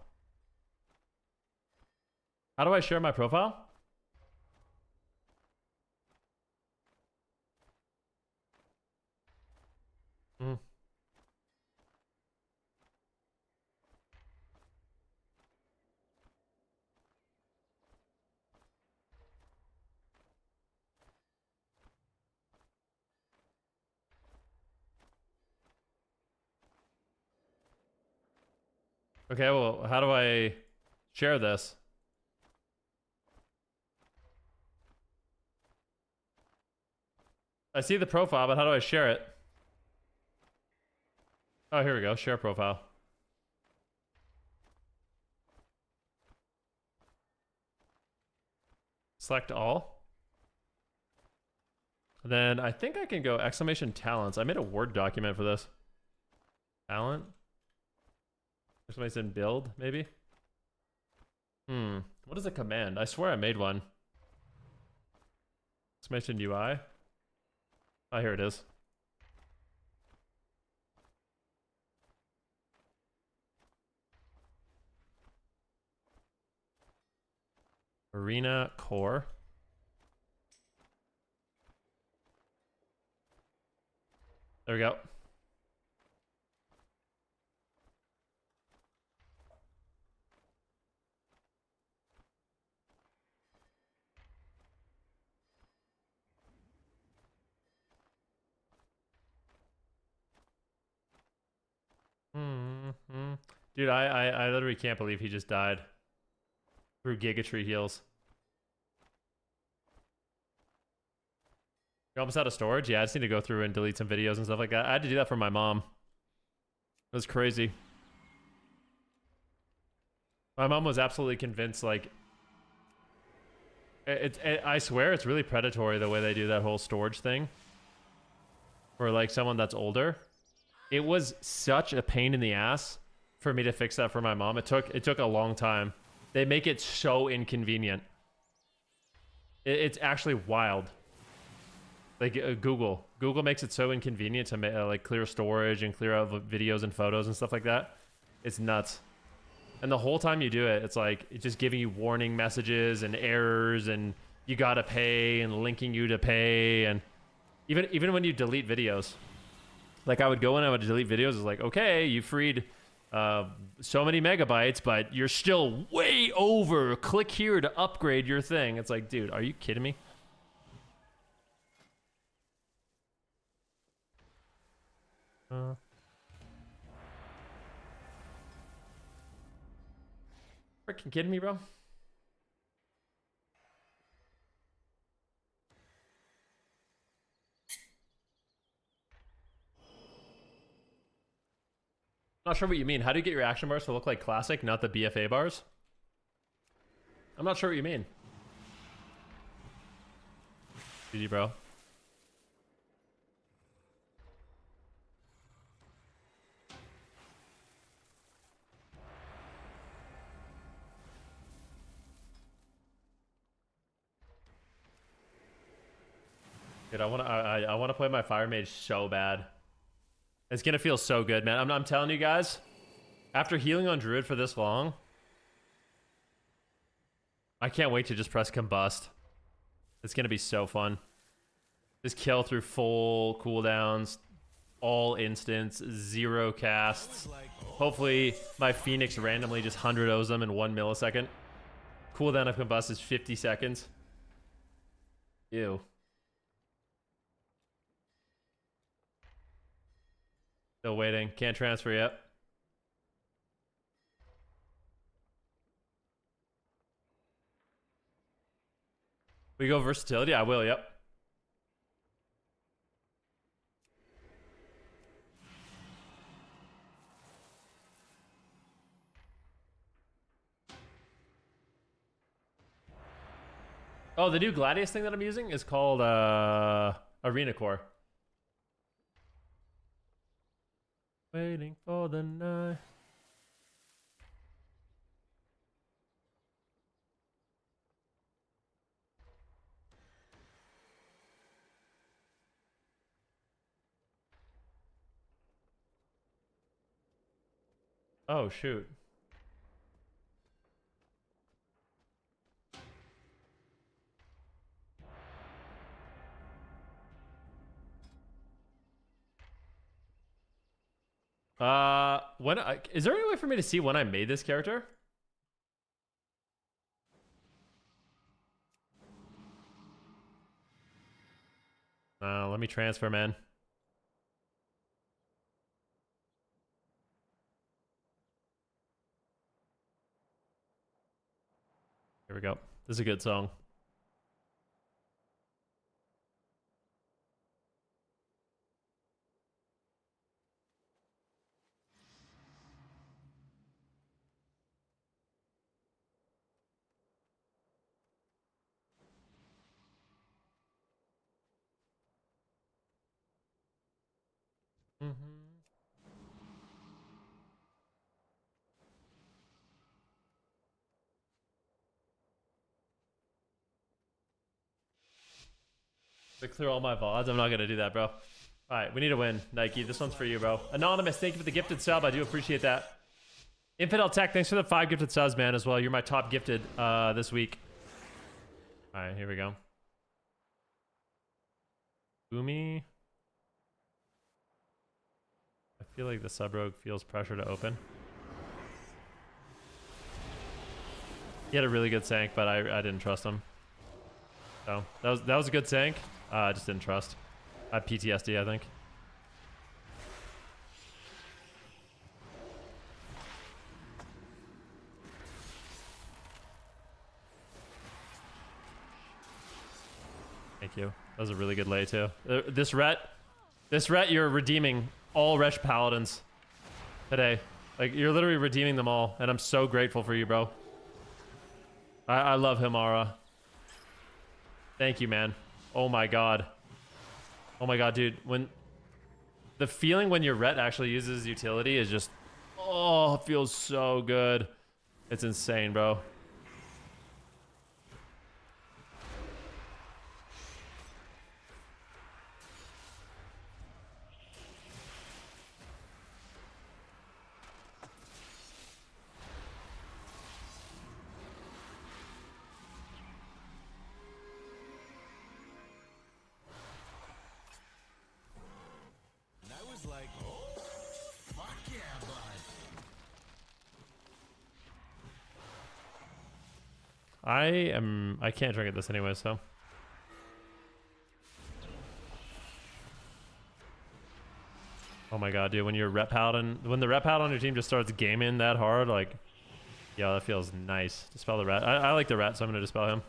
How do I share my profile? Okay, well, how do I share this? I see the profile, but how do I share it? Oh, here we go. Share profile. Select all. Then I think I can go exclamation talents. I made a Word document for this. Talent. Exclamation build, maybe? What is a command? I swear I made one. Exclamation UI. Oh, here it is. Arena Core. There we go. Dude, I literally can't believe he just died through Gigatree heals. You're almost out of storage? Yeah, I just need to go through and delete some videos and stuff like that. I had to do that for my mom. It was crazy. My mom was absolutely convinced, like... I swear it's really predatory the way they do that whole storage thing. For, like, someone that's older. It was such a pain in the ass for me to fix that for my mom. It took a long time. They make it so inconvenient. It's actually wild. Like Google makes it so inconvenient to like clear storage and clear out videos and photos and stuff like that. It's nuts. And the whole time you do it, it's like it's just giving you warning messages and errors and you gotta pay and linking you to pay, and even when you delete videos, Like I would go in, I would delete videos. It's like, okay, you freed so many megabytes, but you're still way over. Click here to upgrade your thing. It's like, dude, are you kidding me? Freaking kidding me, bro? Not sure what you mean. How do you get your action bars to look like classic, not the BFA bars? I'm not sure what you mean. GG, bro. Dude, I wanna play my Fire Mage so bad. It's gonna feel so good, man. I'm telling you guys, after healing on Druid for this long, I can't wait to just press Combust. It's gonna be so fun. Just kill through full cooldowns, all instants, 0 casts. Hopefully my Phoenix randomly just 100-0s them in 1 millisecond. Cooldown of Combust is 50 seconds. Ew. Still waiting. Can't transfer yet. We go versatility? I will, yep. Oh, the new Gladius thing that I'm using is called Arena Core. Waiting for the night. Oh, shoot. Is there any way for me to see when I made this character? Let me transfer, man. Here we go. This is a good song. To clear all my VODs? I'm not gonna do that, bro. Alright, we need to win. Nike, this one's for you, bro. Anonymous, thank you for the gifted sub. I do appreciate that. Infidel Tech, thanks for the 5 gifted subs, man, as well. You're my top gifted this week. Alright, here we go. Boomy. I feel like the sub rogue feels pressure to open. He had a really good sank, but I didn't trust him. So that was a good sank. I just didn't trust. I had PTSD, I think. Thank you. That was a really good lay too. This ret, you're redeeming all Resh Paladins today. Like, you're literally redeeming them all, and I'm so grateful for you, bro. I love Himara. Thank you, man. Oh my god. Oh my god, dude. When the feeling when your ret actually uses utility is just, oh, it feels so good. It's insane, bro. I was like, I can't drink at this anyway, so. Oh my god, dude, when your rep paladin, when the rep paladin on your team just starts gaming that hard, like, yeah, that feels nice. Dispel the rat. I like the rat, so I'm gonna dispel him.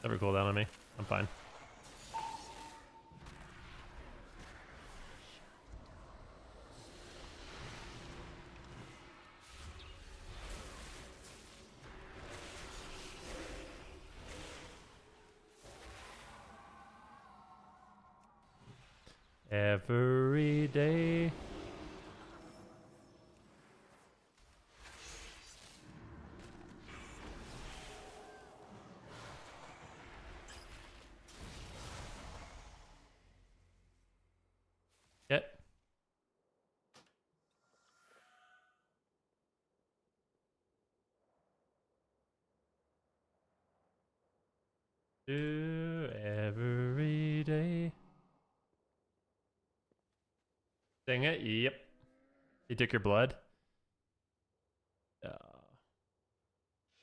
Never cool down on me. I'm fine. Every day. Yep. Do every day. Dang it. Yep. He took your blood.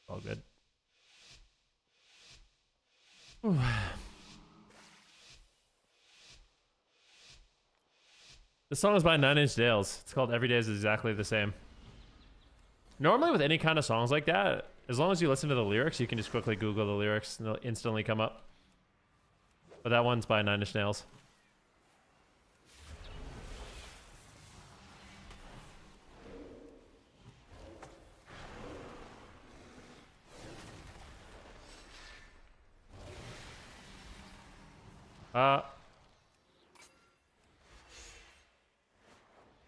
All good. Ooh. This song is by 9 Inch Nails. It's called Every Day is Exactly the Same. Normally with any kind of songs like that, as long as you listen to the lyrics, you can just quickly Google the lyrics and they'll instantly come up. But that one's by 9 Inch Nails.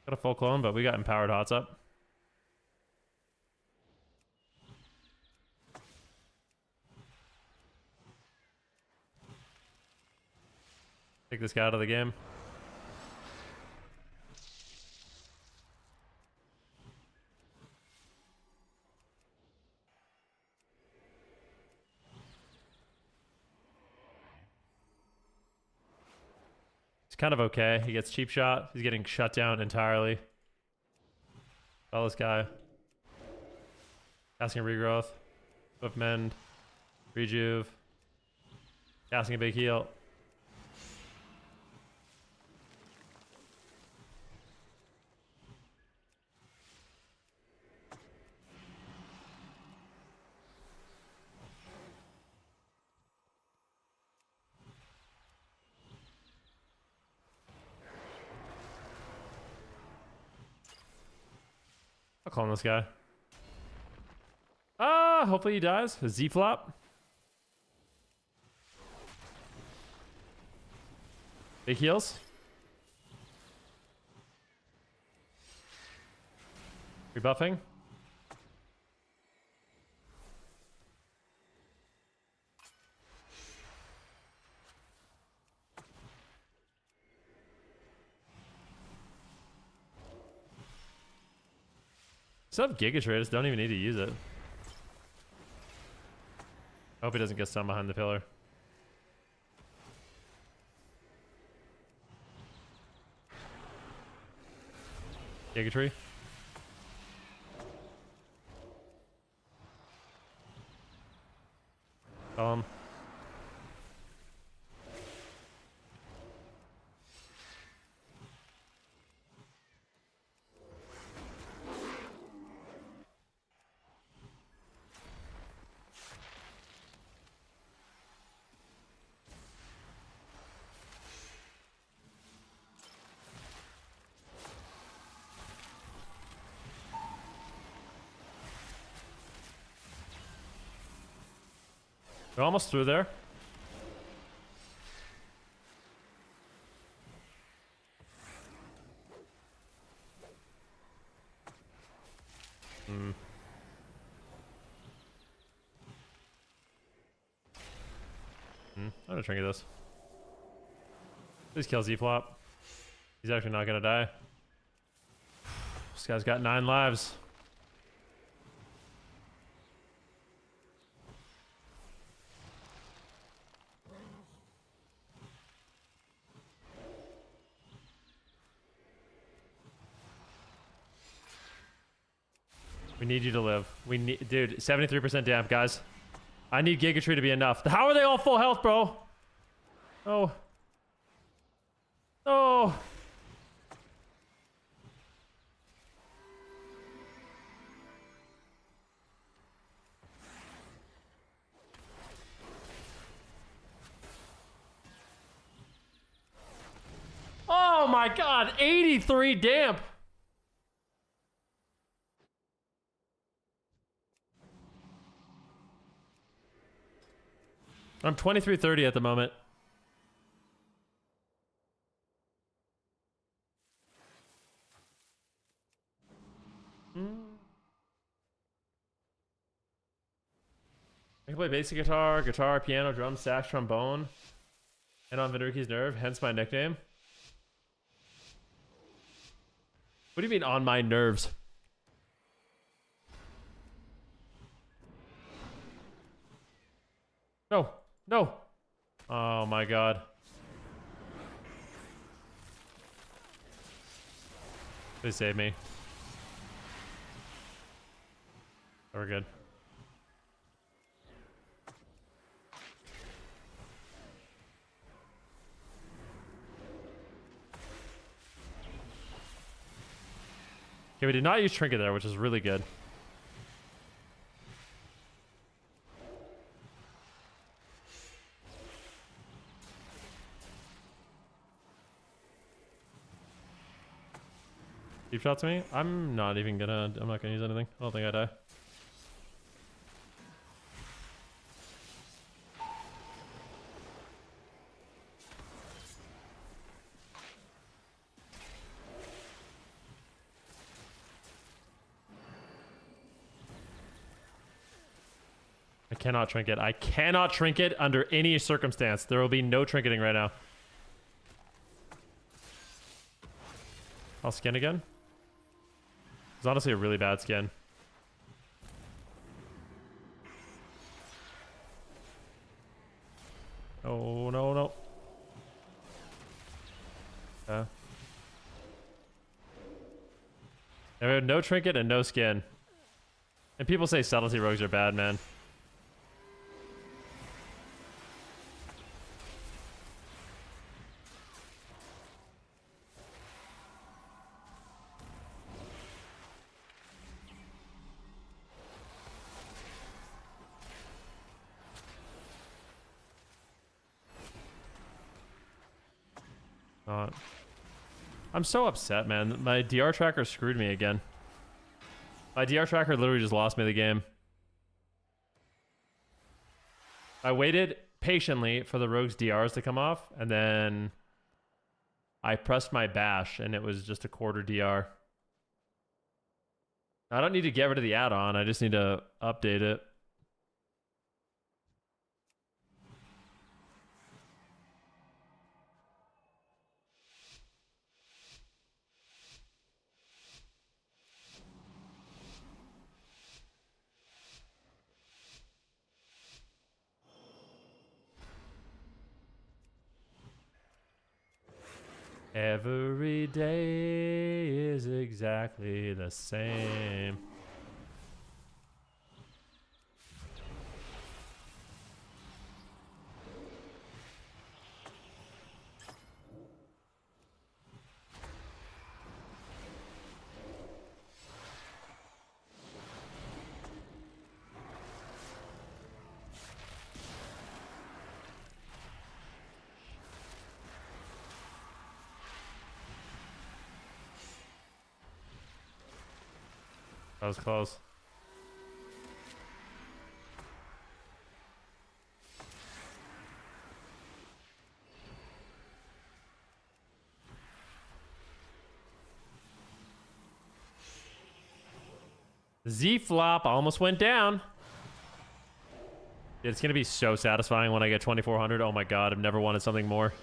Got a full clone, but we got empowered hots up. Take this guy out of the game. It's kind of okay. He gets cheap shot. He's getting shut down entirely. Spell this guy. Casting a regrowth. Swift mend. Rejuve. Casting a big heal. I'll clone this guy. Hopefully he dies. A Z flop. Big heals. Rebuffing. Still have Giga Trade, just don't even need to use it. I hope he doesn't get stunned behind the pillar. Giga Tree. Kill him. They're almost through there. I'm gonna trinket this. Please kill Z-Flop. He's actually not gonna die. This guy's got 9 lives. We need you to live. We need, dude, 73% damp, guys. I need Giga Tree to be enough. How are they all full health, bro? Oh. Oh. Oh my god, 83 damp. I'm 2330 at the moment. I can play basic guitar, piano, drums, sax, trombone, and on Venruki's nerve, hence my nickname. What do you mean on my nerves? No, no. Oh my god. Please save me. Oh, we're good. Okay, we did not use Trinket there, which is really good. Deep shot to me? I'm not gonna use anything. I don't think I die. I cannot trinket. I cannot trinket under any circumstance. There will be no trinketing right now. I'll skin again. It's honestly a really bad skin. Oh, no, no. Yeah, we have no trinket and no skin. And people say subtlety rogues are bad, man. Not. I'm so upset, man. My DR tracker screwed me again. My DR tracker literally just lost me the game. I waited patiently for the rogue's DRs to come off, and then I pressed my bash, and it was just a quarter DR. I don't need to get rid of the add-on. I just need to update it. Every day is exactly the same. That was close. Z flop almost went down. It's gonna be so satisfying when I get 2400. Oh my god, I've never wanted something more.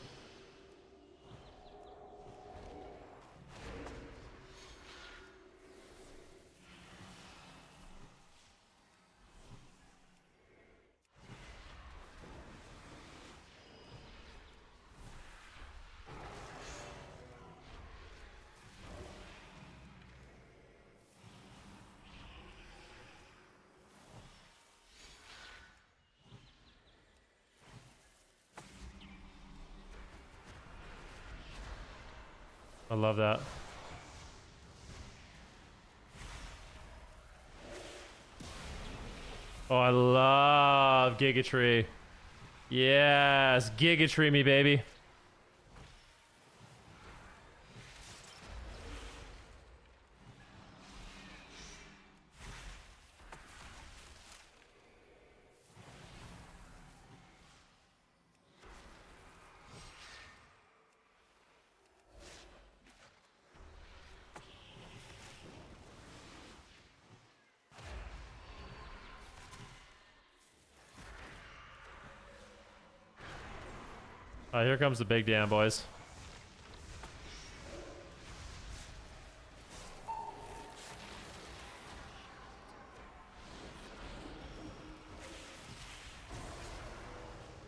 I love that. Oh, I love Gigatree. Yes, Gigatree me, baby. Here comes the big dam, boys.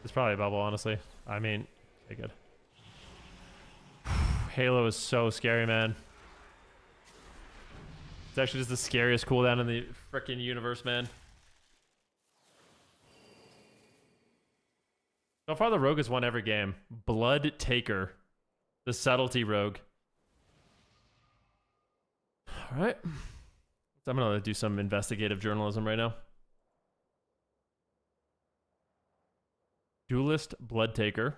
It's probably a bubble, honestly. I mean, okay, good. Halo is so scary, man. It's actually just the scariest cooldown in the frickin' universe, man. So far, the rogue has won every game. Blood Taker. The subtlety rogue. All right. So I'm going to do some investigative journalism right now. Duelist Blood Taker.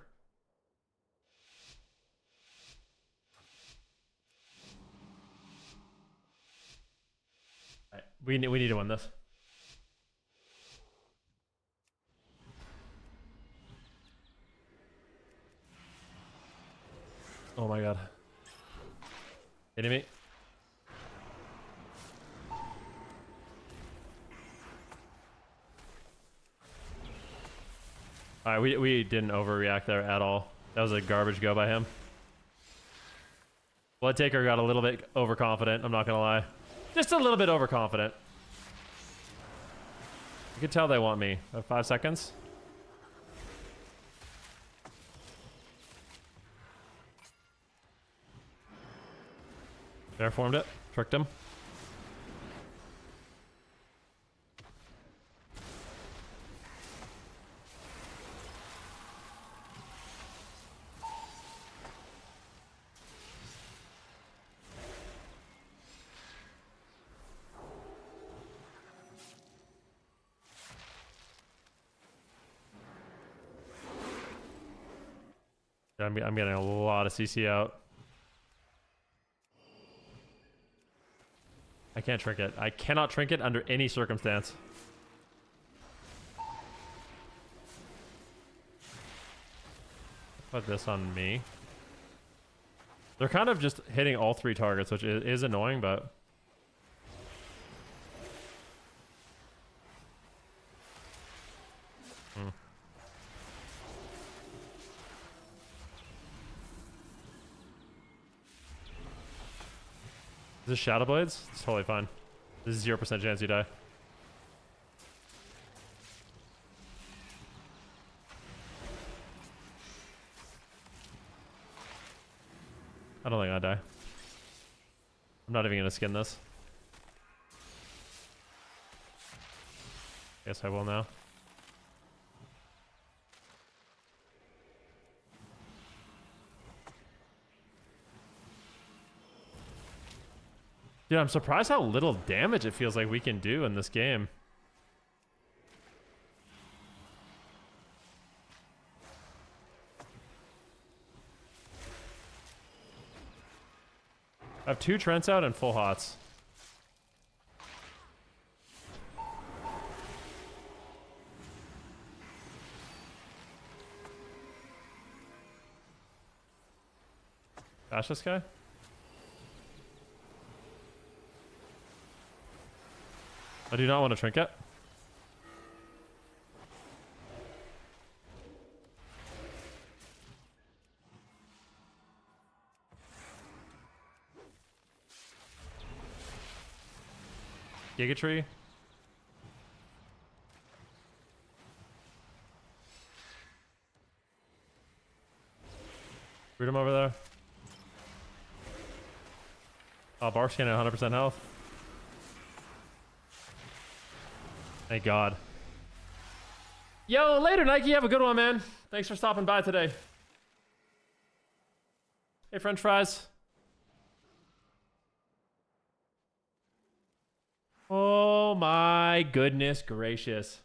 All right. We need to win this. Oh my god. Kidding me? Alright, we didn't overreact there at all. That was a garbage go by him. Blood Taker got a little bit overconfident, I'm not gonna lie. Just a little bit overconfident. You can tell they want me. 5 seconds. Bear formed it. Tricked him. I'm getting a lot of CC out. I can't trinket. I cannot trinket under any circumstance. Put this on me. They're kind of just hitting all 3 targets, which is annoying, but... Is this Shadow Blades? It's totally fine. This is 0% chance you die. I don't think I die. I'm not even gonna skin this. Guess I will now. Dude, I'm surprised how little damage it feels like we can do in this game. I have 2 Trents out and full hots. Bash this guy? I do not want to trinket. Gigatree. Root him over there. Oh, Barkskin at 100% health. Thank God. Yo, later, Nike. Have a good one, man. Thanks for stopping by today. Hey, French fries. Oh my goodness gracious.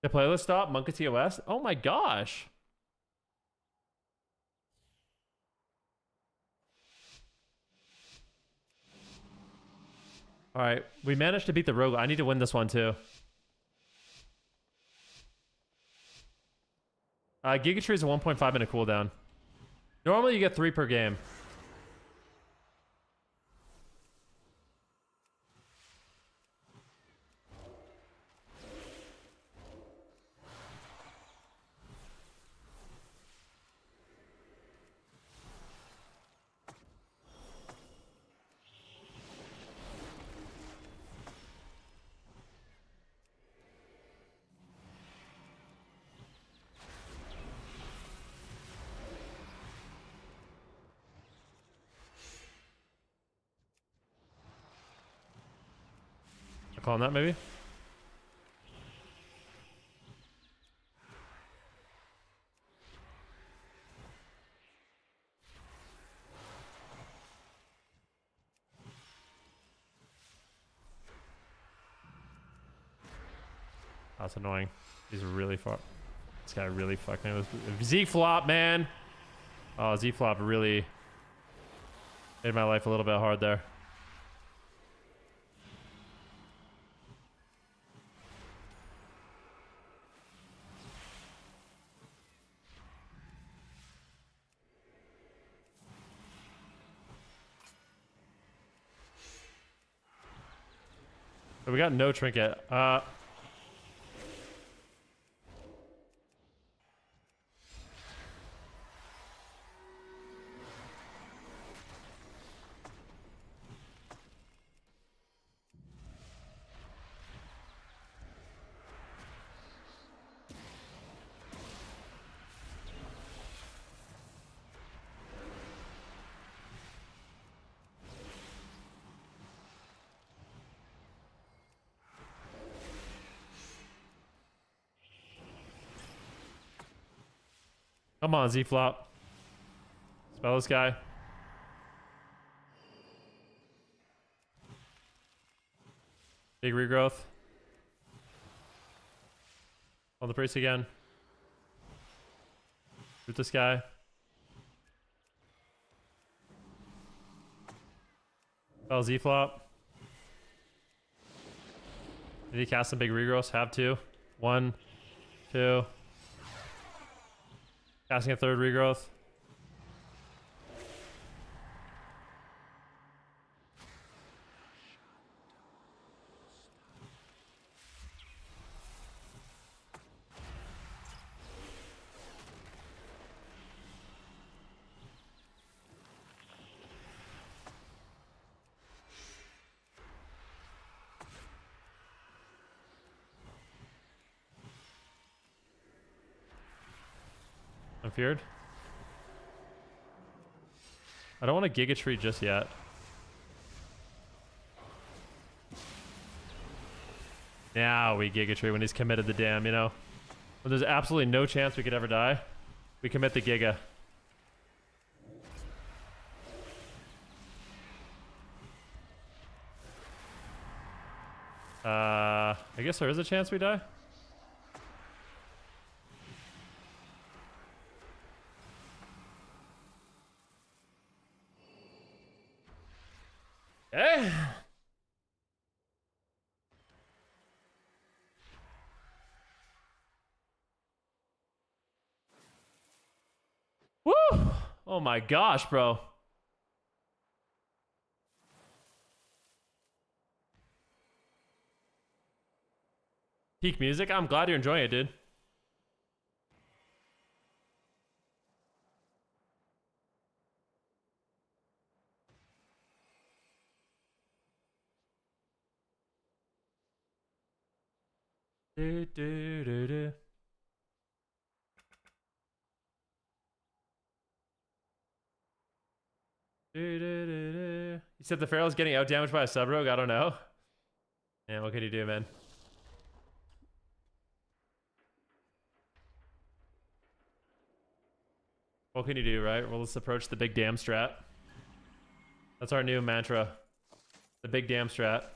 The playlist stop, Monka TOS? Oh my gosh. Alright, we managed to beat the rogue. I need to win this one too. Gigatree is a 1.5 minute cooldown. Normally you get 3 per game. Calling that maybe? That's annoying. He's really far. This guy really fucking with Z-flop, man. Oh, Z-flop really made my life a little bit hard there. So we got no trinket. Come on, Z-flop. Spell this guy. Big regrowth. On the priest again. Shoot this guy. Spell Z-flop. Did he cast some big regrowths? Have to. 1, 2. Casting a third regrowth. I'm feared. I don't want a Gigatree just yet. Now we Gigatree when he's committed the dam, you know? When there's absolutely no chance we could ever die, we commit the Giga. I guess there is a chance we die. Eh. Woo! Oh my gosh, bro. Peak music? I'm glad you're enjoying it, dude. Do, do, do, do. Do, do, do, do. You said the Pharaoh's getting out damaged by a sub rogue? I don't know. Man, what can you do, man? What can you do, right? Well, let's approach the big dam strat. That's our new mantra. The big dam strat.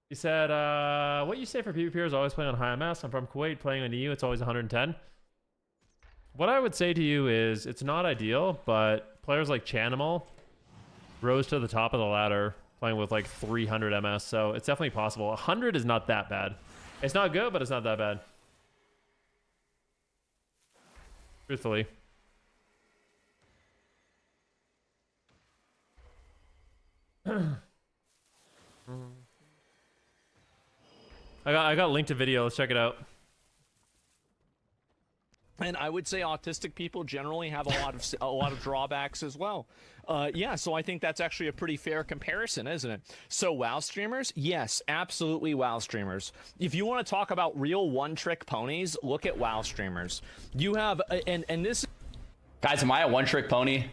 He said, what you say for PvP is always playing on high MS. I'm from Kuwait, playing on EU, it's always 110. What I would say to you is, it's not ideal, but players like Chanimal rose to the top of the ladder playing with like 300 MS, so it's definitely possible. 100 is not that bad. It's not good, but it's not that bad. Truthfully. I got linked to video. Let's check it out. And I would say autistic people generally have a lot of drawbacks as well. Yeah, so I think that's actually a pretty fair comparison, isn't it? So WoW streamers, yes, absolutely WoW streamers. If you want to talk about real one-trick ponies, look at WoW streamers. You have and this. Guys, am I a one-trick pony?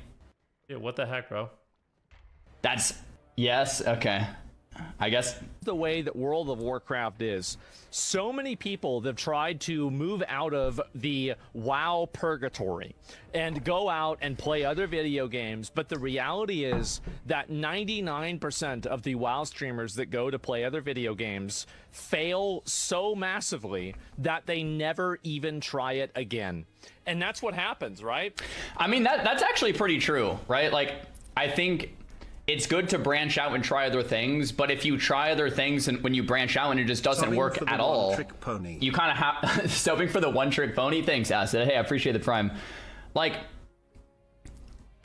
Yeah, what the heck, bro? That's yes. Okay, I guess the way that World of Warcraft is. So many people that have tried to move out of the WoW purgatory and go out and play other video games, but the reality is that 99% of the WoW streamers that go to play other video games fail so massively that they never even try it again. And that's what happens, right? I mean that's actually pretty true, right? Like I think it's good to branch out and try other things, but if you try other things and when you branch out and it just doesn't work at all, you kind of have subbing for the one-trick pony. Thanks, Acid. Hey, I appreciate the prime. Like,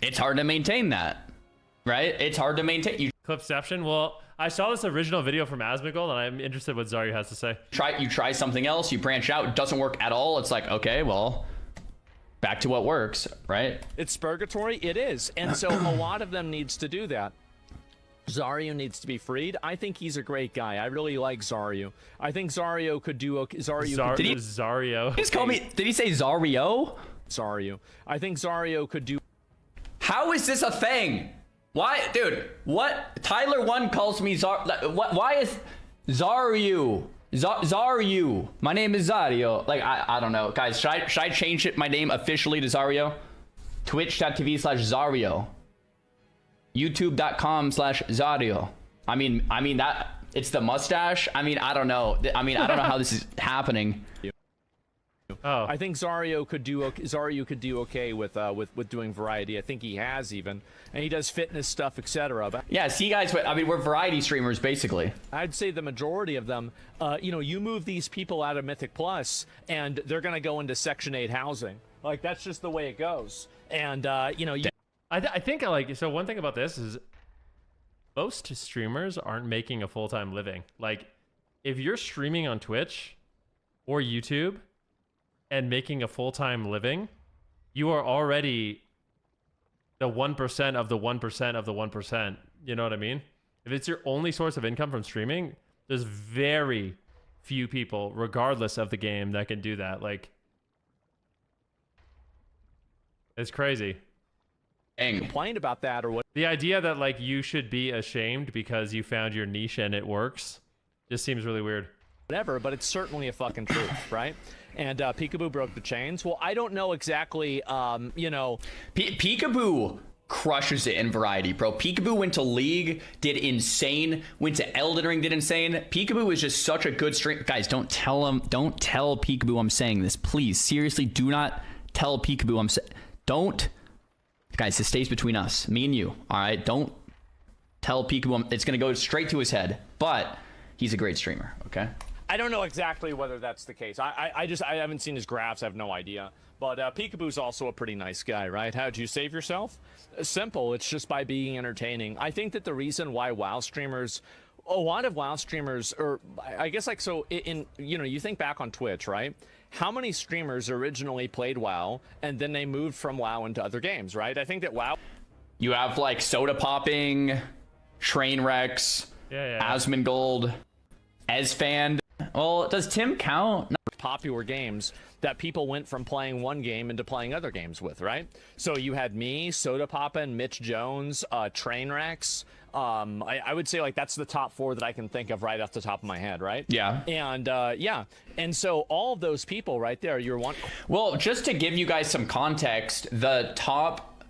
it's hard to maintain that, right? It's hard to maintain. Clipception. Well, I saw this original video from Asmongold, and I'm interested what Zarya has to say. You try something else, you branch out, it doesn't work at all. It's like, okay, well, back to what works, right? It's purgatory. It is. And so a lot of them needs to do that. Zaryu needs to be freed. I think he's a great guy. I really like Zaryu. I think Zaryu could do okay. Zaryo. Did he say Zario? Zaryu. I think Zaryu could do. How is this a thing? Why, dude? What? Tyler 1 calls me why is Zaryu? Zaryu. My name is Zario. Like, I don't know. Guys, should I change my name officially to Zario? Twitch.tv/Zario. YouTube.com/Zario. I mean that it's the mustache. I mean, I don't know. I don't know how this is happening. Oh. I think Zaryu could do okay with doing variety. I think he has even, and he does fitness stuff, etc. But yeah, see guys, I mean we're variety streamers basically. I'd say the majority of them, you move these people out of Mythic Plus, and they're gonna go into Section 8 housing. Like that's just the way it goes. And I think so. One thing about this is most streamers aren't making a full-time living. Like, if you're streaming on Twitch or YouTube and making a full-time living, you are already the 1% of the 1% of the 1%. You know what I mean? If it's your only source of income from streaming, there's very few people, regardless of the game, that can do that. Like, it's crazy. Complain about that or what? The idea that like you should be ashamed because you found your niche and it works just seems really weird. Whatever, but it's certainly a fucking truth, right? And Peekaboo broke the chains. Well, I don't know exactly, Peekaboo crushes it in variety, bro. Peekaboo went to League, did insane. Went to Elden Ring, did insane. Peekaboo is just such a good stream. Guys, don't tell Peekaboo I'm saying this. Please, seriously, do not tell Peekaboo don't. Guys, this stays between us, me and you. All right, don't tell Peekaboo. It's gonna go straight to his head. But he's a great streamer. Okay. I don't know exactly whether that's the case. I haven't seen his graphs. I have no idea. But Peekaboo's also a pretty nice guy, right? How'd you save yourself? Simple. It's just by being entertaining. I think that the reason why WoW streamers, a lot of WoW streamers, or I guess like so you think back on Twitch, right? How many streamers originally played WoW and then they moved from WoW into other games, right? I think that WoW. You have like Soda Popping, Trainwrecks, Asmongold, Esfand. Well, does Tim count? No. Popular games that people went from playing one game into playing other games with, right? So you had me, Soda Poppin', Mitch Jones, Trainwrecks. I would say like that's the top 4 that I can think of right off the top of my head, right? Yeah. And and so all of those people right there, you're one. Well, just to give you guys some context, the top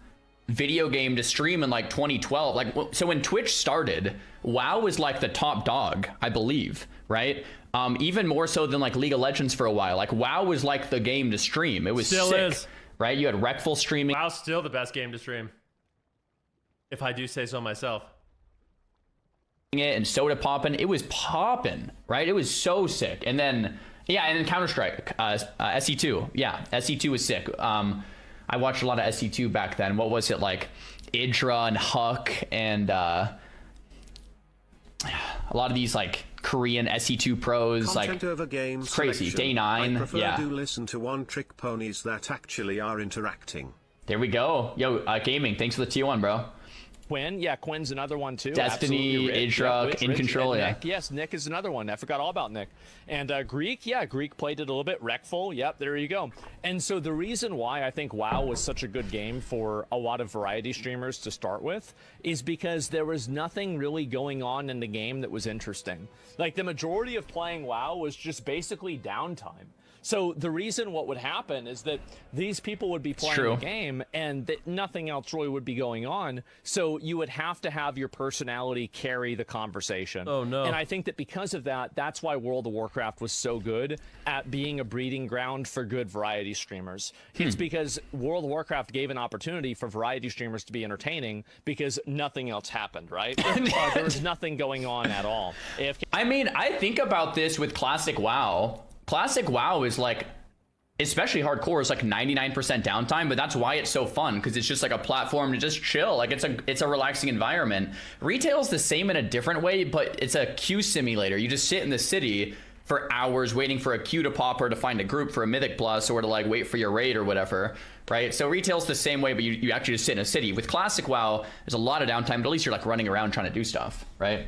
video game to stream in like 2012. Like, so when Twitch started, WoW was like the top dog, I believe, right? Even more so than like League of Legends for a while. Like WoW was like the game to stream. It was Still sick, is. right? You had Wreckful streaming. WoW's still the best game to stream, if I do say so myself. It and soda popping. It was popping, right? It was so sick. And then, yeah, and then Counter-Strike, SE2. Yeah, SE2 was sick. I watched a lot of SE2 back then. What was it like? Idra and Huck and a lot of these like Korean SE2 pros. Content like over game crazy. selection. Day 9. I prefer Yeah. to listen to one-trick ponies that actually are interacting. There we go. Yo, gaming. Thanks for the T1, bro. Quinn, yeah, Quinn's another one too. Destiny, Absolutely. Idra, In Control, and yeah. Nick. Yes, Nick is another one. I forgot all about Nick. And Greek, yeah, Greek played it a little bit. Wreckful, yep, there you go. And so the reason why I think WoW was such a good game for a lot of variety streamers to start with is because there was nothing really going on in the game that was interesting. Like the majority of playing WoW was just basically downtime. So the reason what would happen is that these people would be playing the game and that nothing else really would be going on. So you would have to have your personality carry the conversation. Oh, no. And I think that because of that, that's why World of Warcraft was so good at being a breeding ground for good variety streamers. It's because World of Warcraft gave an opportunity for variety streamers to be entertaining because nothing else happened, right? There was nothing going on at all. I mean, I think about this with Classic WoW. Classic WoW is like, especially hardcore, is like 99% downtime, but that's why it's so fun, because it's just like a platform to just chill. Like it's a relaxing environment. Retail's the same in a different way, but it's a queue simulator. You just sit in the city for hours waiting for a queue to pop or to find a group for a Mythic Plus or to like wait for your raid or whatever, right? So retail's the same way, but you actually just sit in a city. With Classic WoW, there's a lot of downtime, but at least you're like running around trying to do stuff, right?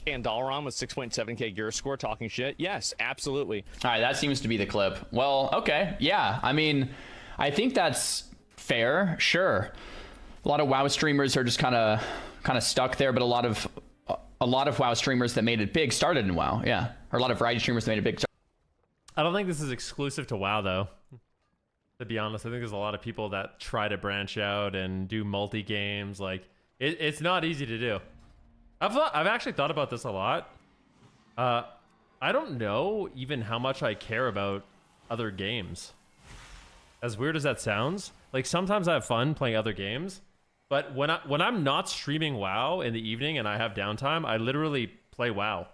And Dalaran with 6.7k gear score talking shit. Yes, absolutely. All right, that seems to be the clip. Well, okay, yeah. I mean, I think that's fair. Sure, a lot of WoW streamers are just kind of stuck there, but a lot of WoW streamers that made it big started in WoW. Yeah, or a lot of variety streamers that made it big. I don't think this is exclusive to WoW, though. To be honest, I think there's a lot of people that try to branch out and do multi games. Like, it's not easy to do. I've actually thought about this a lot. I don't know even how much I care about other games. As weird as that sounds, like sometimes I have fun playing other games, but when I'm not streaming WoW in the evening and I have downtime, I literally play WoW.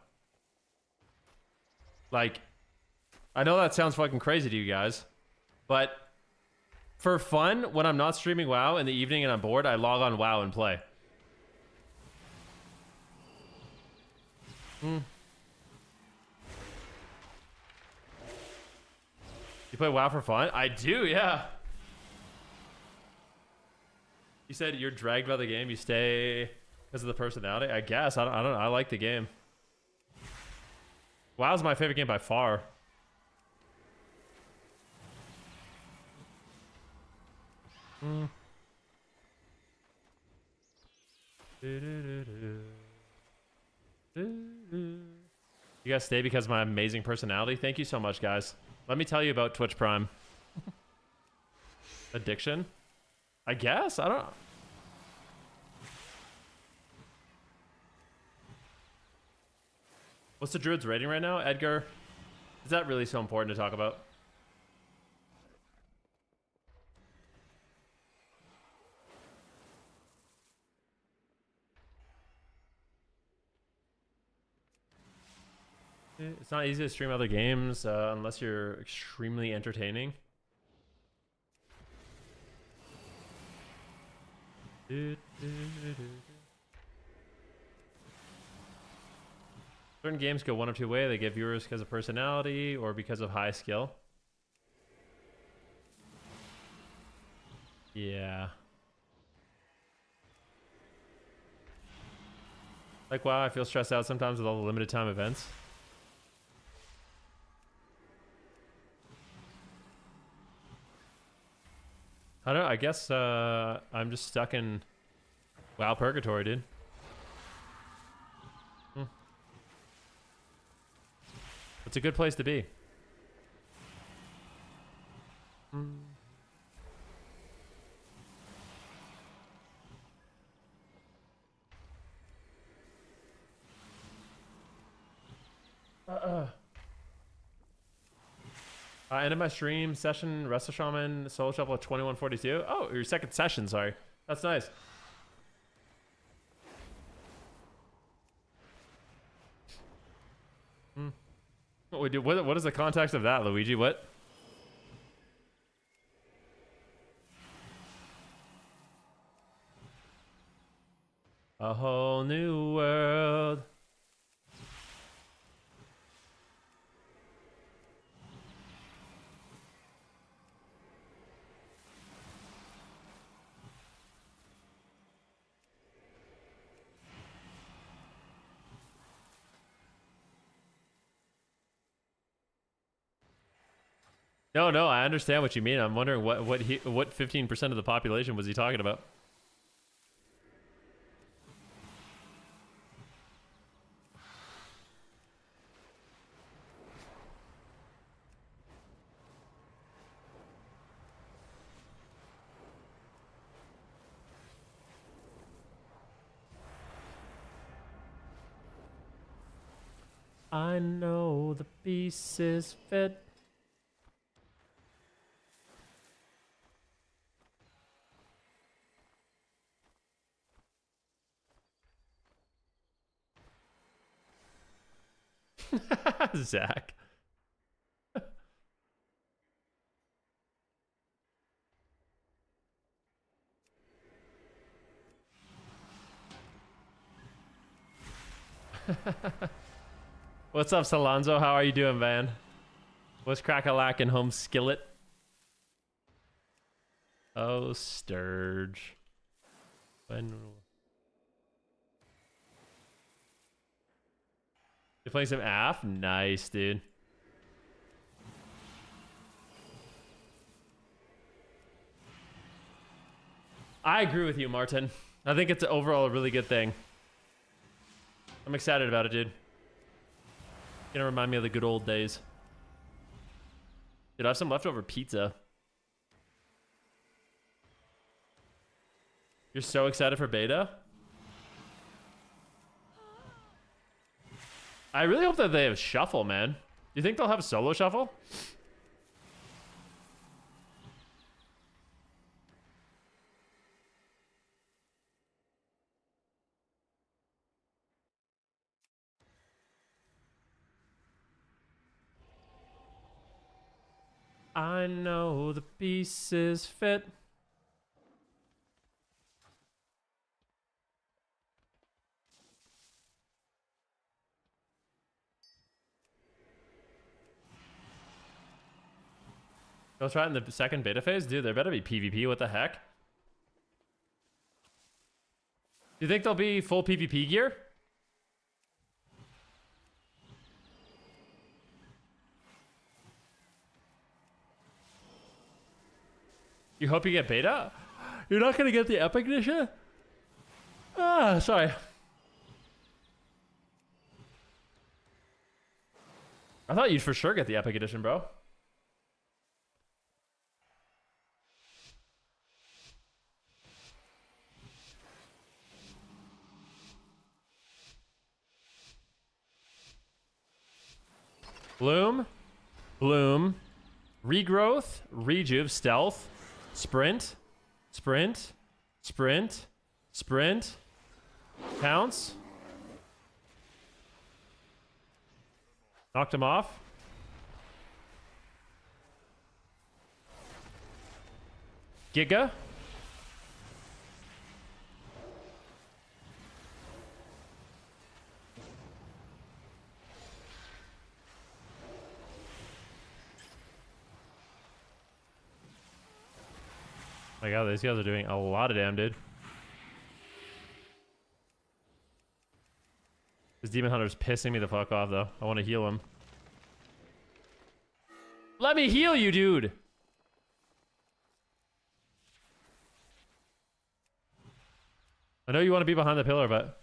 Like, I know that sounds fucking crazy to you guys, but for fun, when I'm not streaming WoW in the evening and I'm bored, I log on WoW and play. You play WoW for fun? I do, yeah. You said you're dragged by the game. You stay because of the personality. I guess I don't know. I like the game. WoW's my favorite game by far. You guys stay because of my amazing personality. Thank you so much, guys. Let me tell you about Twitch Prime. Addiction? I guess? I don't know. What's the Druid's rating right now, Edgar? Is that really so important to talk about? It's not easy to stream other games unless you're extremely entertaining. Certain games go one of two ways. They get viewers because of personality or because of high skill. Yeah. Like, wow, I feel stressed out sometimes with all the limited time events. I don't know, I guess I'm just stuck in WoW purgatory, dude. It's a good place to be. Ended my stream session, Wrestle Shaman, Solo Shuffle at 21:42. Oh, your second session, sorry. That's nice. What we do? What is the context of that, Luigi? What? A whole new world. No, I understand what you mean. I'm wondering what 15% of the population was he talking about? I know the pieces fit. Zach. What's up, Salonzo? How are you doing, man? What's crack-a-lack home skillet? Oh, Sturge. When... You playing some AF? Nice, dude. I agree with you, Martin. I think it's overall a really good thing. I'm excited about it, dude. Gonna remind me of the good old days. Dude, I have some leftover pizza. You're so excited for beta? I really hope that they have shuffle, man. Do you think they'll have solo shuffle? I know the pieces fit. Go try it in the second beta phase? Dude, there better be PvP. What the heck? Do you think there'll be full PvP gear? You hope you get beta? You're not gonna get the Epic Edition? Ah, sorry. I thought you'd for sure get the Epic Edition, bro. Bloom, Bloom, Regrowth, Rejuve, Stealth, Sprint, Sprint, Sprint, Sprint, Pounce. Knocked him off. Giga. My god, these guys are doing a lot of damn, dude. This Demon Hunter's pissing me the fuck off, though. I want to heal him. Let me heal you, dude! I know you want to be behind the pillar, but...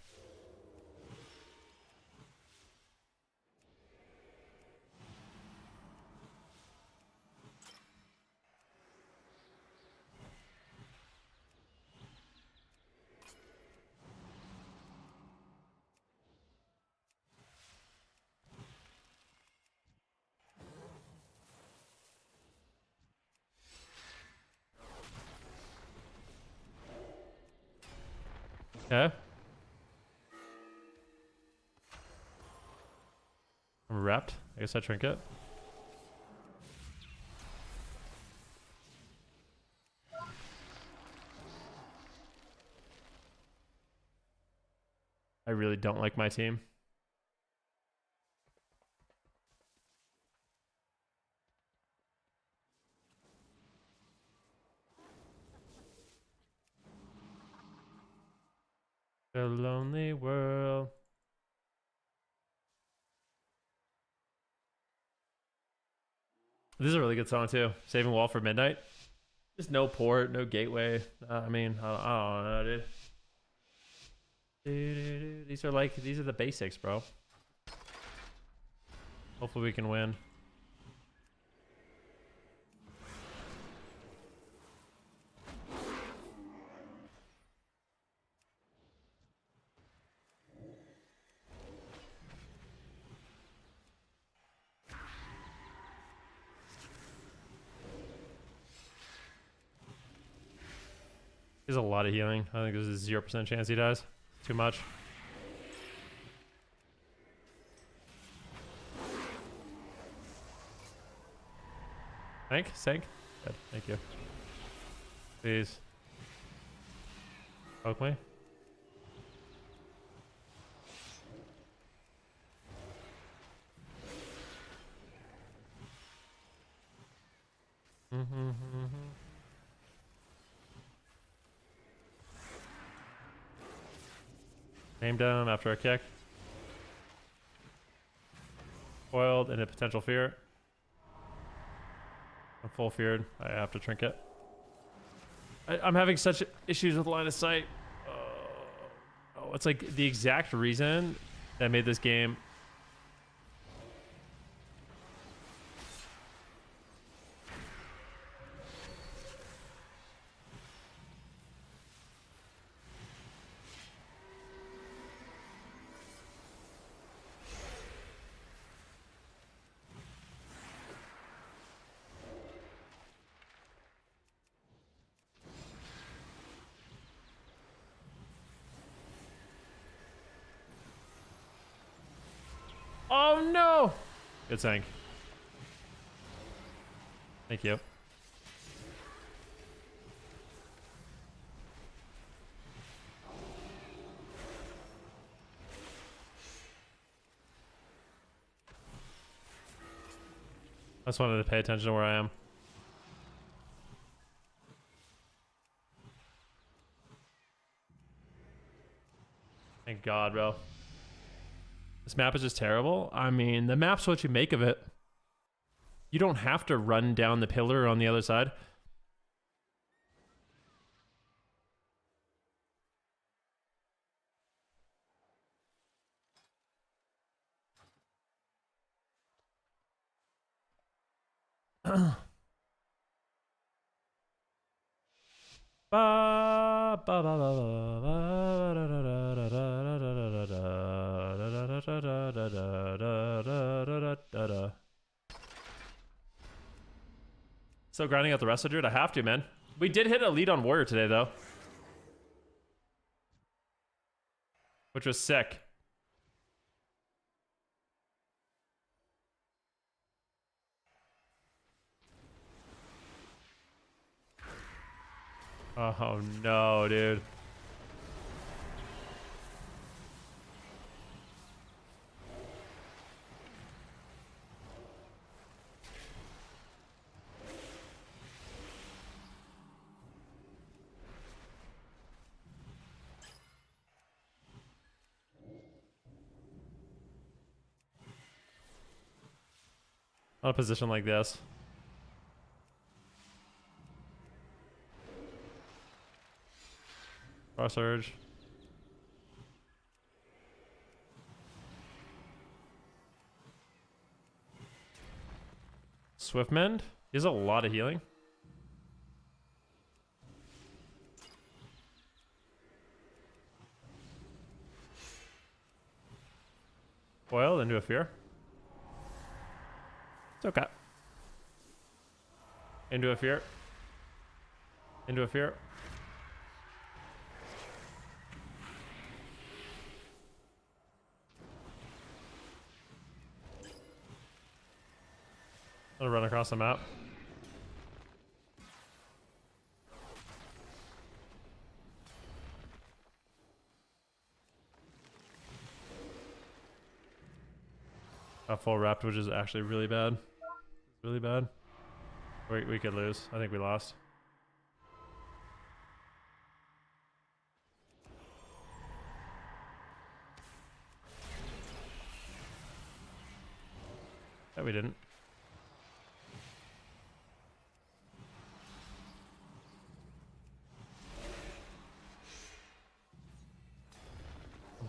Okay. I'm wrapped. I guess I trinket. I really don't like my team. The lonely world. This is a really good song too. Saving Wall for Midnight. Just no port, no gateway. I mean, I don't know, dude. These are the basics, bro. Hopefully we can win. There's a lot of healing. I think there's a 0% chance he dies. Too much. Sink? Good. Thank you. Please. Poke me. Aim down after a kick. Foiled into potential fear. I'm full feared. I have to trinket. I'm having such issues with line of sight. Oh, it's like the exact reason that made this game. Oh no! Good tank. Thank you. I just wanted to pay attention to where I am. Thank God, bro. This map is just terrible. I mean, the map's what you make of it. You don't have to run down the pillar on the other side. So grinding out the rest of Druid, I have to, man. We did hit a lead on Warrior today, though. Which was sick. Oh no, dude. On a position like this. Far surge. Swift mend. He has a lot of healing. Foiled into a fear. It's okay. Into a fear. Into a fear. I'll run across the map. A full repped, which is actually really bad. Really bad. We could lose. I think we lost. No, we didn't.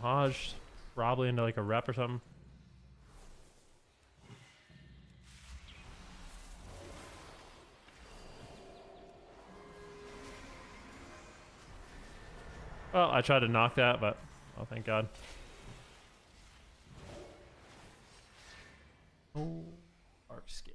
Hodge probably into like a rep or something. Well, I tried to knock that, but oh, thank God. Oh, dark skin.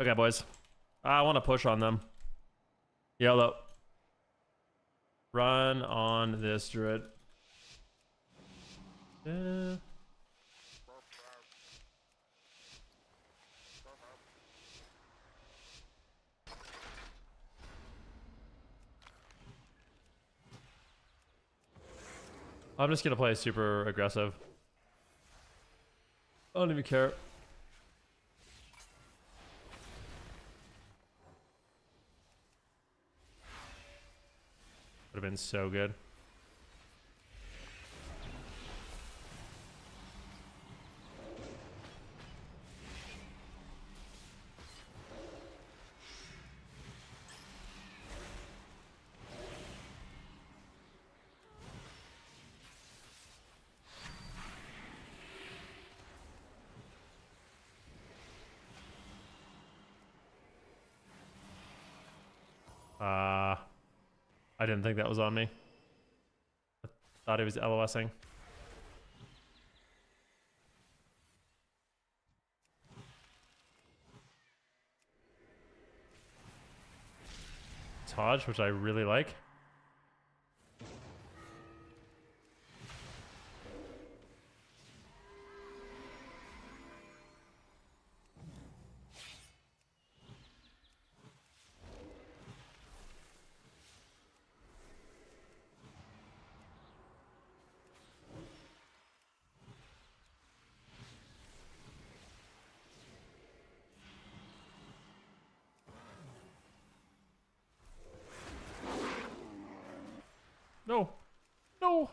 Okay, boys. I want to push on them. Yellow. Run on this druid. Yeah. I'm just gonna play super aggressive. I don't even care. Would have been so good. I didn't think that was on me. I thought he was LOSing. Hodge, which I really like. No. No.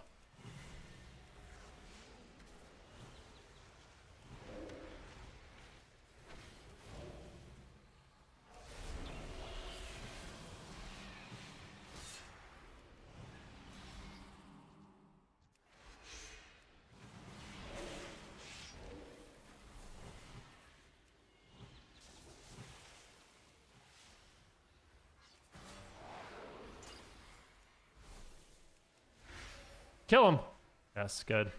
Kill him. Yes, good.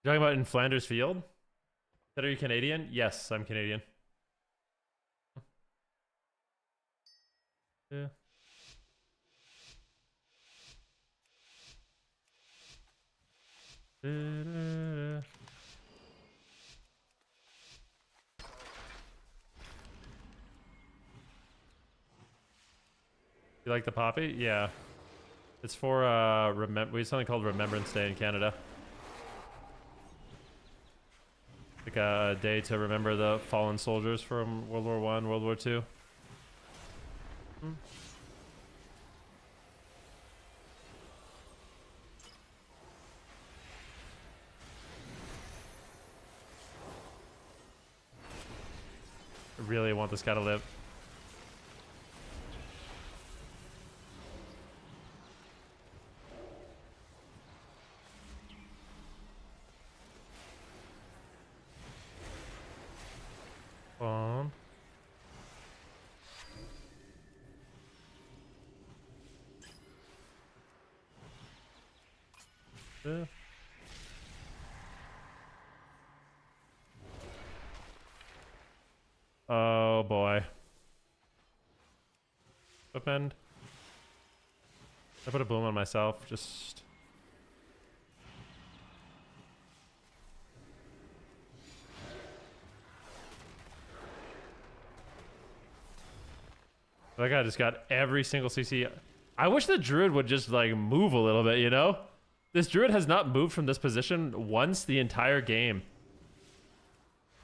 You're talking about in Flanders Field? That are you Canadian? Yes, I'm Canadian. Yeah. You like the poppy? Yeah. It's for we have something called Remembrance Day in Canada. Like a day to remember the fallen soldiers from World War I, World War II. I really want this guy to live. On. Yeah. Oh boy. Upend. I put a bloom on myself. Just. That guy just got every single CC. I wish the druid would just like move a little bit, you know? This druid has not moved from this position once the entire game.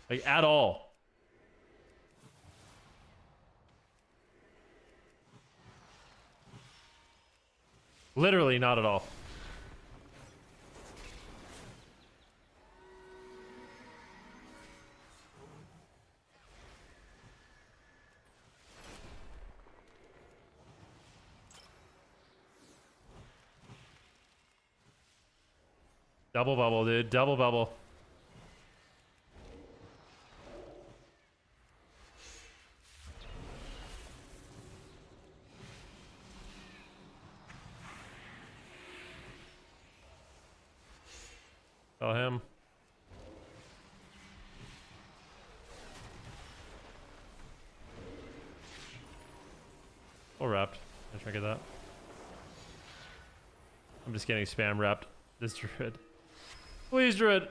Like, at all. Literally not at all. Double bubble, dude. Double bubble. Tell him. Or wrapped. I try to get that. I'm just getting spam wrapped. This druid. Please, druid.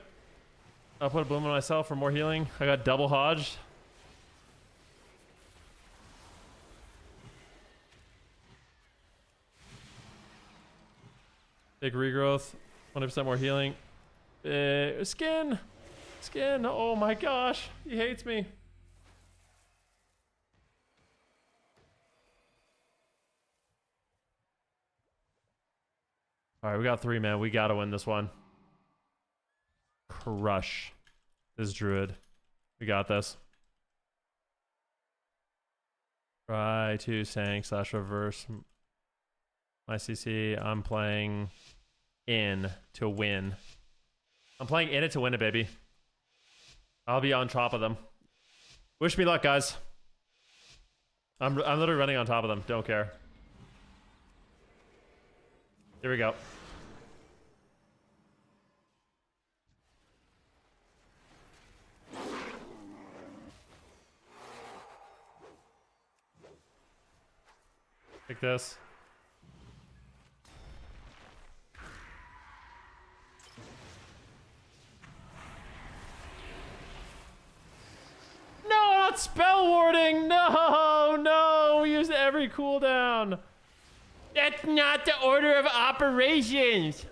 I'll put a bloom on myself for more healing. I got double hodged. Big regrowth. 100% more healing. Skin. Skin. Oh my gosh. He hates me. All right, we got 3, man. We got to win this one. Crush this druid. We got this. Try to sank / reverse my CC. I'm playing in to win. I'm playing in it to win it, baby. I'll be on top of them. Wish me luck, guys. I'm literally running on top of them. Don't care. Here we go. Take this. No, not spell warding. No, no. Use every cooldown. That's not the order of operations.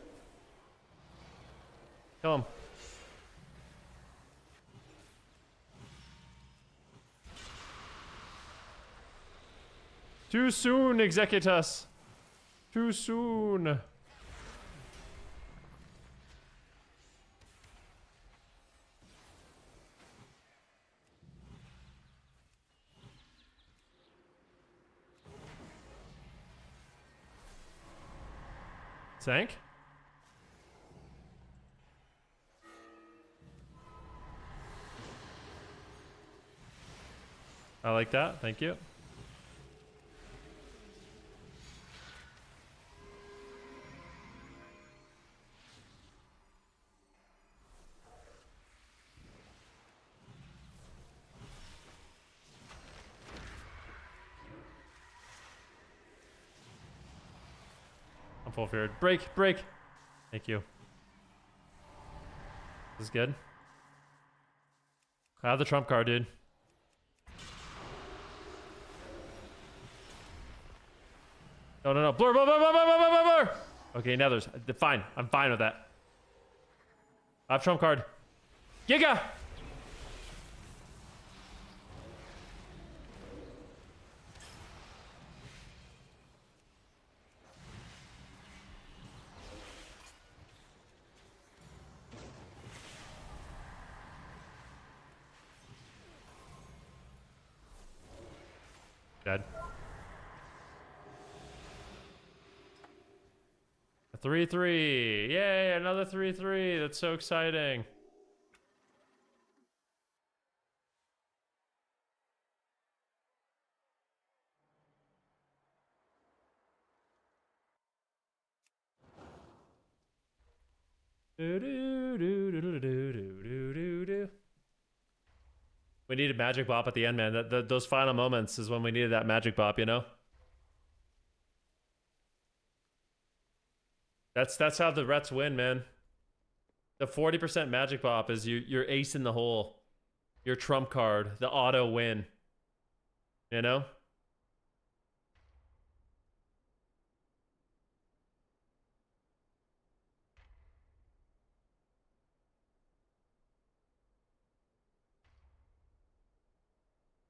Kill him. Too soon, Executus. Too soon. Sank? I like that. Thank you. I'm full feared. Break, break. Thank you. This is good. I have the trump card, dude. No, no, no. Blur, blur, blur, blur, blur, blur, blur, blur. Okay, now there's... Fine. I'm fine with that. I have trump card. Giga! Dead. 3-3. Yay, another 3-3. That's so exciting. We needed magic bop at the end, man. Those final moments is when we needed that magic bop, you know? That's how the Rets win, man. The 40% magic bop is you're ace in the hole. Your trump card, the auto win. You know?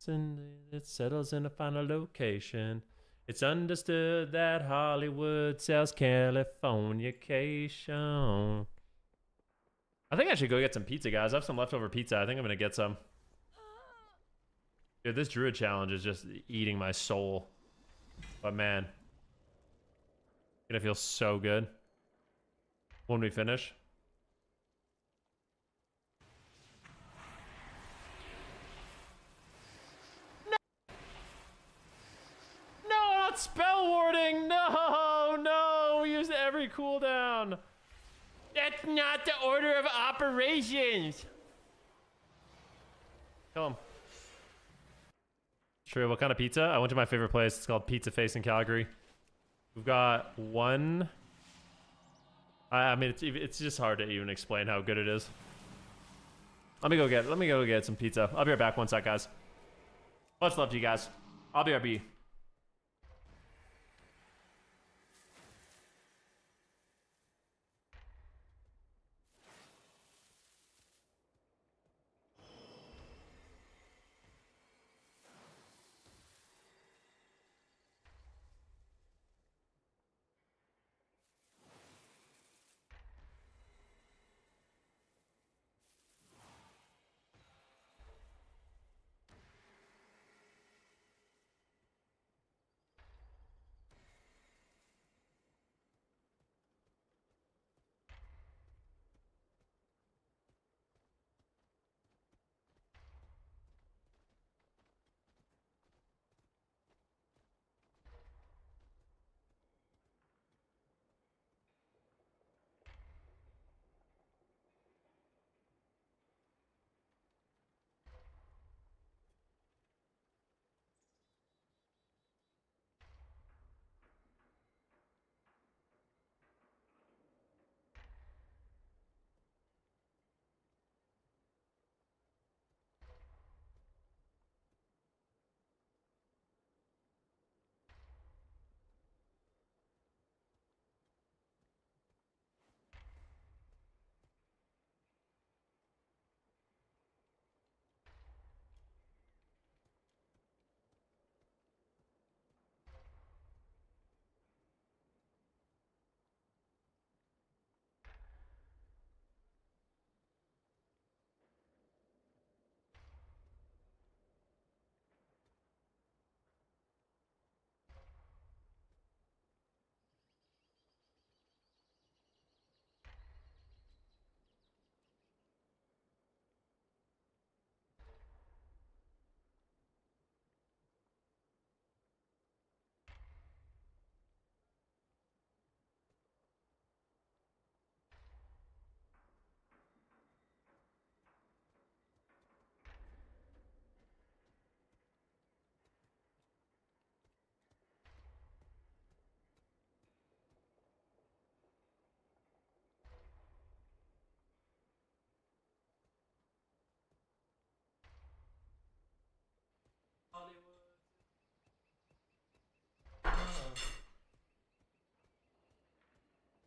It settles in a final location. It's understood that Hollywood sells Californication. I think I should go get some pizza, guys. I have some leftover pizza. I think I'm gonna get some. Dude, this druid challenge is just eating my soul. But man, it's gonna feel so good when we finish. Not spell warding! No, no! We used every cooldown. That's not the order of operations. Kill him. True. What kind of pizza? I went to my favorite place. It's called Pizza Face in Calgary. We've got one. I mean, it's just hard to even explain how good it is. Let me go get some pizza. I'll be right back. One sec, guys. Much love to you guys. I'll be RB.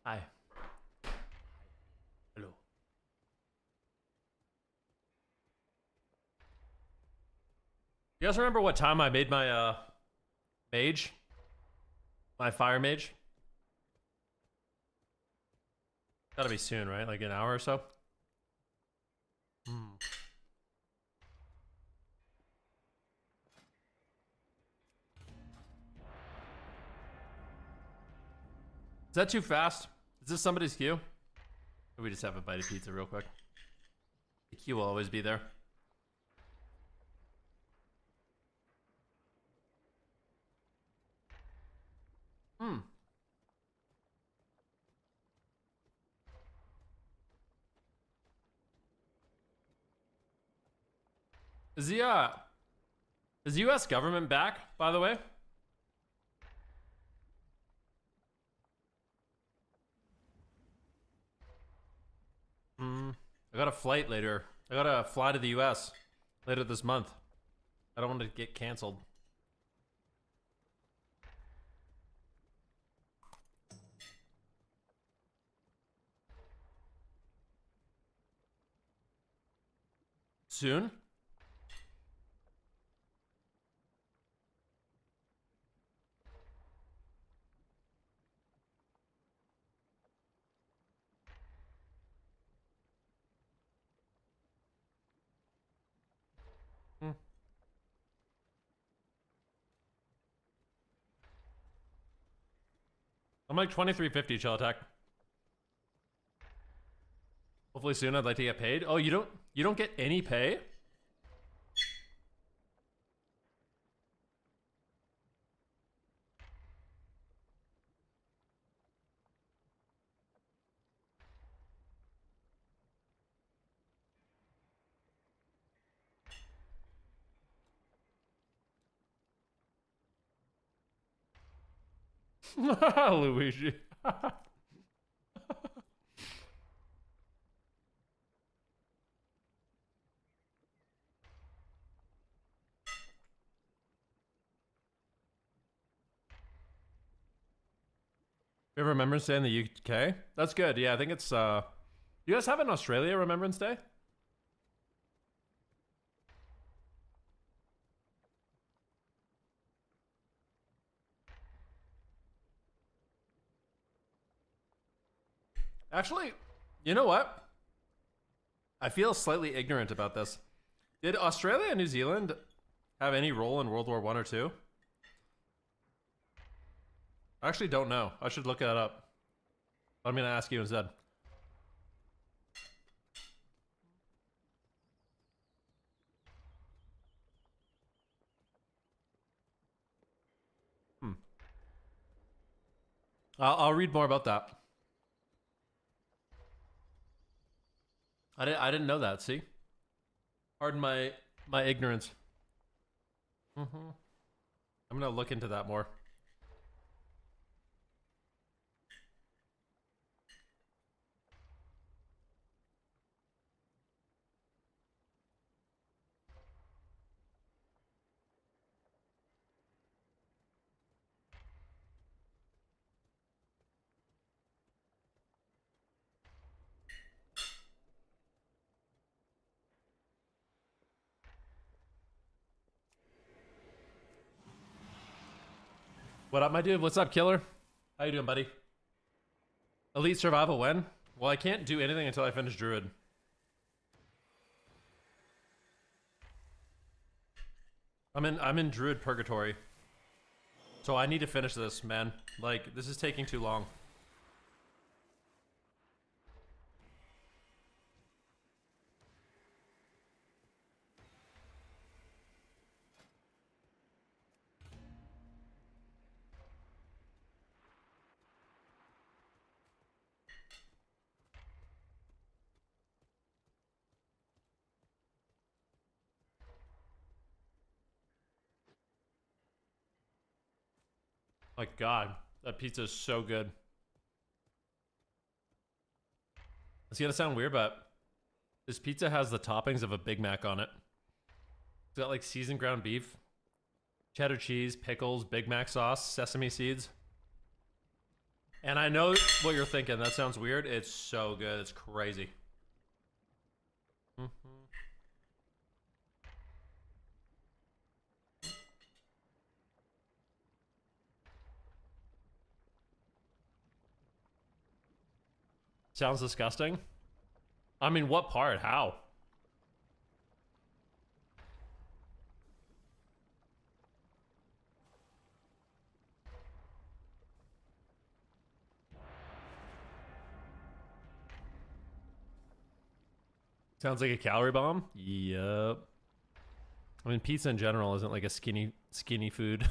Hi. Hello. You guys remember what time I made my mage? My fire mage? Gotta be soon, right? Like an hour or so? Is that too fast? Is this somebody's queue? Or we just have a bite of pizza real quick. The queue will always be there. Is the U.S. government back, by the way? I got a flight later. I got to fly to the U.S. later this month. I don't want to get canceled. Soon? I'm like 2350 chill attack. Hopefully soon. I'd like to get paid. Oh, you don't get any pay? Luigi. You have Remembrance Day in the UK? That's good. Yeah, I think it's you guys have it in Australia, Remembrance Day? Actually, you know what? I feel slightly ignorant about this. Did Australia and New Zealand have any role in World War I or II? I actually don't know. I should look that up. I'm gonna ask you instead. I'll read more about that. I didn't know that. See, pardon my ignorance. I'm gonna look into that more. What up, my dude? What's up, killer? How you doing, buddy? Elite survival when? Well, I can't do anything until I finish Druid. I'm in Druid purgatory. So I need to finish this, man. Like, this is taking too long. My God, that pizza is so good. It's gonna sound weird, but this pizza has the toppings of a Big Mac on it. It's got like seasoned ground beef, cheddar cheese, pickles, Big Mac sauce, sesame seeds. And I know what you're thinking. That sounds weird. It's so good. It's crazy. Sounds disgusting. I mean, what part? How? Sounds like a calorie bomb? Yep. I mean, pizza in general isn't like a skinny food.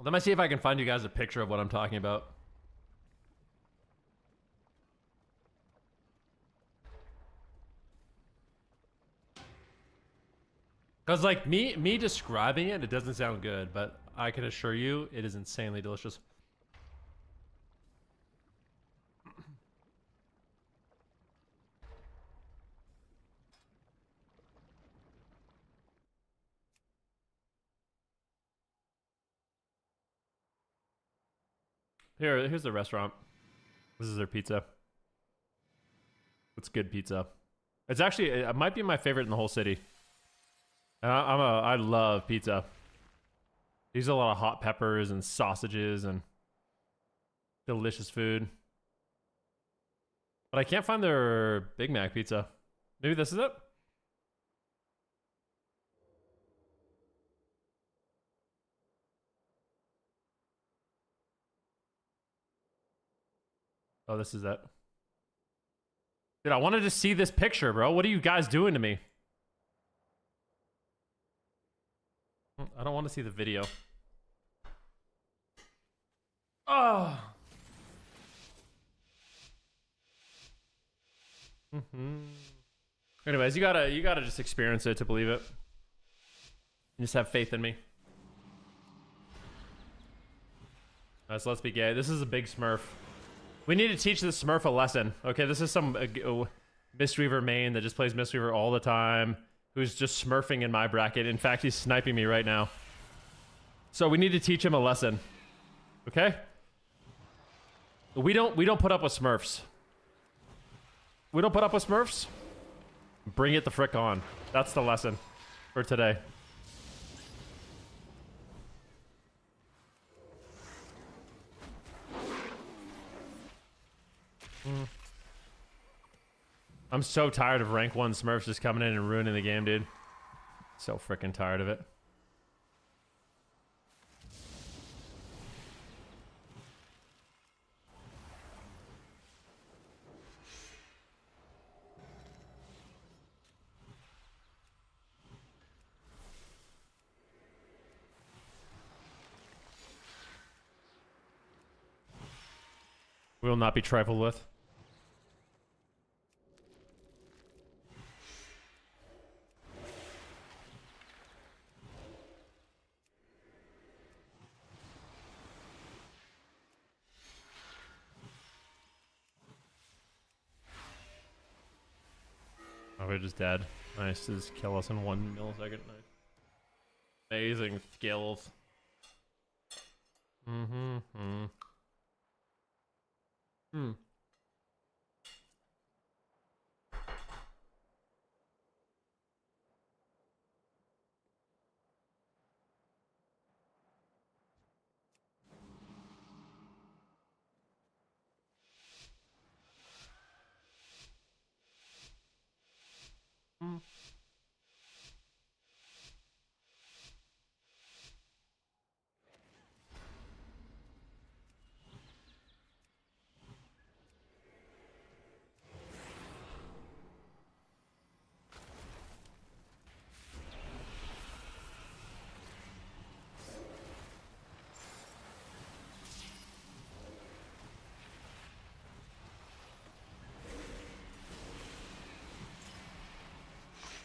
Let me see if I can find you guys a picture of what I'm talking about. Because like me describing it, it doesn't sound good, but I can assure you it is insanely delicious. Here's the restaurant. This is their pizza. It's good pizza. It's actually, it might be my favorite in the whole city. I love pizza. They use a lot of hot peppers and sausages and delicious food. But I can't find their Big Mac pizza. Maybe this is it? Oh, this is it. Dude, I wanted to see this picture, bro. What are you guys doing to me? I don't want to see the video. Oh. Anyways, you gotta just experience it to believe it. You just have faith in me. Alright, so let's be gay. This is a big Smurf. We need to teach this Smurf a lesson. Okay, this is some Mistweaver main that just plays Mistweaver all the time, who's just smurfing in my bracket. In fact, he's sniping me right now. So we need to teach him a lesson. Okay? We don't put up with Smurfs. We don't put up with Smurfs. Bring it the frick on. That's the lesson for today. I'm so tired of rank 1 Smurfs just coming in and ruining the game, dude. So freaking tired of it. We will not be trifled with. Oh, we're just dead. Nice. Just kill us in 1 millisecond. Nice. Amazing skills.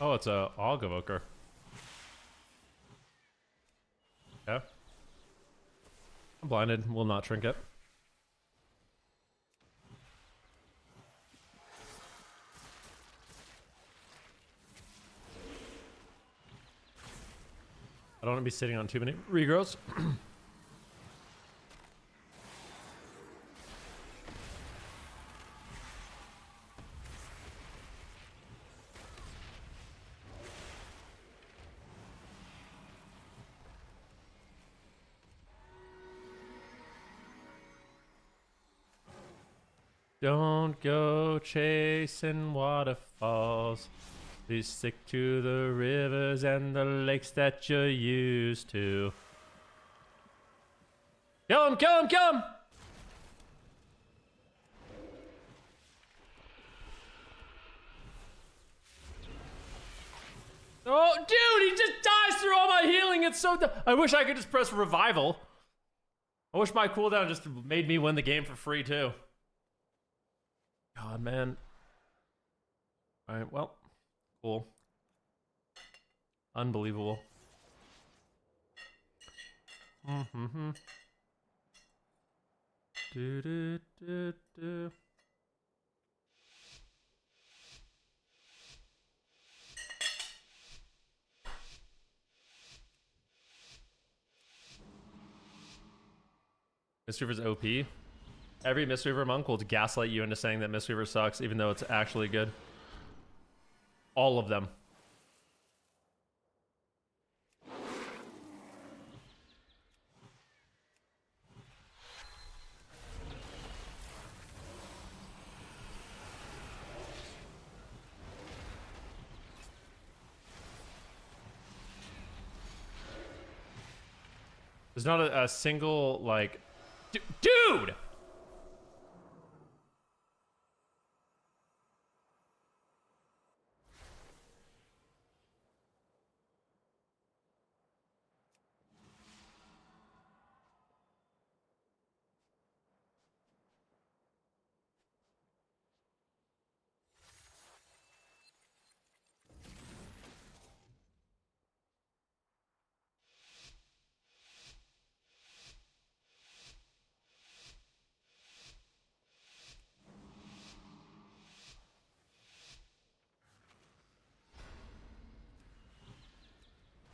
Oh, it's a Aug Evoker. Yeah. I'm blinded. Will not trinket. I don't want to be sitting on too many regrows. Don't go chasing waterfalls. Please stick to the rivers and the lakes that you're used to. Kill him, kill him, kill him! Oh, dude, he just dies through all my healing. It's so I wish I could just press revival. I wish my cooldown just made me win the game for free too. God, man. All right, well, cool. Unbelievable. Mm-hmm. Do do do do. Mistweaver's OP. Every Mistweaver monk will gaslight you into saying that Mistweaver sucks, even though it's actually good. All of them. There's not a single, like... Dude!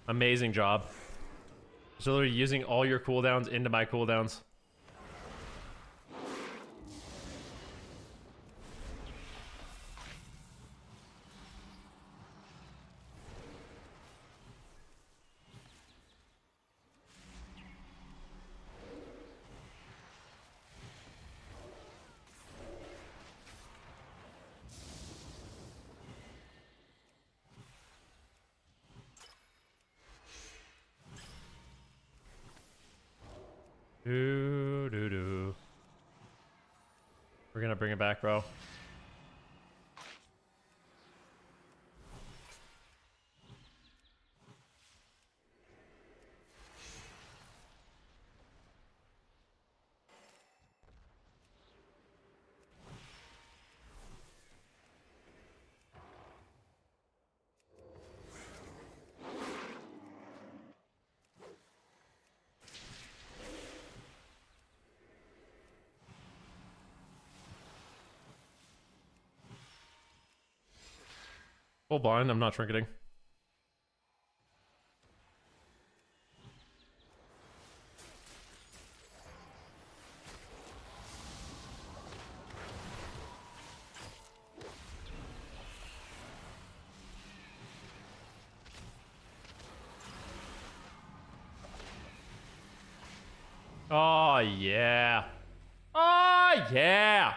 Amazing job. So literally using all your cooldowns into my cooldowns. Do. We're gonna bring it back, bro. Full blind, I'm not trinketing. Oh, yeah. Oh, yeah.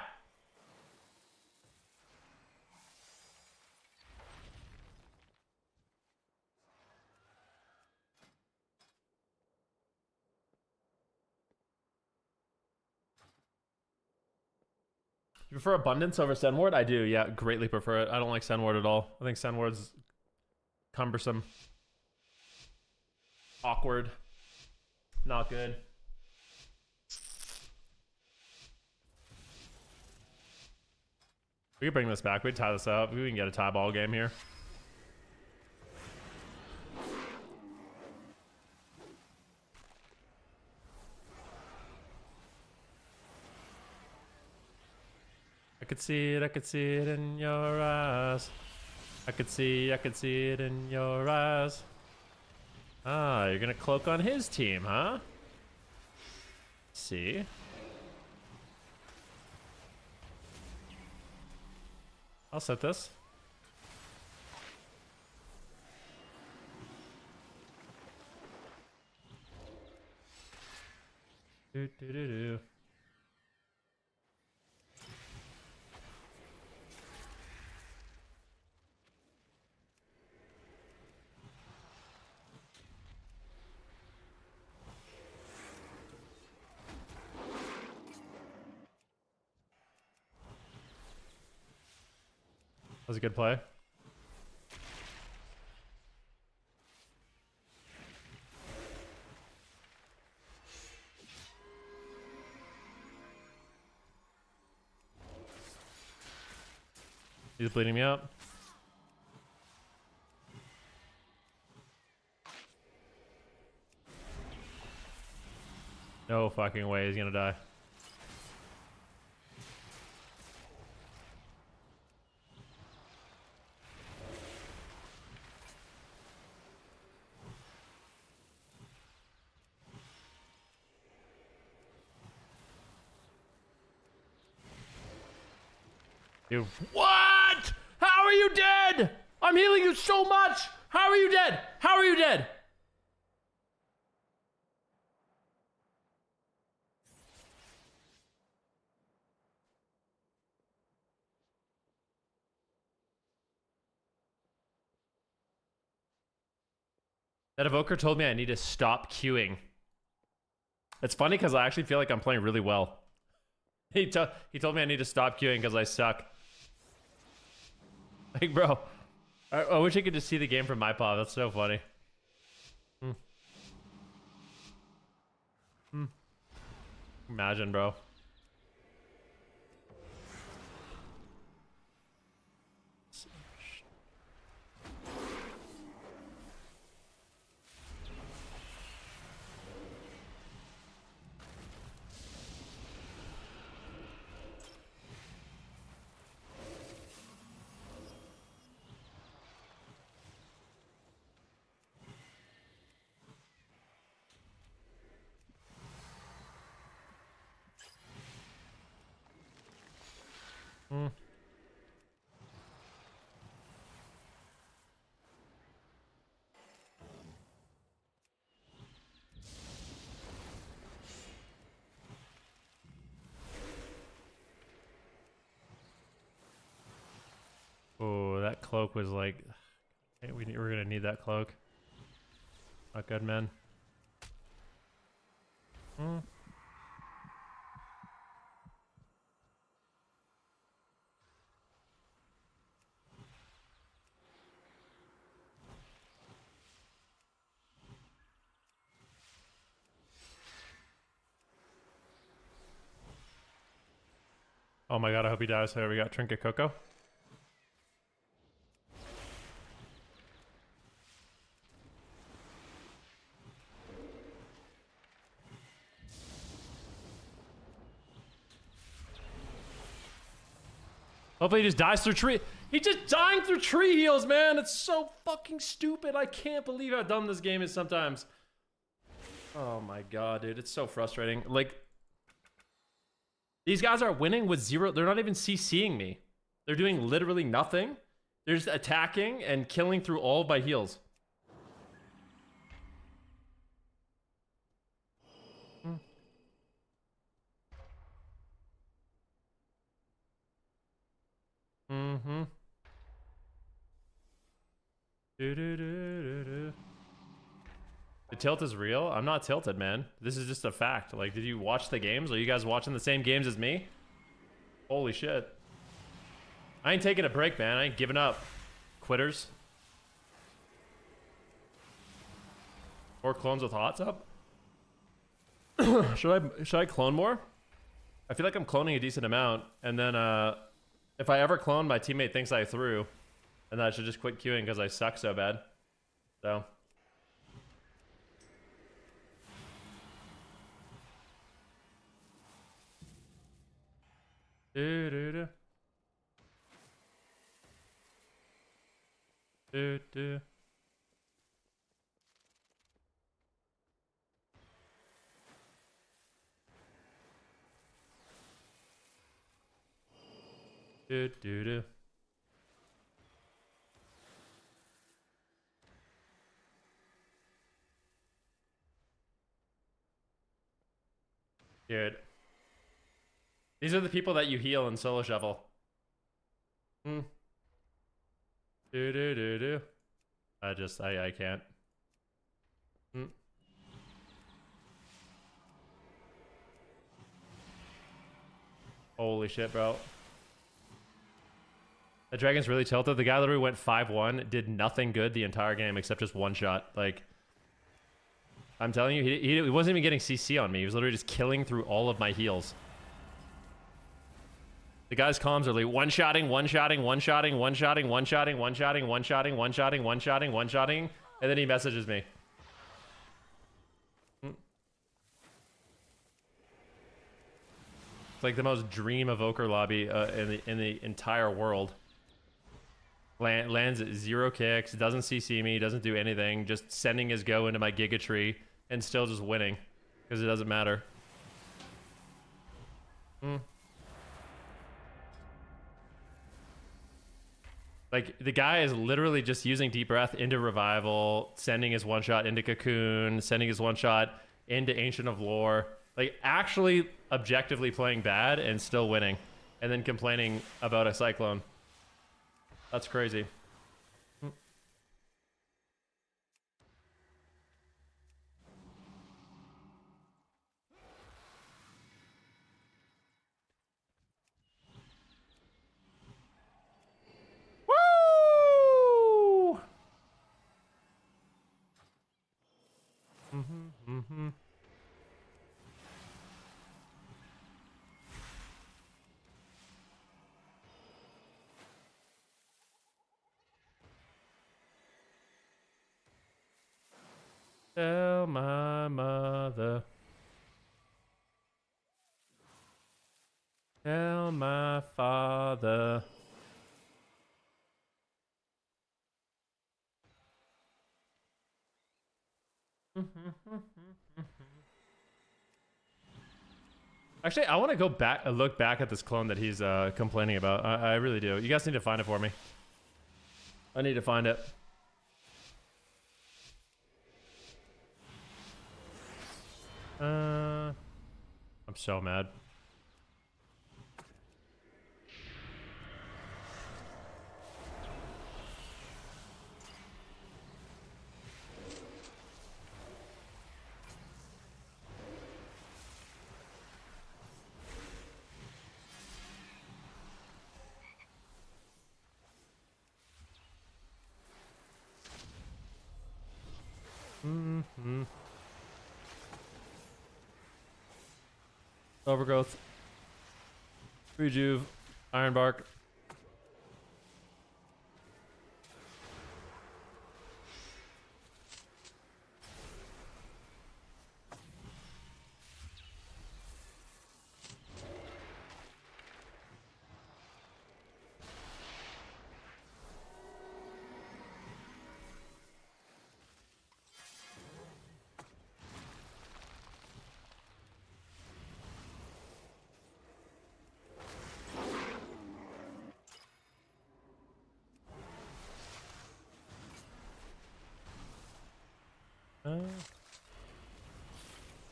You prefer Abundance over Sendward? I do, yeah, greatly prefer it. I don't like Sendward at all. I think Sendward's cumbersome. Awkward. Not good. We can bring this back. We can tie this up. We can get a tie ball game here. I could see it in your eyes. I could see it in your eyes. Ah, you're gonna cloak on his team, huh? See? I'll set this. Do do do do. That was a good play. He's bleeding me out. No fucking way he's gonna die. Dude, what? How are you dead? I'm healing you so much. How are you dead? How are you dead? That evoker told me I need to stop queuing. It's funny because I actually feel like I'm playing really well. He told me I need to stop queuing because I suck. Like, bro, I wish I could just see the game from my paw. That's so funny. Imagine, bro. Oh, that cloak was like... Hey, we're gonna need that cloak. Not good, man. Oh my god, I hope he dies. Here we got Trinket Coco. Hopefully he just dies through tree. He's just dying through tree heals, man. It's so fucking stupid. I can't believe how dumb this game is sometimes. Oh my god, dude. It's so frustrating. Like, these guys are winning with zero. They're not even CCing me. They're doing literally nothing. They're just attacking and killing through all of my heals. The tilt is real? I'm not tilted, man. This is just a fact. Like, did you watch the games? Are you guys watching the same games as me? Holy shit. I ain't taking a break, man. I ain't giving up. Quitters. 4 clones with hots up? Should I clone more? I feel like I'm cloning a decent amount, and then if I ever clone, my teammate thinks I threw, and then I should just quit queuing because I suck so bad. So. Do do do. Do do. Do do do. Dude. These are the people that you heal in solo shuffle. Do do do do. I can't. Holy shit, bro. The dragon's really tilted. The guy literally went 5-1, did nothing good the entire game except just one shot. Like, I'm telling you, he wasn't even getting CC on me. He was literally just killing through all of my heals. The guy's comms are like one-shotting, one-shotting, one-shotting, one-shotting, one-shotting, one-shotting, one-shotting, one-shotting, one-shotting, one-shotting, and then he messages me. It's like the most dream evoker lobby in the entire world. Lands at 0 kicks, doesn't CC me, doesn't do anything, just sending his go into my Giga Tree, and still just winning because it doesn't matter. Like, the guy is literally just using Deep Breath into Revival, sending his one-shot into Cocoon, sending his one-shot into Ancient of Lore. Like, actually objectively playing bad and still winning. And then complaining about a Cyclone. That's crazy. Woo! Tell my mother. Tell my father. Actually, I want to go back, look back at this clone that he's complaining about. I really do. You guys need to find it for me. I need to find it. I'm so mad. Overgrowth. Rejuve. Ironbark.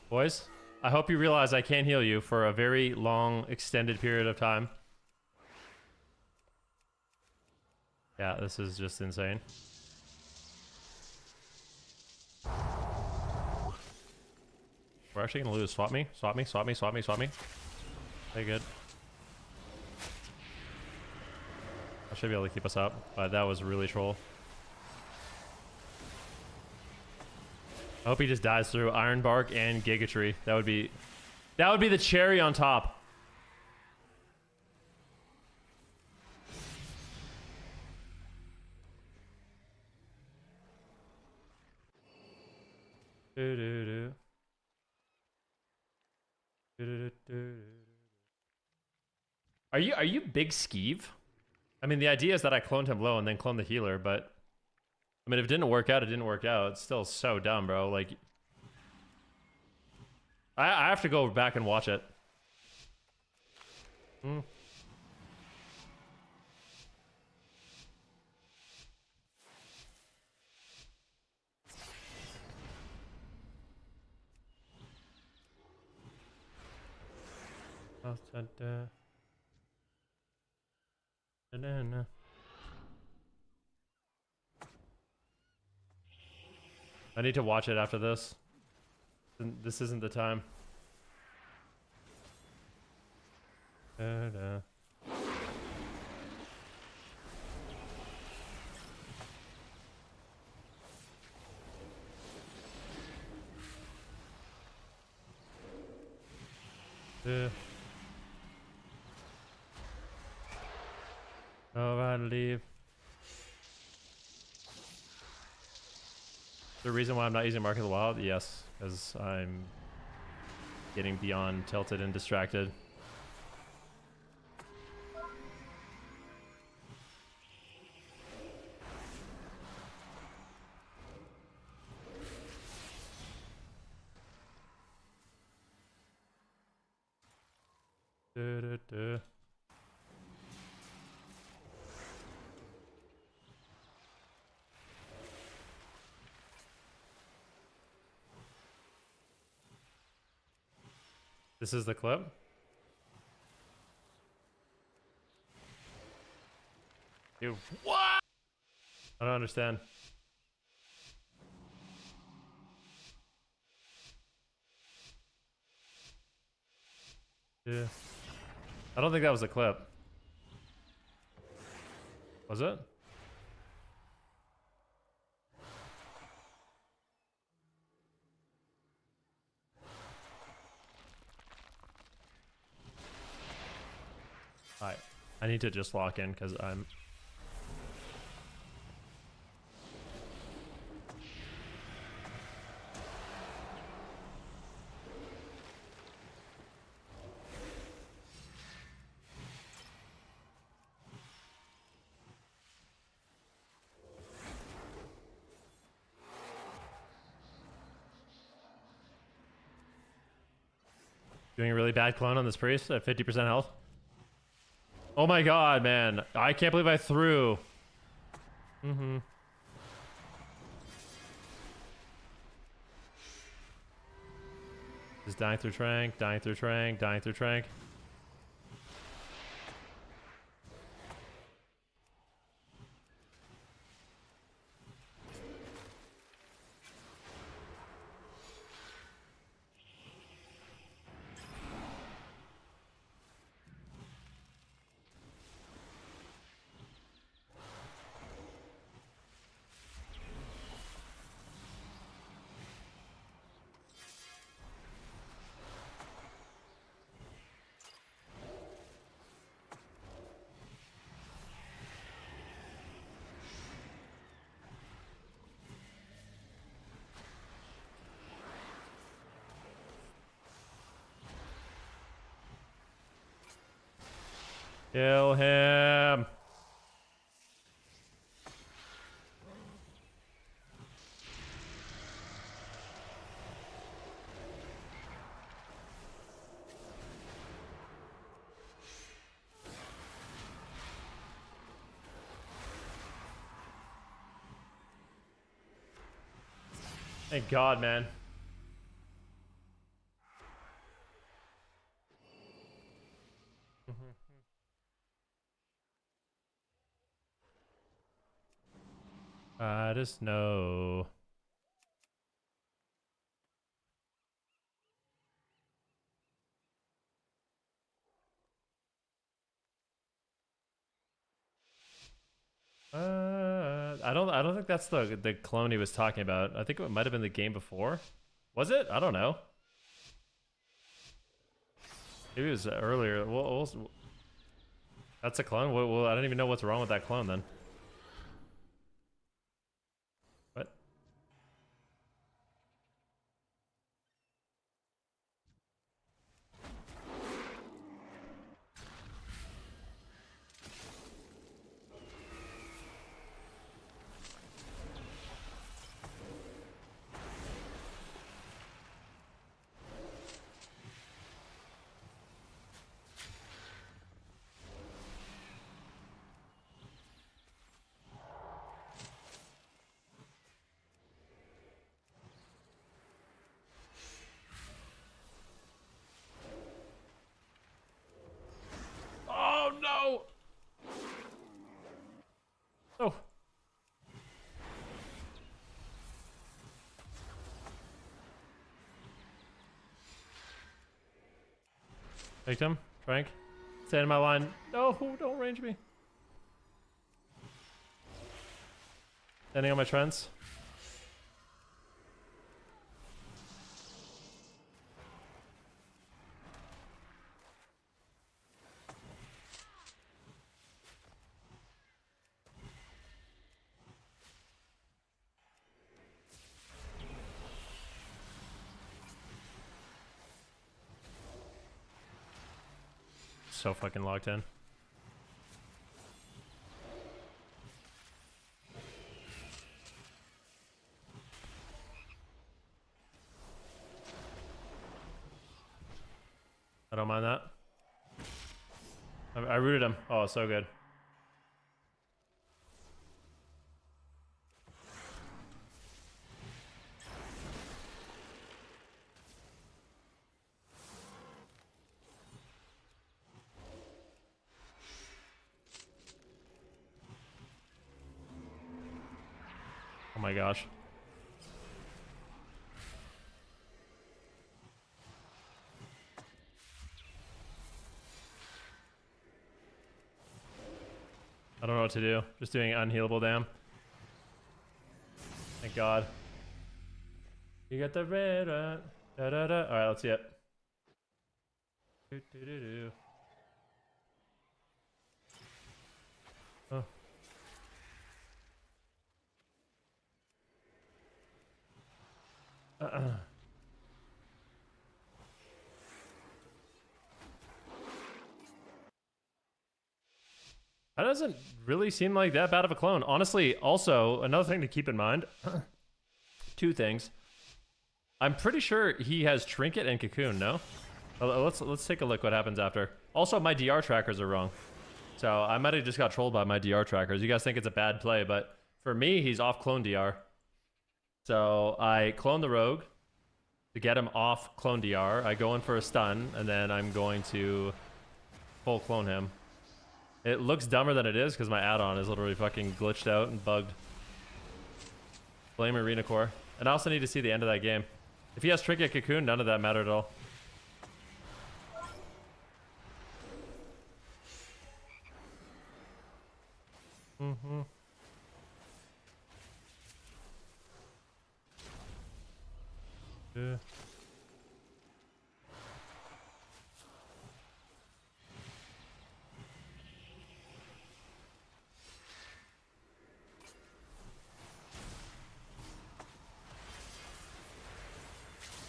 Boys, I hope you realize I can't heal you for a very long, extended period of time. Yeah, this is just insane. We're actually gonna lose. Swap me, swap me, swap me, swap me, swap me. Very good. I should be able to keep us up, but that was really troll. I hope he just dies through Ironbark and Giga Tree. That would be the cherry on top. Are you big skeeve? I mean, the idea is that I cloned him low and then cloned the healer, but I mean, if it didn't work out, it didn't work out. It's still so dumb, bro. Like, I have to go back and watch it. I need to watch it after this. This isn't the time. All right, leave. The reason why I'm not using Mark of the Wild? Yes, because I'm getting beyond tilted and distracted. Duh. This is the clip. Dude, what? I don't understand. Yeah. I don't think that was a clip. Was it? Alright. I need to just lock in because I'm... doing a really bad clone on this priest at 50% health. Oh my god, man. I can't believe I threw. Just dying through trank, dying through trank, dying through trank. Kill him. Thank God, man. I just know. I don't think that's the clone he was talking about. I think it might have been the game before. Was it? I don't know. Maybe it was earlier. That's a clone? Well, I don't even know what's wrong with that clone then. What? Oh no! Oh. Victim, Frank, stay in my line. No, don't range me. Standing on my trends. so fucking locked in. I don't mind that. I rooted him. Oh, so good. Oh my gosh. I don't know what to do. Just doing unhealable damn. Thank God. You got the red da da da. Alright, let's see it. Do, do, do, do. Oh. That doesn't really seem like that bad of a clone. Honestly, also, another thing to keep in mind. Two things. I'm pretty sure he has Trinket and Cocoon, no? Let's take a look what happens after. Also, my DR trackers are wrong. So I might have just got trolled by my DR trackers. You guys think it's a bad play, but for me, he's off clone DR. So I clone the Rogue to get him off clone DR. I go in for a stun, and then I'm going to full clone him. It looks dumber than it is because my add-on is literally fucking glitched out and bugged. Blame Arena Core. And I also need to see the end of that game. If he has Trinket Cocoon, none of that mattered at all. Mm-hmm. Yeah.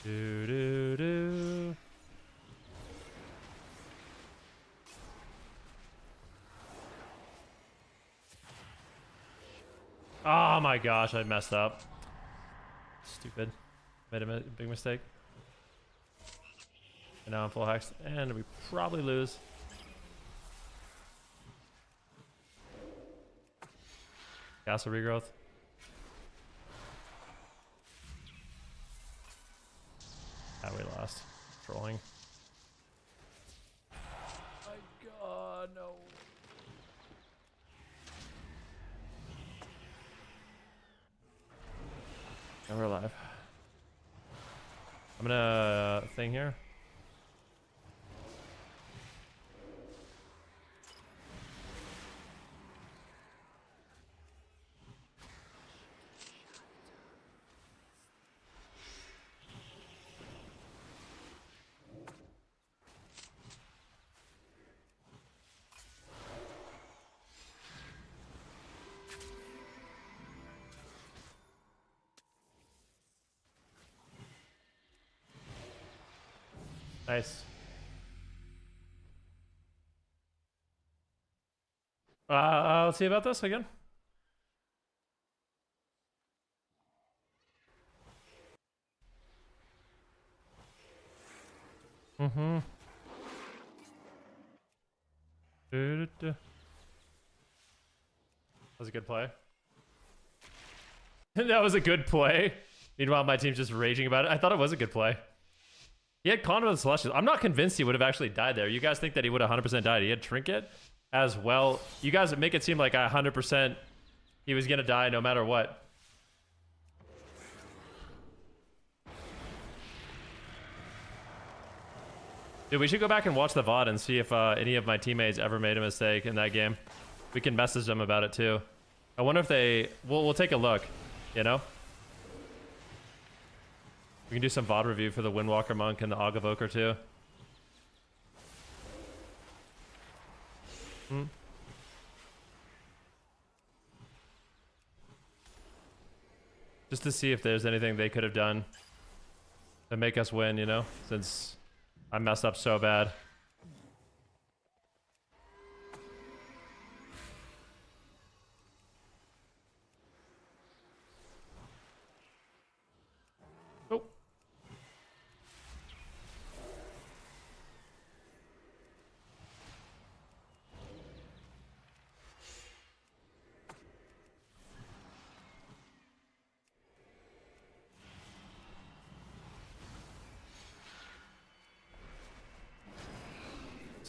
Do do do. Oh my gosh, I messed up. Stupid. Made a big mistake. And now I'm full hexed, and we probably lose. Castle regrowth. Ah, we lost. Trolling. My God, no. And we're alive. I'm gonna thing here. Nice. Let's see about this again. Mm-hmm. That was a good play. That was a good play. Meanwhile, my team's just raging about it. I thought it was a good play. He had Con with the Celestials. I'm not convinced he would have actually died there. You guys think that he would have 100% died. He had Trinket as well. You guys make it seem like 100% he was going to die no matter what. Dude, we should go back and watch the VOD and see if any of my teammates ever made a mistake in that game. We can message them about it too. I wonder if they... We'll take a look, you know? We can do some VOD review for the Windwalker Monk and the Ogavoker too. Just to see if there's anything they could have done to make us win, you know? Since I messed up so bad.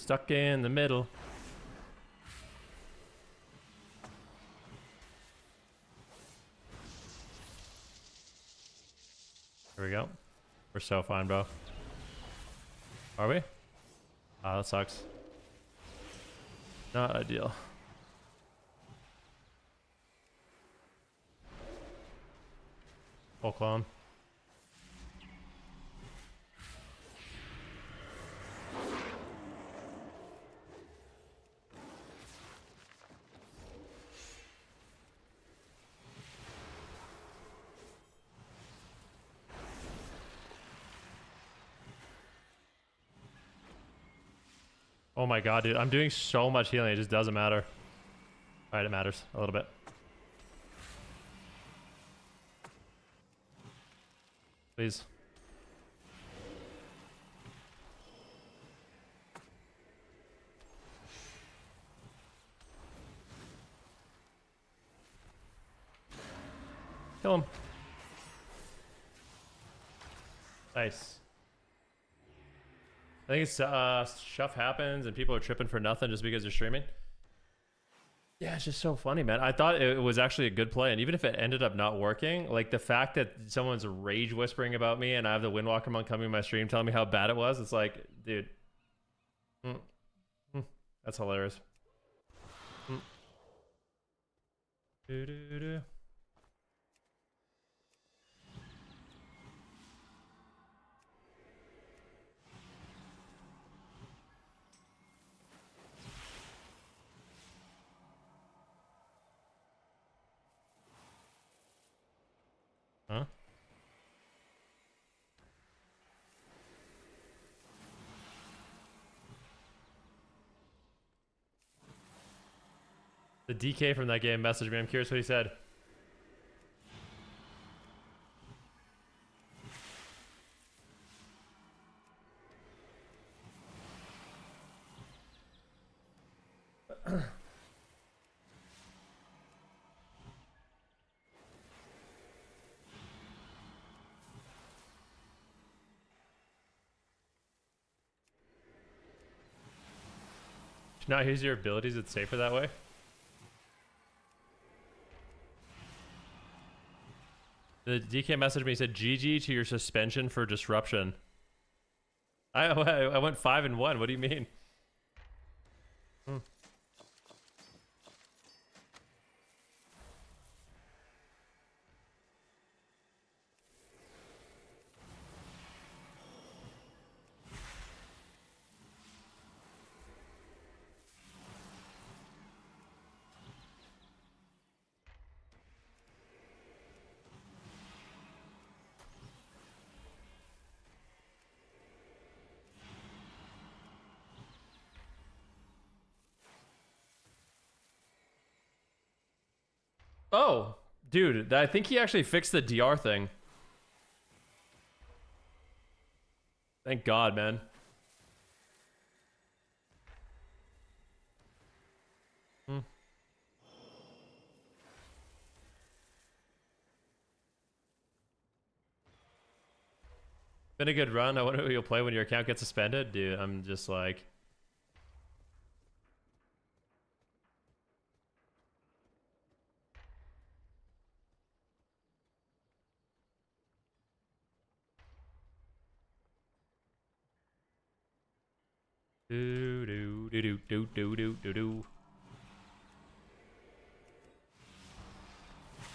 Stuck in the middle. Here we go. We're so fine, bro. Are we? Ah, that sucks. Not ideal. Full clone. Oh my god, dude. I'm doing so much healing. It just doesn't matter. Alright, it matters a little bit. Please. Kill him. Nice. I think it's stuff happens and people are tripping for nothing just because they're streaming. Yeah, it's just so funny, man. I thought it was actually a good play, and even if it ended up not working, like the fact that someone's rage whispering about me and I have the Windwalker monk coming in my stream telling me how bad it was, it's like, dude, that's hilarious. Doo-doo-doo. Huh? The DK from that game messaged me. I'm curious what he said. Should not use your abilities, it's safer that way. The DK messaged me, he said, GG to your suspension for disruption. I went 5-1, what do you mean? Oh, dude, I think he actually fixed the DR thing. Thank God, man. Been a good run. I wonder who you'll play when your account gets suspended. Dude, I'm just like... Do do do do do do do do do.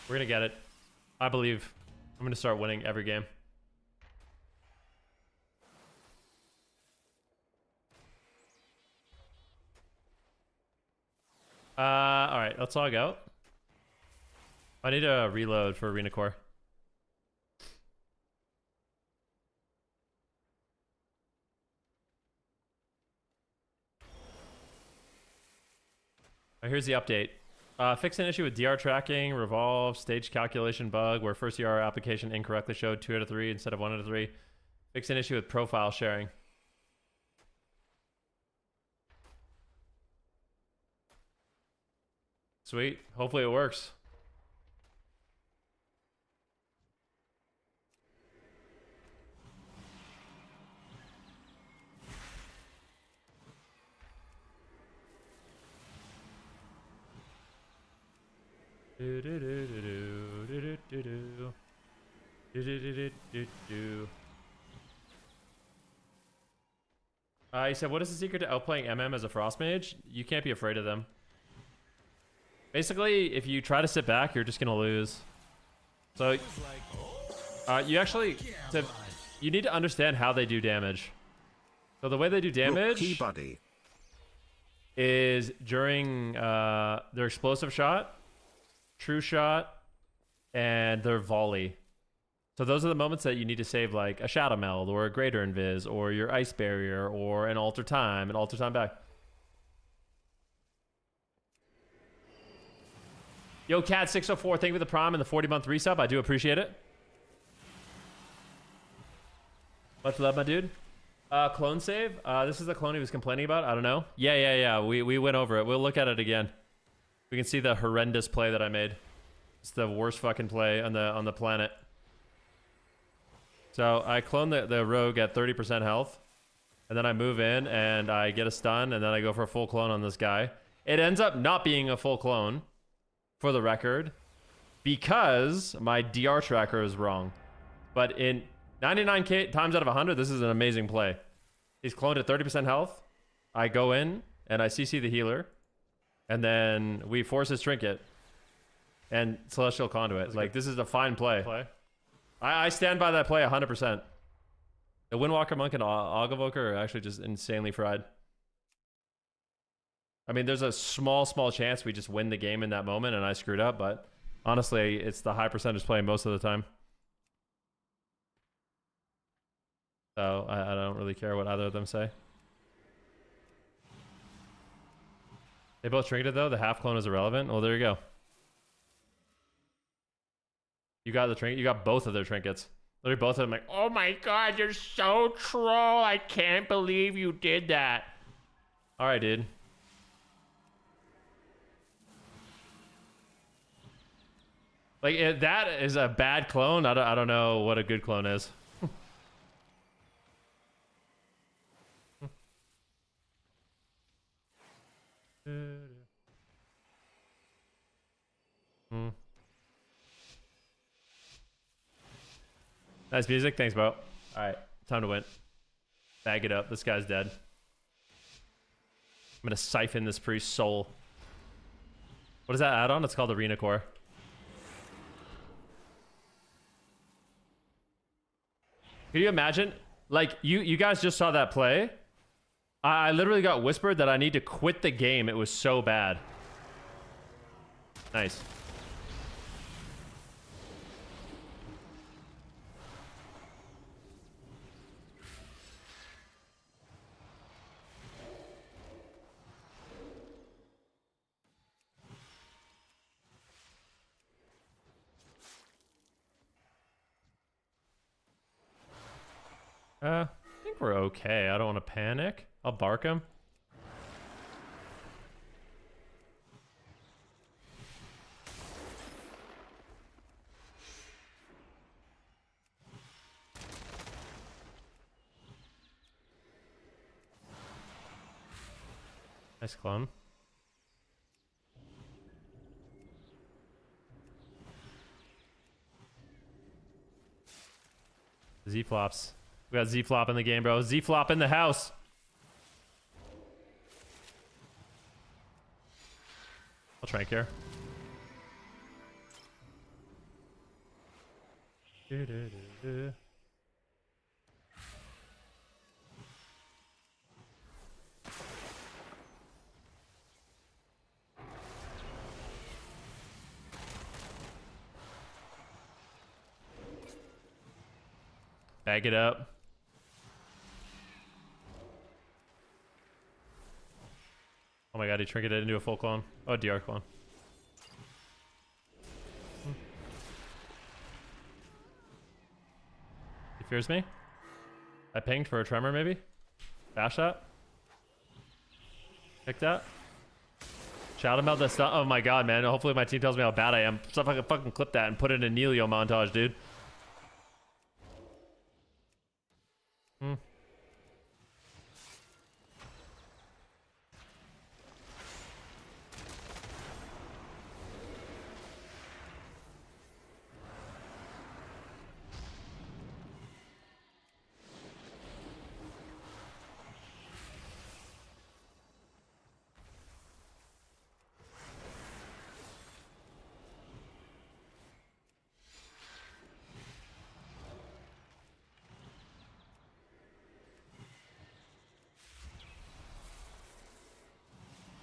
We're gonna get it. I believe. I'm gonna start winning every game. All right, let's log out. I need a reload for Arena Core. Here's the update. Fix an issue with DR tracking, revolve, stage calculation bug, where first ER application incorrectly showed 2 out of 3 instead of 1 out of 3. Fix an issue with profile sharing. Sweet. Hopefully it works. Do, do, do, do, do, do, do, do. Do, do, do, do, do, do. He said, what is the secret to outplaying MM as a Frost Mage? You can't be afraid of them. Basically, if you try to sit back, you're just going to lose. So, you actually... you need to understand how they do damage. So the way they do damage... Rookie buddy. is during their explosive shot, true shot, and their volley. So those are the moments that you need to save, like a Shadow Meld or a Greater Invis or your Ice Barrier or an Alter Time back. Yo, Cat604, thank you for the Prime and the 40-month resub. I do appreciate it. Much love, my dude. Clone save. This is the clone he was complaining about. I don't know. Yeah. We went over it. We'll look at it again. We can see the horrendous play that I made. It's the worst fucking play on the planet. So I clone the rogue at 30% health, and then I move in and I get a stun, and then I go for a full clone on this guy. It ends up not being a full clone, for the record, because my DR tracker is wrong. But in 99 times out of 100, this is an amazing play. He's cloned at 30% health. I go in and I CC the healer, and then we force his trinket and Celestial Conduit. Like, this is a fine play. I stand by that play 100%. The Windwalker Monk and Augavoker are actually just insanely fried. I mean, there's a small chance we just win the game in that moment and I screwed up, but honestly, it's the high percentage play most of the time. So I don't really care what either of them say. They both trinketed though. The half clone is irrelevant. Well, there you go. You got the trinket. You got both of their trinkets. Literally both of them. Like, oh my god, you're so troll. I can't believe you did that. All right, dude. Like, if that is a bad clone, I don't know what a good clone is. Nice music. Thanks, bro. All right. Time to win. Bag it up. This guy's dead. I'm going to siphon this priest's soul. What is that add-on? It's called Arena Core. Can you imagine? Like, you guys just saw that play. I literally got whispered that I need to quit the game. It was so bad. Nice. I think we're okay. I don't want to panic. I'll bark him. Nice clone. Z-flops. We got Z-flop in the game, bro. Z-flop in the house. I'll trank here. Bag it up. Oh my god, he trinketed into a full clone. Oh, DR clone. He fears me. I pinged for a tremor, maybe? Bash that. Pick that. Shout him out the stuff. Oh my god, man. Hopefully my team tells me how bad I am. So if I can fucking clip that and put it in a Nelio montage, dude.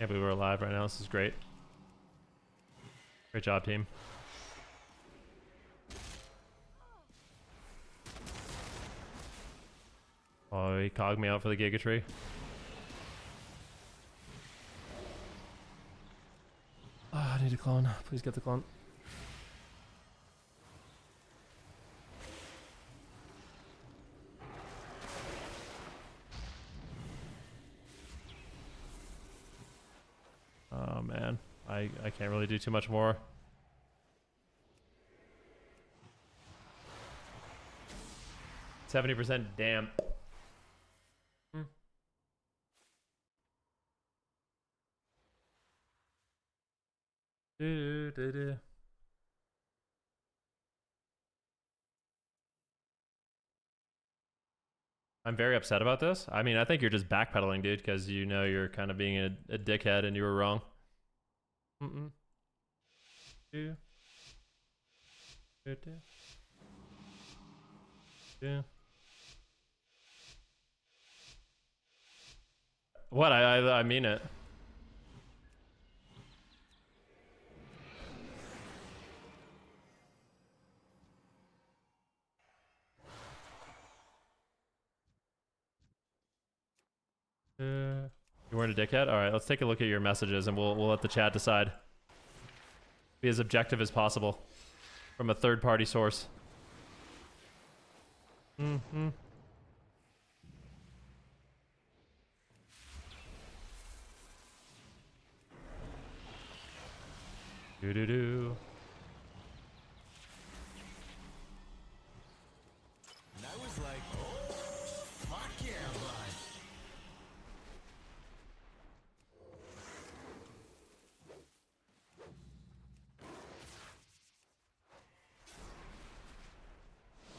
Can't believe we're alive right now. This is great. Great job, team. Oh, he cogged me out for the Giga Tree. Oh, I need a clone. Please get the clone. Oh man, I can't really do too much more. %70 damp. I'm very upset about this. I mean, I think you're just backpedaling, dude, because you know you're kind of being a dickhead and you were wrong. What? I mean it. You weren't a dickhead? All right, let's take a look at your messages and we'll let the chat decide. Be as objective as possible from a third-party source. Mm-hmm. Do-do-do. And I was like, oh, fuck yeah, bud.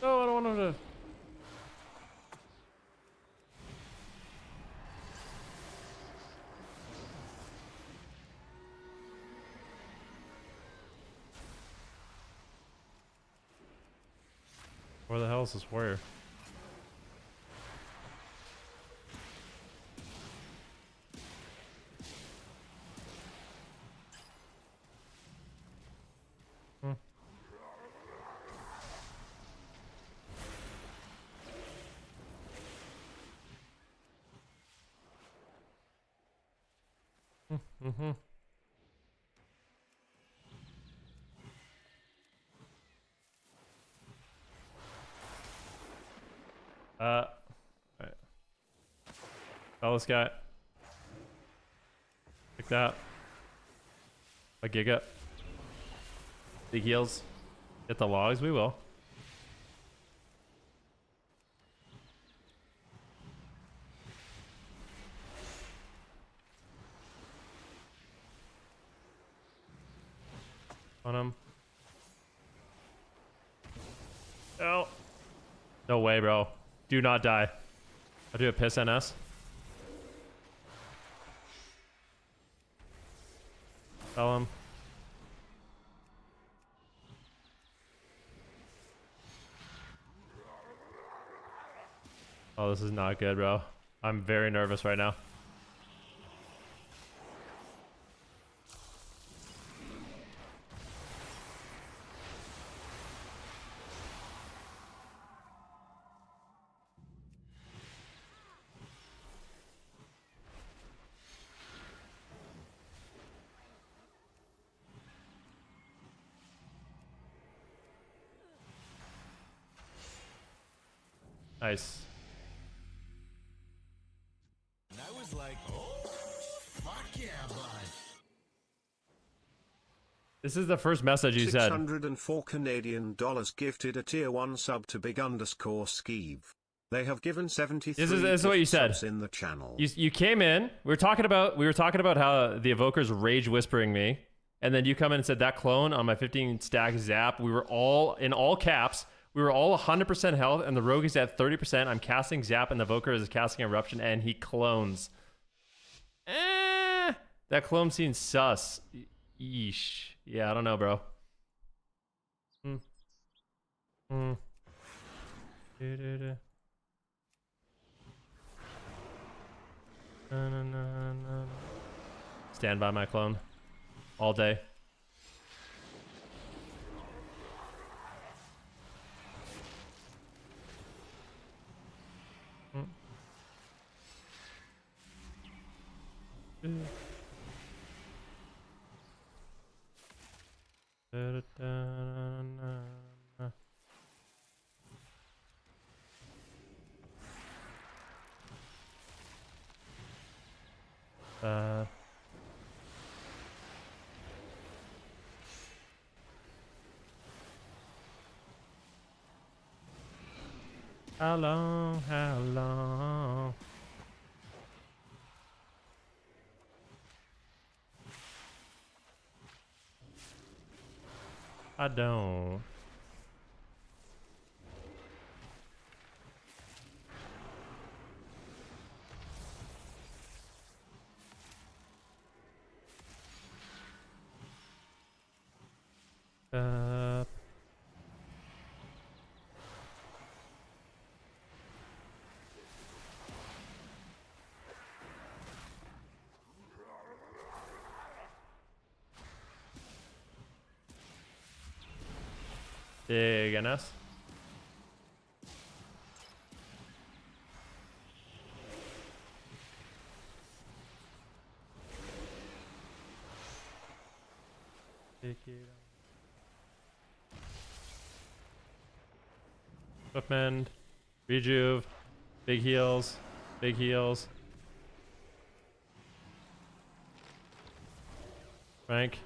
No, I don't want him to. Where the hell is this warrior? Mm-hmm. Alright. Tell this guy. Like that. A giga. Big heals. Get the logs, we will. On him. Oh. No way, bro. Do not die. I'll do a piss NS. Tell him. Oh, this is not good, bro. I'm very nervous right now. Nice. And I was like, oh, fuck yeah, bud. This is the first message you said. 604 Canadian dollars gifted a tier 1 sub to big_skeeve. They have given 73 This is what you said subs in the channel. You came in. We were talking about how the evoker's rage whispering me, and then you come in and said that clone on my 15 stack zap. We were all in all caps. We were all 100% health, and the rogue is at 30%. I'm casting zap, and the evoker is casting eruption, and he clones. That clone seems sus. Yeesh. Yeah, I don't know, bro. Stand by my clone. All day. How long? How long? I don't. Big NS. Equipment. Rejuve. Big heals. Big heals. Frank.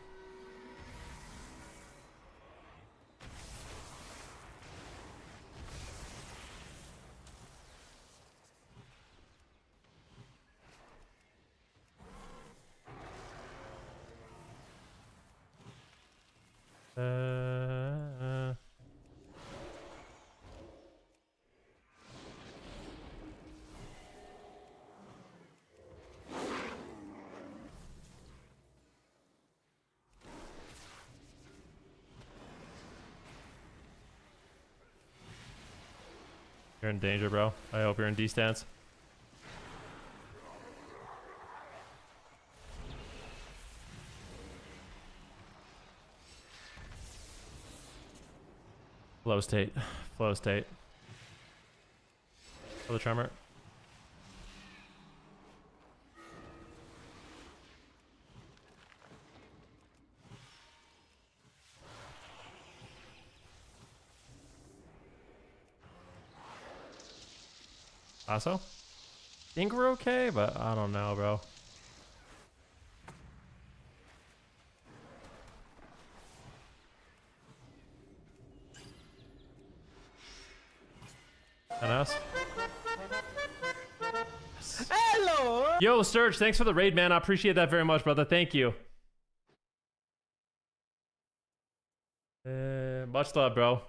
You're in danger, bro. I hope you're in D stance. Flow state. Flow state. For the tremor. Also, think we're okay, but I don't know, bro. And us? Hello. Yo, Surge, thanks for the raid, man. I appreciate that very much, brother. Thank you. Much love, bro.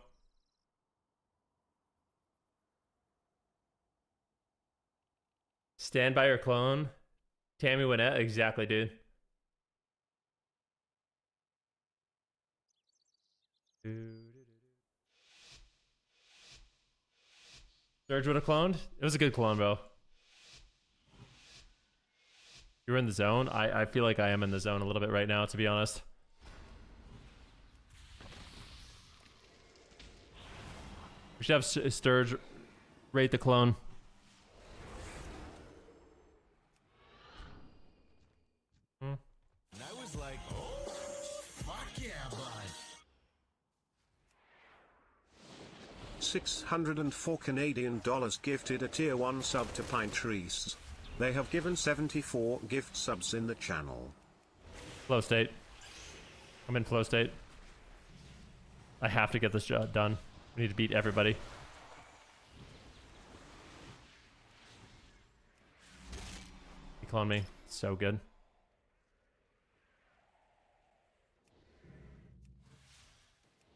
Stand by your clone. Tammy Wynette, exactly, dude. Surge would have cloned. It was a good clone, bro. You're in the zone. I feel like I am in the zone a little bit right now, to be honest. We should have Sturge rate the clone. And I was like, oh, fuck yeah, bud. 604 Canadian dollars gifted a tier 1 sub to Pine Trees. They have given 74 gift subs in the channel. Flow state. I'm in flow state. I have to get this job done. We need to beat everybody. He cloned me. So good.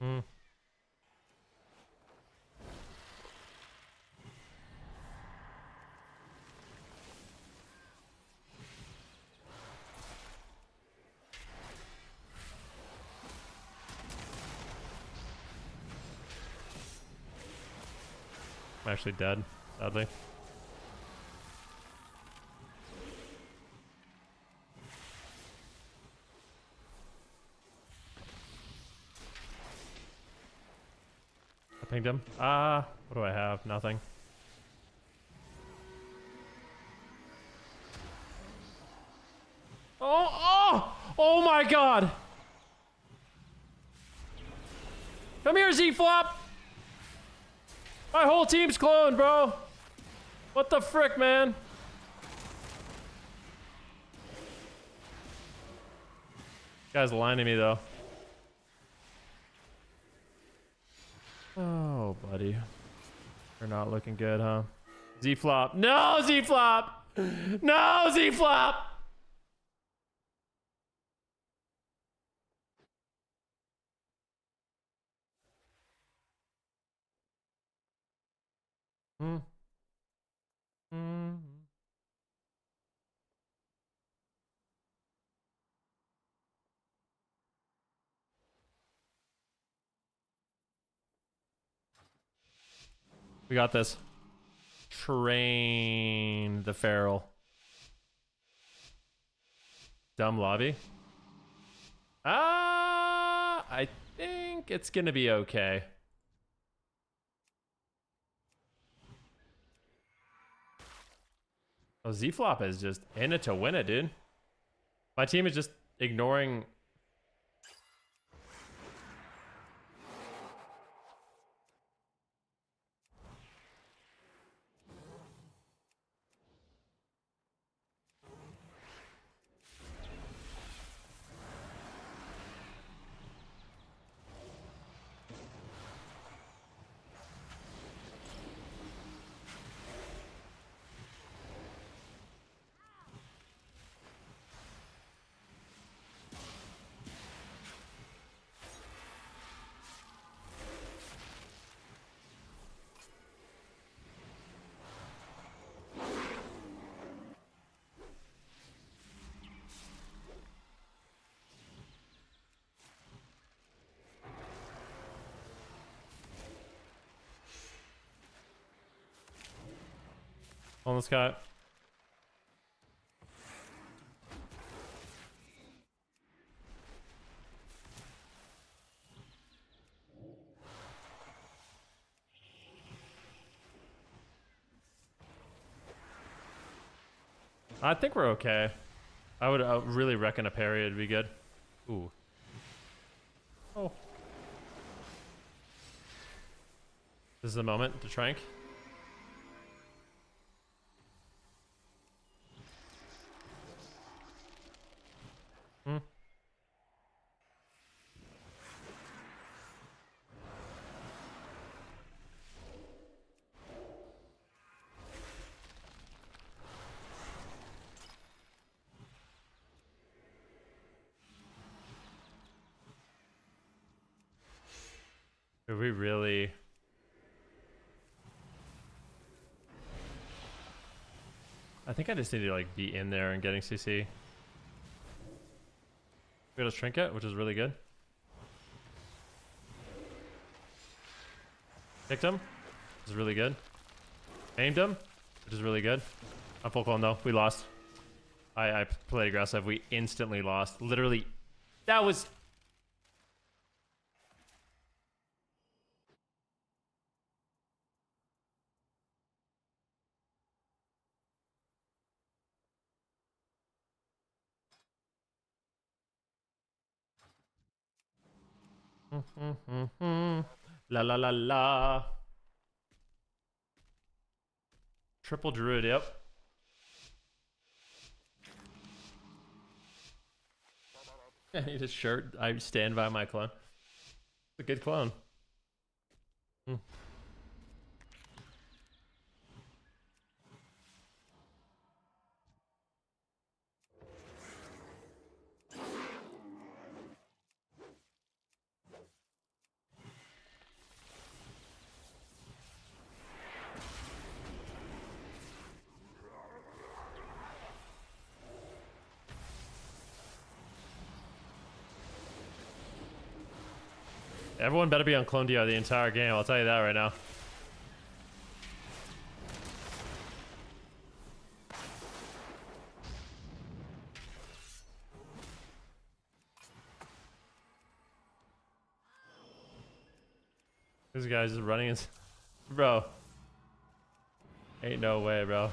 Hmm. I'm actually dead, sadly. I pinged him. What do I have? Nothing. Oh my god! Come here, Z-Flop! My whole team's cloned, bro! What the frick, man? Guy's lining me, though. Oh, buddy. You're not looking good, huh? Z-Flop. No, Z-Flop! No, Z-Flop! Hmm. Hmm. We got this. Train the feral. Dumb lobby. I think it's gonna be okay. Oh, Z-Flop is just in it to win it, dude. My team is just ignoring. On this guy. I think we're okay. I would really reckon a parry would be good. Ooh. Oh. This is the moment to trank. Hmm. Are we really? I think I just need to like be in there and getting CC. We got a trinket, which is really good. Kicked him, which is really good. Aimed him, which is really good. I'm full clone though. We lost. I played aggressive. We instantly lost. Literally, that was. La la la la. Triple druid, yep. I need a shirt. I stand by my clone. It's a good clone. Hmm. Everyone better be on Clone DR the entire game, I'll tell you that right now. This guy's just running in. Bro. Ain't no way, bro.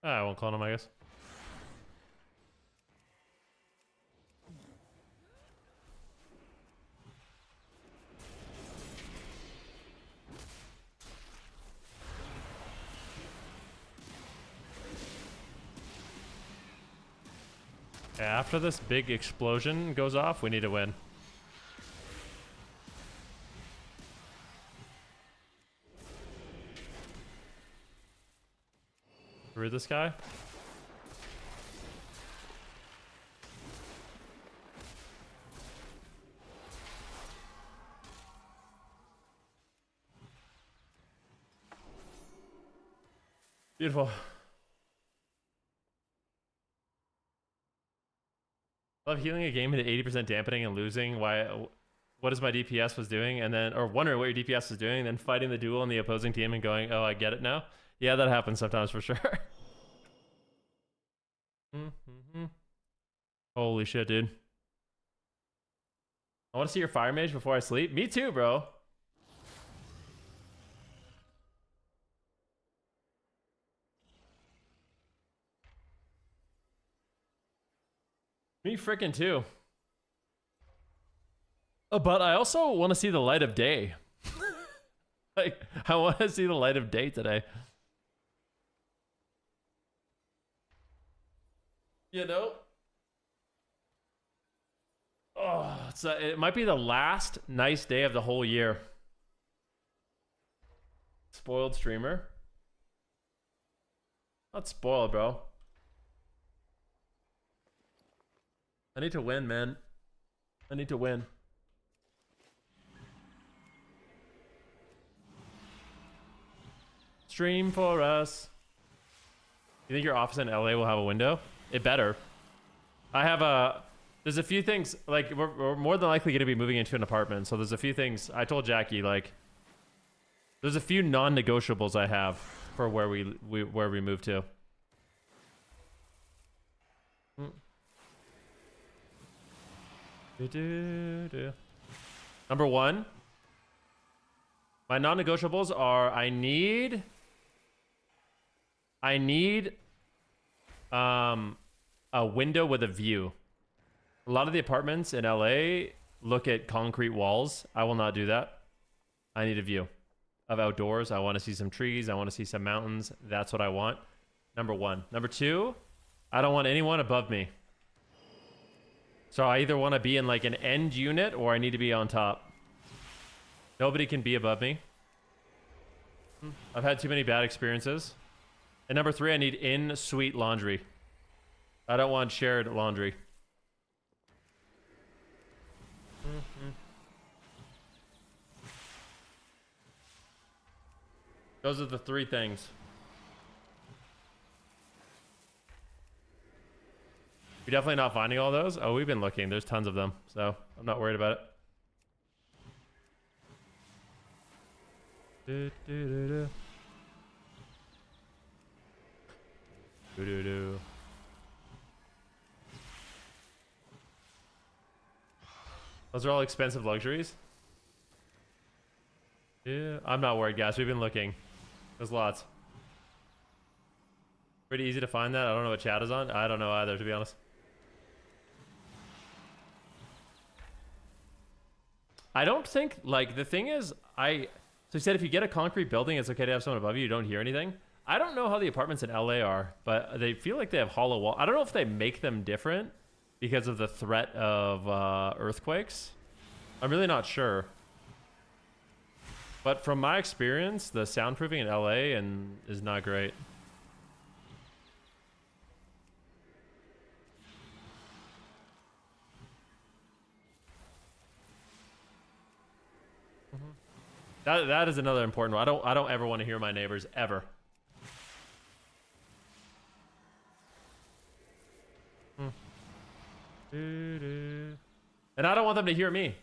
I won't clone him, I guess. After this big explosion goes off, we need to win. Through this guy. Beautiful. I love healing a game into 80% dampening and losing what is my DPS was doing, and then, or wondering what your DPS was doing, and then fighting the duel on the opposing team and going, oh, I get it now. Yeah, that happens sometimes for sure. Holy shit, dude. I want to see your fire mage before I sleep. Me too, bro. Me frickin' too. But I also want to see the light of day. Like, I want to see the light of day today. You know? Oh, it might be the last nice day of the whole year. Spoiled streamer. Not spoiled, bro. I need to win, man. I need to win. Stream for us. You think your office in LA will have a window? It better. There's a few things, like, we're more than likely going to be moving into an apartment, so there's a few things. I told Jackie, like, there's a few non-negotiables I have for where we move to. Number one, my non-negotiables are I need a window with a view. A lot of the apartments in LA look at concrete walls. I will not do that. I need a view of outdoors. I want to see some trees. I want to see some mountains. That's what I want. Number one. Number two, I don't want anyone above me. So I either want to be in like an end unit or I need to be on top. Nobody can be above me. I've had too many bad experiences. And number three, I need in-suite laundry. I don't want shared laundry. Those are the three things. You're definitely not finding all those? Oh, we've been looking. There's tons of them, so I'm not worried about it. Those are all expensive luxuries. Yeah, I'm not worried, guys. We've been looking. There's lots. Pretty easy to find that. I don't know what chat is on. I don't know either, to be honest. I don't think, like, the thing is, so he said if you get a concrete building, it's okay to have someone above you. You don't hear anything. I don't know how the apartments in LA are, but they feel like they have hollow wall. I don't know if they make them different because of the threat of earthquakes. I'm really not sure. But from my experience, the soundproofing in LA is not great. That is another important one. I don't ever want to hear my neighbors ever. And I don't want them to hear me.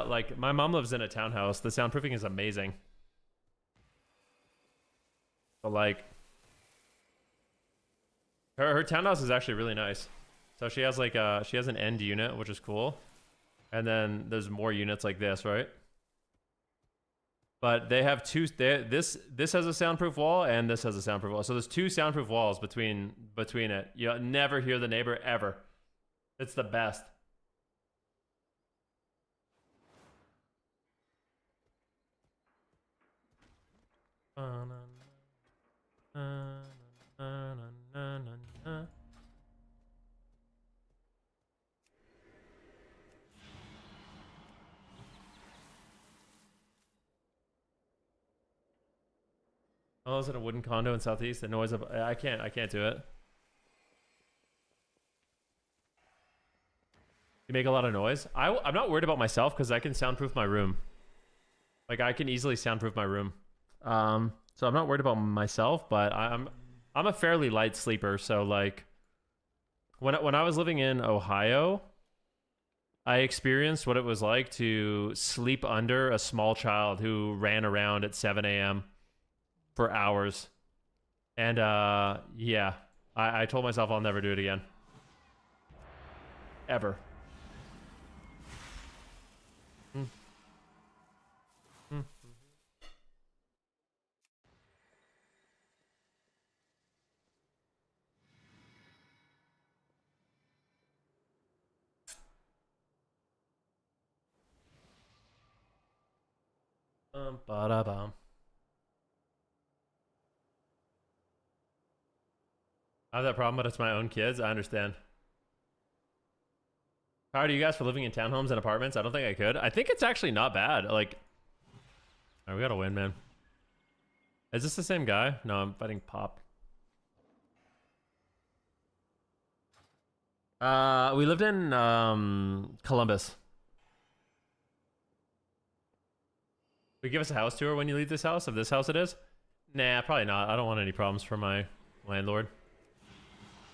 Like my mom lives in a townhouse. The soundproofing is amazing. But like her townhouse is actually really nice. So she has like she has an end unit, which is cool. And then there's more units like this, right? But they have two this has a soundproof wall and this has a soundproof wall. So there's two soundproof walls between it. You'll never hear the neighbor ever. It's the best. Oh, is it a wooden condo in Southeast? The noise of I can't do it. You make a lot of noise. I'm not worried about myself because I can soundproof my room. Like I can easily soundproof my room. So I'm not worried about myself, but I'm a fairly light sleeper. So like when I was living in Ohio, I experienced what it was like to sleep under a small child who ran around at 7 a.m. for hours. And yeah, I told myself I'll never do it again. Ever. Ba-da-bum. I have that problem, but it's my own kids. I understand. How are you guys for living in townhomes and apartments? I don't think I could. I think it's actually not bad. Like, all right, we gotta win, man. Is this the same guy? No, I'm fighting Pop. We lived in Columbus. We give us a house tour when you leave this house. If this house it is, nah, probably not. I don't want any problems for my landlord.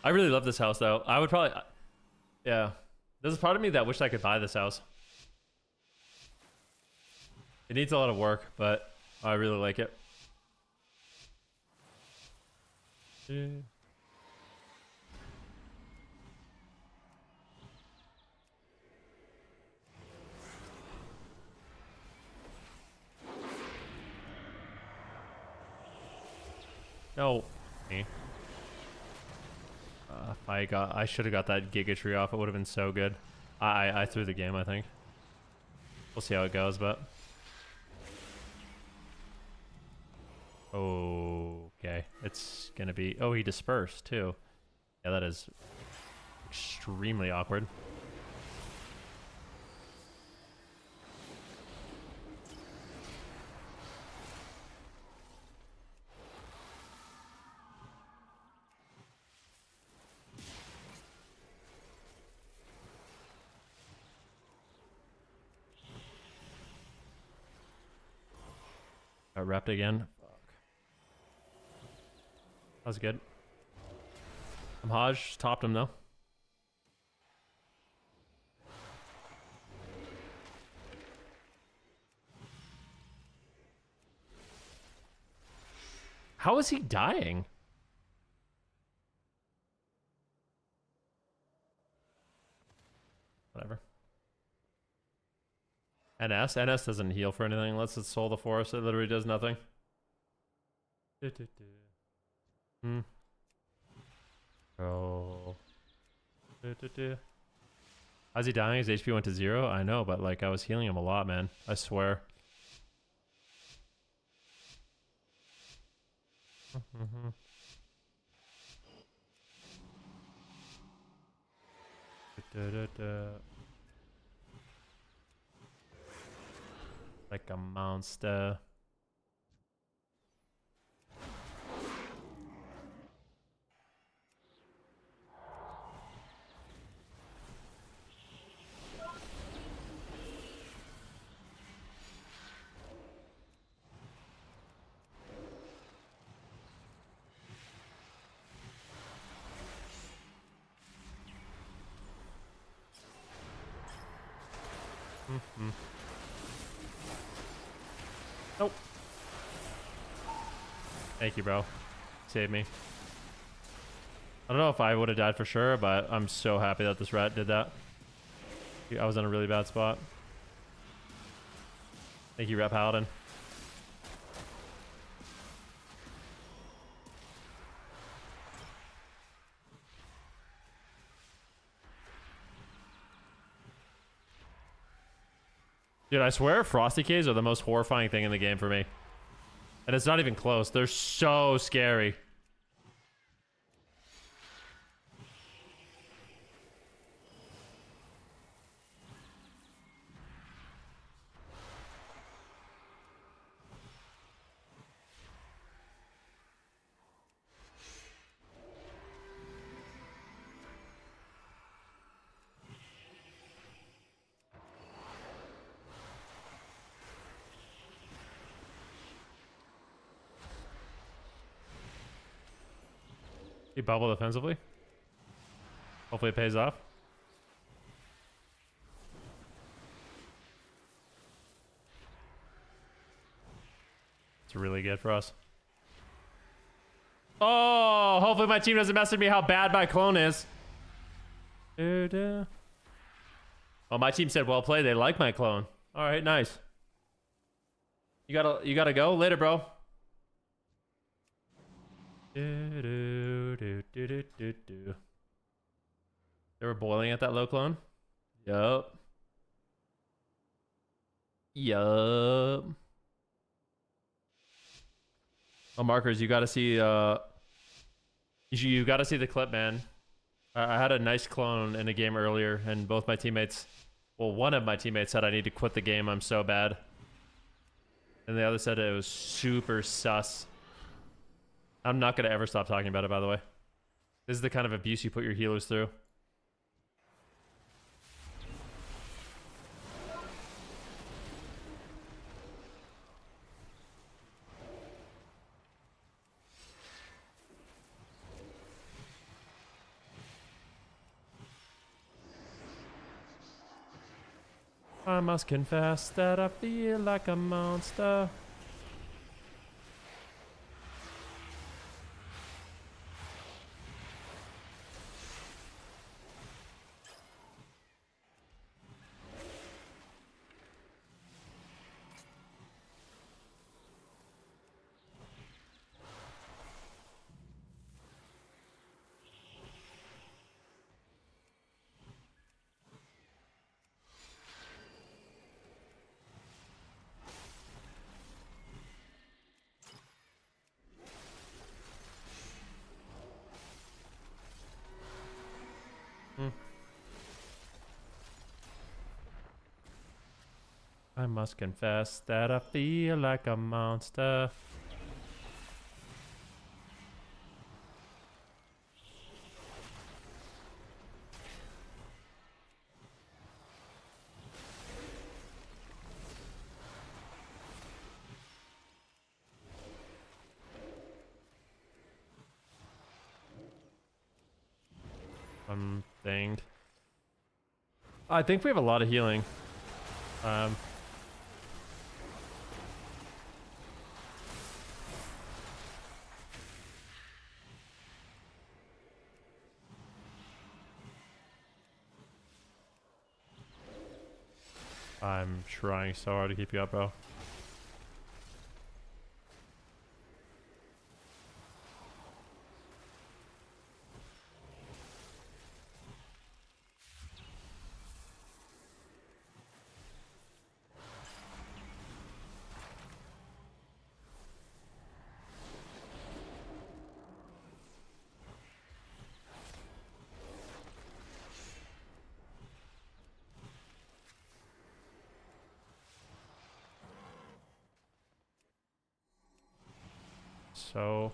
I really love this house though. I would probably, yeah. There's a part of me that wished I could buy this house. It needs a lot of work, but I really like it. Yeah. No. Me. I should have got that Giga Tree off. It would have been so good. I threw the game, I think. We'll see how it goes, but. Okay. It's gonna be. Oh, he dispersed too. Yeah, that is extremely awkward. Got repped again. Fuck. That was good. Hodge topped him though. How is he dying? Whatever. NS doesn't heal for anything unless it's Soul of the Forest. It literally does nothing. Oh. How's he dying? His HP went to 0? I know, but like I was healing him a lot, man. I swear. Like a monster. Nope. Thank you, bro. Saved me. I don't know if I would have died for sure, but I'm so happy that this rat did that. I was in a really bad spot. Thank you, Rat Paladin. Dude, I swear Frosty Caves are the most horrifying thing in the game for me. And it's not even close. They're so scary. He bubble defensively. Hopefully it pays off. It's really good for us. Oh, hopefully my team doesn't message me how bad my clone is. Oh, my team said well played. They like my clone. All right, nice. You gotta go later, bro. They were boiling at that low clone. Yup. Oh, markers, you gotta see you gotta see the clip, man. I had a nice clone in a game earlier, and both my teammates, well, one of my teammates said I need to quit the game, I'm so bad. And the other said it was super sus. I'm not gonna ever stop talking about it, by the way. This is the kind of abuse you put your healers through. I must confess that I feel like a monster. I must confess that I feel like a monster. I'm thinged. I think we have a lot of healing. I'm trying so hard to keep you up, bro. So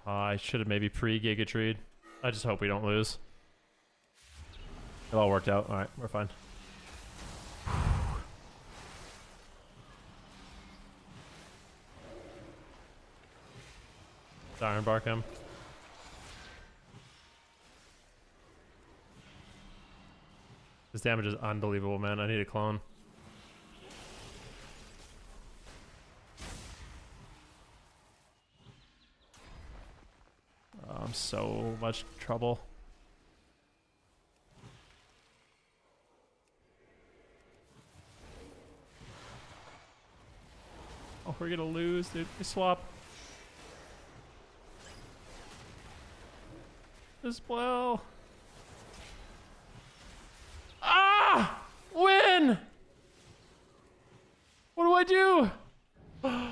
I should have maybe pre-Giga-Treed. I just hope we don't lose. It all worked out. All right, we're fine. Iron Bark him. This damage is unbelievable, man. I need a clone. Oh, I'm so much trouble. Oh, we're gonna lose, dude. We swap. As well. Ah! Win! What do I do? Ah!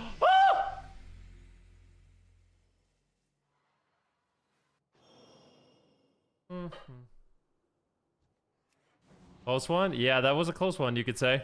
Close one? Yeah, that was a close one, you could say.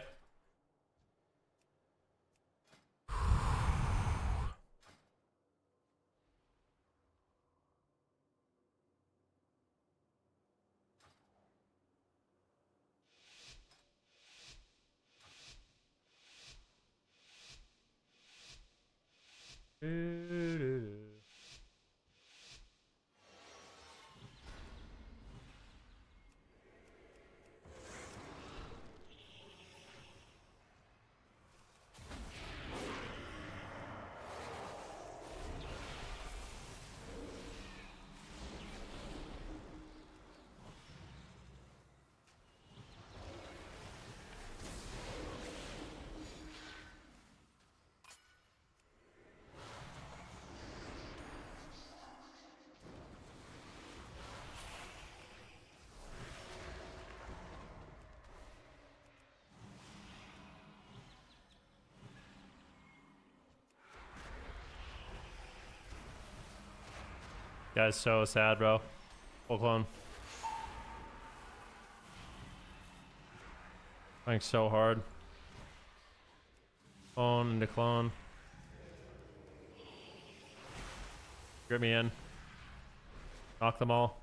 Guys, so sad, bro. Full clone. Trying so hard. Clone into clone. Grip me in. Knock them all.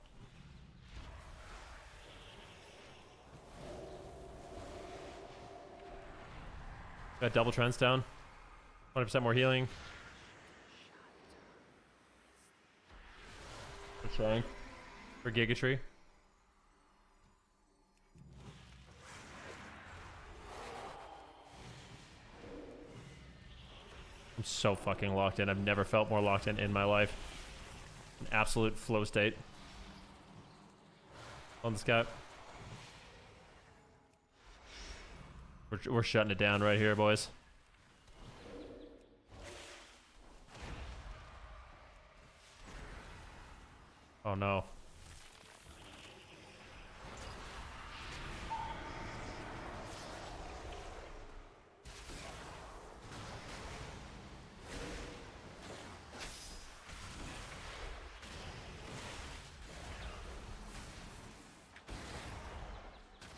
Got double trends down. 20% more healing. Trying for Giga-Tree. I'm so fucking locked in. I've never felt more locked in my life. An absolute flow state. On this guy. We're shutting it down right here, boys. Oh no.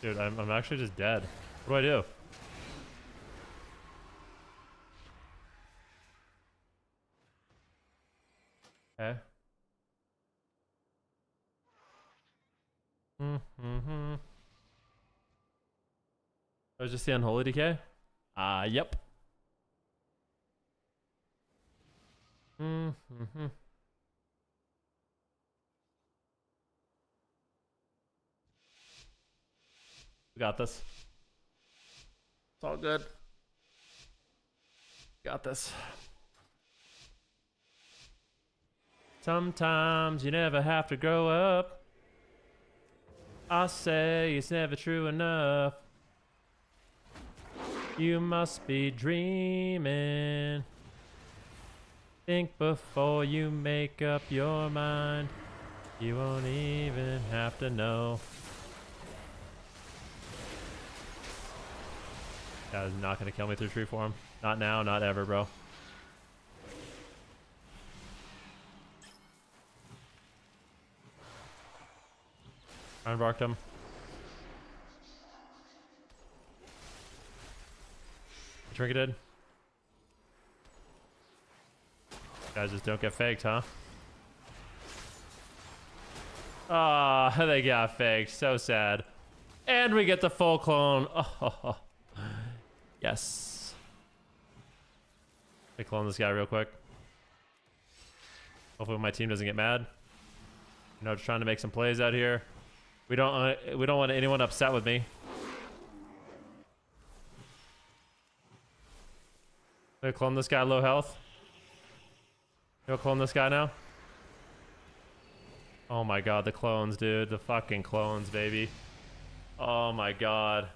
Dude, I'm actually just dead. What do I do? Okay. That was just the unholy decay? Yep. We got this. It's all good. Got this. Sometimes you never have to grow up. I say it's never true enough. You must be dreaming. Think before you make up your mind. You won't even have to know. That is not gonna kill me through tree form. Not now, not ever, bro. Unbarked him. Trinketed. Guys just don't get faked, huh? Ah, they got faked. So sad. And we get the full clone. Oh, yes. Let me clone this guy real quick. Hopefully my team doesn't get mad. You know, just trying to make some plays out here. We don't want anyone upset with me. Let me clone this guy low health. Go clone this guy now. Oh my god, the clones, dude. The fucking clones, baby. Oh my god.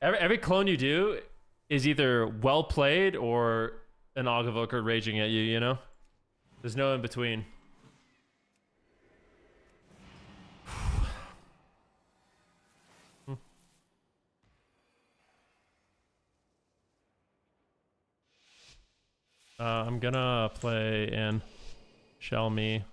Every clone you do is either well played or an Ogavoker raging at you, you know? There's no in between. I'm gonna play in Shell Me.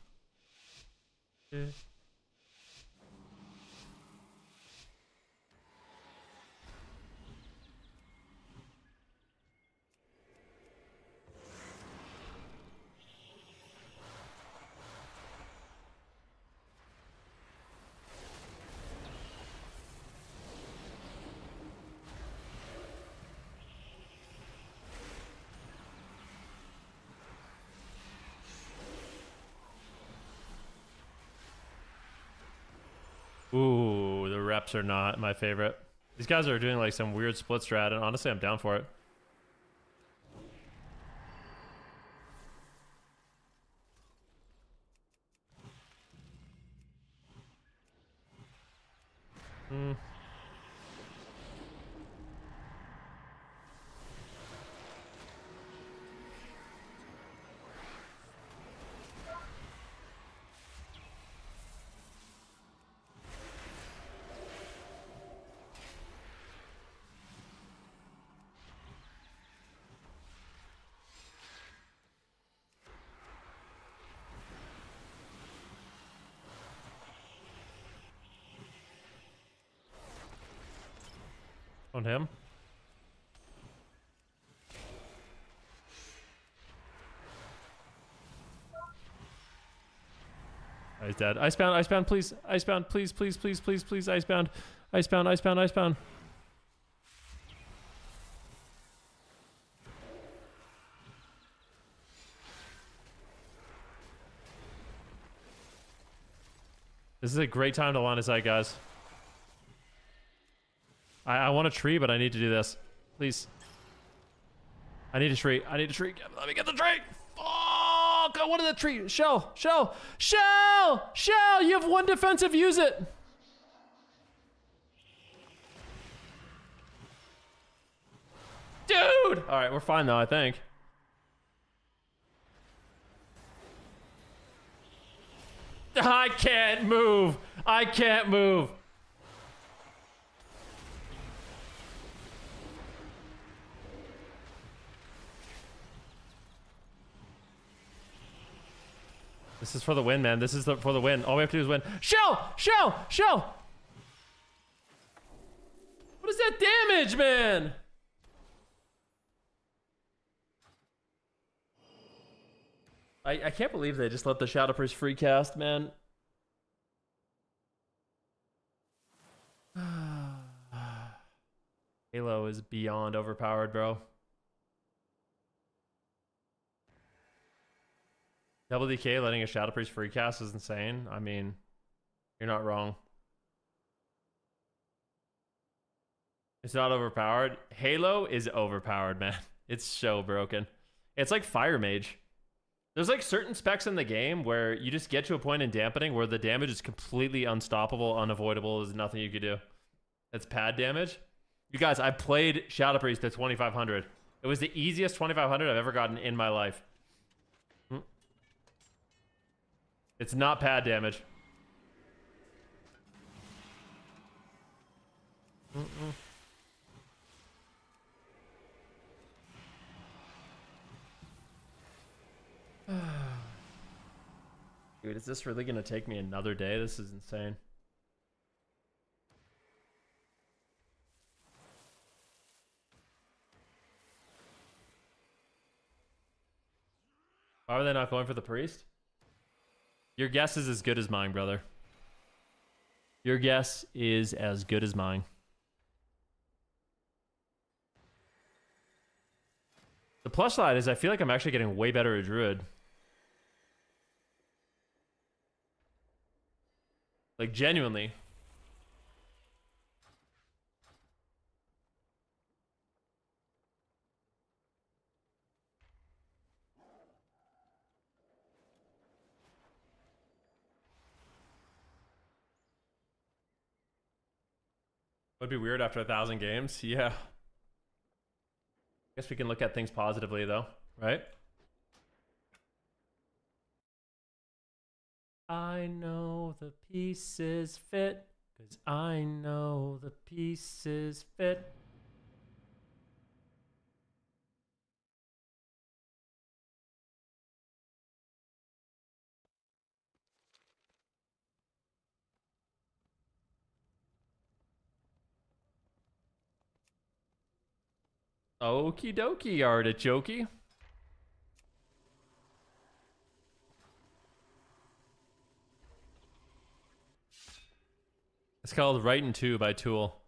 Ooh, the reps are not my favorite. These guys are doing like some weird split strat, and honestly, I'm down for it. On him. Oh, he's dead. Icebound, icebound, please. Icebound, please, please, please, please, please. Icebound. Icebound, icebound, icebound. This is a great time to line of sight, guys. I want a tree, but I need to do this. Please. I need a tree. I need a tree. Let me get the tree. Oh, I wanted the tree. Shell. Shell. Shell. Shell. You have one defensive. Use it. Dude. All right, we're fine, though, I think. I can't move. I can't move. This is for the win, man. This is for the win. All we have to do is win. Shell! Shell! Shell! What is that damage, man? I can't believe they just let the Shadow Priest free cast, man. Halo is beyond overpowered, bro. Double DK letting a Shadow Priest free cast is insane. I mean, you're not wrong. It's not overpowered. Halo is overpowered, man. It's so broken. It's like Fire Mage. There's like certain specs in the game where you just get to a point in dampening where the damage is completely unstoppable, unavoidable. There's nothing you could do. That's pad damage. You guys, I played Shadow Priest at 2500. It was the easiest 2500 I've ever gotten in my life. It's not pad damage. Dude, is this really gonna take me another day? This is insane. Why are they not going for the priest? Your guess is as good as mine, brother. Your guess is as good as mine. The plus side is I feel like I'm actually getting way better at Druid. Like, genuinely. Would be weird after 1,000 games. Yeah. Guess we can look at things positively, though, right? I know the pieces fit, 'cause I know the pieces fit. Okie dokie, artichoke. It's called Right in 2 by Tool.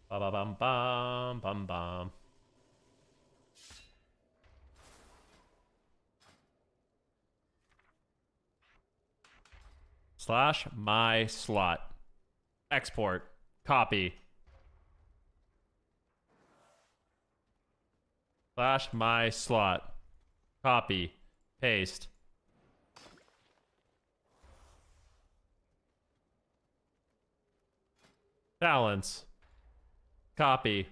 Ba ba bum bum bum bum. Slash my slot. Export. Copy. Slash my slot. Copy. Paste. Balance. Copy.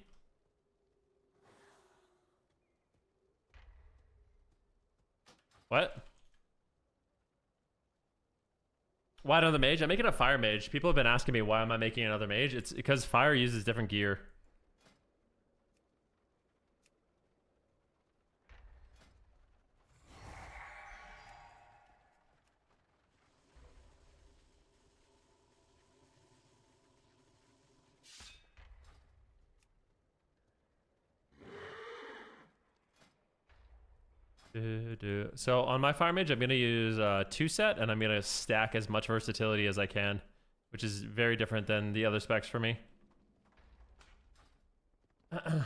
What? Why another mage? I'm making a fire mage. People have been asking me why am I making another mage. It's because fire uses different gear. So on my fire mage, I'm going to use 2-set, and I'm going to stack as much versatility as I can, which is very different than the other specs for me. You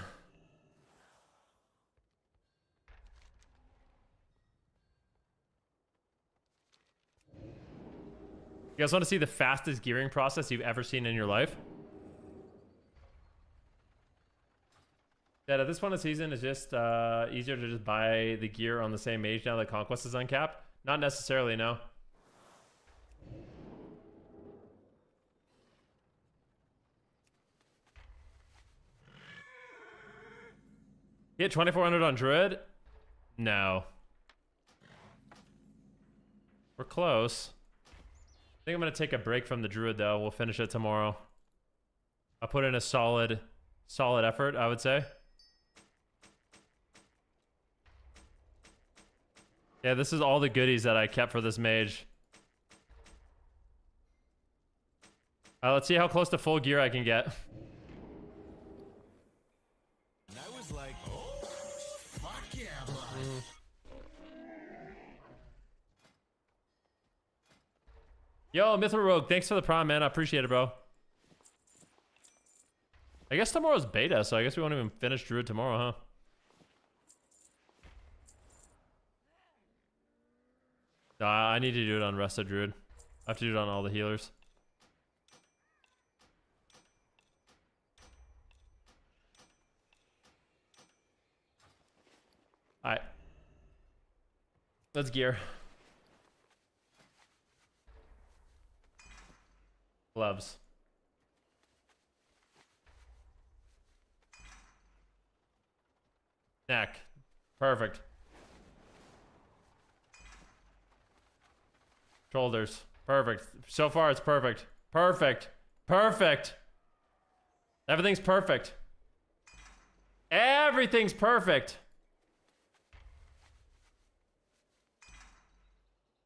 guys want to see the fastest gearing process you've ever seen in your life? That at this point of the season is just easier to just buy the gear on the same mage now that Conquest is uncapped? Not necessarily, no. Get 2,400 on Druid? No. We're close. I think I'm going to take a break from the Druid, though. We'll finish it tomorrow. I'll put in a solid effort, I would say. Yeah, this is all the goodies that I kept for this mage. Let's see how close to full gear I can get. And I was like, oh, fuck yeah, bud. Yo, Mithril Rogue, thanks for the prime, man. I appreciate it, bro. I guess tomorrow's beta, so I guess we won't even finish Druid tomorrow, huh? No, I need to do it on Rest of Druid. I have to do it on all the healers. Alright. Let's gear. Gloves. Neck. Perfect. Shoulders. Perfect. So far, it's perfect. Perfect. Perfect. Everything's perfect. Everything's perfect.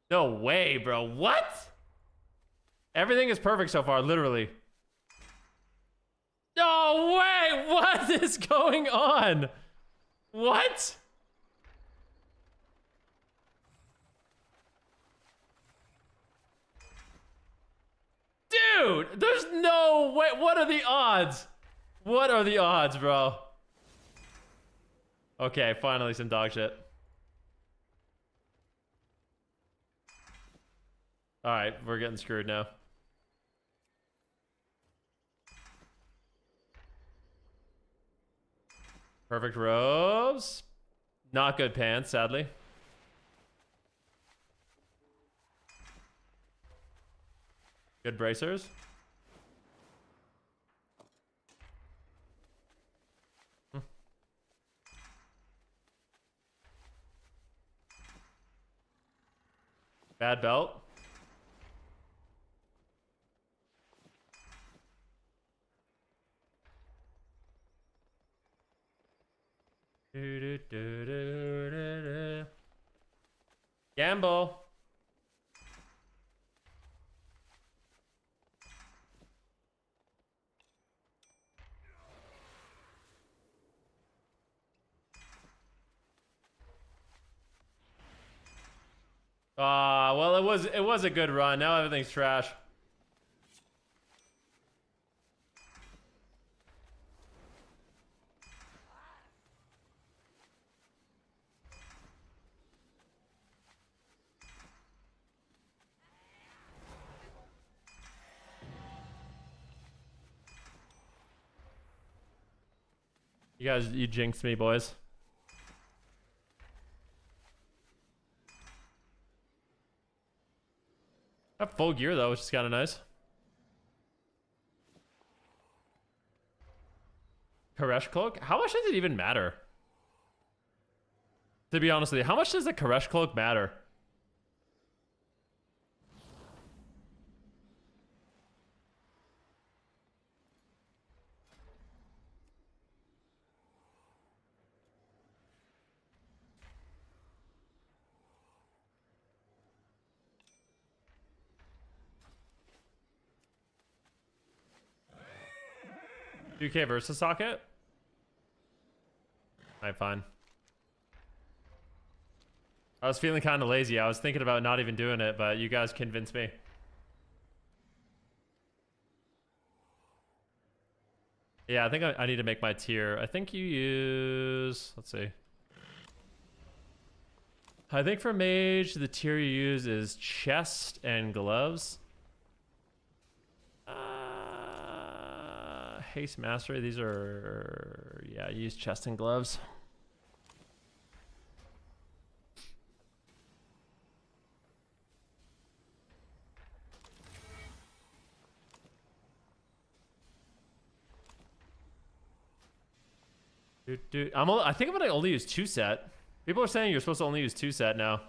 No way, bro. What? Everything is perfect so far, literally. No way! What is going on? What? Dude, there's no way. What are the odds? What are the odds, bro? Okay, finally some dog shit. All right, we're getting screwed now. Perfect robes. Not good pants, sadly. Good bracers. Bad belt. Gamble. Well, it was a good run. Now everything's trash. You jinxed me, boys. I have full gear though, which is kind of nice. Koresh cloak? How much does it even matter? To be honest with you, how much does the Koresh cloak matter? UK versus socket? Alright, fine. I was feeling kind of lazy. I was thinking about not even doing it, but you guys convinced me. Yeah, I think I need to make my tier. I think you use... Let's see. I think for mage, the tier you use is chest and gloves. Haste mastery. These are... Yeah, use chest and gloves. Dude, I think I'm gonna only use 2 set. People are saying you're supposed to only use 2 set now.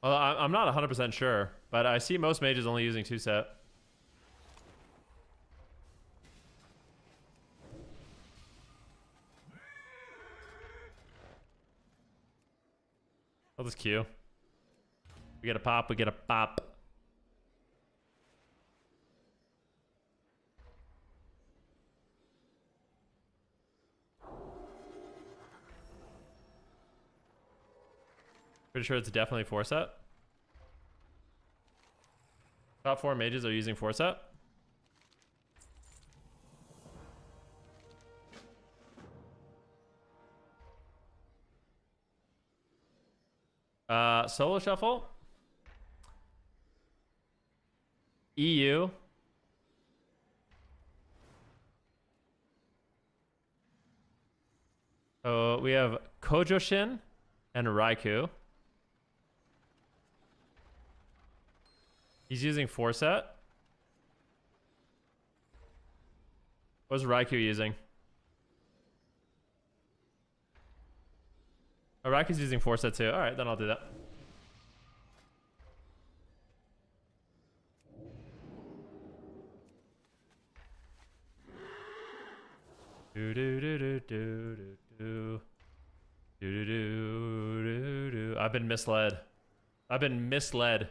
Well, I'm not 100% sure, but I see most mages only using 2 set. Oh, this Q. We get a pop, we get a pop. Pretty sure it's definitely 4 set. Top 4 mages are using 4 set. Solo shuffle. EU. So we have Kojoshin and Raikou. He's using 4 set. What's Raikou using? Oh, Raikou's using 4 set too. Alright, then I'll do that. Do do do do do do do. Do do do do do. I've been misled. I've been misled.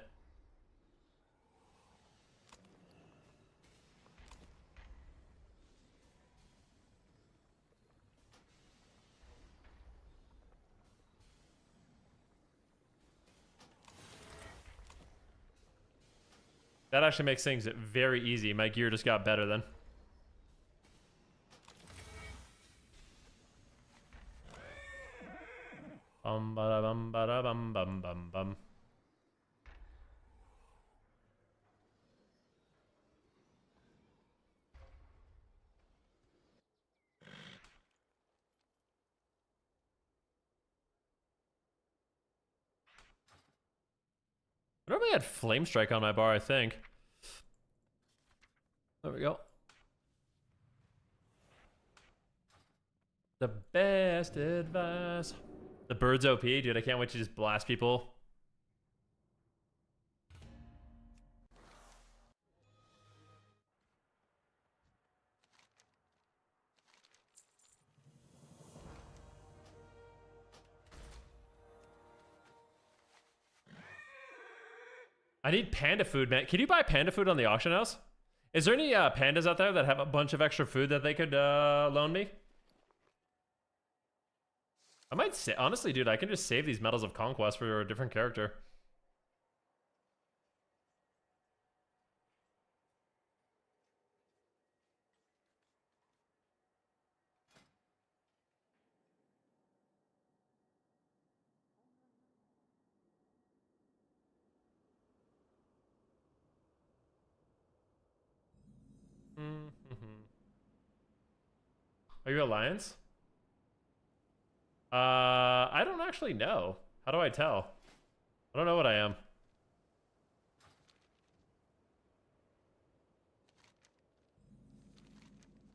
That actually makes things very easy. My gear just got better then. Ba bum ba da bum bum bum bum. I normally had Flame Strike on my bar, I think. There we go. The best advice. The bird's OP, dude. I can't wait to just blast people. I need panda food, man. Can you buy panda food on the auction house? Is there any pandas out there that have a bunch of extra food that they could loan me? I might say, honestly, dude, I can just save these Medals of Conquest for a different character. Are you Alliance? I don't actually know. How do I tell? I don't know what I am.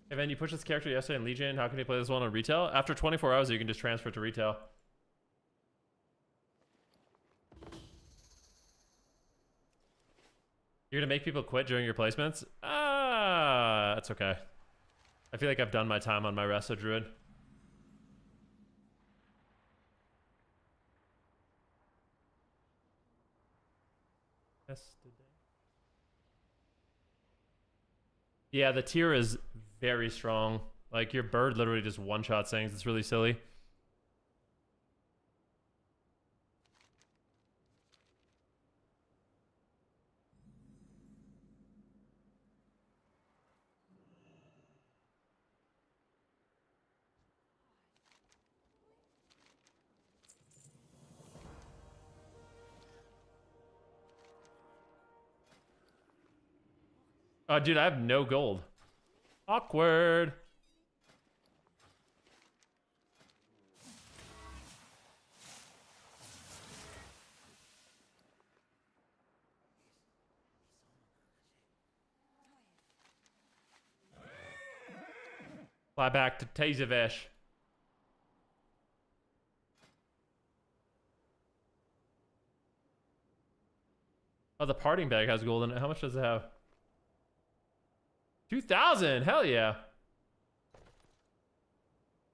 Hey, Van, you pushed this character yesterday in Legion. How can you play this one on retail? After 24 hours, you can just transfer it to retail. You're gonna make people quit during your placements? Ah, that's okay. I feel like I've done my time on my Resto Druid. Yesterday. Yeah, the tier is very strong. Like, your bird literally just one-shot things. It's really silly. Oh, dude, I have no gold. Awkward. Fly back to Tazavesh. Oh, the parting bag has gold in it. How much does it have? 2,000. Hell yeah.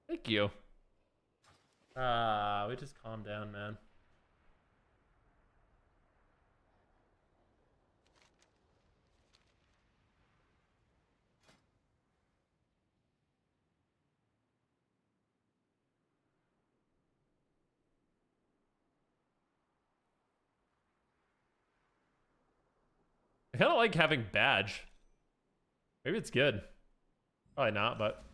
Thank you. We just calm down, man. I kind of like having badge. Maybe it's good. Probably not, but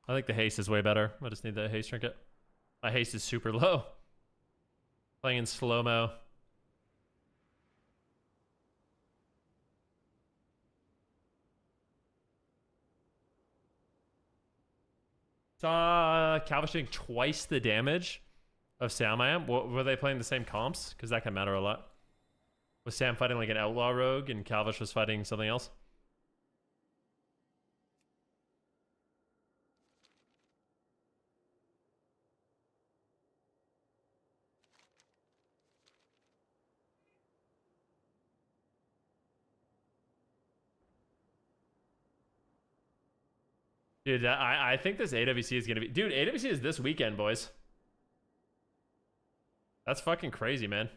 I think the haste is way better. I just need the haste trinket. My haste is super low. Playing in slow-mo. Saw Calvish doing twice the damage of Sam I am. Were they playing the same comps? Because that can matter a lot. Was Sam fighting like an outlaw rogue and Calvish was fighting something else? Dude, I think this AWC is gonna be... Dude, AWC is this weekend, boys. That's fucking crazy, man.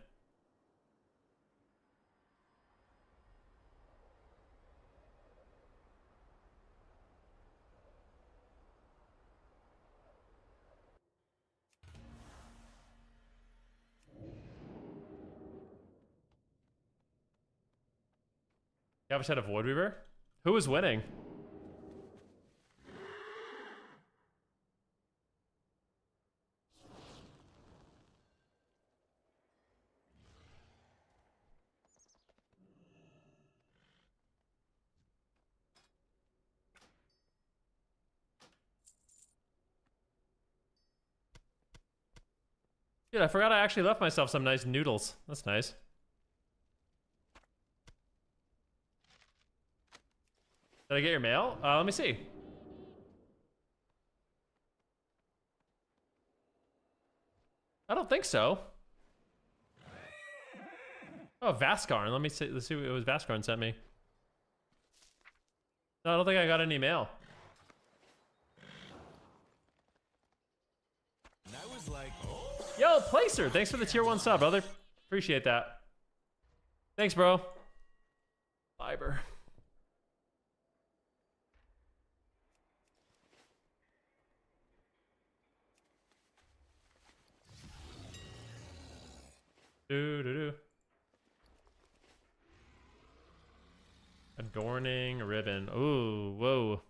Cavish had a Void Weaver? Who was winning? Dude, I forgot I actually left myself some nice noodles. That's nice. Did I get your mail? Let me see. I don't think so. Oh, Vascarn. Let me see. Let's see what it was Vascarn sent me. No, I don't think I got any mail. And I was like, Yo, Placer, thanks for the tier 1 sub, brother. Appreciate that. Thanks, bro. Fiber. Do. Adorning ribbon. Ooh, whoa.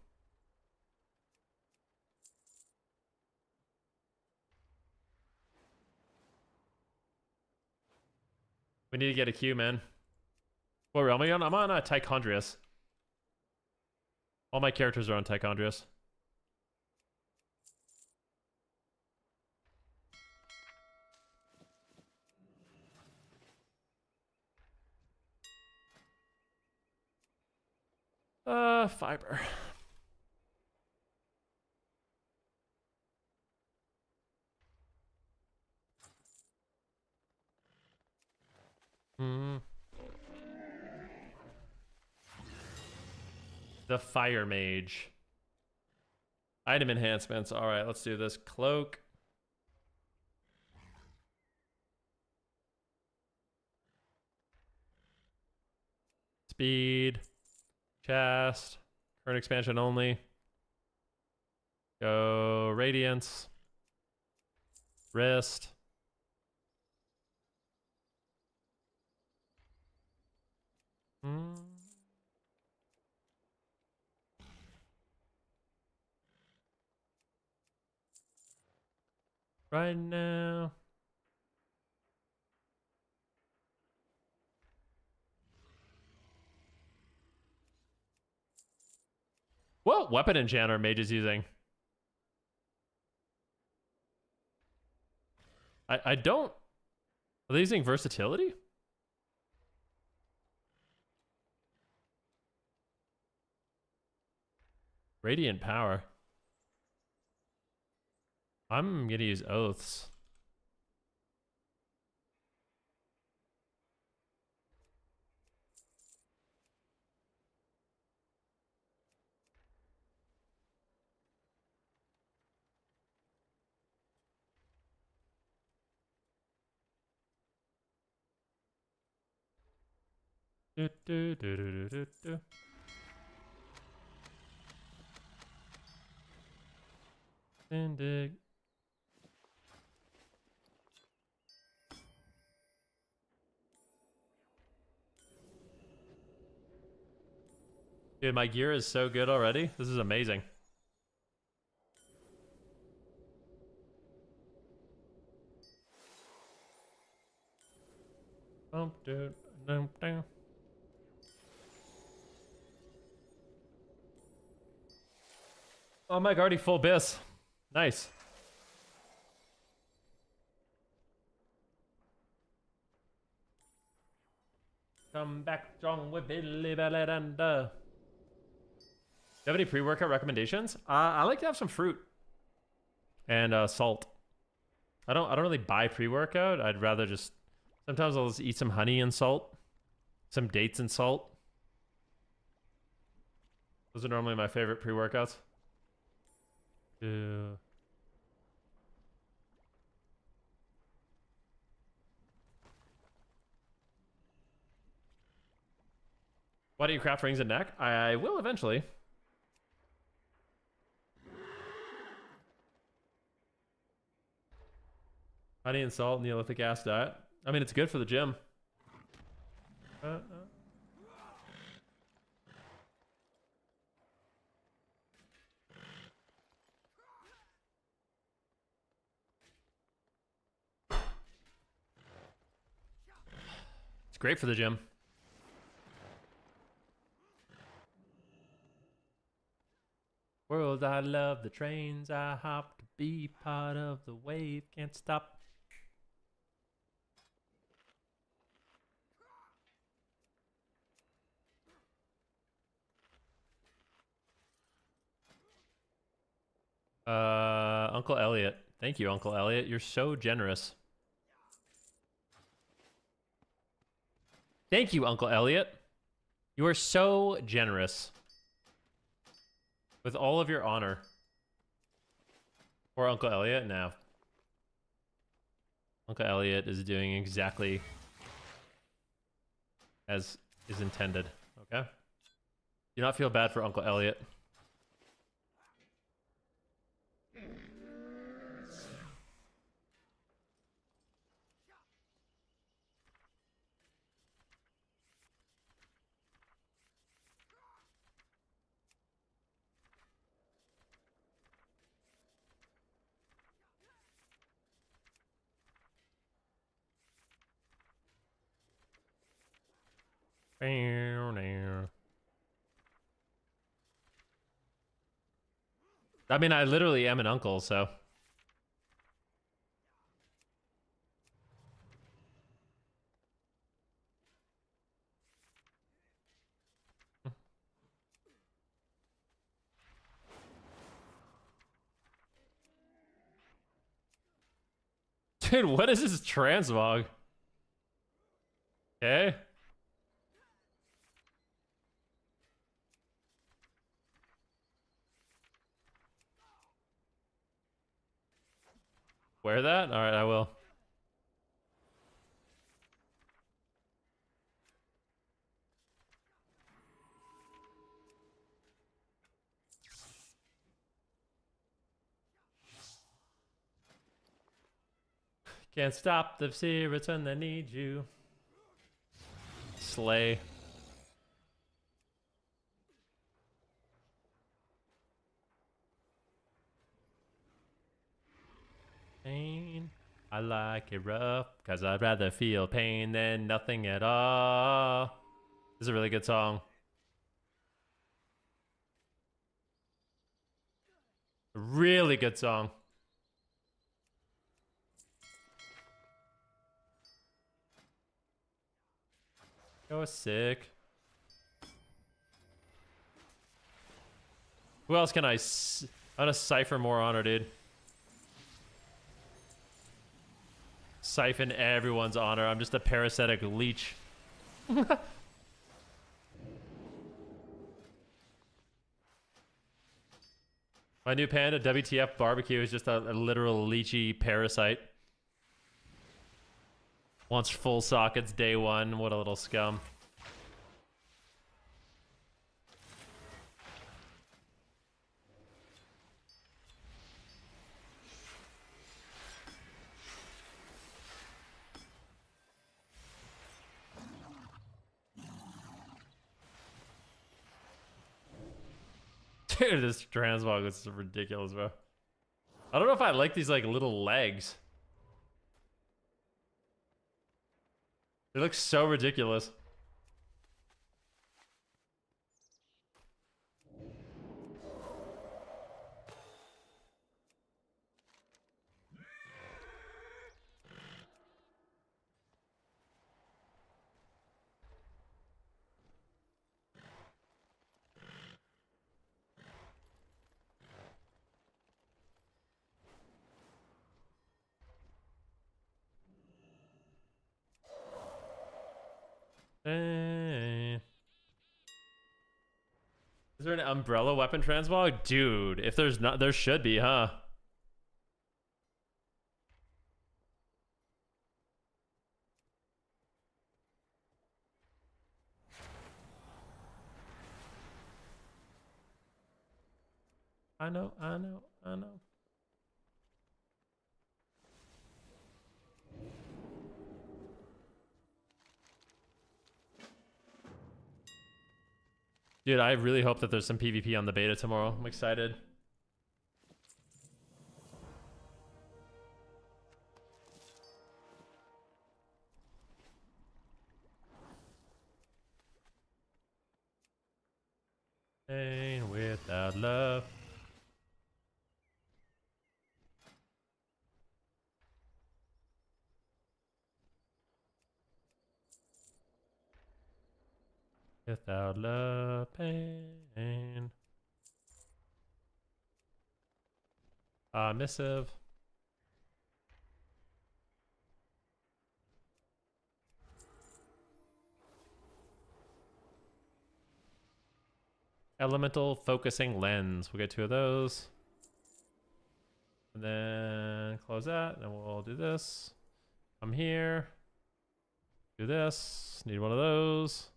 We need to get a queue, man. What realm are you on? I'm on Tichondrius. All my characters are on Tichondrius. Fiber. The Fire Mage. Item enhancements. All right, let's do this. Cloak. Speed. Chest. Current expansion only. Go Radiance. Wrist. Right now. What weapon enchanter Mage is using? I don't... Are they using versatility? Radiant power. I'm gonna use oaths. Do. Dig. Dude, my gear is so good already. This is amazing. Dude. Oh my god, already full bis. Nice. Come back strong with Billy Balladanda. Do you have any pre-workout recommendations? I like to have some fruit and salt. I don't really buy pre-workout. I'd rather just sometimes I'll just eat some honey and salt, some dates and salt. Those are normally my favorite pre-workouts. 2. Why do you craft rings and neck? I will eventually. Honey and salt, Neolithic ass diet. I mean, it's good for the gym. It's great for the gym. World, I love the trains I hop to be part of the wave. Can't stop. Uncle Elliot. Thank you, Uncle Elliot. You're so generous. Thank you, Uncle Elliot. You are so generous. With all of your honor. Or Uncle Elliot? No. Uncle Elliot is doing exactly as is intended. Okay? Do not feel bad for Uncle Elliot. I mean, I literally am an uncle, so. Dude, what is this transmog? Okay. Wear that? Alright, I will. Can't stop the spirits when they need you. Slay. Pain. I like it rough, cause I'd rather feel pain than nothing at all. This is a really good song. Really good song. Oh, sick. Who else can I? I'm gonna cipher more honor, dude. Siphon everyone's honor. I'm just a parasitic leech. My new panda, WTF barbecue, is just a literal leechy parasite. Wants full sockets day one. What a little scum. Dude, this transmog is ridiculous, bro. I don't know if I like these like little legs. They look so ridiculous. Hey. Is there an umbrella weapon transmog? Dude, if there's not, there should be, huh? I know. Dude, I really hope that there's some PvP on the beta tomorrow. I'm excited. Pain without love. Without love, pain. Missive. Elemental focusing lens. We'll get 2 of those. And then close that. And we'll do this. I'm here. Do this. Need one of those.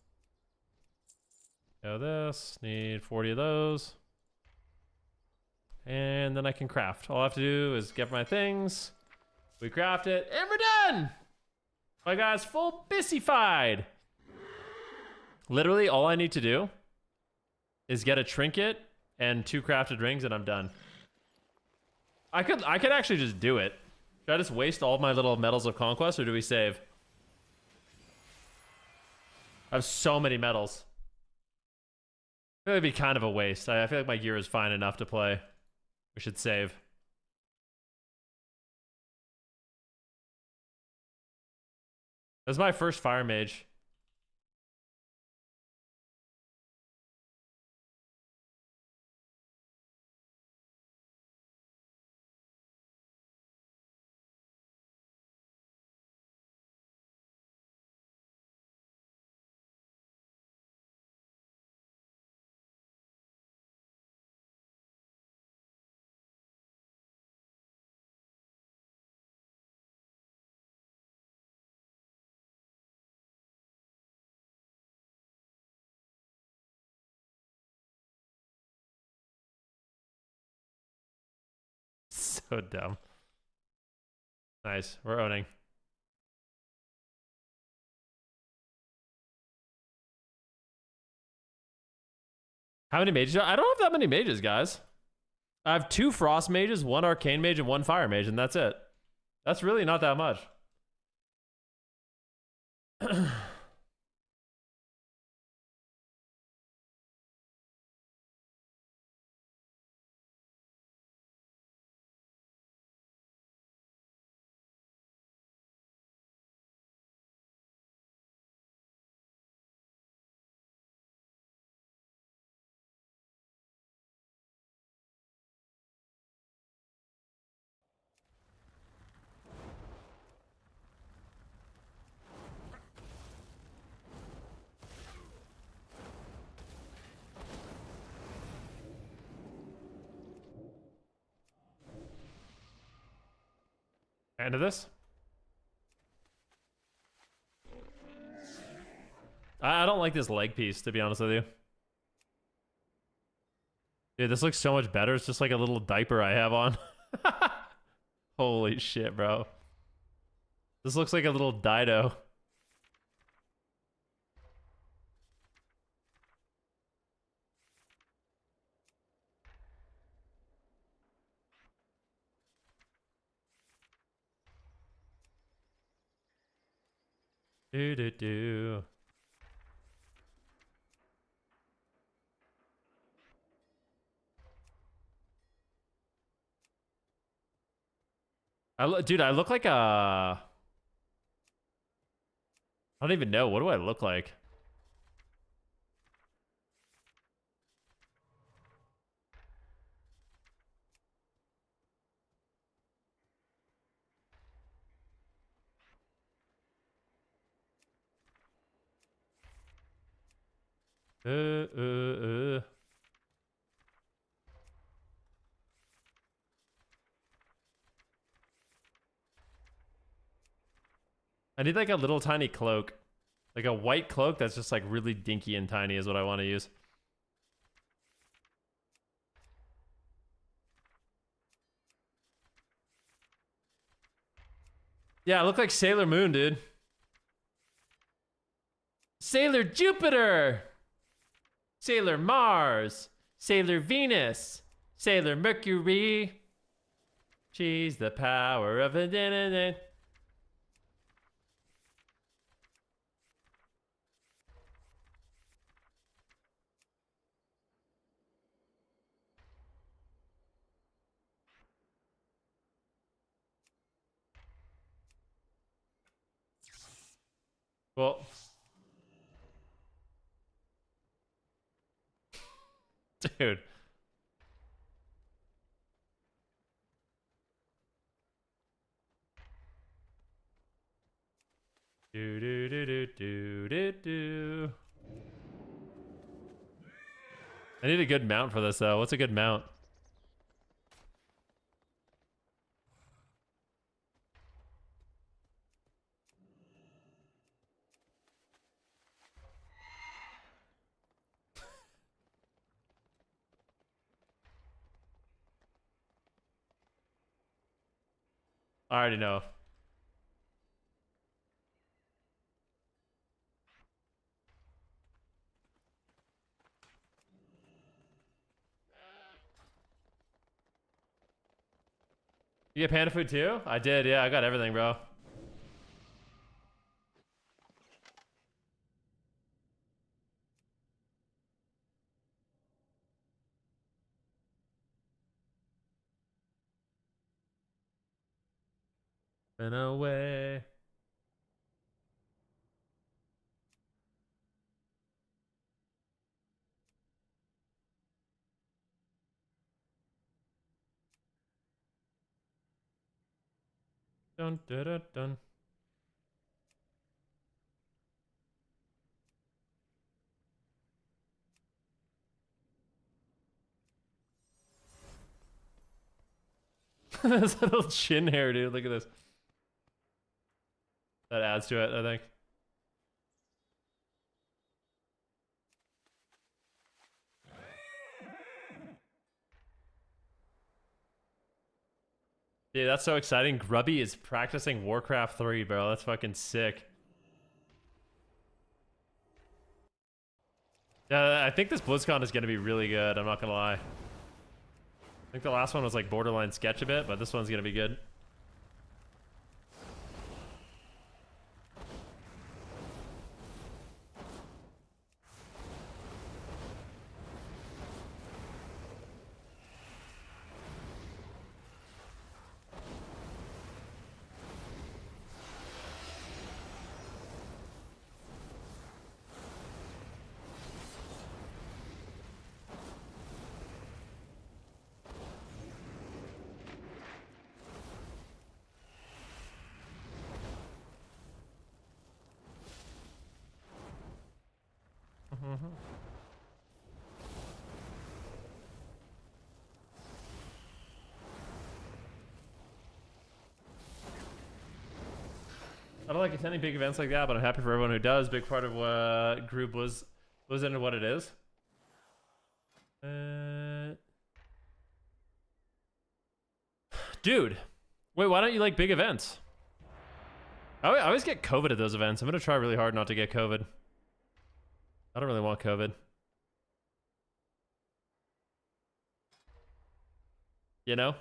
Go this. Need 40 of those. And then I can craft. All I have to do is get my things. We craft it. And we're done! My guy's full busyfied. Literally, all I need to do is get a trinket and 2 crafted rings and I'm done. I could actually just do it. Should I just waste all my little medals of conquest or do we save? I have so many medals. I feel like it'd be kind of a waste. I feel like my gear is fine enough to play. We should save. That's my first fire mage. So dumb. Nice. We're owning. How many mages? I don't have that many mages, guys. I have 2 frost mages, 1 arcane mage, and 1 fire mage, and that's it. That's really not that much. End of this. I don't like this leg piece, to be honest with you. Dude, this looks so much better. It's just like a little diaper I have on. Holy shit, bro. This looks like a little Dido. Do. Dude, I look like a... I don't even know. What do I look like? I need like a little tiny cloak. Like a white cloak that's just like really dinky and tiny is what I want to use. Yeah, I look like Sailor Moon, dude. Sailor Jupiter! Sailor Mars! Sailor Venus! Sailor Mercury! She's the power of a din. Well, dude. Do do do do do do do. I need a good mount for this though. What's a good mount? I already know. You get panda food too? I did, yeah. I got everything, bro. Been away. Dun dun dun dun. This little chin hair, dude. Look at this. That adds to it, I think. Dude, that's so exciting. Grubby is practicing Warcraft 3, bro. That's fucking sick. Yeah, I think this BlizzCon is going to be really good. I'm not going to lie. I think the last one was like borderline sketch a bit, but this one's going to be good. I don't like attending big events like that, but I'm happy for everyone who does. Big part of what grew Blizz into what it is. Dude, wait, why don't you like big events? I always get COVID at those events. I'm gonna try really hard not to get COVID. I don't really want COVID. You know?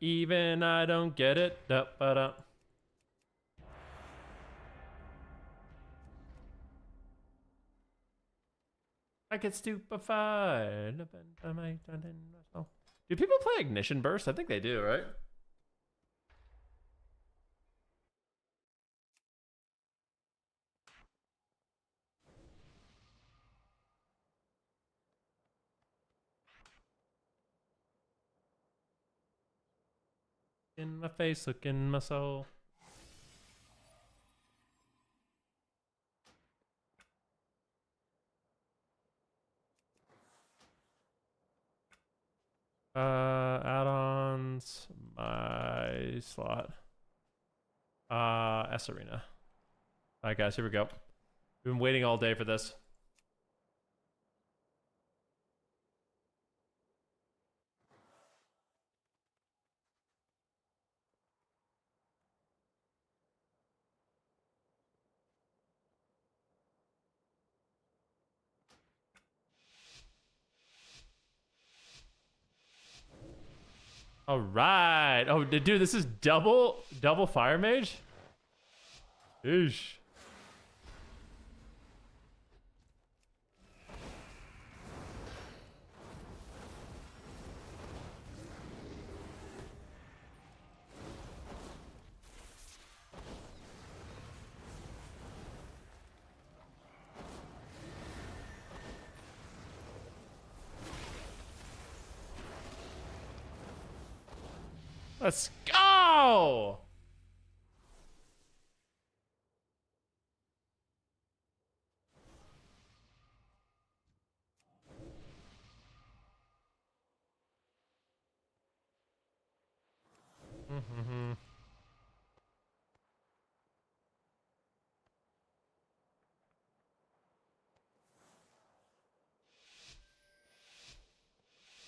Even I don't get it. Da-ba-da. I get stupefied. Do people play Ignition Burst? I think they do, right? In my face, look in my soul. Add-ons, my slot. S Arena. All right, guys, here we go. We've been waiting all day for this. All right. Oh, dude, this is double fire mage. Eesh. Let's go!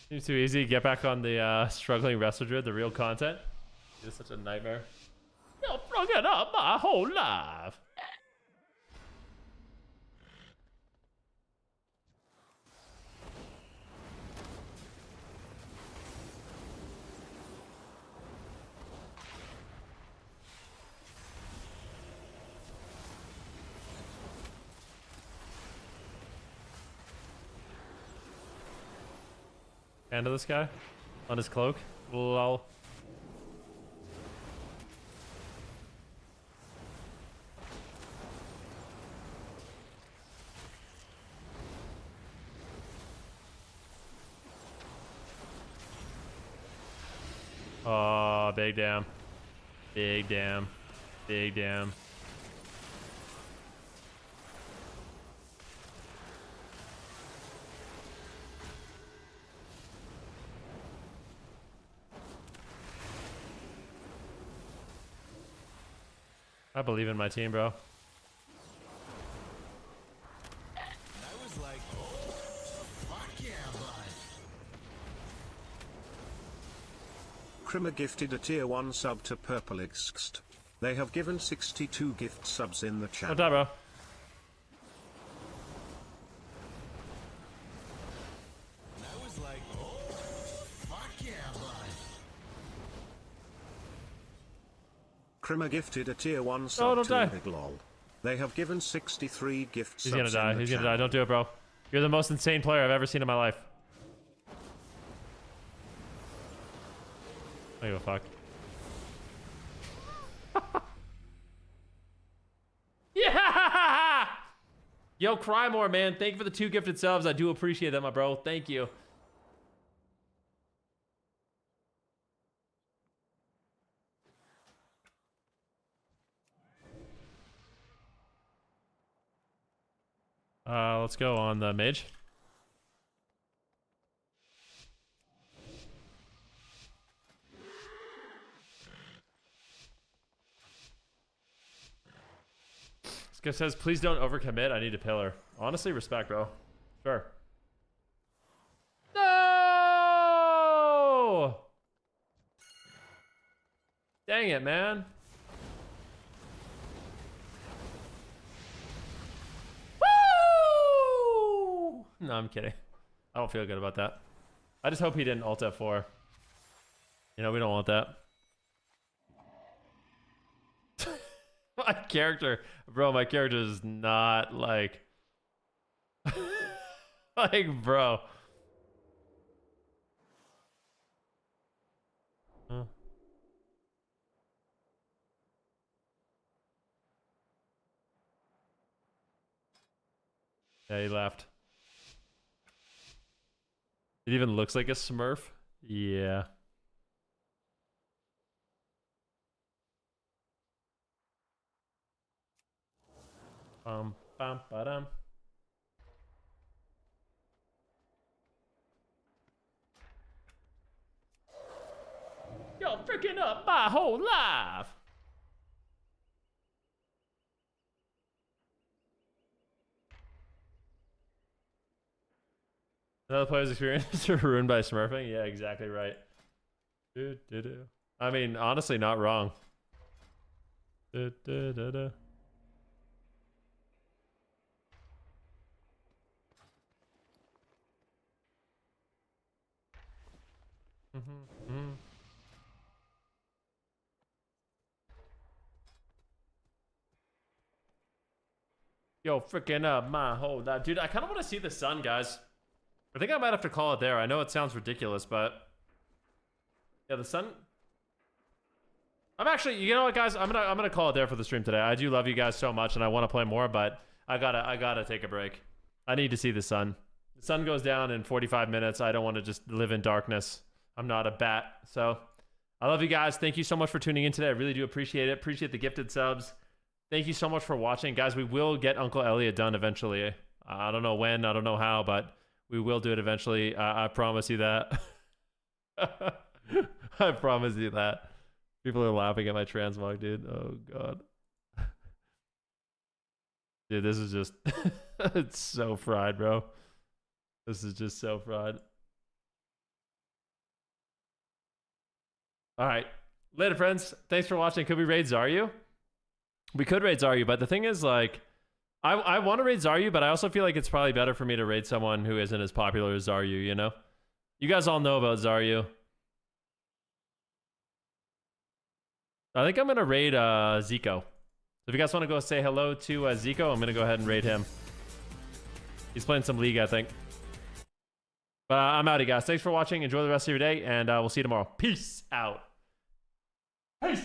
Seems too easy. Get back on the struggling wrestler druid, the real content. It's such a nightmare. You're fucking up my whole life. Handle this guy on his cloak. Lol. Oh, big damn. Big damn. Big damn. I believe in my team, bro. I was like, oh, fuck yeah, bud. Krimmer gifted a tier 1 sub to Purplexxt. They have given 62 gift subs in the channel. What's up, bro? I was like, oh, fuck yeah, bud. Krimmer gifted a tier 1 Oh, sub don't to die. Big Lol. They have given 63 gift He's subs gonna die. in the He's gonna channel. die. Don't do it, bro. You're the most insane player I've ever seen in my life. I don't give a fuck. Yeah! Yo, cry more, man. Thank you for the 2 gifted subs. I do appreciate that, my bro. Thank you. Let's go on the mage. This guy says, please don't overcommit. I need a pillar. Honestly, respect, bro. Sure. No! Dang it, man. Woo! No, I'm kidding. I don't feel good about that. I just hope he didn't ult F4. You know, we don't want that. My character, bro, my character is not like... like, bro. Huh. Yeah, he left. It even looks like a Smurf. Yeah. Bum, ba-dum. You're freaking up my whole life. Another player's experience are ruined by smurfing? Yeah, exactly right. I mean, honestly, not wrong. Yo, freaking up my whole life. Dude, I kind of want to see the sun, guys. I think I might have to call it there. I know it sounds ridiculous, but yeah, the sun. I'm actually, you know what, guys? I'm gonna call it there for the stream today. I do love you guys so much, and I want to play more, but I gotta take a break. I need to see the sun. The sun goes down in 45 minutes. I don't want to just live in darkness. I'm not a bat, so I love you guys. Thank you so much for tuning in today. I really do appreciate it. Appreciate the gifted subs. Thank you so much for watching, guys. We will get Uncle Elliot done eventually. I don't know when, I don't know how, but we will do it eventually. I promise you that. I promise you that. People are laughing at my transmog, dude. Oh, God. Dude, this is just... it's so fried, bro. This is just so fried. All right. Later, friends. Thanks for watching. Could we raid Zaryu? We could raid Zaryu, but the thing is, like... I want to raid Zaryu, but I also feel like it's probably better for me to raid someone who isn't as popular as Zaryu, you know? You guys all know about Zaryu. I think I'm going to raid Zico. If you guys want to go say hello to Zico, I'm going to go ahead and raid him. He's playing some League, I think. But I'm out, guys. Thanks for watching. Enjoy the rest of your day, and we'll see you tomorrow. Peace out. Peace.